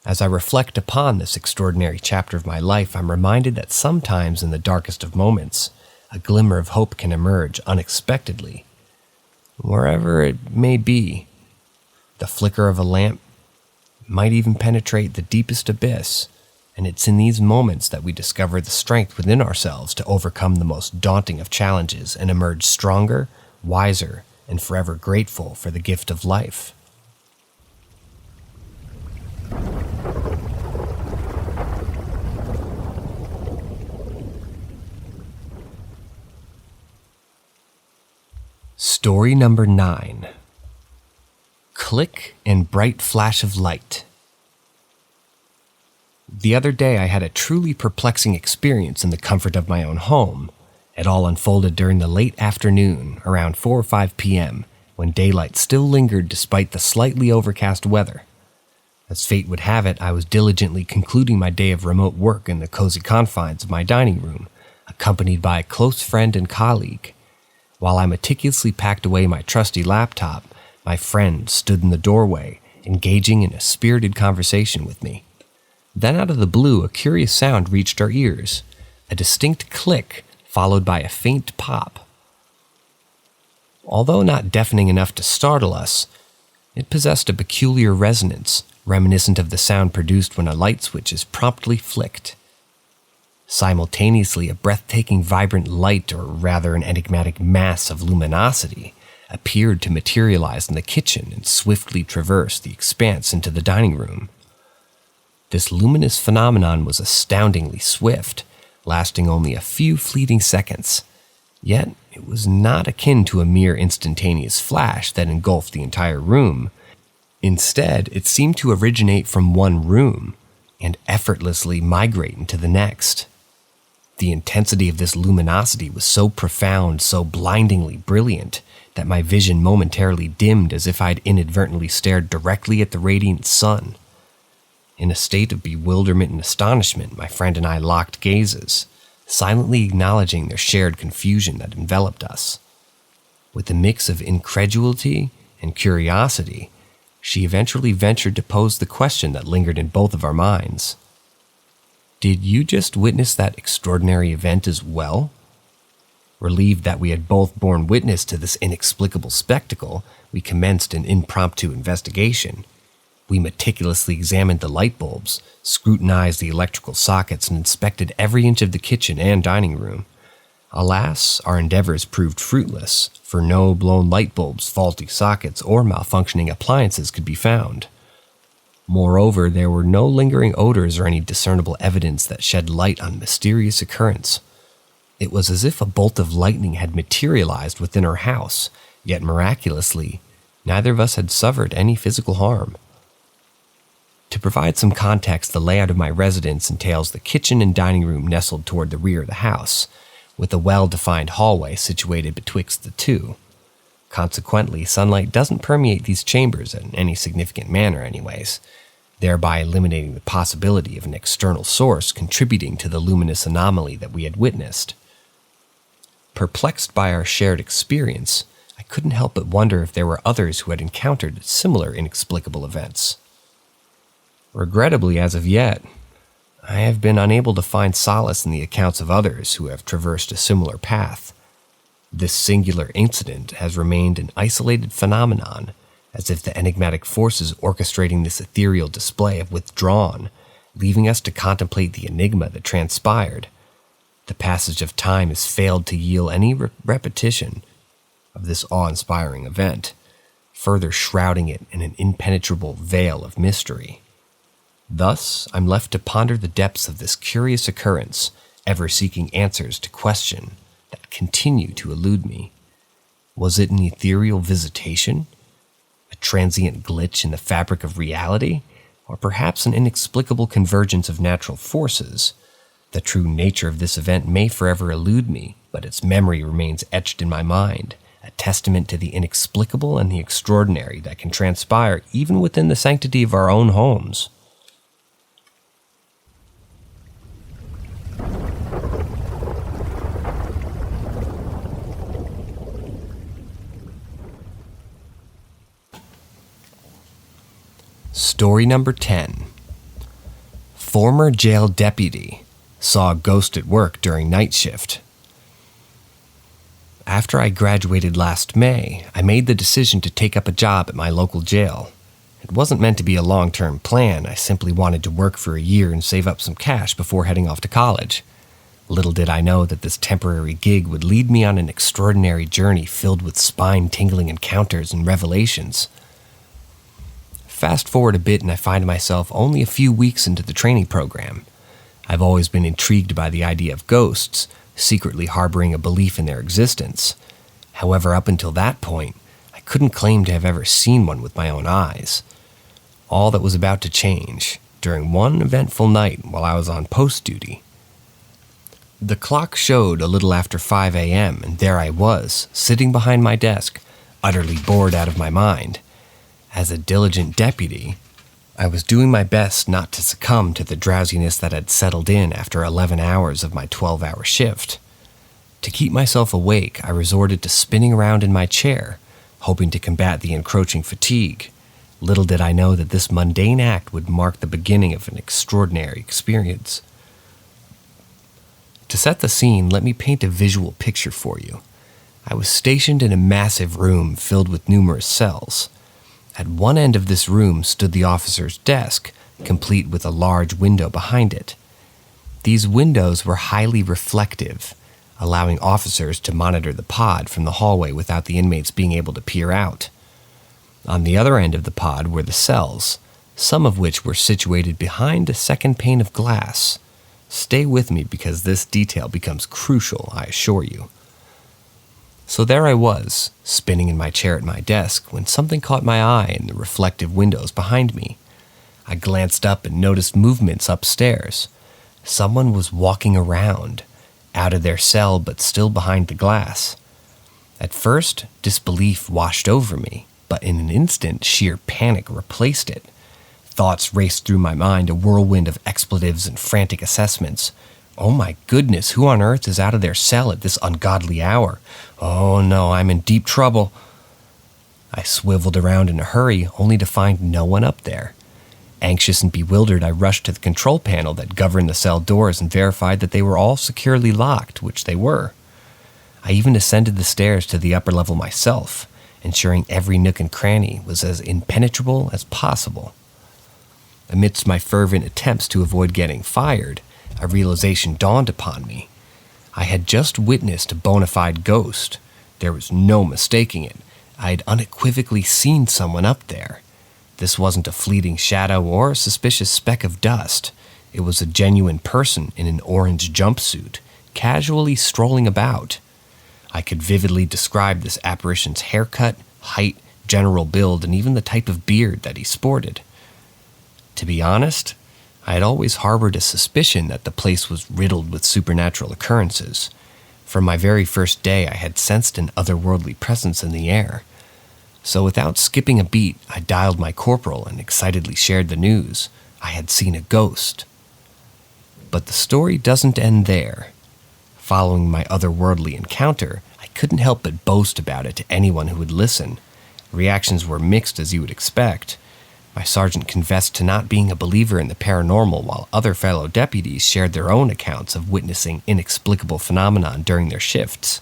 As I reflect upon this extraordinary chapter of my life, I'm reminded that sometimes in the darkest of moments, a glimmer of hope can emerge unexpectedly. Wherever it may be, the flicker of a lamp might even penetrate the deepest abyss, and it's in these moments that we discover the strength within ourselves to overcome the most daunting of challenges and emerge stronger, wiser, and forever grateful for the gift of life. Story number 9. Click and bright flash of light. The other day I had a truly perplexing experience in the comfort of my own home. It all unfolded during the late afternoon, around 4 or 5 p.m., when daylight still lingered despite the slightly overcast weather. As fate would have it, I was diligently concluding my day of remote work in the cozy confines of my dining room, accompanied by a close friend and colleague. While I meticulously packed away my trusty laptop, my friend stood in the doorway, engaging in a spirited conversation with me. Then out of the blue, a curious sound reached our ears, a distinct click followed by a faint pop. Although not deafening enough to startle us, it possessed a peculiar resonance, reminiscent of the sound produced when a light switch is promptly flicked. Simultaneously, a breathtaking vibrant light, or rather an enigmatic mass of luminosity, appeared to materialize in the kitchen and swiftly traverse the expanse into the dining room. This luminous phenomenon was astoundingly swift, lasting only a few fleeting seconds. Yet, it was not akin to a mere instantaneous flash that engulfed the entire room. Instead, it seemed to originate from one room and effortlessly migrate into the next. The intensity of this luminosity was so profound, so blindingly brilliant, that my vision momentarily dimmed as if I'd inadvertently stared directly at the radiant sun. In a state of bewilderment and astonishment, my friend and I locked gazes, silently acknowledging their shared confusion that enveloped us. With a mix of incredulity and curiosity, she eventually ventured to pose the question that lingered in both of our minds. Did you just witness that extraordinary event as well? Relieved that we had both borne witness to this inexplicable spectacle, we commenced an impromptu investigation. We meticulously examined the light bulbs, scrutinized the electrical sockets, and inspected every inch of the kitchen and dining room. Alas, our endeavors proved fruitless, for no blown light bulbs, faulty sockets, or malfunctioning appliances could be found. Moreover, there were no lingering odors or any discernible evidence that shed light on the mysterious occurrence. It was as if a bolt of lightning had materialized within our house, yet miraculously, neither of us had suffered any physical harm. To provide some context, the layout of my residence entails the kitchen and dining room nestled toward the rear of the house, with a well-defined hallway situated betwixt the two. Consequently, sunlight doesn't permeate these chambers in any significant manner anyways, thereby eliminating the possibility of an external source contributing to the luminous anomaly that we had witnessed. Perplexed by our shared experience, I couldn't help but wonder if there were others who had encountered similar inexplicable events. Regrettably, as of yet, I have been unable to find solace in the accounts of others who have traversed a similar path. This singular incident has remained an isolated phenomenon, as if the enigmatic forces orchestrating this ethereal display have withdrawn, leaving us to contemplate the enigma that transpired. The passage of time has failed to yield any repetition of this awe-inspiring event, further shrouding it in an impenetrable veil of mystery. Thus, I'm left to ponder the depths of this curious occurrence, ever seeking answers to questions that continue to elude me. Was it an ethereal visitation? A transient glitch in the fabric of reality? Or perhaps an inexplicable convergence of natural forces? The true nature of this event may forever elude me, but its memory remains etched in my mind, a testament to the inexplicable and the extraordinary that can transpire even within the sanctity of our own homes. Story number 10. Former jail deputy saw a ghost at work during night shift. After I graduated last May, I made the decision to take up a job at my local jail. It wasn't meant to be a long-term plan. I simply wanted to work for a year and save up some cash before heading off to college. Little did I know that this temporary gig would lead me on an extraordinary journey filled with spine-tingling encounters and revelations. Fast forward a bit and I find myself only a few weeks into the training program. I've always been intrigued by the idea of ghosts, secretly harboring a belief in their existence. However, up until that point, I couldn't claim to have ever seen one with my own eyes. All that was about to change during one eventful night while I was on post duty. The clock showed a little after 5 a.m., and there I was, sitting behind my desk, utterly bored out of my mind. As a diligent deputy, I was doing my best not to succumb to the drowsiness that had settled in after 11 hours of my 12-hour shift. To keep myself awake, I resorted to spinning around in my chair, hoping to combat the encroaching fatigue. Little did I know that this mundane act would mark the beginning of an extraordinary experience. To set the scene, let me paint a visual picture for you. I was stationed in a massive room filled with numerous cells. At one end of this room stood the officer's desk, complete with a large window behind it. These windows were highly reflective, allowing officers to monitor the pod from the hallway without the inmates being able to peer out. On the other end of the pod were the cells, some of which were situated behind a second pane of glass. Stay with me because this detail becomes crucial, I assure you. So there I was, spinning in my chair at my desk, when something caught my eye in the reflective windows behind me. I glanced up and noticed movements upstairs. Someone was walking around, out of their cell but still behind the glass. At first, disbelief washed over me, but in an instant, sheer panic replaced it. Thoughts raced through my mind, a whirlwind of expletives and frantic assessments. Oh my goodness, who on earth is out of their cell at this ungodly hour? Oh no, I'm in deep trouble. I swiveled around in a hurry, only to find no one up there. Anxious and bewildered, I rushed to the control panel that governed the cell doors and verified that they were all securely locked, which they were. I even ascended the stairs to the upper level myself, ensuring every nook and cranny was as impenetrable as possible. Amidst my fervent attempts to avoid getting fired, a realization dawned upon me. I had just witnessed a bona fide ghost. There was no mistaking it. I had unequivocally seen someone up there. This wasn't a fleeting shadow or a suspicious speck of dust. It was a genuine person in an orange jumpsuit, casually strolling about. I could vividly describe this apparition's haircut, height, general build, and even the type of beard that he sported. To be honest, I had always harbored a suspicion that the place was riddled with supernatural occurrences. From my very first day, I had sensed an otherworldly presence in the air. So without skipping a beat, I dialed my corporal and excitedly shared the news. I had seen a ghost. But the story doesn't end there. Following my otherworldly encounter, I couldn't help but boast about it to anyone who would listen. Reactions were mixed, as you would expect. My sergeant confessed to not being a believer in the paranormal, while other fellow deputies shared their own accounts of witnessing inexplicable phenomenon during their shifts.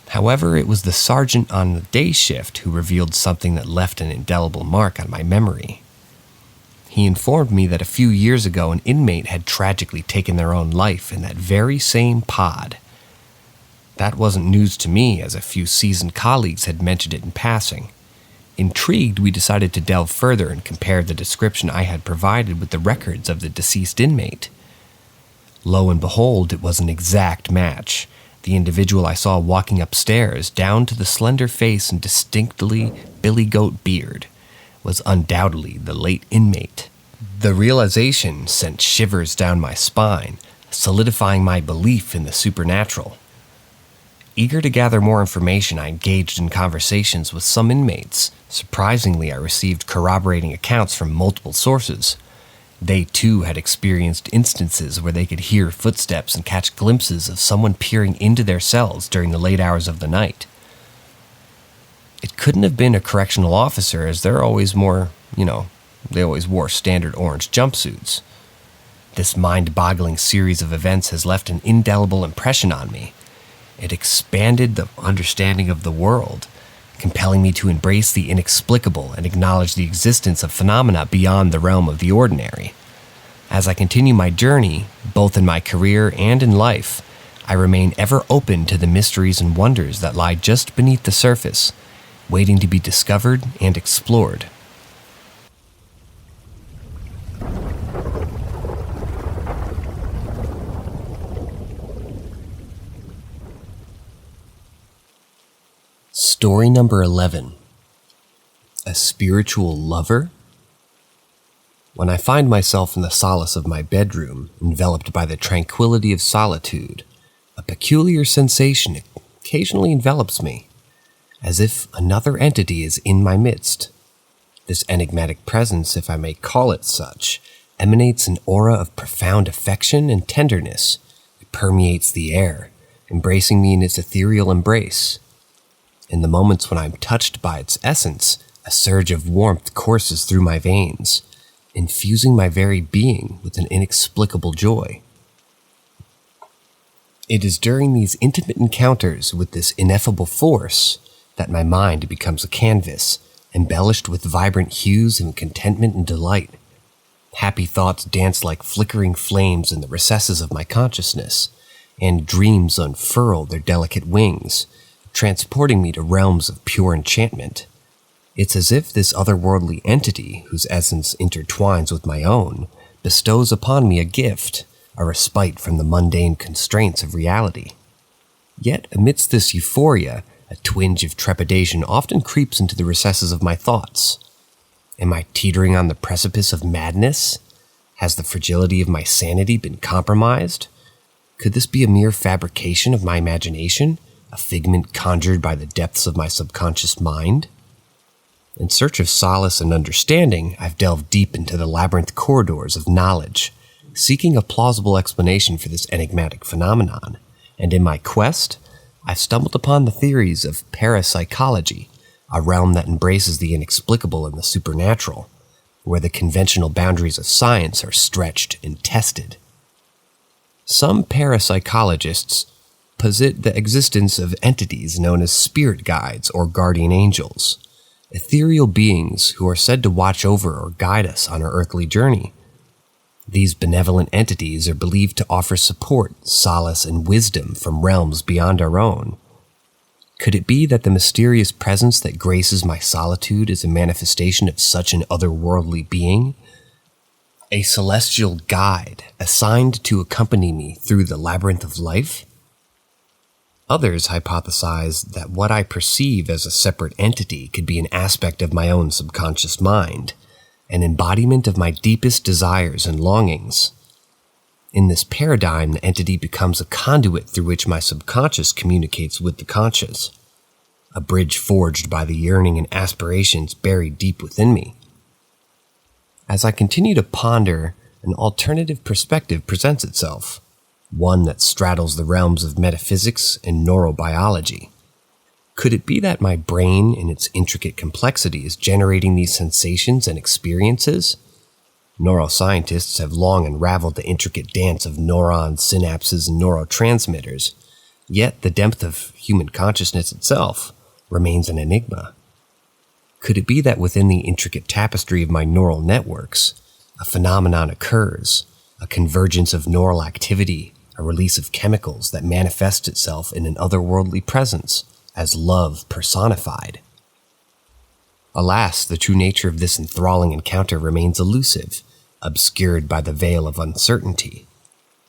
However, it was the sergeant on the day shift who revealed something that left an indelible mark on my memory. He informed me that a few years ago an inmate had tragically taken their own life in that very same pod. That wasn't news to me, as a few seasoned colleagues had mentioned it in passing. Intrigued, we decided to delve further and compare the description I had provided with the records of the deceased inmate. Lo and behold, it was an exact match. The individual I saw walking upstairs, down to the slender face and distinctly billy goat beard, was undoubtedly the late inmate. The realization sent shivers down my spine, solidifying my belief in the supernatural. Eager to gather more information, I engaged in conversations with some inmates. Surprisingly, I received corroborating accounts from multiple sources. They too had experienced instances where they could hear footsteps and catch glimpses of someone peering into their cells during the late hours of the night. It couldn't have been a correctional officer, as they're always more, they always wore standard orange jumpsuits. This mind-boggling series of events has left an indelible impression on me. It expanded the understanding of the world, compelling me to embrace the inexplicable and acknowledge the existence of phenomena beyond the realm of the ordinary. As I continue my journey, both in my career and in life, I remain ever open to the mysteries and wonders that lie just beneath the surface, waiting to be discovered and explored. Story number 11. A spiritual lover? When I find myself in the solace of my bedroom, enveloped by the tranquility of solitude, a peculiar sensation occasionally envelops me, as if another entity is in my midst. This enigmatic presence, if I may call it such, emanates an aura of profound affection and tenderness. It permeates the air, embracing me in its ethereal embrace. In the moments when I'm touched by its essence, a surge of warmth courses through my veins, infusing my very being with an inexplicable joy. It is during these intimate encounters with this ineffable force, that my mind becomes a canvas, embellished with vibrant hues and contentment and delight. Happy thoughts dance like flickering flames in the recesses of my consciousness, and dreams unfurl their delicate wings, transporting me to realms of pure enchantment. It's as if this otherworldly entity, whose essence intertwines with my own, bestows upon me a gift, a respite from the mundane constraints of reality. Yet, amidst this euphoria, a twinge of trepidation often creeps into the recesses of my thoughts. Am I teetering on the precipice of madness? Has the fragility of my sanity been compromised? Could this be a mere fabrication of my imagination, a figment conjured by the depths of my subconscious mind? In search of solace and understanding, I've delved deep into the labyrinth corridors of knowledge, seeking a plausible explanation for this enigmatic phenomenon, and in my quest, I've stumbled upon the theories of parapsychology, a realm that embraces the inexplicable and the supernatural, where the conventional boundaries of science are stretched and tested. Some parapsychologists posit the existence of entities known as spirit guides or guardian angels, ethereal beings who are said to watch over or guide us on our earthly journey. These benevolent entities are believed to offer support, solace, and wisdom from realms beyond our own. Could it be that the mysterious presence that graces my solitude is a manifestation of such an otherworldly being? A celestial guide assigned to accompany me through the labyrinth of life? Others hypothesize that what I perceive as a separate entity could be an aspect of my own subconscious mind, an embodiment of my deepest desires and longings. In this paradigm, the entity becomes a conduit through which my subconscious communicates with the conscious, a bridge forged by the yearning and aspirations buried deep within me. As I continue to ponder, an alternative perspective presents itself, one that straddles the realms of metaphysics and neurobiology. Could it be that my brain, in its intricate complexity, is generating these sensations and experiences? Neuroscientists have long unraveled the intricate dance of neurons, synapses, and neurotransmitters, yet the depth of human consciousness itself remains an enigma. Could it be that within the intricate tapestry of my neural networks, a phenomenon occurs, a convergence of neural activity, a release of chemicals that manifests itself in an otherworldly presence, as love personified? Alas, the true nature of this enthralling encounter remains elusive, obscured by the veil of uncertainty.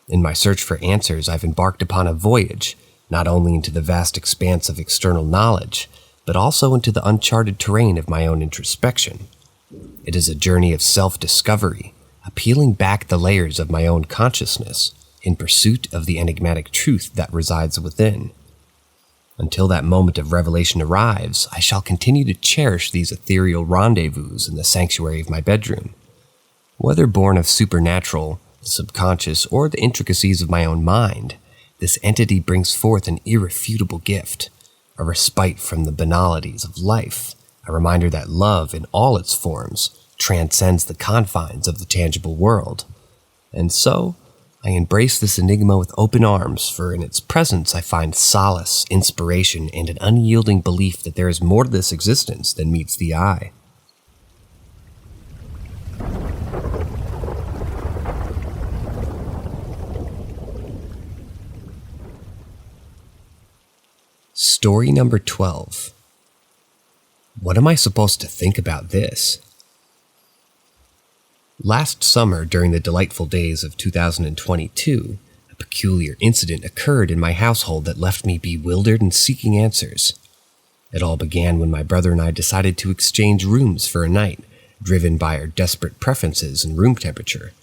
In my search for answers, I've embarked upon a voyage, not only into the vast expanse of external knowledge, but also into the uncharted terrain of my own introspection. It is a journey of self-discovery, peeling back the layers of my own consciousness in pursuit of the enigmatic truth that resides within. Until that moment of revelation arrives, I shall continue to cherish these ethereal rendezvous in the sanctuary of my bedroom. Whether born of supernatural, the subconscious, or the intricacies of my own mind, this entity brings forth an irrefutable gift, a respite from the banalities of life, a reminder that love in all its forms transcends the confines of the tangible world. And so, I embrace this enigma with open arms, for in its presence I find solace, inspiration, and an unyielding belief that there is more to this existence than meets the eye. Story number 12. What am I supposed to think about this? Last summer, during the delightful days of 2022, a peculiar incident occurred in my household that left me bewildered and seeking answers. It all began when my brother and I decided to exchange rooms for a night, driven by our desperate preferences in room temperature.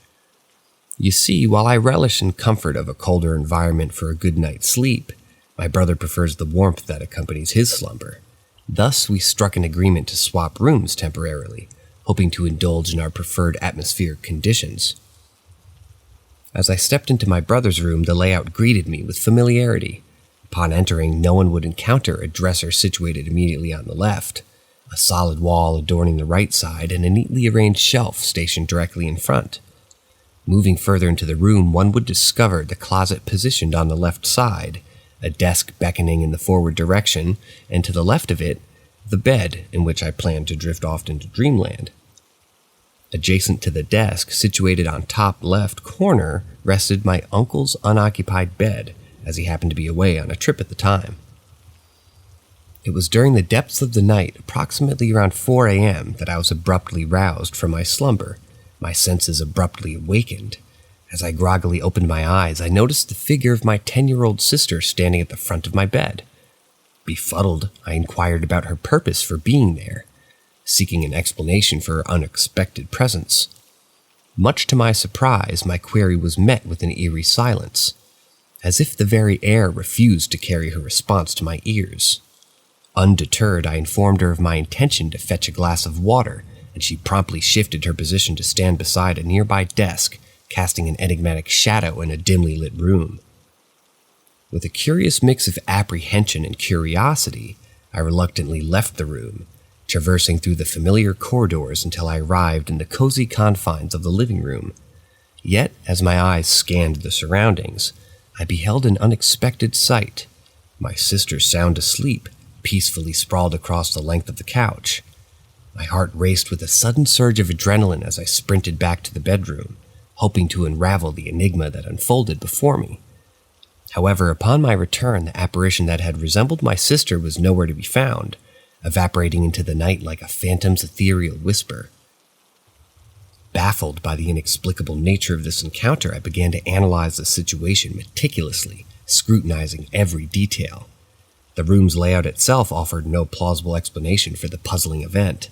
You see, while I relish in comfort of a colder environment for a good night's sleep, my brother prefers the warmth that accompanies his slumber. Thus, we struck an agreement to swap rooms temporarily, hoping to indulge in our preferred atmospheric conditions. As I stepped into my brother's room, the layout greeted me with familiarity. Upon entering, no one would encounter a dresser situated immediately on the left, a solid wall adorning the right side, and a neatly arranged shelf stationed directly in front. Moving further into the room, one would discover the closet positioned on the left side, a desk beckoning in the forward direction, and to the left of it, the bed in which I planned to drift off into dreamland. Adjacent to the desk, situated on top left corner, rested my uncle's unoccupied bed, as he happened to be away on a trip at the time. It was during the depths of the night, approximately around 4 a.m., that I was abruptly roused from my slumber, my senses abruptly awakened. As I groggily opened my eyes, I noticed the figure of my 10-year-old sister standing at the front of my bed. Befuddled, I inquired about her purpose for being there, seeking an explanation for her unexpected presence. Much to my surprise, my query was met with an eerie silence, as if the very air refused to carry her response to my ears. Undeterred, I informed her of my intention to fetch a glass of water, and she promptly shifted her position to stand beside a nearby desk, casting an enigmatic shadow in a dimly lit room. With a curious mix of apprehension and curiosity, I reluctantly left the room, traversing through the familiar corridors until I arrived in the cozy confines of the living room. Yet, as my eyes scanned the surroundings, I beheld an unexpected sight. My sister, sound asleep, peacefully sprawled across the length of the couch. My heart raced with a sudden surge of adrenaline as I sprinted back to the bedroom, hoping to unravel the enigma that unfolded before me. However, upon my return, the apparition that had resembled my sister was nowhere to be found, evaporating into the night like a phantom's ethereal whisper. Baffled by the inexplicable nature of this encounter, I began to analyze the situation meticulously, scrutinizing every detail. The room's layout itself offered no plausible explanation for the puzzling event.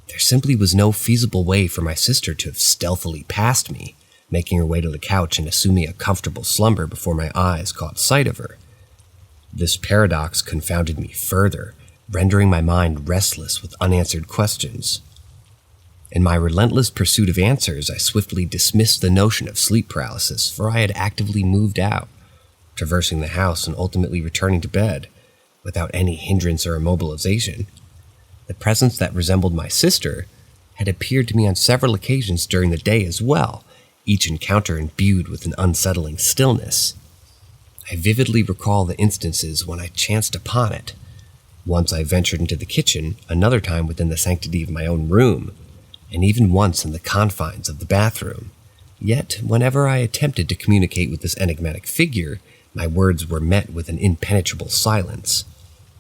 There simply was no feasible way for my sister to have stealthily passed me, making her way to the couch and assuming a comfortable slumber before my eyes caught sight of her. This paradox confounded me further, rendering my mind restless with unanswered questions. In my relentless pursuit of answers, I swiftly dismissed the notion of sleep paralysis, for I had actively moved out, traversing the house and ultimately returning to bed, without any hindrance or immobilization. The presence that resembled my sister had appeared to me on several occasions during the day as well, each encounter imbued with an unsettling stillness. I vividly recall the instances when I chanced upon it. Once I ventured into the kitchen, another time within the sanctity of my own room, and even once in the confines of the bathroom. Yet, whenever I attempted to communicate with this enigmatic figure, my words were met with an impenetrable silence,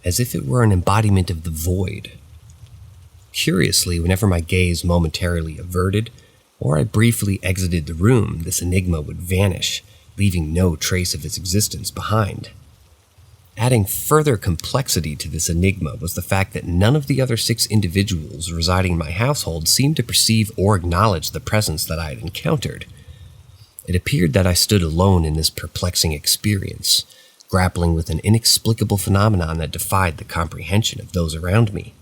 as if it were an embodiment of the void. Curiously, whenever my gaze momentarily averted, or I briefly exited the room, this enigma would vanish, leaving no trace of its existence behind. Adding further complexity to this enigma was the fact that none of the other 6 individuals residing in my household seemed to perceive or acknowledge the presence that I had encountered. It appeared that I stood alone in this perplexing experience, grappling with an inexplicable phenomenon that defied the comprehension of those around me.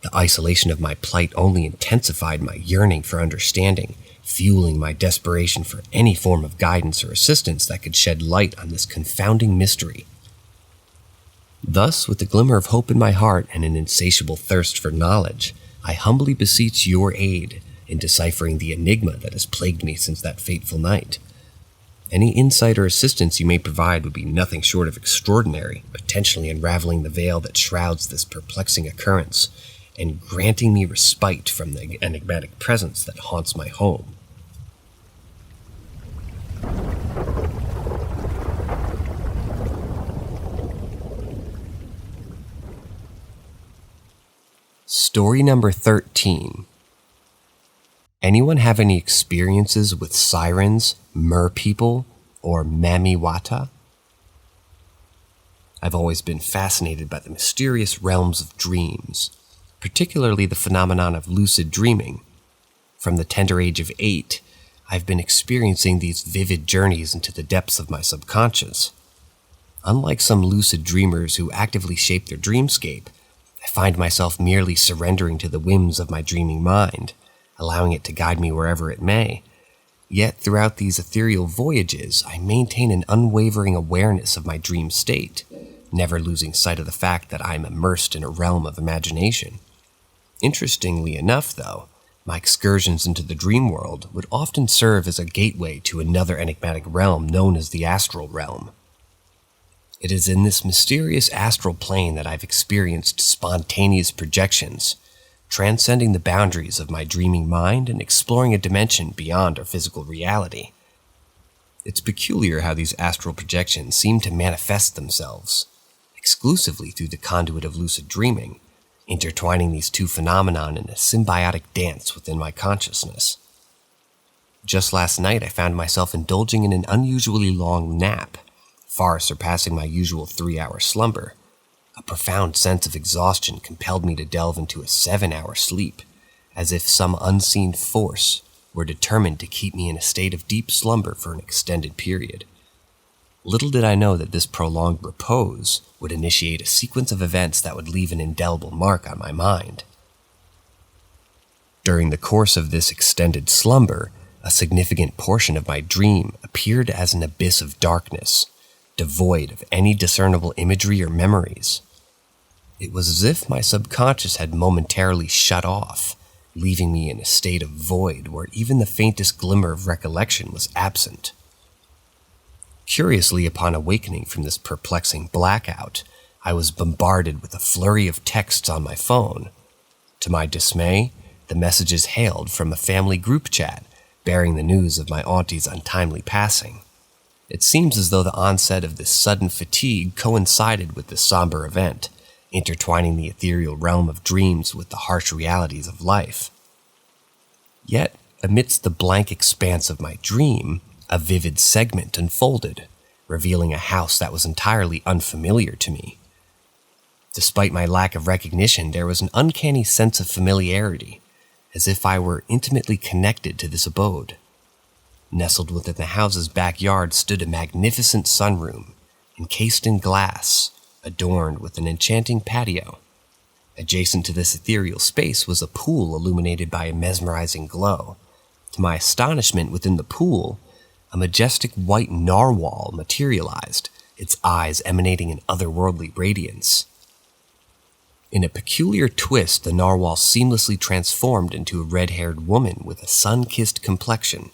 The isolation of my plight only intensified my yearning for understanding, fueling my desperation for any form of guidance or assistance that could shed light on this confounding mystery. Thus, with a glimmer of hope in my heart and an insatiable thirst for knowledge, I humbly beseech your aid in deciphering the enigma that has plagued me since that fateful night. Any insight or assistance you may provide would be nothing short of extraordinary, potentially unraveling the veil that shrouds this perplexing occurrence, and granting me respite from the enigmatic presence that haunts my home. Story number 13. Anyone have any experiences with sirens, merpeople, or mamiwata? I've always been fascinated by the mysterious realms of dreams, particularly the phenomenon of lucid dreaming. From the tender age of 8, I've been experiencing these vivid journeys into the depths of my subconscious. Unlike some lucid dreamers who actively shape their dreamscape, I find myself merely surrendering to the whims of my dreaming mind, allowing it to guide me wherever it may. Yet throughout these ethereal voyages, I maintain an unwavering awareness of my dream state, never losing sight of the fact that I am immersed in a realm of imagination. Interestingly enough, though, my excursions into the dream world would often serve as a gateway to another enigmatic realm known as the astral realm. It is in this mysterious astral plane that I've experienced spontaneous projections, transcending the boundaries of my dreaming mind and exploring a dimension beyond our physical reality. It's peculiar how these astral projections seem to manifest themselves, exclusively through the conduit of lucid dreaming, intertwining these two phenomena in a symbiotic dance within my consciousness. Just last night, I found myself indulging in an unusually long nap, far surpassing my usual 3-hour slumber. A profound sense of exhaustion compelled me to delve into a 7-hour sleep, as if some unseen force were determined to keep me in a state of deep slumber for an extended period. Little did I know that this prolonged repose would initiate a sequence of events that would leave an indelible mark on my mind. During the course of this extended slumber, a significant portion of my dream appeared as an abyss of darkness, devoid of any discernible imagery or memories. It was as if my subconscious had momentarily shut off, leaving me in a state of void where even the faintest glimmer of recollection was absent. Curiously, upon awakening from this perplexing blackout, I was bombarded with a flurry of texts on my phone. To my dismay, the messages hailed from a family group chat, bearing the news of my auntie's untimely passing. It seems as though the onset of this sudden fatigue coincided with this somber event, intertwining the ethereal realm of dreams with the harsh realities of life. Yet, amidst the blank expanse of my dream, a vivid segment unfolded, revealing a house that was entirely unfamiliar to me. Despite my lack of recognition, there was an uncanny sense of familiarity, as if I were intimately connected to this abode. Nestled within the house's backyard stood a magnificent sunroom, encased in glass, adorned with an enchanting patio. Adjacent to this ethereal space was a pool illuminated by a mesmerizing glow. To my astonishment, within the pool, a majestic white narwhal materialized, its eyes emanating an otherworldly radiance. In a peculiar twist, the narwhal seamlessly transformed into a red-haired woman with a sun-kissed complexion.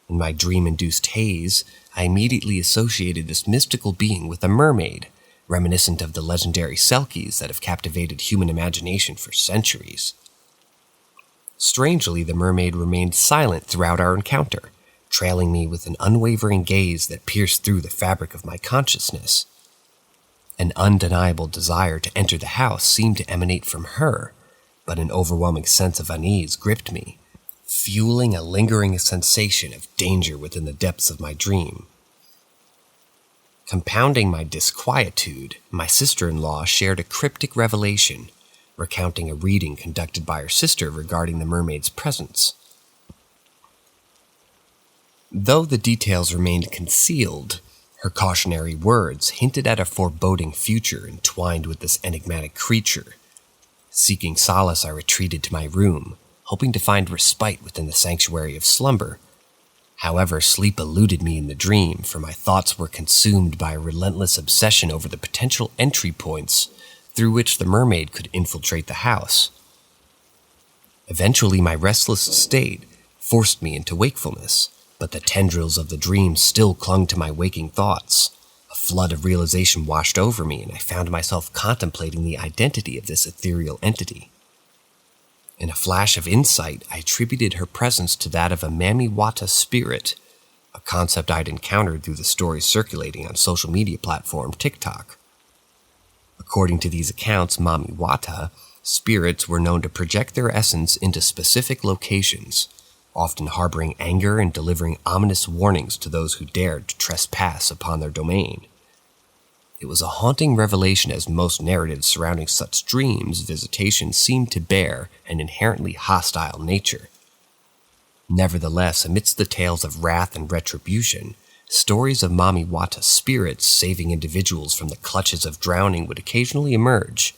In my dream-induced haze, I immediately associated this mystical being with a mermaid, reminiscent of the legendary Selkies that have captivated human imagination for centuries. Strangely, the mermaid remained silent throughout our encounter, trailing me with an unwavering gaze that pierced through the fabric of my consciousness. An undeniable desire to enter the house seemed to emanate from her, but an overwhelming sense of unease gripped me, fueling a lingering sensation of danger within the depths of my dream. Compounding my disquietude, my sister-in-law shared a cryptic revelation, recounting a reading conducted by her sister regarding the mermaid's presence. Though the details remained concealed, her cautionary words hinted at a foreboding future entwined with this enigmatic creature. Seeking solace, I retreated to my room, hoping to find respite within the sanctuary of slumber. However, sleep eluded me in the dream, for my thoughts were consumed by a relentless obsession over the potential entry points through which the mermaid could infiltrate the house. Eventually, my restless state forced me into wakefulness, but the tendrils of the dream still clung to my waking thoughts. A flood of realization washed over me, and I found myself contemplating the identity of this ethereal entity. In a flash of insight, I attributed her presence to that of a Mamiwata spirit, a concept I'd encountered through the stories circulating on social media platform TikTok. According to these accounts, Mamiwata spirits were known to project their essence into specific locations, often harboring anger and delivering ominous warnings to those who dared to trespass upon their domain. It was a haunting revelation, as most narratives surrounding such dreams visitations seemed to bear an inherently hostile nature. Nevertheless, amidst the tales of wrath and retribution, stories of Mamiwata spirits saving individuals from the clutches of drowning would occasionally emerge.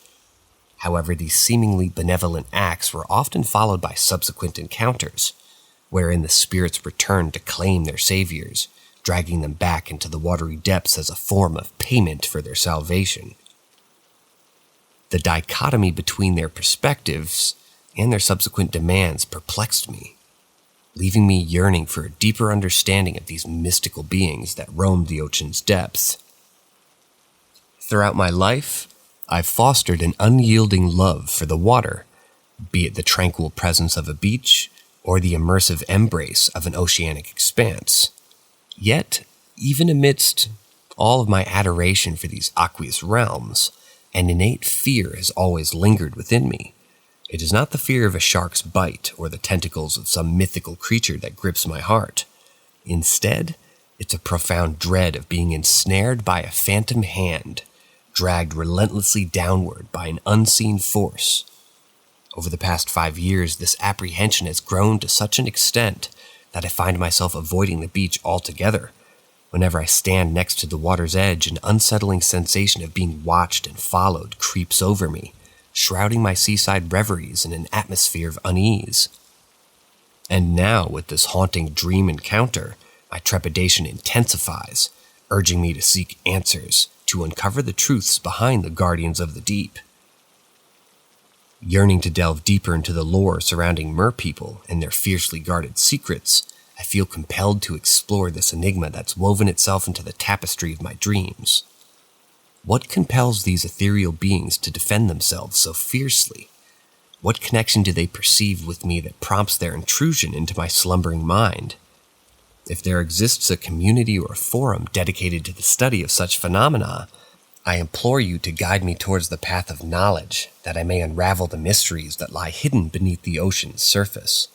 However, these seemingly benevolent acts were often followed by subsequent encounters, wherein the spirits returned to claim their saviors, dragging them back into the watery depths as a form of payment for their salvation. The dichotomy between their perspectives and their subsequent demands perplexed me, leaving me yearning for a deeper understanding of these mystical beings that roamed the ocean's depths. Throughout my life, I've fostered an unyielding love for the water, be it the tranquil presence of a beach or the immersive embrace of an oceanic expanse. Yet, even amidst all of my adoration for these aqueous realms, an innate fear has always lingered within me. It is not the fear of a shark's bite or the tentacles of some mythical creature that grips my heart. Instead, it's a profound dread of being ensnared by a phantom hand, dragged relentlessly downward by an unseen force. Over the past 5 years, this apprehension has grown to such an extent that I find myself avoiding the beach altogether. Whenever I stand next to the water's edge, an unsettling sensation of being watched and followed creeps over me, shrouding my seaside reveries in an atmosphere of unease. And now, with this haunting dream encounter, my trepidation intensifies, urging me to seek answers, to uncover the truths behind the guardians of the deep. Yearning to delve deeper into the lore surrounding merpeople and their fiercely guarded secrets, I feel compelled to explore this enigma that's woven itself into the tapestry of my dreams. What compels these ethereal beings to defend themselves so fiercely? What connection do they perceive with me that prompts their intrusion into my slumbering mind? If there exists a community or a forum dedicated to the study of such phenomena, I implore you to guide me towards the path of knowledge, that I may unravel the mysteries that lie hidden beneath the ocean's surface.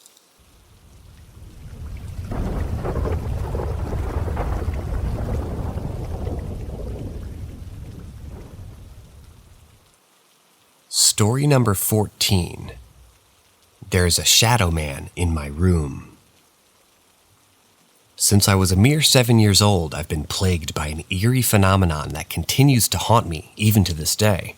Story number 14. There's a shadow man in my room. Since I was a mere 7 years old, I've been plagued by an eerie phenomenon that continues to haunt me even to this day.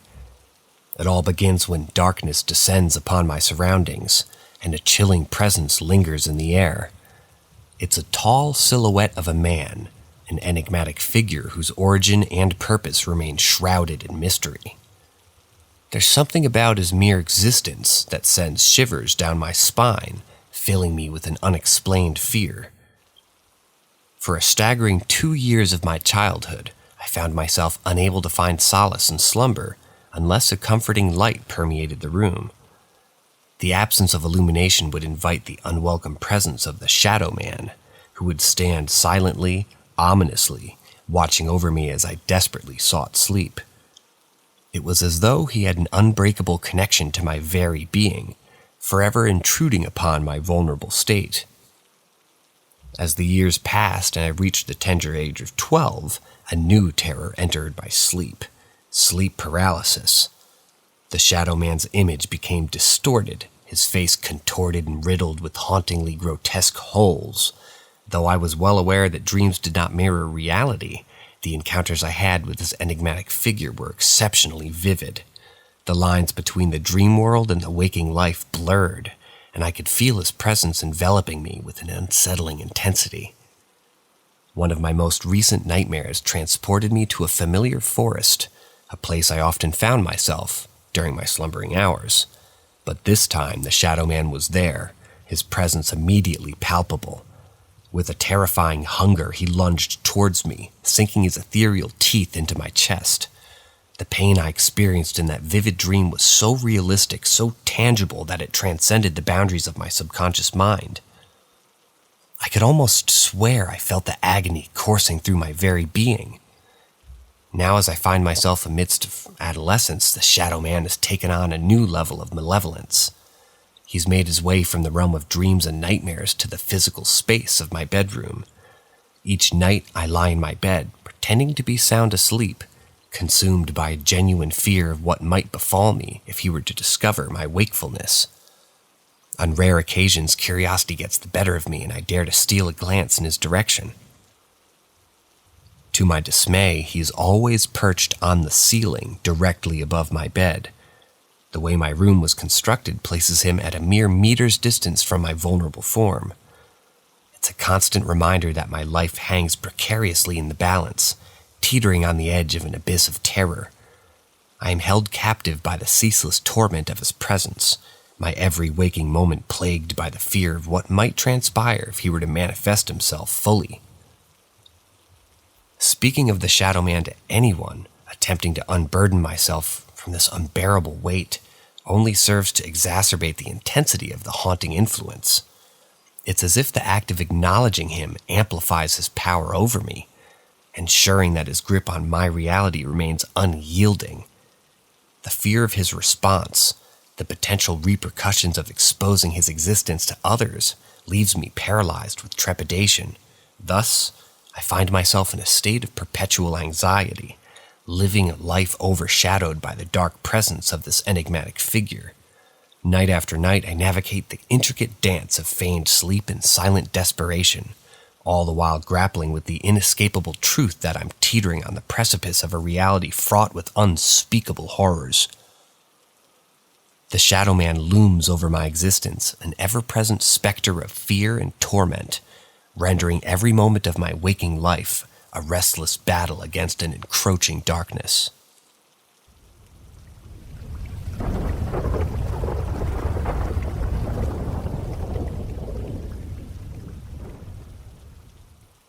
It all begins when darkness descends upon my surroundings and a chilling presence lingers in the air. It's a tall silhouette of a man, an enigmatic figure whose origin and purpose remain shrouded in mystery. There's something about his mere existence that sends shivers down my spine, filling me with an unexplained fear. For a staggering 2 years of my childhood, I found myself unable to find solace in slumber unless a comforting light permeated the room. The absence of illumination would invite the unwelcome presence of the shadow man, who would stand silently, ominously, watching over me as I desperately sought sleep. It was as though he had an unbreakable connection to my very being, forever intruding upon my vulnerable state. As the years passed and I reached the tender age of 12, a new terror entered my sleep paralysis. The shadow man's image became distorted, his face contorted and riddled with hauntingly grotesque holes. Though I was well aware that dreams did not mirror reality, the encounters I had with this enigmatic figure were exceptionally vivid. The lines between the dream world and the waking life blurred, and I could feel his presence enveloping me with an unsettling intensity. One of my most recent nightmares transported me to a familiar forest, a place I often found myself during my slumbering hours. But this time the shadow man was there, his presence immediately palpable. With a terrifying hunger, he lunged towards me, sinking his ethereal teeth into my chest. The pain I experienced in that vivid dream was so realistic, so tangible, that it transcended the boundaries of my subconscious mind. I could almost swear I felt the agony coursing through my very being. Now, as I find myself amidst adolescence, the shadow man has taken on a new level of malevolence. He's made his way from the realm of dreams and nightmares to the physical space of my bedroom. Each night I lie in my bed, pretending to be sound asleep, consumed by a genuine fear of what might befall me if he were to discover my wakefulness. On rare occasions, curiosity gets the better of me and I dare to steal a glance in his direction. To my dismay, he is always perched on the ceiling directly above my bed. The way my room was constructed places him at a mere meter's distance from my vulnerable form. It's a constant reminder that my life hangs precariously in the balance, teetering on the edge of an abyss of terror. I am held captive by the ceaseless torment of his presence, my every waking moment plagued by the fear of what might transpire if he were to manifest himself fully. Speaking of the shadow man to anyone, a Attempting to unburden myself from this unbearable weight only serves to exacerbate the intensity of the haunting influence. It's as if the act of acknowledging him amplifies his power over me, ensuring that his grip on my reality remains unyielding. The fear of his response, the potential repercussions of exposing his existence to others, leaves me paralyzed with trepidation. Thus, I find myself in a state of perpetual anxiety, living a life overshadowed by the dark presence of this enigmatic figure. Night after night, I navigate the intricate dance of feigned sleep and silent desperation, all the while grappling with the inescapable truth that I'm teetering on the precipice of a reality fraught with unspeakable horrors. The Shadow Man looms over my existence, an ever-present specter of fear and torment, rendering every moment of my waking life a restless battle against an encroaching darkness.